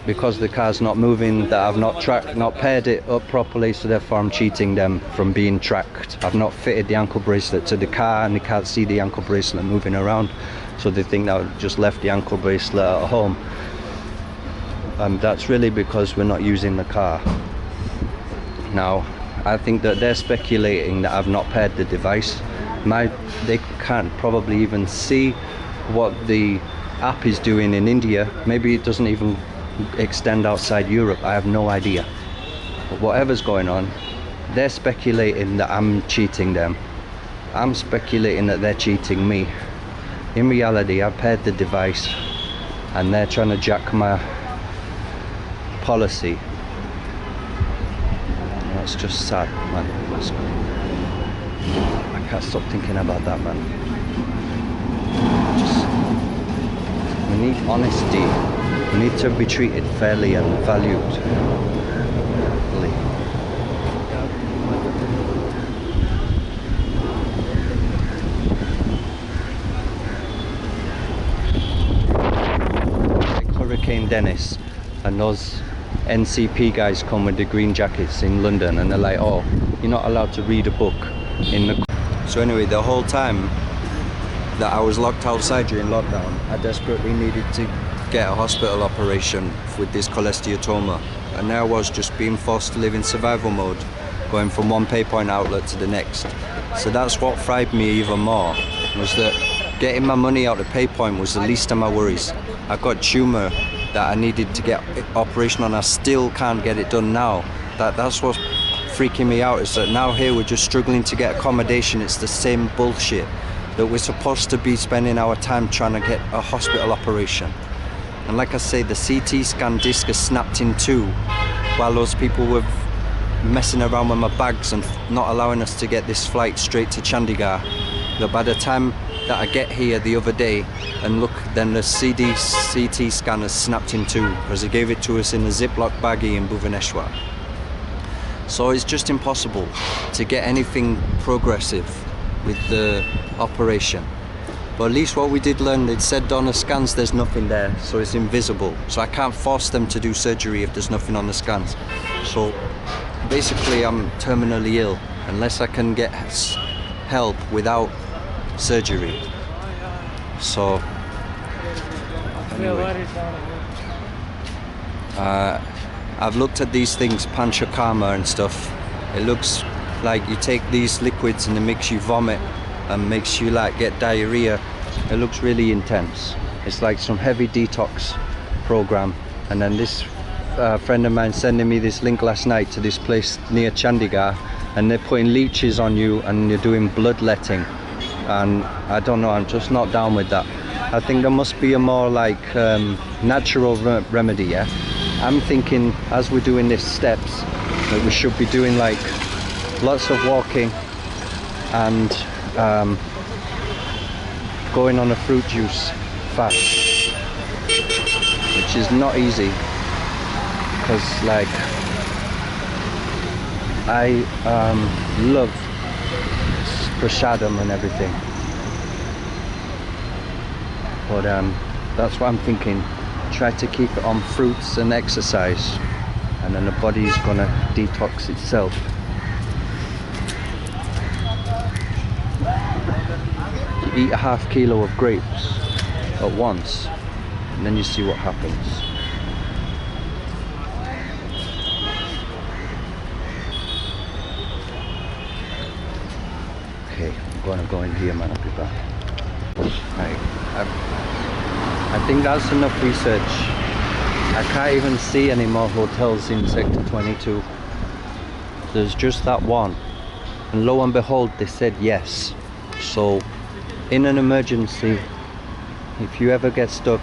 because the car's not moving that I've not paired it up properly, so therefore I'm cheating them from being tracked. I've not fitted the ankle bracelet to the car and they can't see the ankle bracelet moving around, so they think that I've just left the ankle bracelet at home. And that's really because we're not using the car. Now, I think that they're speculating that I've not paired the device. They can't probably even see what the app is doing in India. Maybe it doesn't even extend outside Europe. I have no idea. But whatever's going on, they're speculating that I'm cheating them. I'm speculating that they're cheating me. In reality, I've paired the device and they're trying to jack my policy. That's just sad, man. I can't stop thinking about that, man. We need honesty. We need to be treated fairly and valued. fucking dentist, and those NCP guys come with the green jackets in London, and they're like, oh, you're not allowed to read a book in the... So anyway, the whole time that I was locked outside during lockdown, I desperately needed to get a hospital operation with this cholesteatoma, and now I was just being forced to live in survival mode, going from one pay point outlet to the next. So that's what fried me even more, was that getting my money out of pay point was the least of my worries. I got tumour that I needed to get operation on. I still can't get it done now. That's what's freaking me out, is that now here we're just struggling to get accommodation. It's the same bullshit that we're supposed to be spending our time trying to get a hospital operation. And like I say, the CT scan disc is snapped in two while those people were messing around with my bags and not allowing us to get this flight straight to Chandigarh. That by the time that I get here the other day and look, then the CT scan is snapped in two because they gave it to us in a Ziploc baggie in Bhubaneswar. So it's just impossible to get anything progressive with the operation. But at least what we did learn, they said on the scans there's nothing there, so it's invisible. So I can't force them to do surgery if there's nothing on the scans. So basically I'm terminally ill unless I can get help without surgery. So anyway, I've looked at these things, panchakarma and stuff. It looks like you take these liquids and it makes you vomit and makes you like get diarrhea. It looks really intense. It's like some heavy detox program. And then this friend of mine sending me this link last night to this place near Chandigarh, and they're putting leeches on you and you're doing bloodletting. And I don't know, I'm just not down with that. I think there must be a more like natural remedy, yeah? I'm thinking as we're doing these steps that we should be doing like lots of walking and going on a fruit juice fast, which is not easy because like I love prasadam and everything, but that's what I'm thinking. Try to keep it on fruits and exercise, and then the body's gonna detox itself. You eat a half kilo of grapes at once, and then you see what happens. Okay, I'm gonna go in here, man. I'll be back. I think that's enough research. I can't even see any more hotels in Sector 22. There's just that one. And lo and behold, they said yes. So, in an emergency, if you ever get stuck,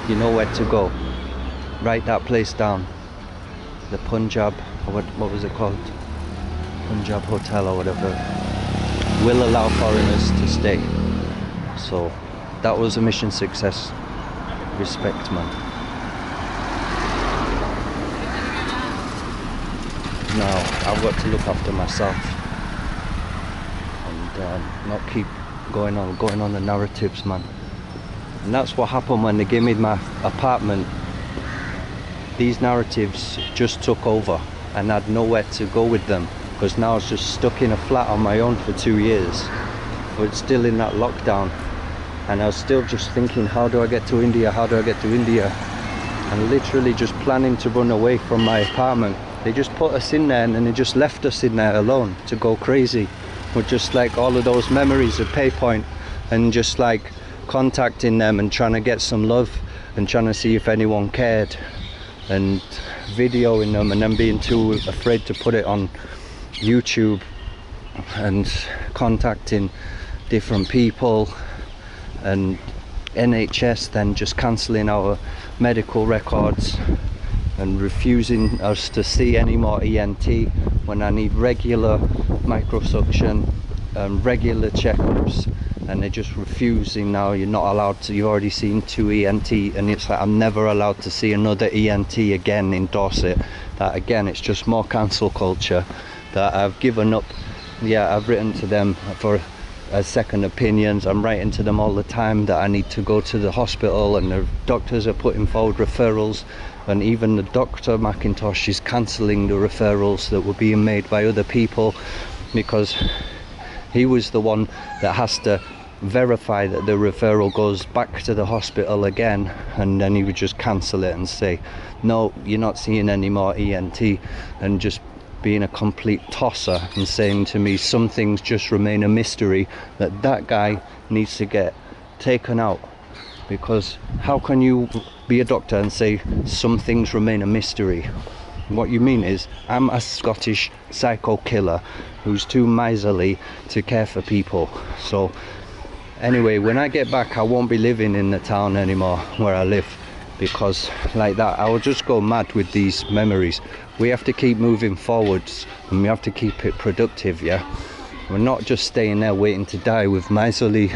you know where to go. Write that place down. The Punjab, or what was it called? Punjab Hotel or whatever. Will allow foreigners to stay. So, that was a mission success. Respect, man. Now I've got to look after myself and not keep going on the narratives, man. And that's what happened when they gave me my apartment. These narratives just took over and I had nowhere to go with them, because now I was just stuck in a flat on my own for 2 years, but still in that lockdown. And I was still just thinking, how do I get to India? How do I get to India? And literally just planning to run away from my apartment. They just put us in there and then they just left us in there alone to go crazy with just like all of those memories of Paypoint and just like contacting them and trying to get some love and trying to see if anyone cared and videoing them and then being too afraid to put it on YouTube and contacting different people. And NHS then just cancelling our medical records and refusing us to see any more ENT when I need regular microsuction and regular checkups, and they're just refusing now. You're not allowed to, you've already seen 2 ENT, and it's like I'm never allowed to see another ENT again in Dorset. That again, it's just more cancel culture that I've given up. Yeah, I've written to them for as second opinions. I'm writing to them all the time that I need to go to the hospital, and the doctors are putting forward referrals, and even the Dr. McIntosh is cancelling the referrals that were being made by other people, because he was the one that has to verify that the referral goes back to the hospital again, and then he would just cancel it and say, no, you're not seeing any more ENT, and just being a complete tosser and saying to me some things just remain a mystery, that guy needs to get taken out. Because how can you be a doctor and say some things remain a mystery? What you mean is I'm a Scottish psycho killer who's too miserly to care for people. So anyway, when I get back, I won't be living in the town anymore where I live, because like that I will just go mad with these memories. We have to keep moving forwards, and we have to keep it productive, yeah? We're not just staying there waiting to die with miserly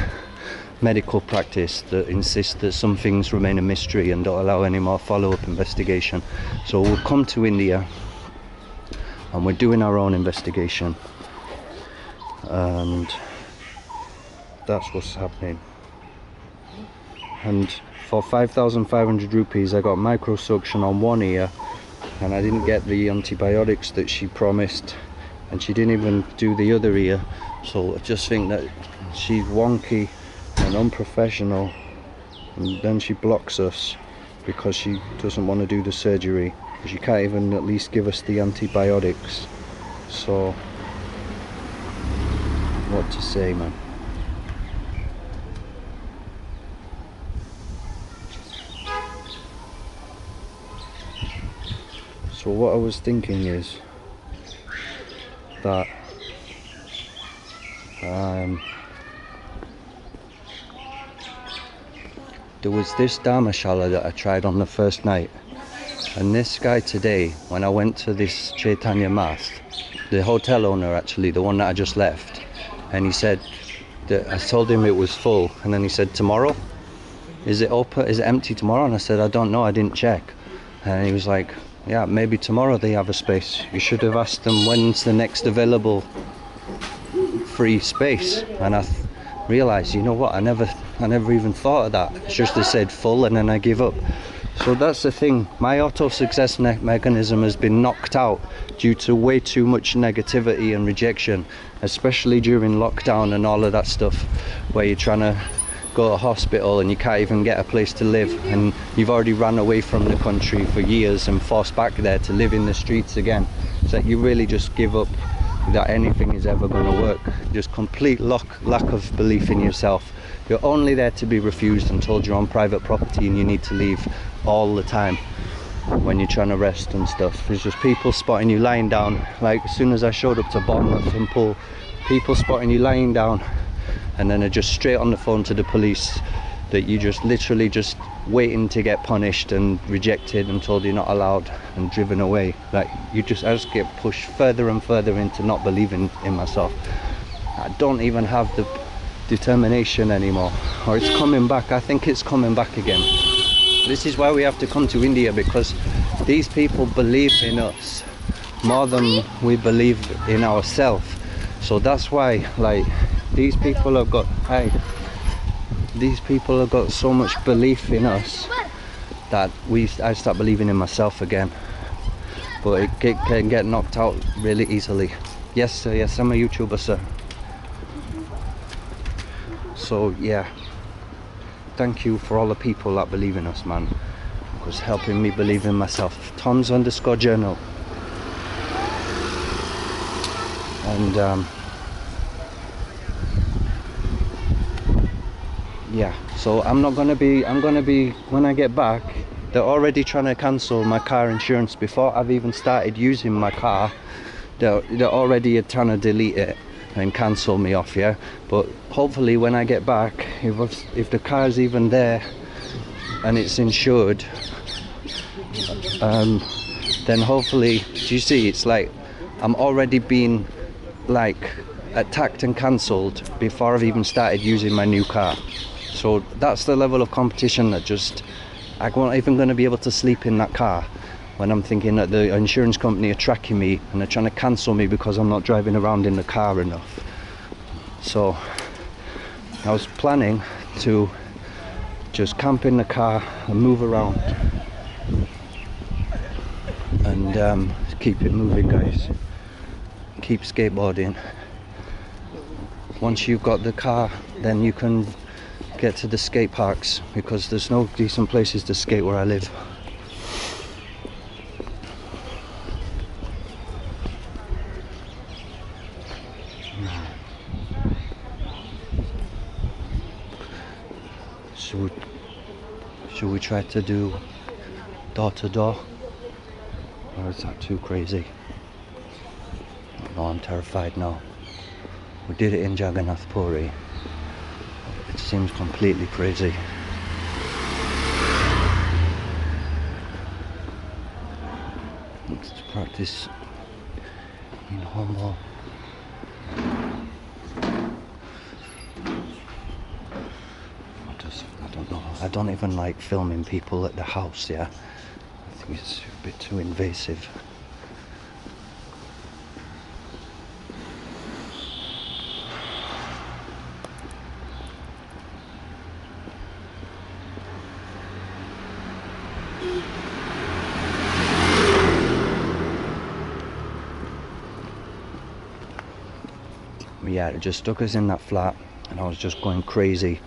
medical practice that insists that some things remain a mystery and don't allow any more follow-up investigation. So we'll come to India and we're doing our own investigation, and that's what's happening. And for 5,500 rupees I got microsuction on one ear, and I didn't get the antibiotics that she promised, and she didn't even do the other ear. So I just think that she's wonky and unprofessional, and then she blocks us because she doesn't want to do the surgery. She can't even at least give us the antibiotics. So what to say, man? So what I was thinking is that there was this dharmashala that I tried on the first night, and this guy today, when I went to this Chaitanya Mass, the hotel owner actually, the one that I just left, and he said that I told him it was full, and then he said, tomorrow? Is it open? Is it empty tomorrow? And I said, I don't know, I didn't check. And he was like, yeah, maybe tomorrow they have a space. You should have asked them when's the next available free space. And I realized, you know what, I never even thought of that. It's just they said full and then I give up. So that's the thing, my auto success mechanism has been knocked out due to way too much negativity and rejection, especially during lockdown and all of that stuff, where you're trying to go to hospital and you can't even get a place to live, and you've already ran away from the country for years and forced back there to live in the streets again. It's like you really just give up that anything is ever going to work. Just complete lack of belief in yourself. You're only there to be refused and told you're on private property and you need to leave all the time when you're trying to rest and stuff. There's just people spotting you lying down. Like as soon as I showed up to Bournemouth and Poole, people spotting you lying down, and then are just straight on the phone to the police that you just literally just waiting to get punished and rejected and told you're not allowed and driven away. Like I just get pushed further and further into not believing in myself. I don't even have the determination anymore, or it's coming back. I think it's coming back again. This is why we have to come to India, because these people believe in us more than we believe in ourselves. So that's why, like, these people have got so much belief in us that I start believing in myself again. But it can get knocked out really easily. Yes sir, yes, I'm a YouTuber, sir. So yeah, thank you for all the people that believe in us, man, because helping me believe in myself. Toms_journal. And yeah, so I'm gonna be when I get back, they're already trying to cancel my car insurance before I've even started using my car. They're already trying to delete it and cancel me off, yeah. But hopefully when I get back, if the car's even there and it's insured, then hopefully, do you see, it's like I'm already being like attacked and cancelled before I've even started using my new car. So that's the level of competition that just, I'm not even going to be able to sleep in that car when I'm thinking that the insurance company are tracking me and they're trying to cancel me because I'm not driving around in the car enough. So I was planning to just camp in the car and move around and keep it moving, guys. Keep skateboarding. Once you've got the car, then you can get to the skate parks, because there's no decent places to skate where I live. Should we try to do door to door, or is that too crazy? No, I'm terrified now. We did it in Jagannath Puri. It seems completely crazy. Let's practice in humble. I don't know. I don't even like filming people at the house, yeah? I think it's a bit too invasive. Yeah, it just stuck us in that flat and I was just going crazy,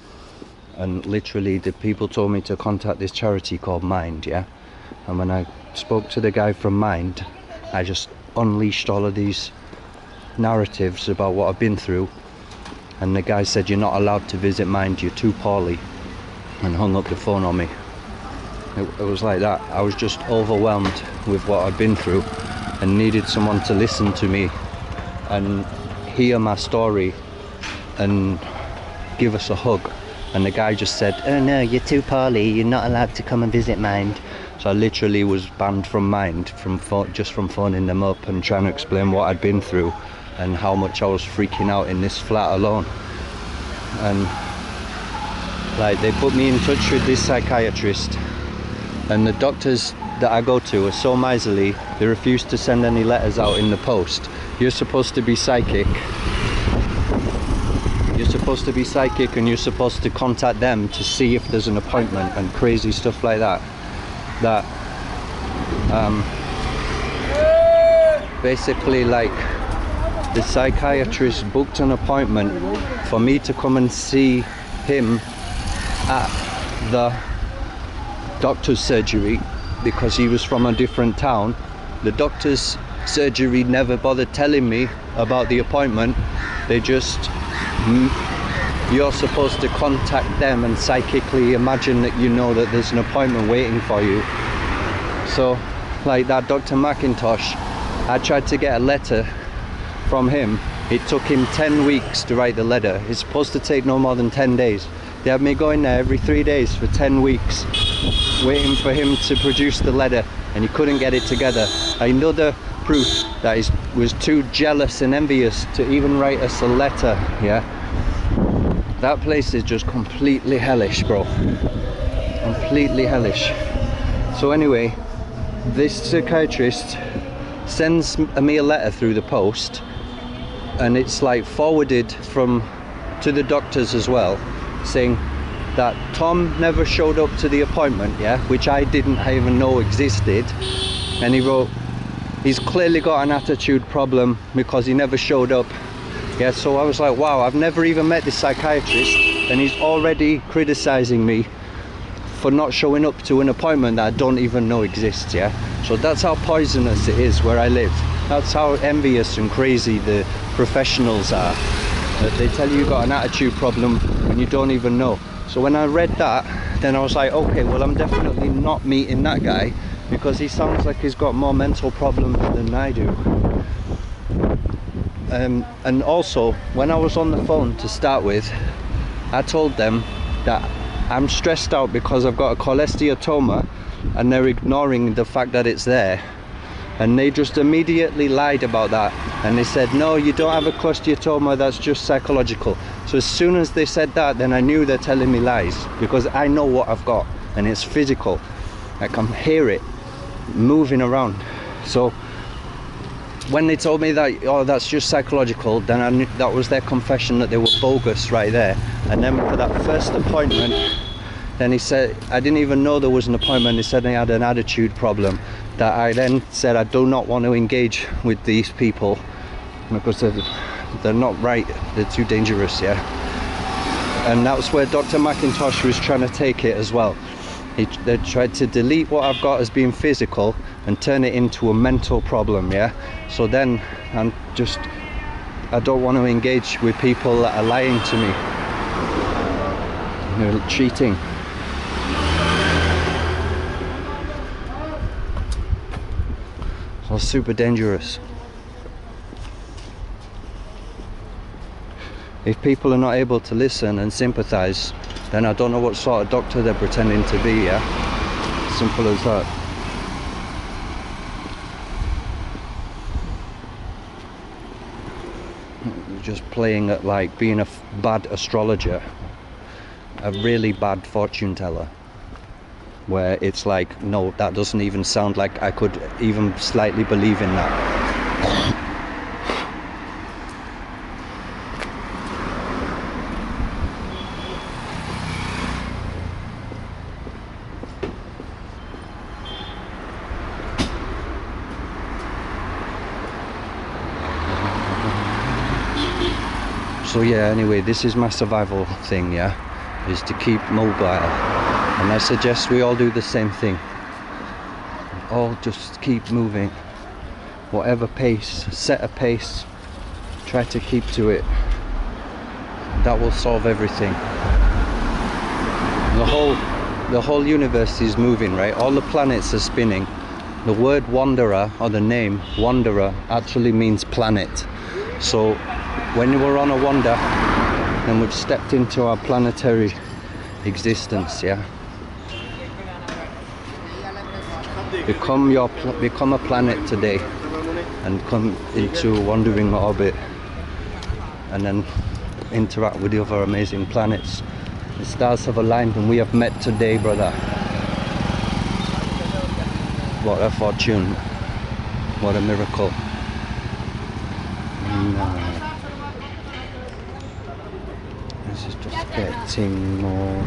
and literally the people told me to contact this charity called Mind, yeah? And when I spoke to the guy from Mind, I just unleashed all of these narratives about what I've been through, and the guy said, you're not allowed to visit Mind, you're too poorly, and hung up the phone on me. It was like that. I was just overwhelmed with what I'd been through and needed someone to listen to me and hear my story and give us a hug. And the guy just said, oh no, you're too poorly, you're not allowed to come and visit Mind. So I literally was banned from Mind just from phoning them up and trying to explain what I'd been through and how much I was freaking out in this flat alone. And like, they put me in touch with this psychiatrist, and the doctors that I go to are so miserly, they refuse to send any letters out in the post. You're supposed to be psychic. You're supposed to be psychic and you're supposed to contact them to see if there's an appointment and crazy stuff like that. Basically, like, the psychiatrist booked an appointment for me to come and see him at the doctor's surgery because he was from a different town. The doctor's surgery never bothered telling me about the appointment. They just, you're supposed to contact them and psychically imagine that you know that there's an appointment waiting for you. So like that Dr. McIntosh, I tried to get a letter from him. It took him 10 weeks to write the letter. It's supposed to take no more than 10 days. They had me going there every 3 days for 10 weeks waiting for him to produce the letter, and he couldn't get it together. Another proof that he was too jealous and envious to even write us a letter, yeah? That place is just completely hellish, bro. Completely hellish. So anyway, this psychiatrist sends me a letter through the post, and it's like forwarded to the doctors as well, saying that Tom never showed up to the appointment, yeah, which I didn't even know existed. And he wrote, he's clearly got an attitude problem because he never showed up. Yeah, so I was like, wow, I've never even met this psychiatrist and he's already criticizing me for not showing up to an appointment that I don't even know exists, yeah? So that's how poisonous it is where I live. That's how envious and crazy the professionals are. That they tell you you've got an attitude problem when you don't even know. So when I read that, then I was like, okay, well, I'm definitely not meeting that guy because he sounds like he's got more mental problems than I do. And also, when I was on the phone to start with, I told them that I'm stressed out because I've got a cholesteatoma and they're ignoring the fact that it's there. And they just immediately lied about that, and they said, no, you don't have a cholesteatoma, that's just psychological. So as soon as they said that, then I knew they're telling me lies, because I know what I've got and it's physical. I can hear it moving around. So when they told me that, oh, that's just psychological, then I knew that was their confession that they were bogus right there. And then for that first appointment, then he said, I didn't even know there was an appointment. He said he had an attitude problem, that I then said I do not want to engage with these people because they're not right, they're too dangerous, yeah. And that's where Dr. McIntosh was trying to take it as well. They tried to delete what I've got as being physical and turn it into a mental problem, yeah. So then I don't want to engage with people that are lying to me, you know, cheating. So super dangerous. If people are not able to listen and sympathize, then I don't know what sort of doctor they're pretending to be, yeah? Simple as that. Just playing at like being a bad astrologer, a really bad fortune teller, where it's like, no, that doesn't even sound like I could even slightly believe in that. So yeah, anyway, this is my survival thing, yeah, is to keep mobile. And I suggest we all do the same thing. All just keep moving. Whatever pace, set a pace, try to keep to it. That will solve everything. The whole universe is moving, right? All the planets are spinning. The word wanderer, or the name wanderer, actually means planet. So when we're on a wander, then we've stepped into our planetary existence, yeah. Become a planet today and come into a wandering orbit, and then interact with the other amazing planets. The stars have aligned and we have met today, brother. What a fortune, what a miracle. This is just getting more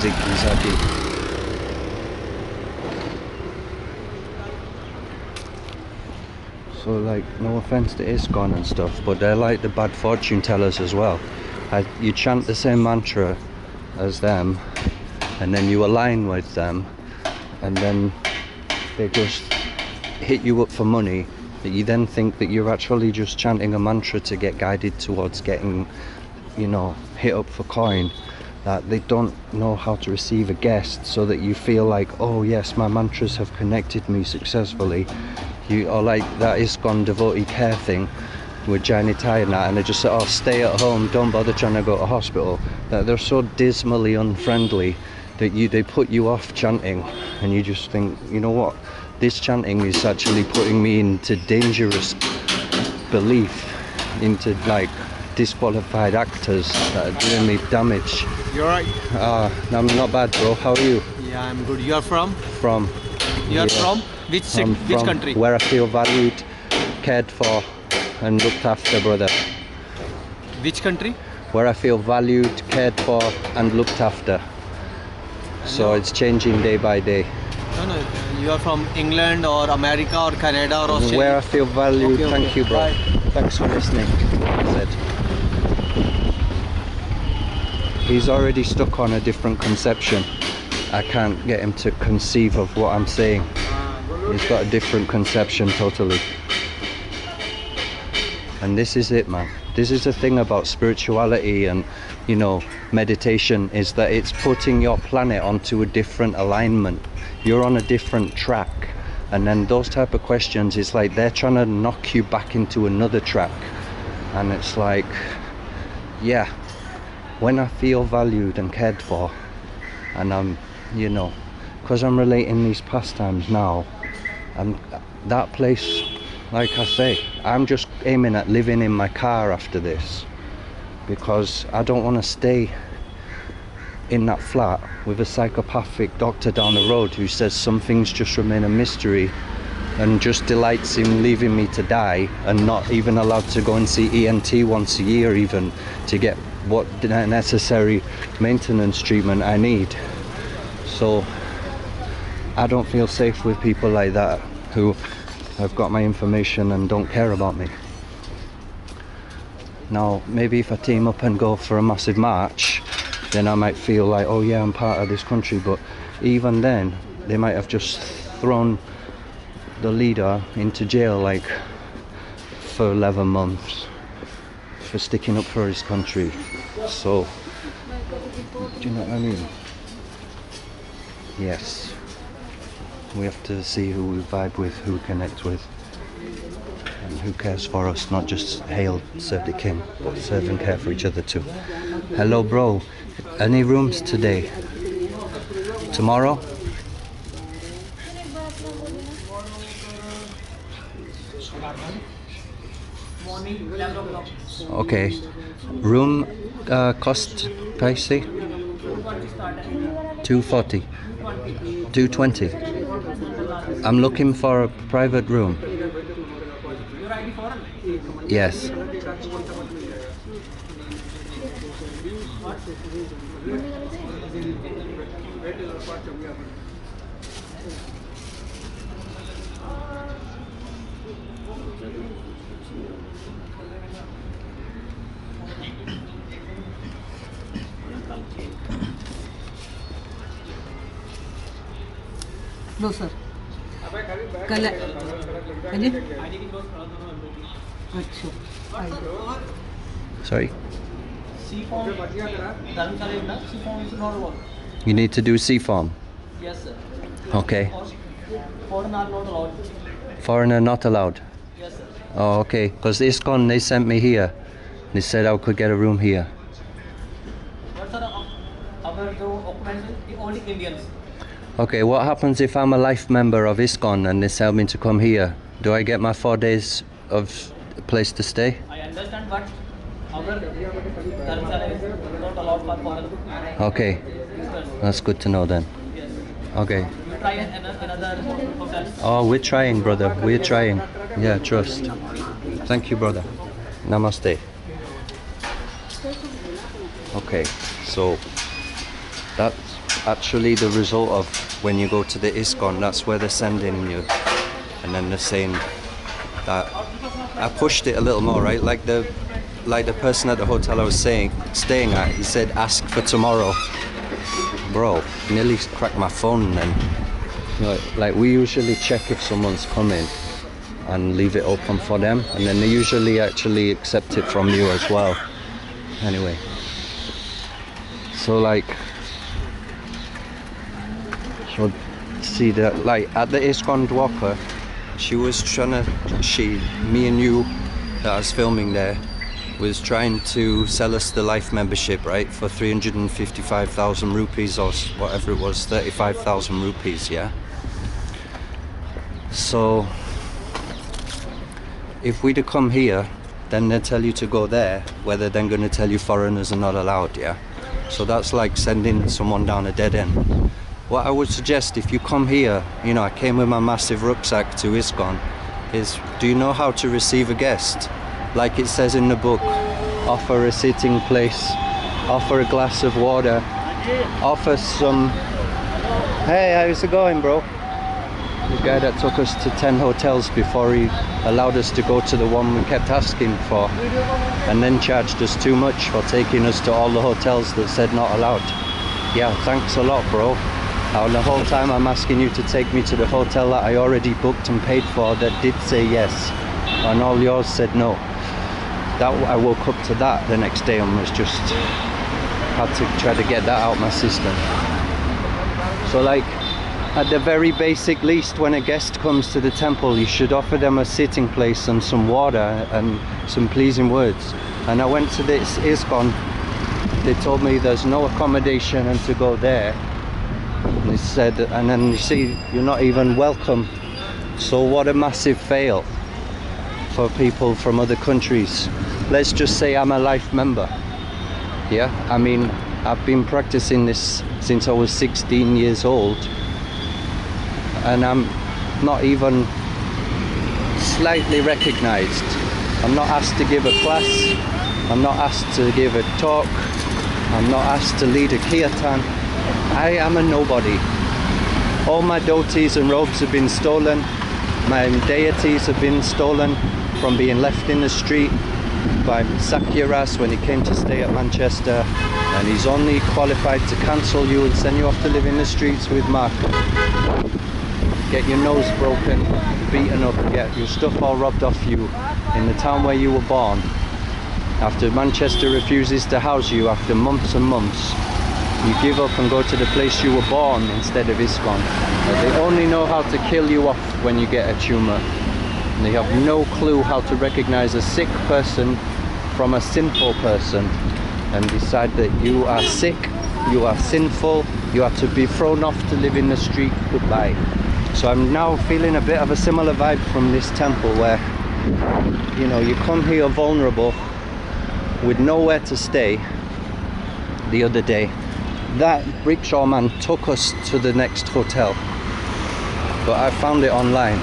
ziggy-zaggy. So like, no offense to ISKCON and stuff, but they're like the bad fortune tellers as well. You chant the same mantra as them, and then you align with them, and then they just hit you up for money, that you then think that you're actually just chanting a mantra to get guided towards getting, you know, hit up for coin. That they don't know how to receive a guest, so that you feel like, oh yes, my mantras have connected me successfully. You are like that ISKCON devotee care thing with Johnny Tie and that, and they just say, oh, stay at home, don't bother trying to go to hospital. That they're so dismally unfriendly that they put you off chanting, and you just think, you know what, this chanting is actually putting me into dangerous belief, into like disqualified actors that are doing me damage. You're right. I'm not bad, bro. How are you? Yeah, I'm good. You're from? From. You're from? Which country? Where I feel valued, cared for, and looked after, brother. Which country? Where I feel valued, cared for, and looked after. So it's changing day by day. No, you are from England or America or Canada or Australia? Where I feel valued. Okay, Thank you, bro. Bye. Thanks for listening. He's already stuck on a different conception. I can't get him to conceive of what I'm saying. He's got a different conception totally. And this is it, man. This is the thing about spirituality and, you know, meditation, is that it's putting your planet onto a different alignment. You're on a different track. And then those type of questions, it's like they're trying to knock you back into another track. And it's like, yeah, when I feel valued and cared for, and I'm, you know, because I'm relating these pastimes now, and that place, like I say, I'm just aiming at living in my car after this, because I don't want to stay in that flat with a psychopathic doctor down the road who says some things just remain a mystery and just delights in leaving me to die, and not even allowed to go and see ENT once a year even to get what necessary maintenance treatment I need. So I don't feel safe with people like that who have got my information and don't care about me. Now maybe if I team up and go for a massive march, then I might feel like, oh yeah, I'm part of this country, but even then they might have just thrown the leader into jail like for 11 months for sticking up for his country. So do you know what I mean? Yes, we have to see who we vibe with, who we connect with, and who cares for us, not just hail, serve the king, but serve and care for each other too. Hello bro, any rooms today? Tomorrow? Okay. Room cost pricey? 240. 220. I'm looking for a private room. Yes. Low sir कल अच्छा Sorry? C form, Dharamshala C form is not work. You need to do C form? Yes, sir. Okay. Foreign are not allowed. Foreigner not allowed? Yes, sir. Oh, okay. Because ISKCON, they sent me here. They said I could get a room here. But sir, our documents is only Indians. Okay, what happens if I'm a life member of ISKCON and they tell me to come here? Do I get my 4 days of place to stay? I understand, but our Dharamshala is not allowed for foreign. Okay, that's good to know then. Yes. Okay. You try another hotel. Oh, we're trying, brother. We're trying. Yeah, trust. Thank you, brother. Namaste. Okay, so that's actually the result of when you go to the ISKCON. That's where they're sending you, and then they're saying that I pushed it a little more, right? Like the person at the hotel I was staying at, he said ask for tomorrow. Bro, nearly cracked my phone then. Like we usually check if someone's coming and leave it open for them, and then they usually actually accept it from you as well. Anyway, so like, so see that, like at the ISKCON Dwapar, she was me and you that I was filming there, was trying to sell us the life membership, right, for 355,000 rupees or whatever it was, 35,000 rupees, yeah? So if we'd have come here, then they'd tell you to go there, where they're then going to tell you foreigners are not allowed, yeah? So that's like sending someone down a dead end. What I would suggest, if you come here, you know, I came with my massive rucksack to ISKCON, is do you know how to receive a guest? Like it says in the book, offer a sitting place, offer a glass of water, offer some... Hey, how's it going, bro? The guy that took us to 10 hotels before he allowed us to go to the one we kept asking for, and then charged us too much for taking us to all the hotels that said not allowed. Yeah, thanks a lot, bro. And the whole time I'm asking you to take me to the hotel that I already booked and paid for that did say yes, and all yours said no. That I woke up to that the next day and was just had to try to get that out of my system. So like, at the very basic least, when a guest comes to the temple, you should offer them a sitting place and some water and some pleasing words. And I went to this ISKCON, they told me there's no accommodation and to go there. And they said, and then you see, you're not even welcome. So what a massive fail for people from other countries. Let's just say I'm a life member. Yeah, I mean, I've been practicing this since I was 16 years old, and I'm not even slightly recognized. I'm not asked to give a class, I'm not asked to give a talk, I'm not asked to lead a kirtan. I am a nobody. All my dhotis and robes have been stolen, my deities have been stolen from being left in the street by Sakyaras when he came to stay at Manchester, and he's only qualified to cancel you and send you off to live in the streets with Mark. Get your nose broken, beaten up, get your stuff all robbed off you in the town where you were born. After Manchester refuses to house you after months and months, you give up and go to the place you were born instead of ISKCON. But they only know how to kill you off when you get a tumour. And they have no clue how to recognize a sick person from a sinful person and decide that you are sick, you are sinful, you are to be thrown off to live in the street, goodbye. So I'm now feeling a bit of a similar vibe from this temple where, you know, you come here vulnerable with nowhere to stay. The other day, that rickshaw man took us to the next hotel, but I found it online.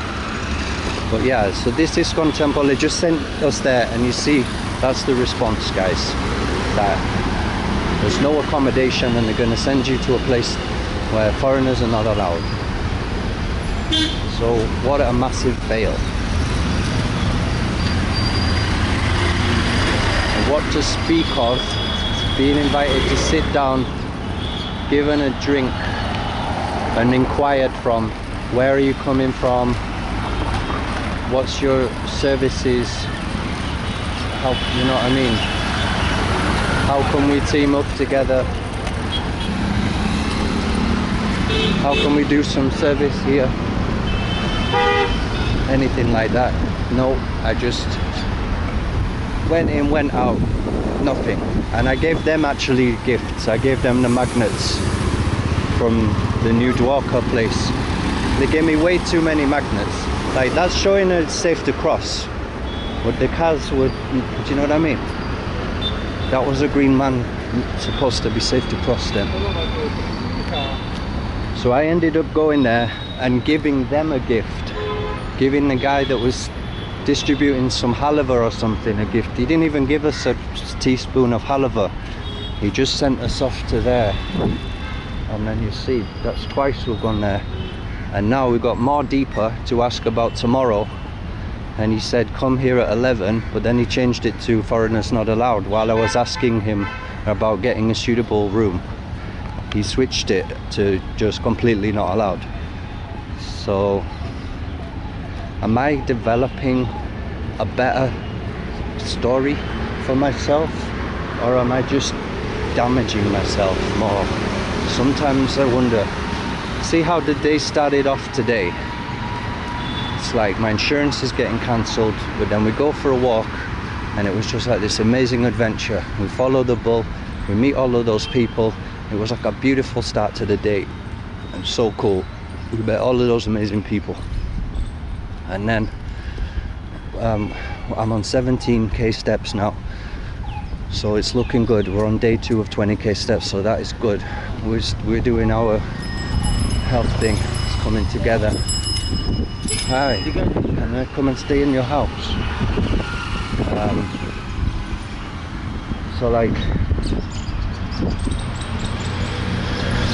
But yeah, so this ISKCON temple, they just sent us there, and you see, that's the response, guys. That there's no accommodation, and they're going to send you to a place where foreigners are not allowed. So what a massive fail. And what to speak of, being invited to sit down, given a drink, and inquired from, where are you coming from? What's your services? How, you know what I mean? How can we team up together? How can we do some service here? Anything like that? No, I just went in, went out, nothing. And I gave them actually gifts. I gave them the magnets from the new Dwarka place. They gave me way too many magnets. Like, that's showing it's safe to cross. But the cars were, do you know what I mean? That was a green man supposed to be safe to cross then. So I ended up going there and giving them a gift. Giving the guy that was distributing some halava or something a gift. He didn't even give us a teaspoon of halava. He just sent us off to there. And then you see, that's twice we've gone there. And now we've got more deeper to ask about tomorrow. And he said come here at 11, but then he changed it to foreigners not allowed. While I was asking him about getting a suitable room, he switched it to just completely not allowed. So am I developing a better story for myself, or am I just damaging myself more? Sometimes I wonder. See how the day started off today? It's like my insurance is getting cancelled, but then we go for a walk and it was just like this amazing adventure. We follow the bull, we meet all of those people. It was like a beautiful start to the day and so cool. We met all of those amazing people. And then I'm on 17k steps now, so it's looking good. We're on day 2 of 20k steps, so that is good. We're doing our health thing. It's coming together. Hi, can I come and stay in your house? So like,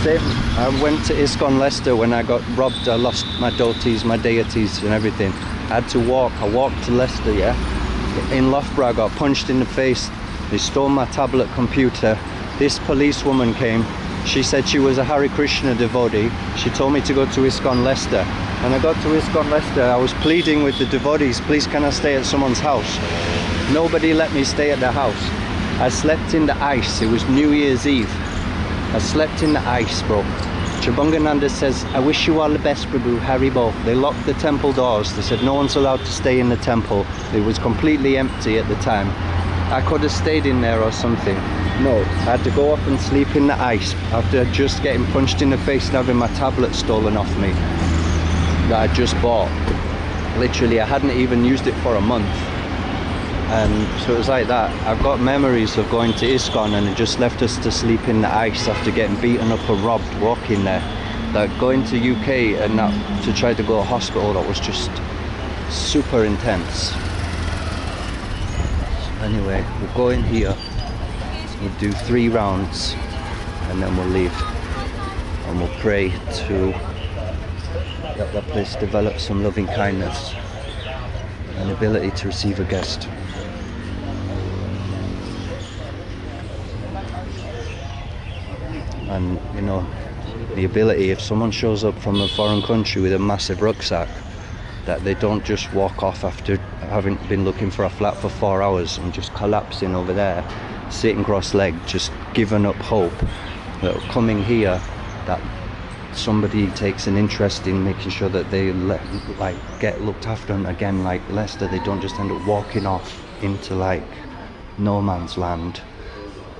I went to ISKCON Leicester when I got robbed. I lost my dhotis, my deities and everything. I had to walk. I walked to Leicester, yeah. In Loughborough I got punched in the face. They stole my tablet computer. This policewoman came. She said she was a Hare Krishna devotee. She told me to go to ISKCON Leicester. When I got to ISKCON Leicester, I was pleading with the devotees, please can I stay at someone's house? Nobody let me stay at their house. I slept in the ice. It was New Year's Eve. I slept in the ice, bro. Chabungananda says, I wish you all the best, Prabhu, Haribo. They locked the temple doors. They said no one's allowed to stay in the temple. It was completely empty at the time. I could have stayed in there or something. No, I had to go up and sleep in the ice after just getting punched in the face and having my tablet stolen off me that I just bought. Literally, I hadn't even used it for a month. So it was like that. I've got memories of going to ISKCON and it just left us to sleep in the ice after getting beaten up or robbed walking there. Like going to UK and that, to try to go to hospital, that was just super intense. So anyway, we'll go in here, we'll do 3 rounds and then we'll leave. And we'll pray to that place develop some loving kindness and ability to receive a guest. And you know, the ability, if someone shows up from a foreign country with a massive rucksack, that they don't just walk off after having been looking for a flat for 4 hours and just collapsing over there, sitting cross-legged, just giving up hope, that coming here, that somebody takes an interest in making sure that they get looked after, and again, like Leicester, they don't just end up walking off into like no man's land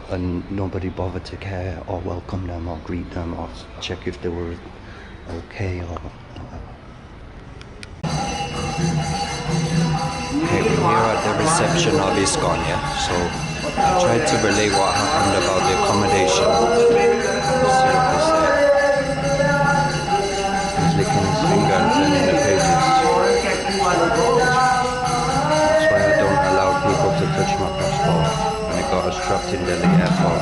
and nobody bothered to care or welcome them or greet them or check if they were okay or okay, we're here at the reception of ISKCON, yeah? So I tried to relay what happened about the accommodation. Let's see what they say. He's licking his finger and turning the pages. That's why I don't allow people to touch my passport. And it got us trapped in Delhi airport.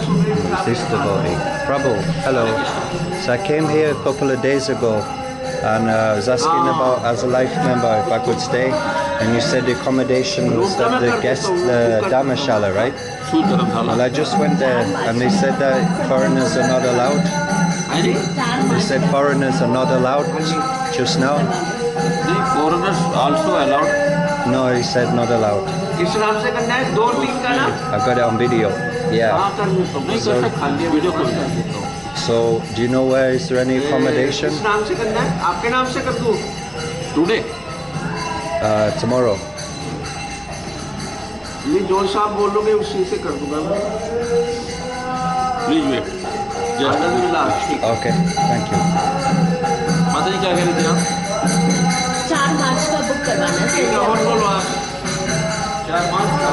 Who's this devotee? Prabhu, hello. So I came here a couple of days ago and I was asking about, as a life member, if I could stay, and you said the accommodation was at the Dharmashala, right? Well, I just went there and they said that foreigners are not allowed. They said foreigners are not allowed just now. The foreigners also allowed? No, he said not allowed. I've got it on video. Yeah. So, do you know where is there any accommodation? Today? Tomorrow. Please wait. Just okay, thank you. माता जी क्या कह रहे थे आप? 4 मार्च का book करवाना है। 4 मार्च का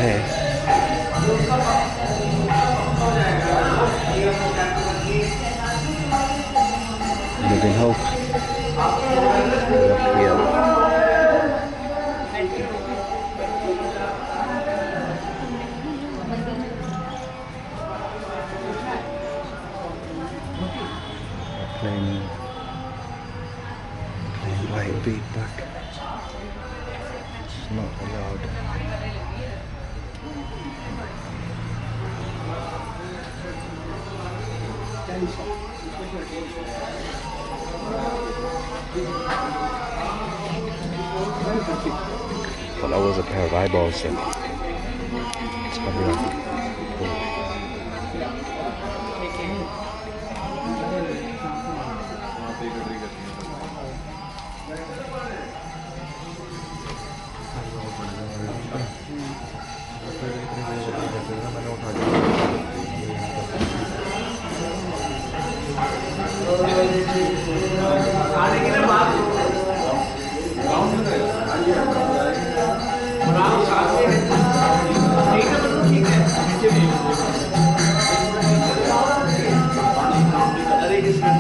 Hey. Live in hope. Look here. Playing white beat back. It's not allowed. Well, that was a pair of eyeballs then. It's probably like cool.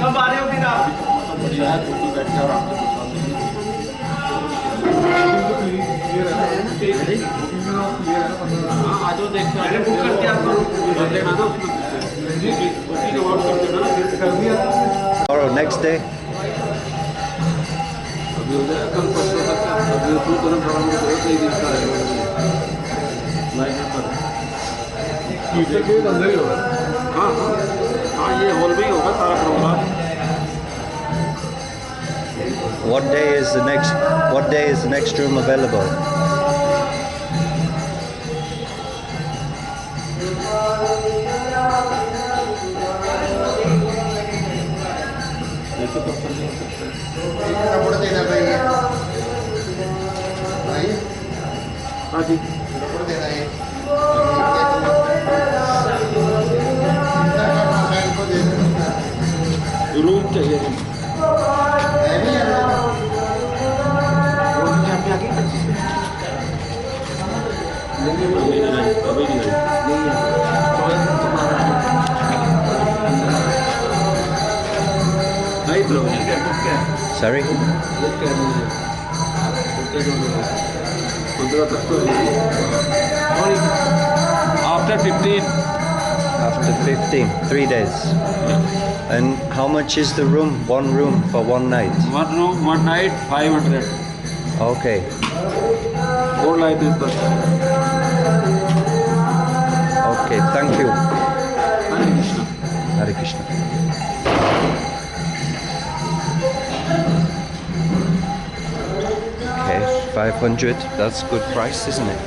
कब आ रहे हो फिर आप? Tomorrow, next day. What day is the next room available? Sorry? After 15. After 15, 3 days. And how much is the room? One room for one night? One room, one night, 500. Okay. 4 nights is the. Okay, thank you. Hare Krishna. Okay, 500. That's a good price, isn't it?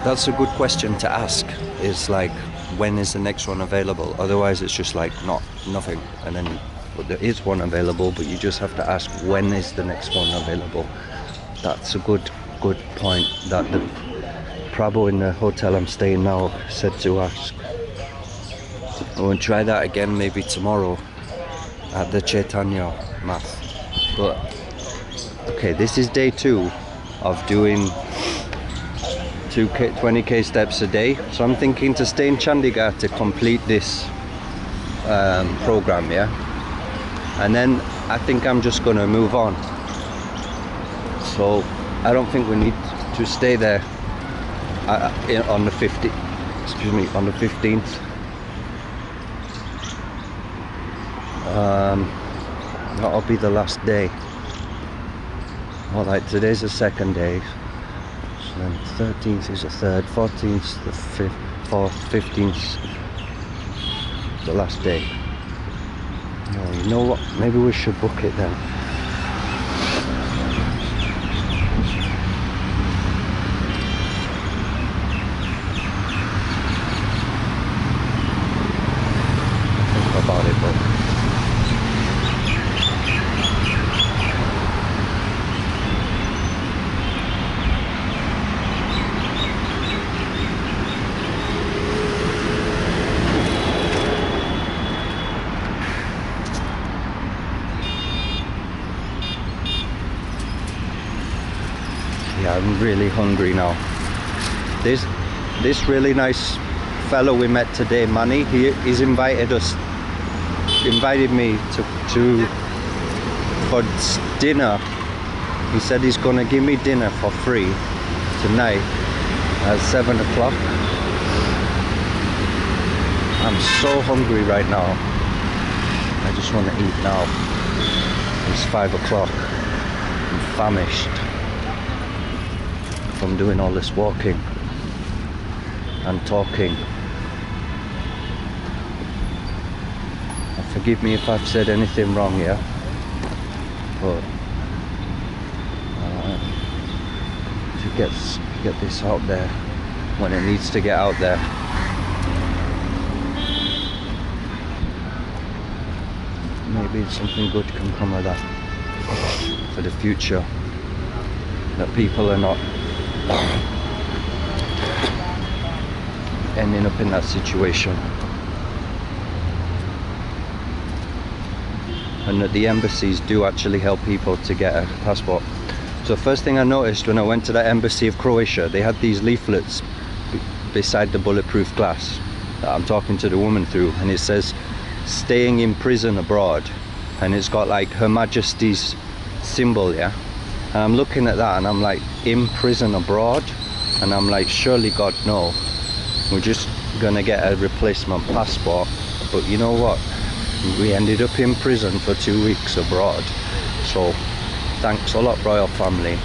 That's a good question to ask. Is like, when is the next one available? Otherwise, it's just like nothing. And then there is one available, but you just have to ask, when is the next one available? That's a good point that the Prabhu in the hotel I'm staying now said to ask. We'll try that again maybe tomorrow at the Chaitanya Math. But okay, this is day 2 of doing 20k steps a day. So I'm thinking to stay in Chandigarh to complete this program, yeah. And then I think I'm just gonna move on. So I don't think we need to stay there on the 15th. Excuse me, on the 15th. That'll be the last day. Well, like today's the second day. So then 13th is the third, 14th the 4th, 15th the last day. Oh, you know what? Maybe we should book it then. Think about it, but yeah, I'm really hungry now. This really nice fellow we met today, Manny, he's invited me to for dinner. He said he's gonna give me dinner for free tonight at 7 o'clock. I'm so hungry right now. I just want to eat now. It's 5 o'clock. I'm famished from doing all this walking and talking. Forgive me if I've said anything wrong here, but to get this out there when it needs to get out there. Maybe something good can come of that for the future, that people are not ending up in that situation, and that the embassies do actually help people to get a passport. So first thing I noticed when I went to the embassy of Croatia, they had these leaflets beside the bulletproof glass that I'm talking to the woman through, and it says staying in prison abroad, and it's got like Her Majesty's symbol, yeah. And I'm looking at that and I'm like, in prison abroad? And I'm like, surely God, no. We're just gonna get a replacement passport. But you know what? We ended up in prison for 2 weeks abroad. So thanks a lot, royal family,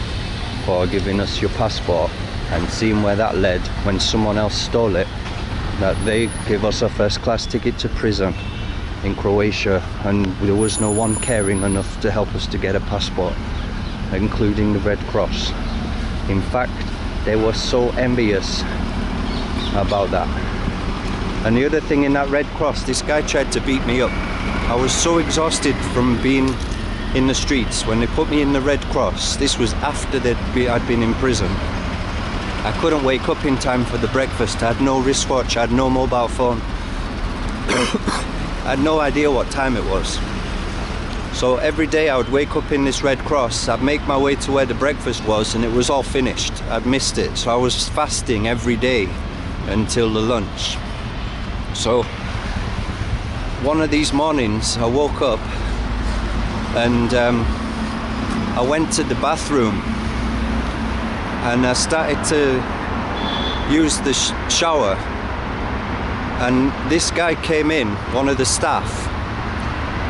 for giving us your passport, and seeing where that led when someone else stole it, that they gave us a first class ticket to prison in Croatia, and there was no one caring enough to help us to get a passport, including the Red Cross. In fact, they were so envious about that. And the other thing in that Red Cross, this guy tried to beat me up. I was so exhausted from being in the streets when they put me in the Red Cross. This was after I'd been in prison. I couldn't wake up in time for the breakfast. I had no wristwatch, I had no mobile phone. I had no idea what time it was. So every day I would wake up in this Red Cross, I'd make my way to where the breakfast was, and it was all finished. I'd missed it. So I was fasting every day until the lunch. So one of these mornings I woke up and I went to the bathroom and I started to use the shower, and this guy came in, one of the staff,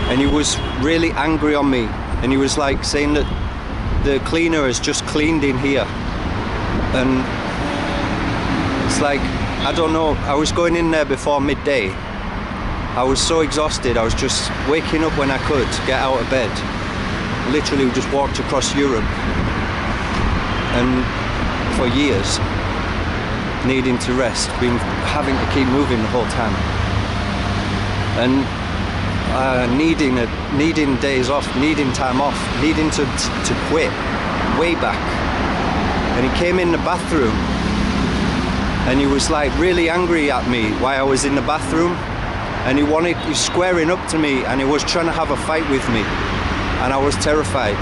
and he was really angry on me, and he was like saying that the cleaner has just cleaned in here, and it's like, I don't know, I was going in there before midday. I was so exhausted, I was just waking up when I could get out of bed. Literally just walked across Europe, and for years needing to rest, having to keep moving the whole time, and needing days off, needing time off, needing to quit way back. And he came in the bathroom and he was like really angry at me while I was in the bathroom, and he was squaring up to me and he was trying to have a fight with me, and I was terrified.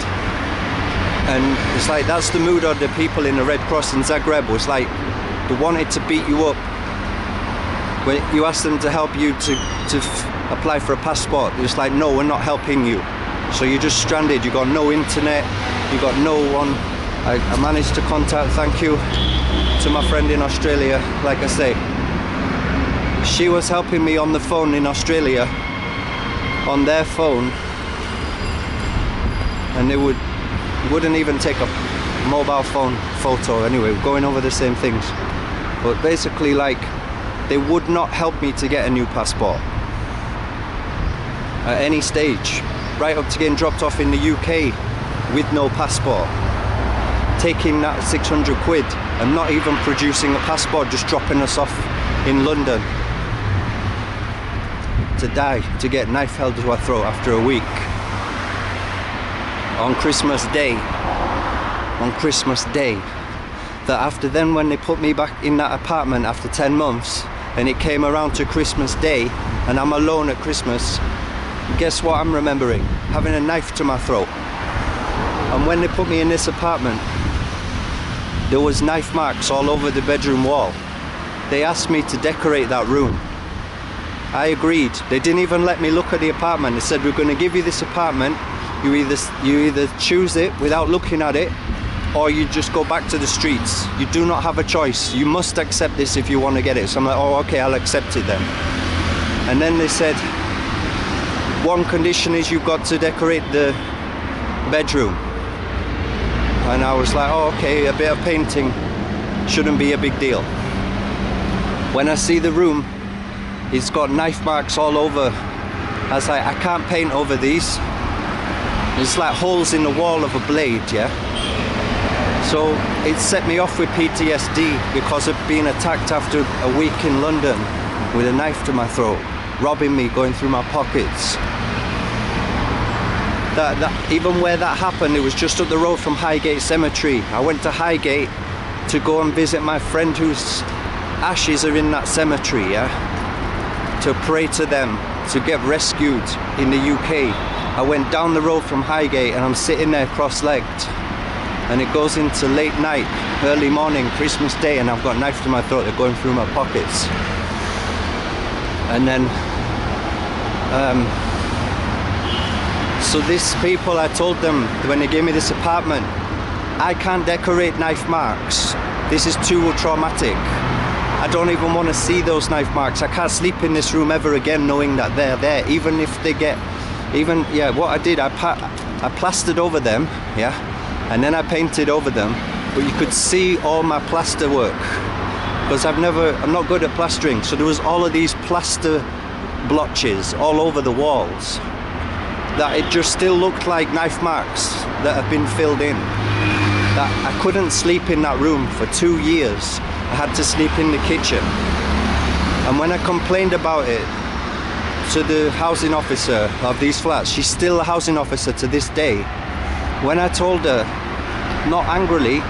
And it's like, that's the mood of the people in the Red Cross in Zagreb. Was like, they wanted to beat you up. When you asked them to help you to apply for a passport, it's like, no, we're not helping you. So you're just stranded, you got no internet, you got no one. I managed to contact, thank you to my friend in Australia, like I say. She was helping me on the phone in Australia, on their phone, and they wouldn't even take a mobile phone photo anyway, going over the same things. But basically, like, they would not help me to get a new passport at any stage, right up to getting dropped off in the UK with no passport, taking that 600 quid and not even producing a passport, just dropping us off in London to die, to get knife held to our throat after a week on Christmas Day. That after then, when they put me back in that apartment after 10 months and it came around to Christmas Day and I'm alone at Christmas, guess what I'm remembering? Having a knife to my throat. And when they put me in this apartment, there was knife marks all over the bedroom wall. They asked me to decorate that room. I agreed. They didn't even let me look at the apartment. They said, we're going to give you this apartment. You either choose it without looking at it, or you just go back to the streets. You do not have a choice. You must accept this if you want to get it. So I'm like, oh, okay, I'll accept it then. And then they said, one condition is you've got to decorate the bedroom. And I was like, oh, okay, a bit of painting shouldn't be a big deal. When I see the room, it's got knife marks all over. I was like, I can't paint over these. It's like holes in the wall of a blade, yeah? So it set me off with PTSD because of being attacked after a week in London with a knife to my throat, robbing me, going through my pockets. Even where that happened, it was just up the road from Highgate Cemetery. I went to Highgate to go and visit my friend whose ashes are in that cemetery, yeah? To pray to them, to get rescued in the UK. I went down the road from Highgate and I'm sitting there cross-legged. And it goes into late night, early morning, Christmas Day, and I've got a knife to my throat. They're going through my pockets. And then, so these people, I told them when they gave me this apartment, I can't decorate knife marks. This is too traumatic. I don't even want to see those knife marks. I can't sleep in this room ever again knowing that they're there, even if they get, what I did, I plastered over them, yeah? And then I painted over them, but you could see all my plaster work because I'm not good at plastering. So there was all of these plaster blotches all over the walls that it just still looked like knife marks that have been filled in. That I couldn't sleep in that room for 2 years. I had to sleep in the kitchen. And when I complained about it to the housing officer of these flats, she's still a housing officer to this day. When I told her, not angrily,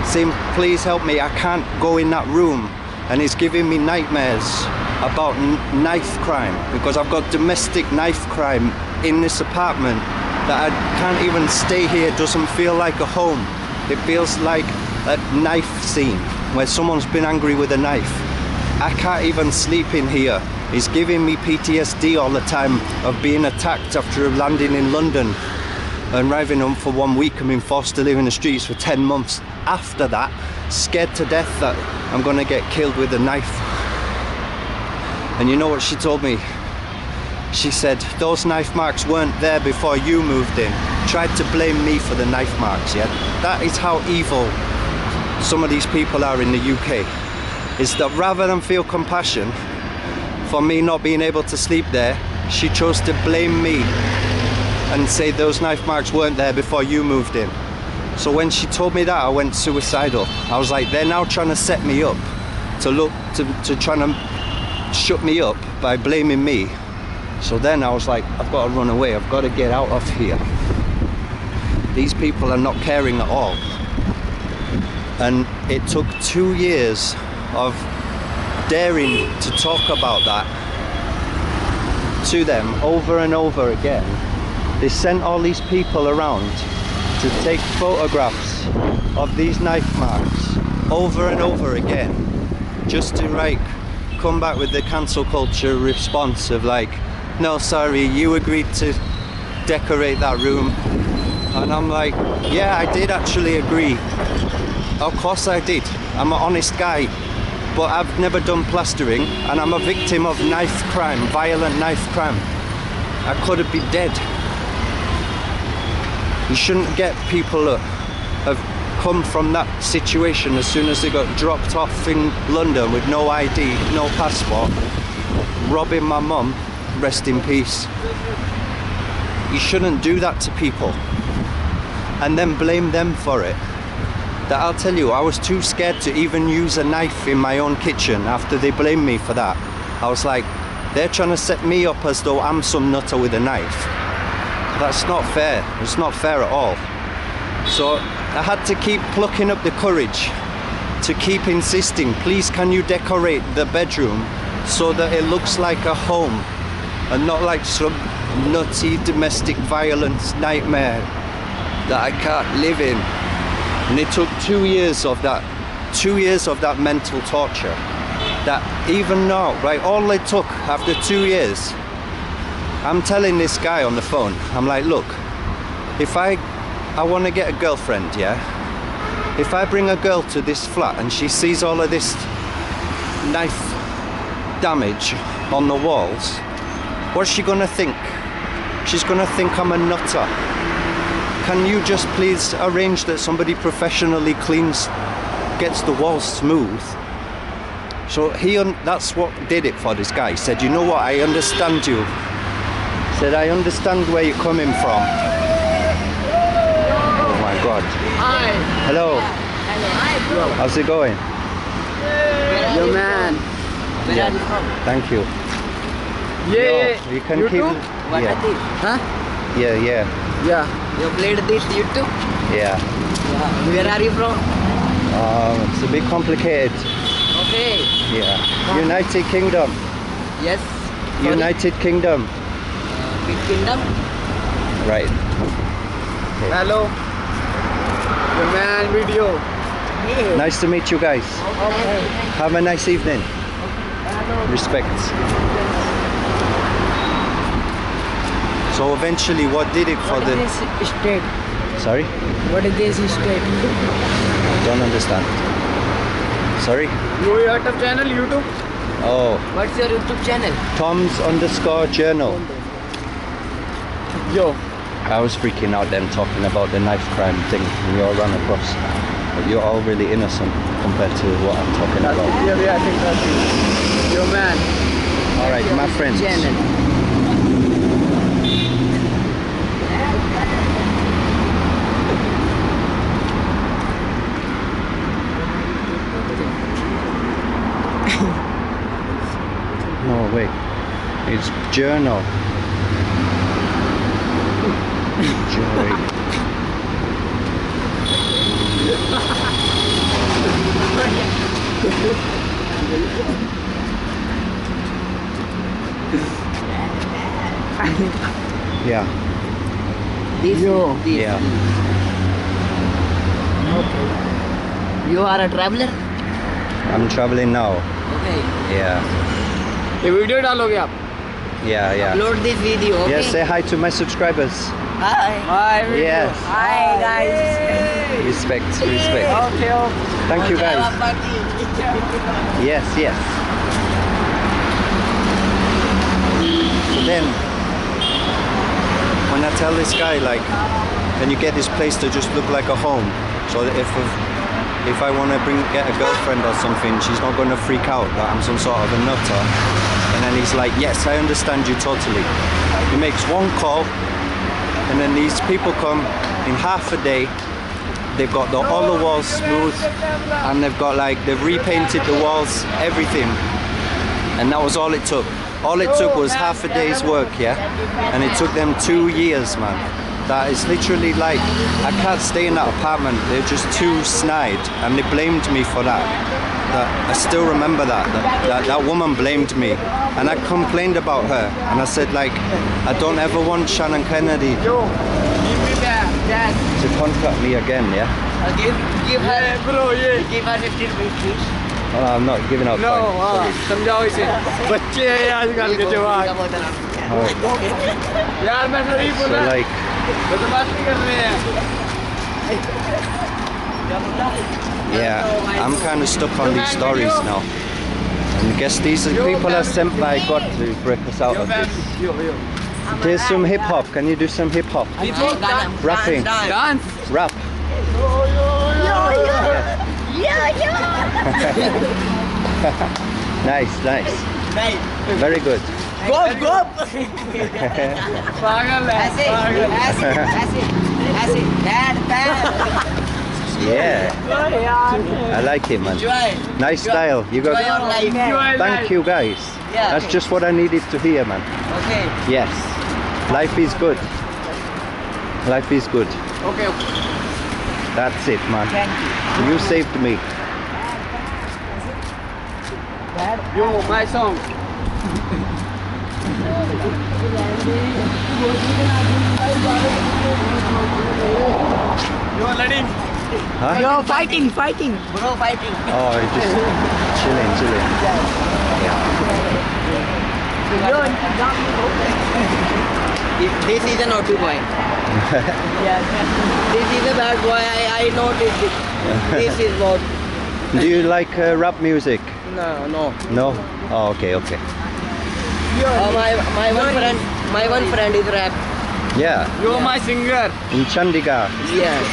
saying, please help me, I can't go in that room, and it's giving me nightmares about knife crime, because I've got domestic knife crime in this apartment that I can't even stay here. It doesn't feel like a home. It feels like a knife scene where someone's been angry with a knife. I can't even sleep in here. It's giving me PTSD all the time of being attacked after landing in London and arriving home for 1 week and being forced to live in the streets for 10 months. After that, scared to death that I'm gonna get killed with a knife. And you know what she told me? She said, those knife marks weren't there before you moved in. Tried to blame me for the knife marks, yeah? That is how evil some of these people are in the UK. Is that rather than feel compassion for me not being able to sleep there, she chose to blame me and say those knife marks weren't there before you moved in. So when she told me that, I went suicidal. I was like, they're now trying to set me up to try to shut me up by blaming me. So then I was like, I've got to run away. I've got to get out of here. These people are not caring at all. And it took 2 years of daring to talk about that to them over and over again. They sent all these people around to take photographs of these knife marks over and over again, just to like come back with the cancel culture response of like, no, sorry, you agreed to decorate that room. And I'm like, yeah, I did actually agree. Of course I did. I'm an honest guy. But I've never done plastering, and I'm a victim of knife crime, violent knife crime. I could have been dead. You shouldn't get people that have come from that situation as soon as they got dropped off in London with no ID, no passport, robbing my mum, rest in peace. You shouldn't do that to people and then blame them for it. That I'll tell you, I was too scared to even use a knife in my own kitchen after they blamed me for that. I was like, they're trying to set me up as though I'm some nutter with a knife. That's not fair. It's not fair at all. So I had to keep plucking up the courage to keep insisting, please can you decorate the bedroom so that it looks like a home and not like some nutty domestic violence nightmare that I can't live in. And it took 2 years of that, 2 years of that mental torture. That even now, right, all it took after 2 years, I'm telling this guy on the phone, I'm like, look, if I want to get a girlfriend, yeah? If I bring a girl to this flat and she sees all of this knife damage on the walls, what's she gonna think? She's gonna think I'm a nutter. Can you just please arrange that somebody professionally cleans, gets the walls smooth? So that's what did it for this guy. He said, you know what, I understand you. He said, I understand where you're coming from. Oh my God. Hi. Hello. Hello. How's it going? Yo man. Yeah. Thank you. Yeah. No, you can YouTube? keep. What Yeah. are these? Huh? Yeah. Yeah. You played this YouTube? Yeah. Where are you from? It's a bit complicated. Okay. Yeah. United Kingdom. Yes. United Kingdom. Big Kingdom. Right. Hello. The man video. Nice to meet you guys. Okay. Have a nice evening. Respects. So eventually, what did it for the? This state. Sorry? What is this state? Don't understand. Sorry? You have a channel YouTube? Oh. What's your YouTube channel? Toms_journal. Yo. I was freaking out then talking about the knife crime thing and you all ran across. But you're all really innocent compared to what I'm talking about. Yeah, I think that's it. Yo man. Alright, my friends. Channel. No, wait. It's journal. Joy. Yeah. Yeah. You are a traveler? I'm traveling now. Okay. Yeah. ये video डालोगे आप? Yeah. Upload this video, okay? Yes, say hi to my subscribers. Hi. Hi. Yes. Hi guys. Respect. Okay. Thank you guys. Yes. So then, when I tell this guy, like, can you get this place to just look like a home? So that if I want to get a girlfriend or something, she's not going to freak out that I'm some sort of a nutter. And then he's like, yes, I understand you totally. He makes one call, and then these people come in half a day. They've got all the walls smooth, and they've repainted the walls, everything. And that was all it took. All it took was half a day's work, yeah? And it took them 2 years, man. That is literally like, I can't stay in that apartment. They're just too snide, and they blamed me for that. I still remember that woman blamed me, and I complained about her, and I said, like, I don't ever want Shannon Kennedy to contact me again, yeah? Give her 15 rupees, please. Oh, I'm not giving out coins. समझाओ इसे बच्चे हैं आजकल के जवान यार मैं सही बोला बदमाश नहीं कर रहे हैं Yeah, I'm kind of stuck on these stories now. And I guess these are people are sent by God to break us out of this. Here's some hip hop. Can you do some hip hop? Rapping. Dance. Rap. Nice. Very good. Go. पागल है ऐसे bad. Yeah. I like it, man. Nice style. You got. Thank you, guys. That's just what I needed to hear, man. Okay. Yes. Life is good. Life is good. Okay. That's it, man. Thank you. You saved me. Yo, my song. You are learning. Huh? You're fighting. Bro, fighting. Oh, you're just chilling. Yeah. This is a naughty boy. This is a bad boy. I noticed it. This is what. Do you like rap music? No. No? Oh, okay. My one friend is rap. Yeah. You're my singer. In Chandigarh. Yes.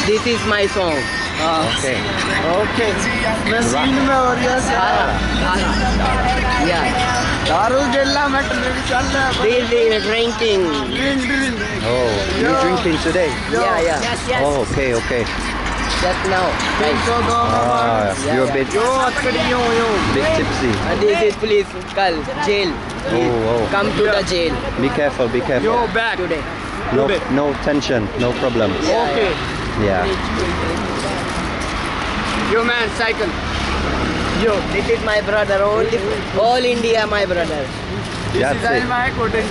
This is my song. Okay. मैं scene में और ये दारू गिल्ला मैं चल रहा है. This is drinking. Drink. Oh, you drinking today? Yeah. Yes. Oh, okay. Just now. You're a bit tipsy. This is police. Kal jail. Oh. Come to the jail. Be careful. Yo, back today. No tension, no problem. Okay. Yeah. Yo, man, cycle. Yo, this is my brother. All India, my brother. That's it. My cotton.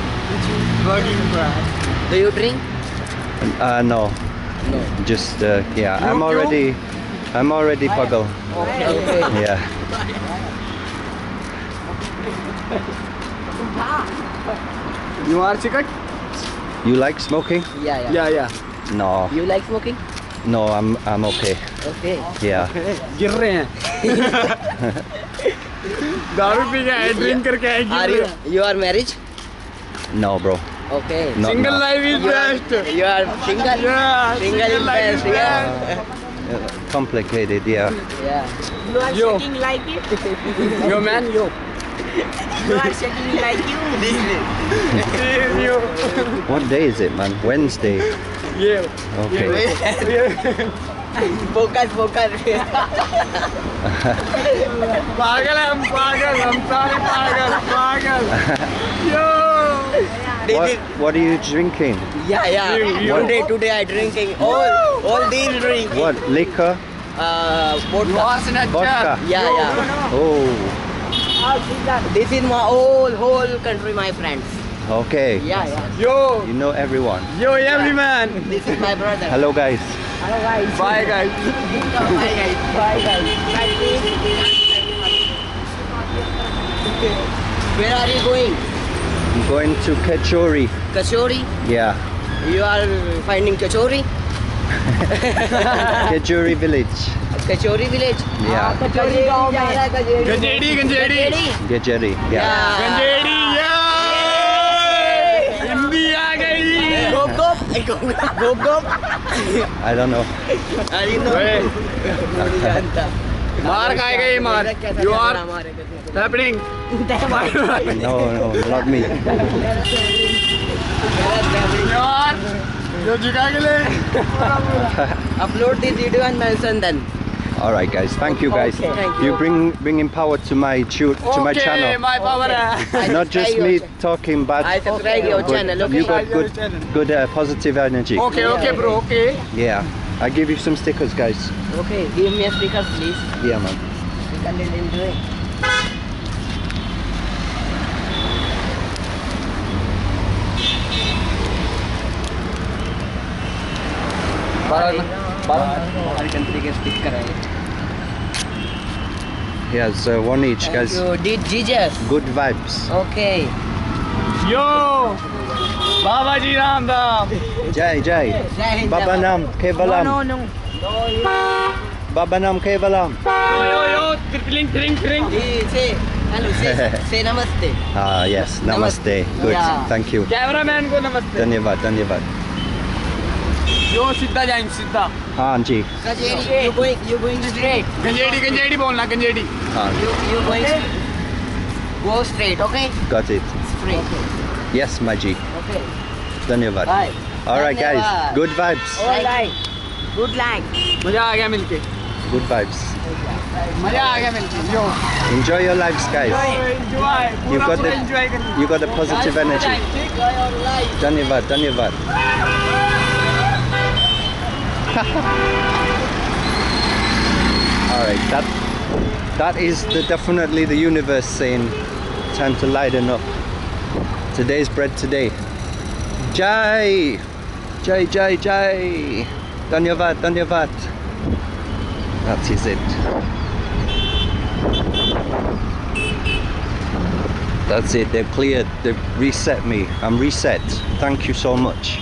Do you drink? No. Just yeah. I'm already pagal. Okay. Yeah. You are chicken? You like smoking? Yeah. No. You like smoking? No, I'm okay. Okay. Yeah. गिर रहे हैं. दारू P के आए, drink करके आए, गिर रहे हैं. You are married? No, bro. Okay. Not Single now. life is best. You are single? Yeah. Single is best. Yeah. Complicated, yeah. You are shaking like it. Yo, man, yo. You are shaking like you. What day is it, man? Wednesday. Yeah. Okay. Focus. पागल हम सारे पागल. Yo. What are you drinking? Yeah. Today I drinking all these drink. What, liquor? Vodka. Yeah. Oh. This is my whole country, my friends. Okay. Yeah. Yo. You know everyone. Yo, everyone. This is my brother. Hello, guys. Hello, guys. Bye, guys. Bye, guys. Bye, guys. Bye, please. Where are you going? I'm going to Kachori. Kachori? Yeah. You are finding Kachori? Kachori village. Kachori village? Yeah. Kachori गांव में है Ganjedi. Kachori. Yeah. Ganjedi. Hindi आ गई. गोप I don't know. मार खाएगा ये मार. You are happening. No, not me. यार जो जिगा के ले. Upload this video and mention then. All right, guys. Thank you, guys. Okay. Thank You bringing power to my to my channel. My power. Not just me talking, but I subscribe your channel. Okay. you got good positive energy. Okay, bro. Okay. Yeah. I give you some stickers, guys. Okay. Give me a sticker, please. Yeah, man. We can enjoy. हमारी country के sticker है. He has one each, guys. You did Jesus. Good vibes. Okay. Yo, बाबा जी Ram Ram. Jai. Hind, Baba Nam Kevalam. No. Baba Nam Kevalam. Yo, tring. Say hello. Say namaste. Ah, yes. Namaste. Good. Yeah. Thank you. Cameraman को नमस्ते. Dhanyavad. यो सीधा जाएंगे सीधा. हाँ जी. Kajeri, you going straight. गंजेड़ी बोलना गंजेड़ी. हाँ. You going go straight, okay? Got it. Straight. Yes, my G. Okay. Dhanyavad. Bye. All right, guys. Dhanyavad. Good vibes. All right. Good luck. मजा आ गया मिलके. Good vibes. मजा आ गया मिलके. Yo. Enjoy your lives, guys. Enjoy. You got the positive energy. Enjoy your life. Dhanyavad. All right, that is definitely the universe saying time to lighten up. Today's bread today. Jai. Dhanyavad. That is it. That's it. They've cleared. They've reset me. I'm reset. Thank you so much.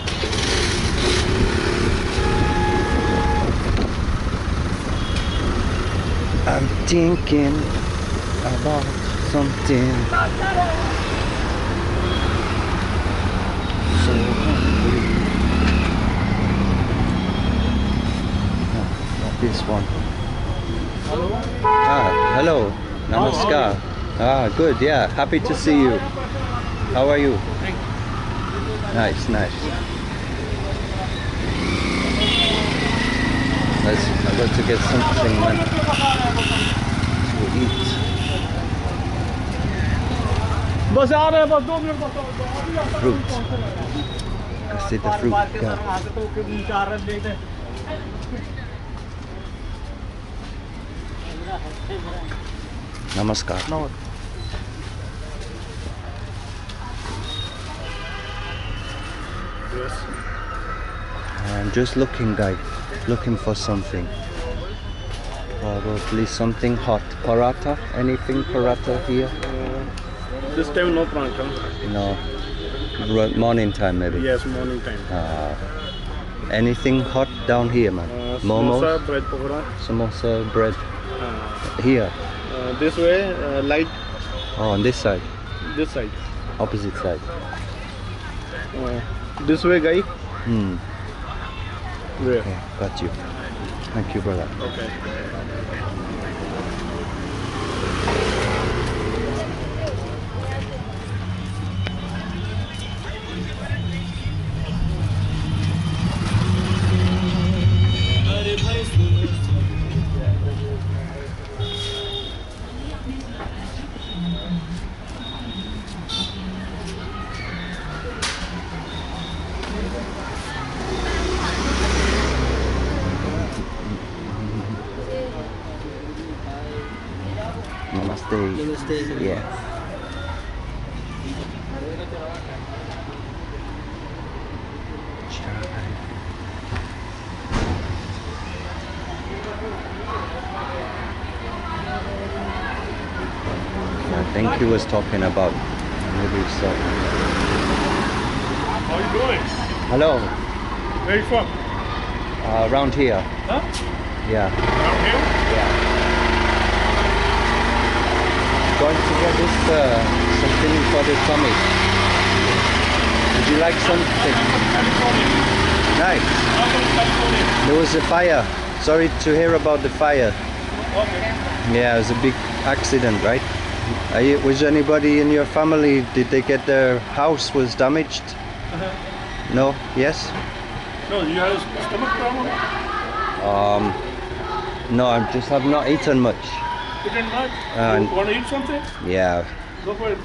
I'm thinking about something. So hungry. No, not this one. Hello. Namaskar. Good. Yeah. Happy to see you. How are you? Nice. I'm going to get something to eat. बस आ रहे हैं बस 2 minute बस. Fruit. I see the fruit. Namaskar. Yes. I'm just looking, guys. Looking for something. Probably something hot. Paratha? Anything paratha here? This time no paratha. No. Morning time maybe. Yes, morning time. Anything hot down here, man? Momos? Samosa, bread pakora. Samosa, bread. Here. This way, light. Oh, on this side. This side. Opposite side. This way, guy. Where? Okay, got you. Thank you, brother. Okay. Namaste. Namaste. Yeah. think he was talking about. Maybe so. How you doing? Hello. Where you from? Around here. Huh? Yeah. Around here? Yeah. Going to get this something for the tummy. Would you like something? Nice. There was a fire. Sorry to hear about the fire. Okay. Yeah, it was a big accident, right? Was anybody in your family? Did they get their house was damaged? No? Yes? No, you have a stomach problem? No, I just have not eaten much. Eaten much? And- You want to eat something? Yeah, Go for it.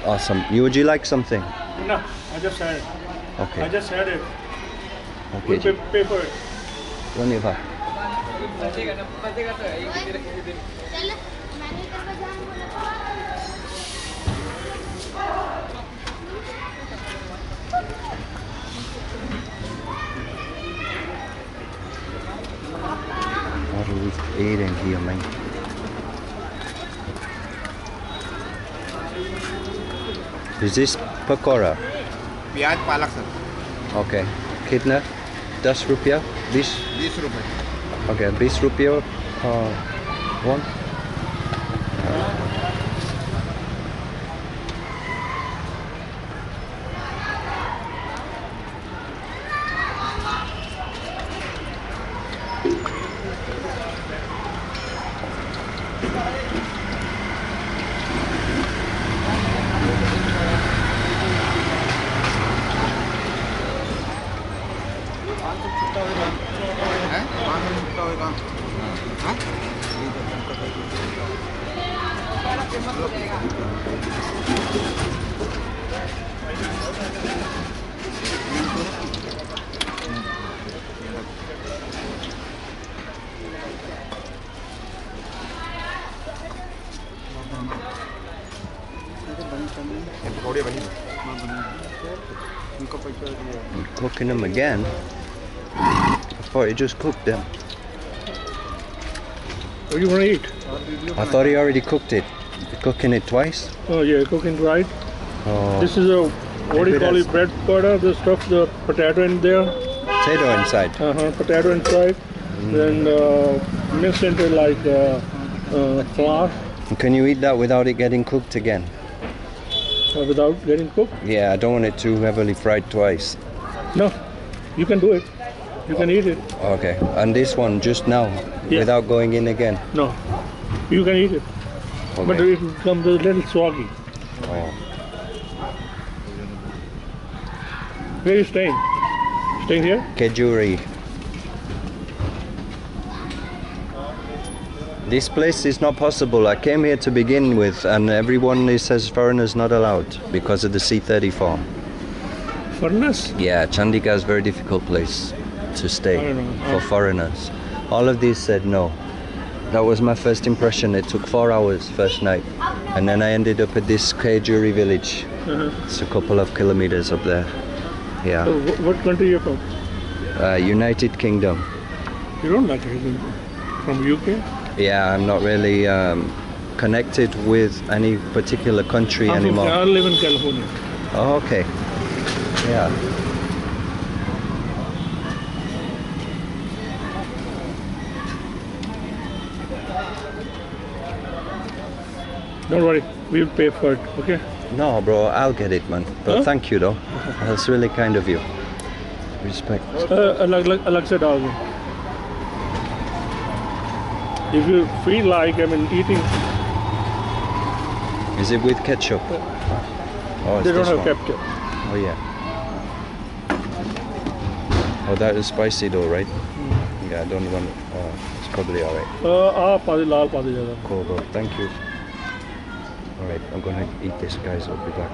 awesome. Would you like something? No, I just had it. Okay. I just had it. Okay. We'll pay for it. Dhanyavad. What are we eating here, man? Is this pakora? प्याज पालक sir Okay. Kitna? 10 rupiah? 20? 20 रुपए Okay, 20 rupiah one. पकौड़े बनी Cooking them again? I thought you just cooked them. What do you want to eat? I thought he already cooked it. You're cooking it twice? Oh yeah, cooking right. Oh. This is a, what do you call it, bread powder, the stuff, the potato in there. Potato inside? Potato inside. Then mix into like flour. Can you eat that without it getting cooked again? Without getting cooked? Yeah, I don't want it too heavily fried twice. No, you can do it. You can eat it. Okay, and this one just now, without going in again? No, you can eat it. Okay. But it becomes a little soggy. Oh. Where are you staying? Staying here? Kejuri. This place is not possible. I came here to begin with, and everyone says foreigners not allowed because of the C34. Foreigners? Yeah, Chandigarh is a very difficult place to stay I don't know. for foreigners. All of these said no. That was my first impression. It took 4 hours first night, and then I ended up at this Kejuri village. It's a couple of kilometers up there. Yeah. So what country are you from? United Kingdom. You don't like it? From UK? Yeah, I'm not really connected with any particular country anymore. I live in California. Oh, okay. Yeah. Don't worry, we'll pay for it, okay? No, bro, I'll get it, man. But thank you, though. That's really kind of you. Respect. अलग से डाल दो. If you feel like, eating. Is it with ketchup? Oh, it's They don't this have one. ketchup. Oh, yeah. Oh, that is spicy though, right? Yeah, I don't want. It's probably alright. आप पादे लाल पादे ज़्यादा. Cool, bro. Thank you. Alright, I'm gonna eat this, guys. I'll be back.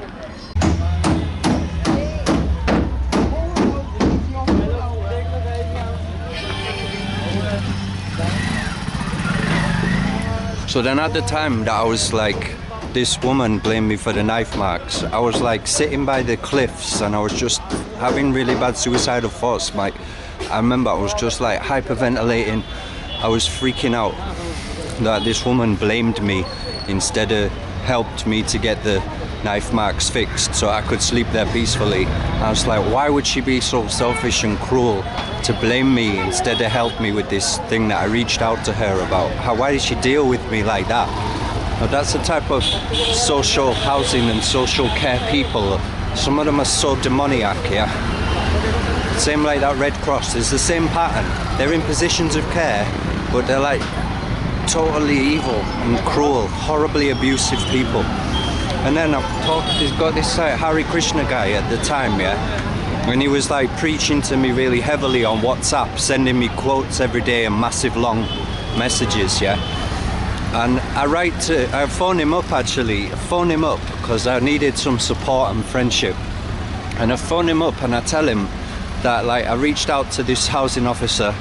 So then at the time that I was like, this woman blamed me for the knife marks. I was like sitting by the cliffs and I was just having really bad suicidal thoughts. Like, I remember I was just like hyperventilating. I was freaking out that this woman blamed me instead of helped me to get the knife marks fixed so I could sleep there peacefully. I was like, why would she be so selfish and cruel to blame me instead of help me with this thing that I reached out to her about? Why did she deal with me like that? But that's the type of social housing and social care people. Some of them are so demoniac, yeah? Same like that Red Cross, it's the same pattern. They're in positions of care, but they're like totally evil and cruel, horribly abusive people. And then he's got this Hare Krishna guy at the time, yeah? And he was like preaching to me really heavily on WhatsApp, sending me quotes every day and massive long messages, yeah? And I phoned him up actually, because I needed some support and friendship. And I phoned him up and I tell him that like I reached out to this housing officer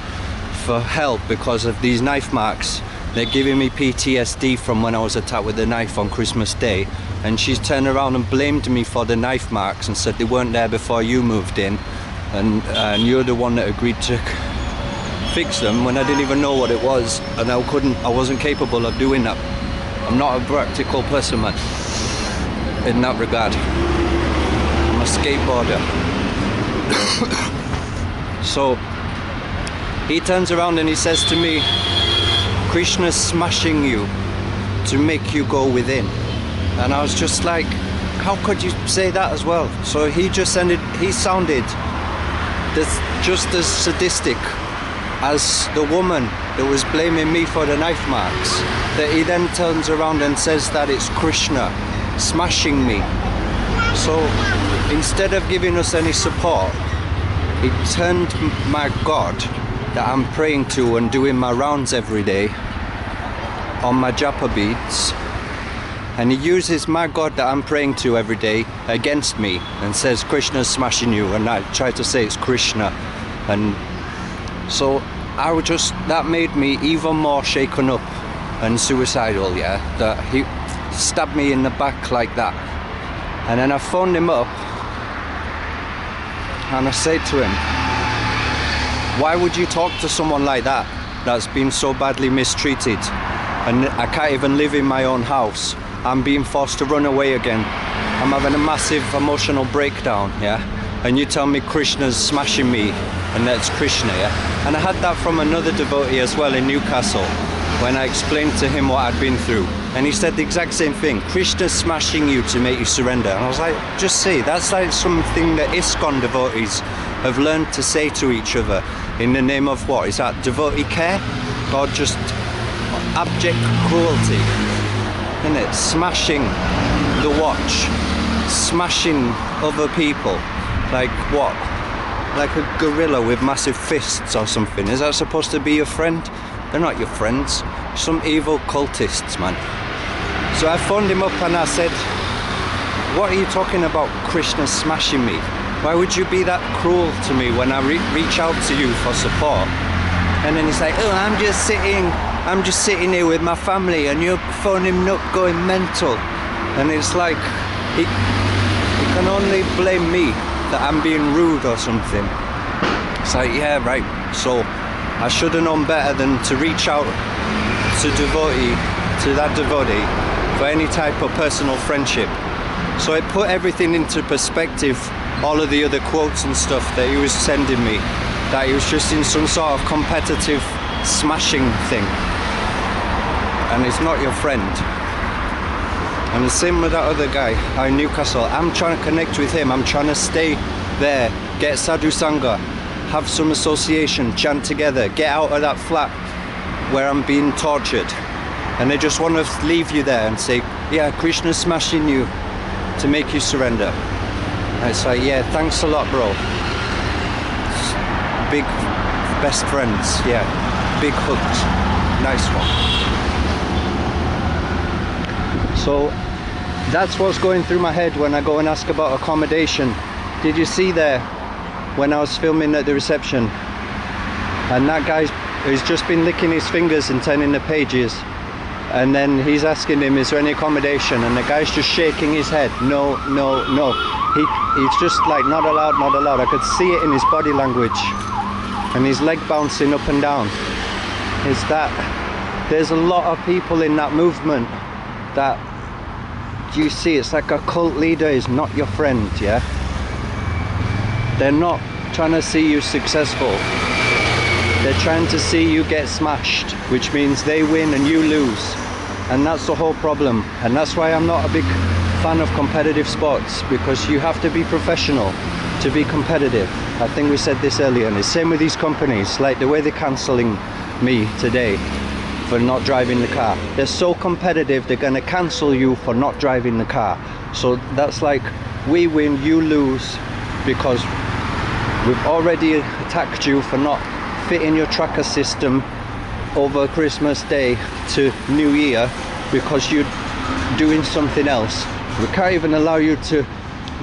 for help because of these knife marks. They're giving me PTSD from when I was attacked with a knife on Christmas Day. And she's turned around and blamed me for the knife marks and said they weren't there before you moved in. And you're the one that agreed to fix them when I didn't even know what it was, and I wasn't capable of doing that. I'm not a practical person, man, in that regard. I'm a skateboarder. So he turns around and he says to me, Krishna's smashing you to make you go within. And I was just like, how could you say that as well? So he sounded just as sadistic as the woman that was blaming me for the knife marks, that he then turns around and says that it's Krishna smashing me. So instead of giving us any support, he turned my God that I'm praying to and doing my rounds every day on my japa beads, and he uses my God that I'm praying to every day against me and says Krishna's smashing you, and I try to say it's Krishna. And so that made me even more shaken up and suicidal, yeah, that he stabbed me in the back like that. And then I phoned him up and I said to him, why would you talk to someone like that that's been so badly mistreated, and I can't even live in my own house? I'm being forced to run away again. I'm having a massive emotional breakdown, yeah? And you tell me Krishna's smashing me, and that's Krishna, yeah? And I had that from another devotee as well in Newcastle, when I explained to him what I'd been through. And he said the exact same thing, Krishna's smashing you to make you surrender. And I was like, just see, that's like something that ISKCON devotees have learned to say to each other in the name of what? Is that devotee care? Or just abject cruelty? Isn't it? Smashing the watch, smashing other people. Like what? Like a gorilla with massive fists or something. Is that supposed to be your friend? They're not your friends. Some evil cultists, man. So I phoned him up and I said, what are you talking about, Krishna smashing me? Why would you be that cruel to me when I reach out to you for support? And then he's like, oh, I'm just sitting here with my family and you're phoning up going mental. And it's like, he can only blame me that I'm being rude or something. It's like, yeah, right. So I should have known better than to reach out to that devotee for any type of personal friendship. So it put everything into perspective, all of the other quotes and stuff that he was sending me, that he was just in some sort of competitive smashing thing. And it's not your friend. And the same with that other guy in Newcastle. I'm trying to connect with him. I'm trying to stay there, get sadhu sangha, have some association, chant together, get out of that flat where I'm being tortured. And they just want to leave you there and say, yeah, Krishna's smashing you to make you surrender. And it's like, yeah, thanks a lot, bro. Big best friends, yeah. Big hugs. Nice one. So that's what's going through my head when I go and ask about accommodation. Did you see there when I was filming at the reception? And that guy's just been licking his fingers and turning the pages. And then he's asking him, is there any accommodation? And the guy's just shaking his head. No, no, no. He's just like, not allowed, not allowed. I could see it in his body language. And his leg bouncing up and down. Is that there's a lot of people in that movement that Do you see? It's like a cult leader is not your friend, yeah? They're not trying to see you successful. They're trying to see you get smashed, which means they win and you lose. And that's the whole problem. And that's why I'm not a big fan of competitive sports, because you have to be professional to be competitive. I think we said this earlier, and it's same with these companies, like the way they're cancelling me today for not driving the car. They're so competitive, they're gonna cancel you for not driving the car. So that's like, we win, you lose, because we've already attacked you for not fitting your tracker system over Christmas Day to New Year because you're doing something else. We can't even allow you to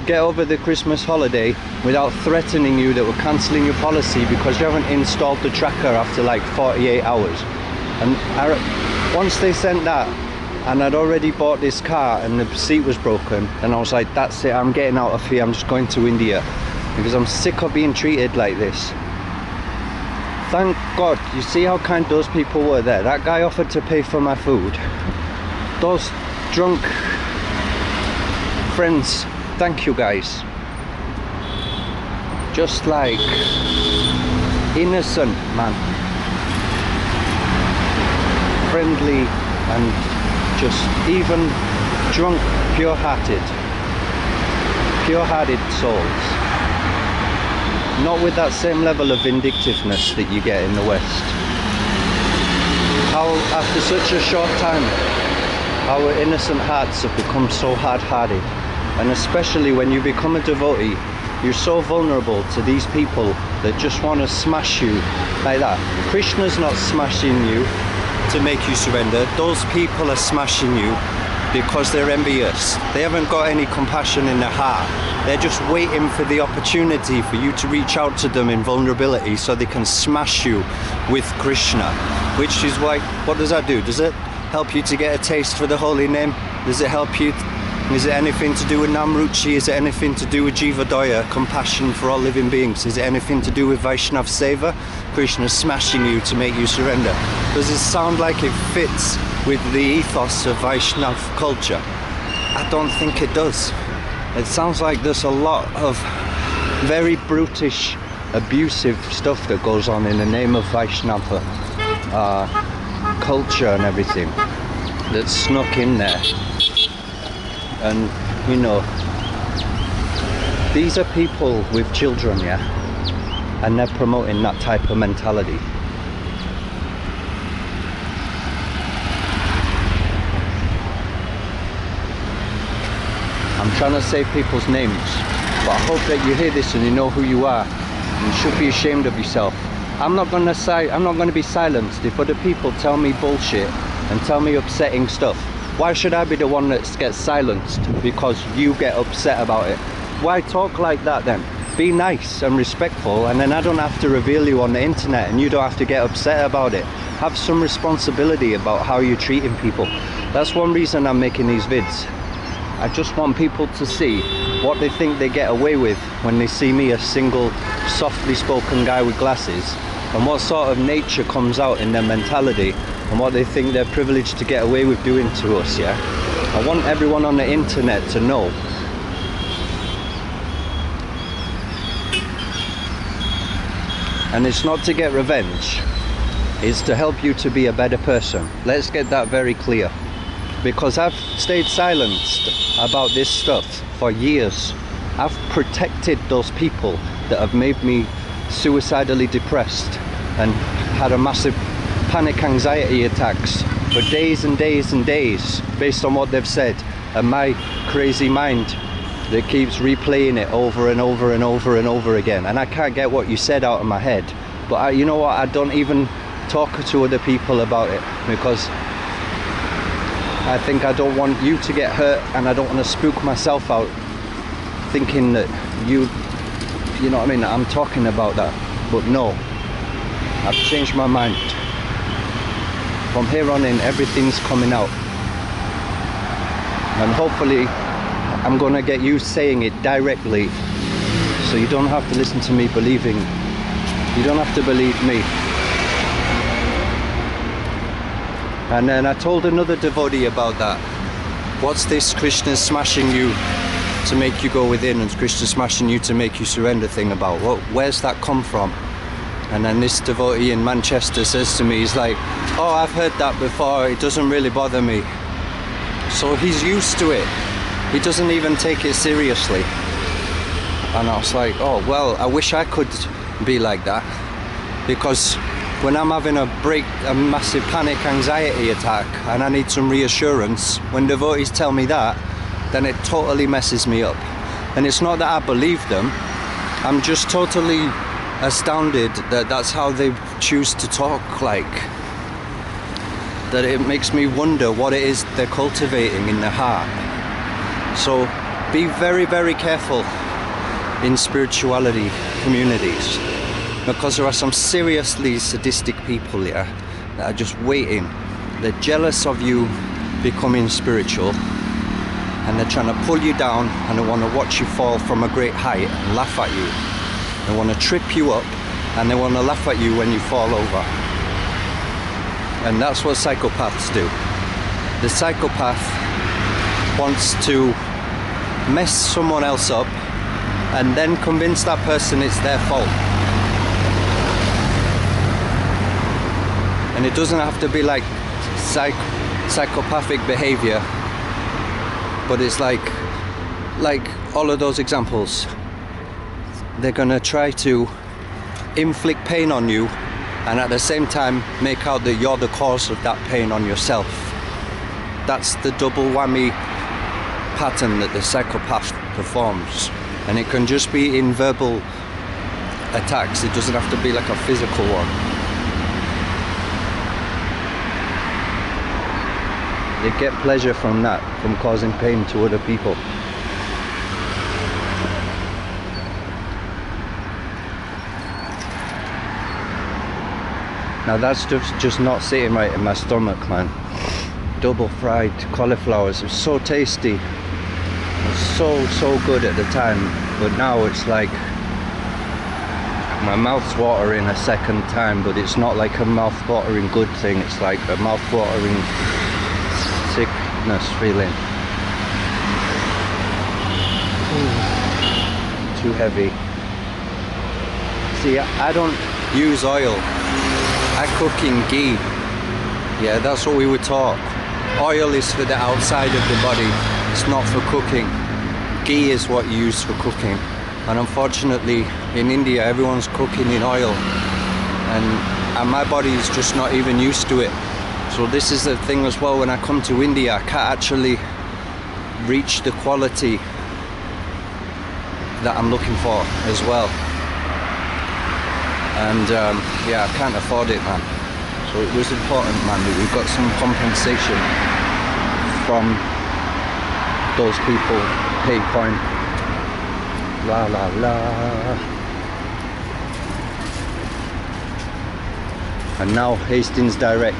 get over the Christmas holiday without threatening you that we're cancelling your policy because you haven't installed the tracker after like 48 hours. And once they sent that, and I'd already bought this car and the seat was broken, and I was like, that's it, I'm getting out of here, I'm just going to India, because I'm sick of being treated like this. Thank God, you see how kind those people were there. That guy offered to pay for my food. Those drunk friends, thank you guys. Just like innocent, man. Friendly and just even drunk, pure-hearted souls. Not with that same level of vindictiveness that you get in the West. How after such a short time our innocent hearts have become so hard-hearted, and especially when you become a devotee, you're so vulnerable to these people that just want to smash you like that. Krishna's not smashing you to make you surrender. Those people are smashing you because they're envious. They haven't got any compassion in their heart. They're just waiting for the opportunity for you to reach out to them in vulnerability so they can smash you with Krishna. Which is why, what does that do? Does it help you to get a taste for the holy name? Does it help you? Is it anything to do with Namruchi? Is it anything to do with Jiva Daya, compassion for all living beings? Is it anything to do with Vaishnav Seva? Krishna smashing you to make you surrender. Does it sound like it fits with the ethos of Vaishnav culture? I don't think it does. It sounds like there's a lot of very brutish, abusive stuff that goes on in the name of Vaishnava culture and everything that's snuck in there. And you know, these are people with children, yeah, and they're promoting that type of mentality. I'm trying to say people's names, but I hope that you hear this and you know who you are. You should be ashamed of yourself. I'm not going to be silenced if other people tell me bullshit and tell me upsetting stuff. Why should I be the one that gets silenced because you get upset about it? Why talk like that then? Be nice and respectful, and then I don't have to reveal you on the internet and you don't have to get upset about it. Have some responsibility about how you're treating people. That's one reason I'm making these vids. I just want people to see what they think they get away with when they see me, a single, softly spoken guy with glasses, and what sort of nature comes out in their mentality and what they think they're privileged to get away with doing to us, yeah? I want everyone on the internet to know. And it's not to get revenge, it's to help you to be a better person. Let's get that very clear. Because I've stayed silenced about this stuff for years. I've protected those people that have made me suicidally depressed and had a massive panic anxiety attacks for days and days and days based on what they've said, and my crazy mind that keeps replaying it over and over and over and over again, and I can't get what you said out of my head. But you know what, I don't even talk to other people about it because I think I don't want you to get hurt, and I don't want to spook myself out thinking that you know what I mean, I'm talking about that. But no, I've changed my mind. From here on in, everything's coming out, and hopefully I'm gonna get you saying it directly, so you don't have to listen to me believing. You don't have to believe me. And then I told another devotee about that, What's this Krishna smashing you to make you go within and Krishna smashing you to make you surrender thing about? Where's that come from? And then this devotee in Manchester says to me, he's like, oh, I've heard that before, it doesn't really bother me. So he's used to it. He doesn't even take it seriously. And I was like, oh, well, I wish I could be like that. Because when I'm having a massive panic anxiety attack and I need some reassurance, when devotees tell me that, then it totally messes me up. And it's not that I believe them, I'm just totally astounded that that's how they choose to talk like. That it makes me wonder what it is they're cultivating in their heart. So be very, very careful in spirituality communities, because there are some seriously sadistic people here that are just waiting. They're jealous of you becoming spiritual, and they're trying to pull you down, and they want to watch you fall from a great height and laugh at you. They want to trip you up, and they want to laugh at you when you fall over. And that's what psychopaths do. The psychopath wants to mess someone else up and then convince that person it's their fault. And it doesn't have to be like psychopathic behavior, but it's like all of those examples. They're gonna try to inflict pain on you and at the same time make out that you're the cause of that pain on yourself. That's the double whammy pattern that the psychopath performs. And it can just be in verbal attacks, it doesn't have to be like a physical one. They get pleasure from that, from causing pain to other people. Now that's just not sitting right in my stomach, man. Double fried cauliflowers, it was so tasty. It was so good at the time, but now it's like my mouth's watering a second time, but it's not like a mouth-watering good thing, it's like a mouth-watering sickness feeling. Too heavy. See, I don't use oil. I cook in ghee. Yeah, that's what we were taught. Oil is for the outside of the body. It's not for cooking. Ghee is what you use for cooking. And unfortunately, in India, everyone's cooking in oil. And my body is just not even used to it. So this is the thing as well, when I come to India, I can't actually reach the quality that I'm looking for as well. And yeah, I can't afford it, man. So it was important, man, that we got some compensation from those people, Paycoin, la la la. And now Hastings Direct,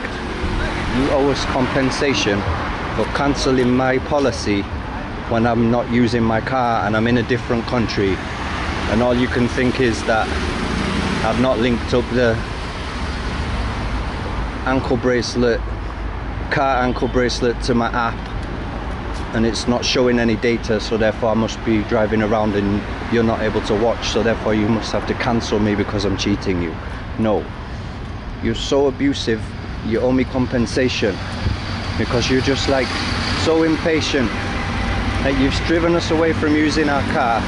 you owe us compensation for cancelling my policy when I'm not using my car and I'm in a different country, and all you can think is that I've not linked up the ankle bracelet, car ankle bracelet to my app, and it's not showing any data, so therefore I must be driving around and you're not able to watch, so therefore you must have to cancel me because I'm cheating you. No, you're so abusive, you owe me compensation, because you're just like so impatient that you've driven us away from using our car,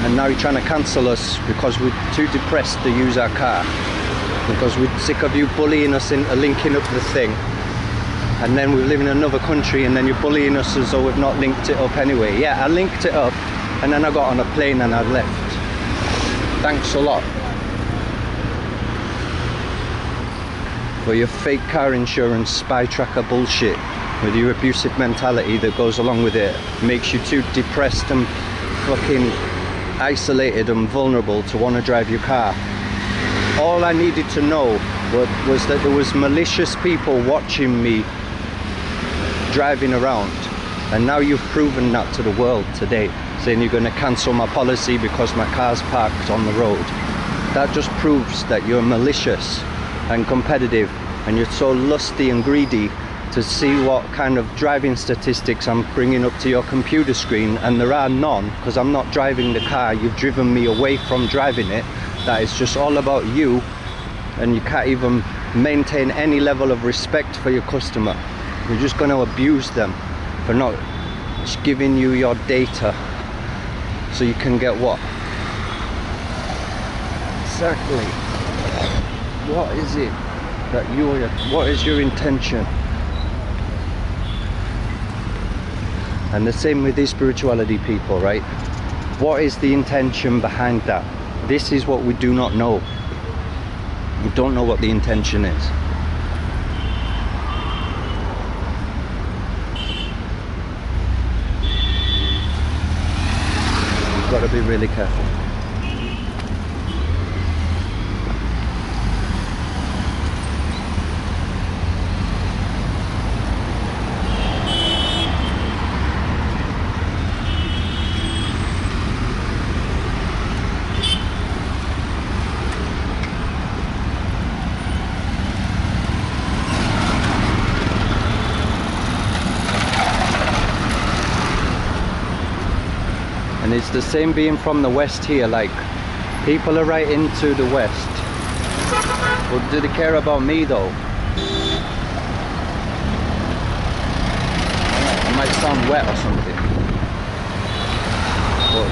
and now you're trying to cancel us because we're too depressed to use our car, because we're sick of you bullying us into linking up the thing, and then we live in another country and then you're bullying us as though we've not linked it up anyway. Yeah, I linked it up and then I got on a plane and I left. Thanks a lot for your fake car insurance spy tracker bullshit with your abusive mentality that goes along with it. Makes you too depressed and fucking isolated and vulnerable to want to drive your car. All I needed to know was that there was malicious people watching me driving around, and now you've proven that to the world today, saying you're going to cancel my policy because my car's parked on the road. That just proves that you're malicious and competitive, and you're so lusty and greedy to see what kind of driving statistics I'm bringing up to your computer screen, and there are none, because I'm not driving the car. You've driven me away from driving it. That is just all about you, and you can't even maintain any level of respect for your customer. You're just going to abuse them for not just giving you your data so you can get what? Exactly. What is it that what is your intention? And the same with these spirituality people, right? What is the intention behind that? This is what we do not know. We don't know what the intention is. You've got to be really careful. And it's the same being from the West here, like people are right into the West. Well, do they care about me though? I might sound wet or something. But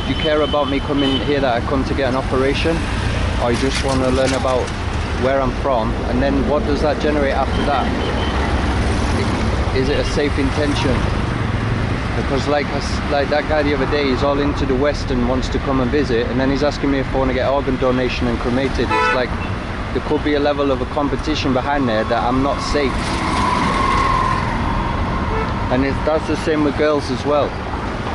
do you care about me coming here, that I come to get an operation? Or you just want to learn about where I'm from, and then what does that generate after that? Is it a safe intention? Because like that guy the other day, he's all into the West and wants to come and visit, and then he's asking me if I want to get organ donation and cremated. It's like there could be a level of a competition behind there that I'm not safe. And that's the same with girls as well.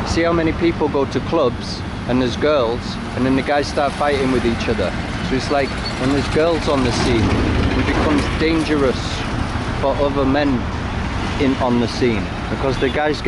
See how many people go to clubs and there's girls, and then the guys start fighting with each other. So it's like when there's girls on the scene, it becomes dangerous for other men on the scene, because the guys get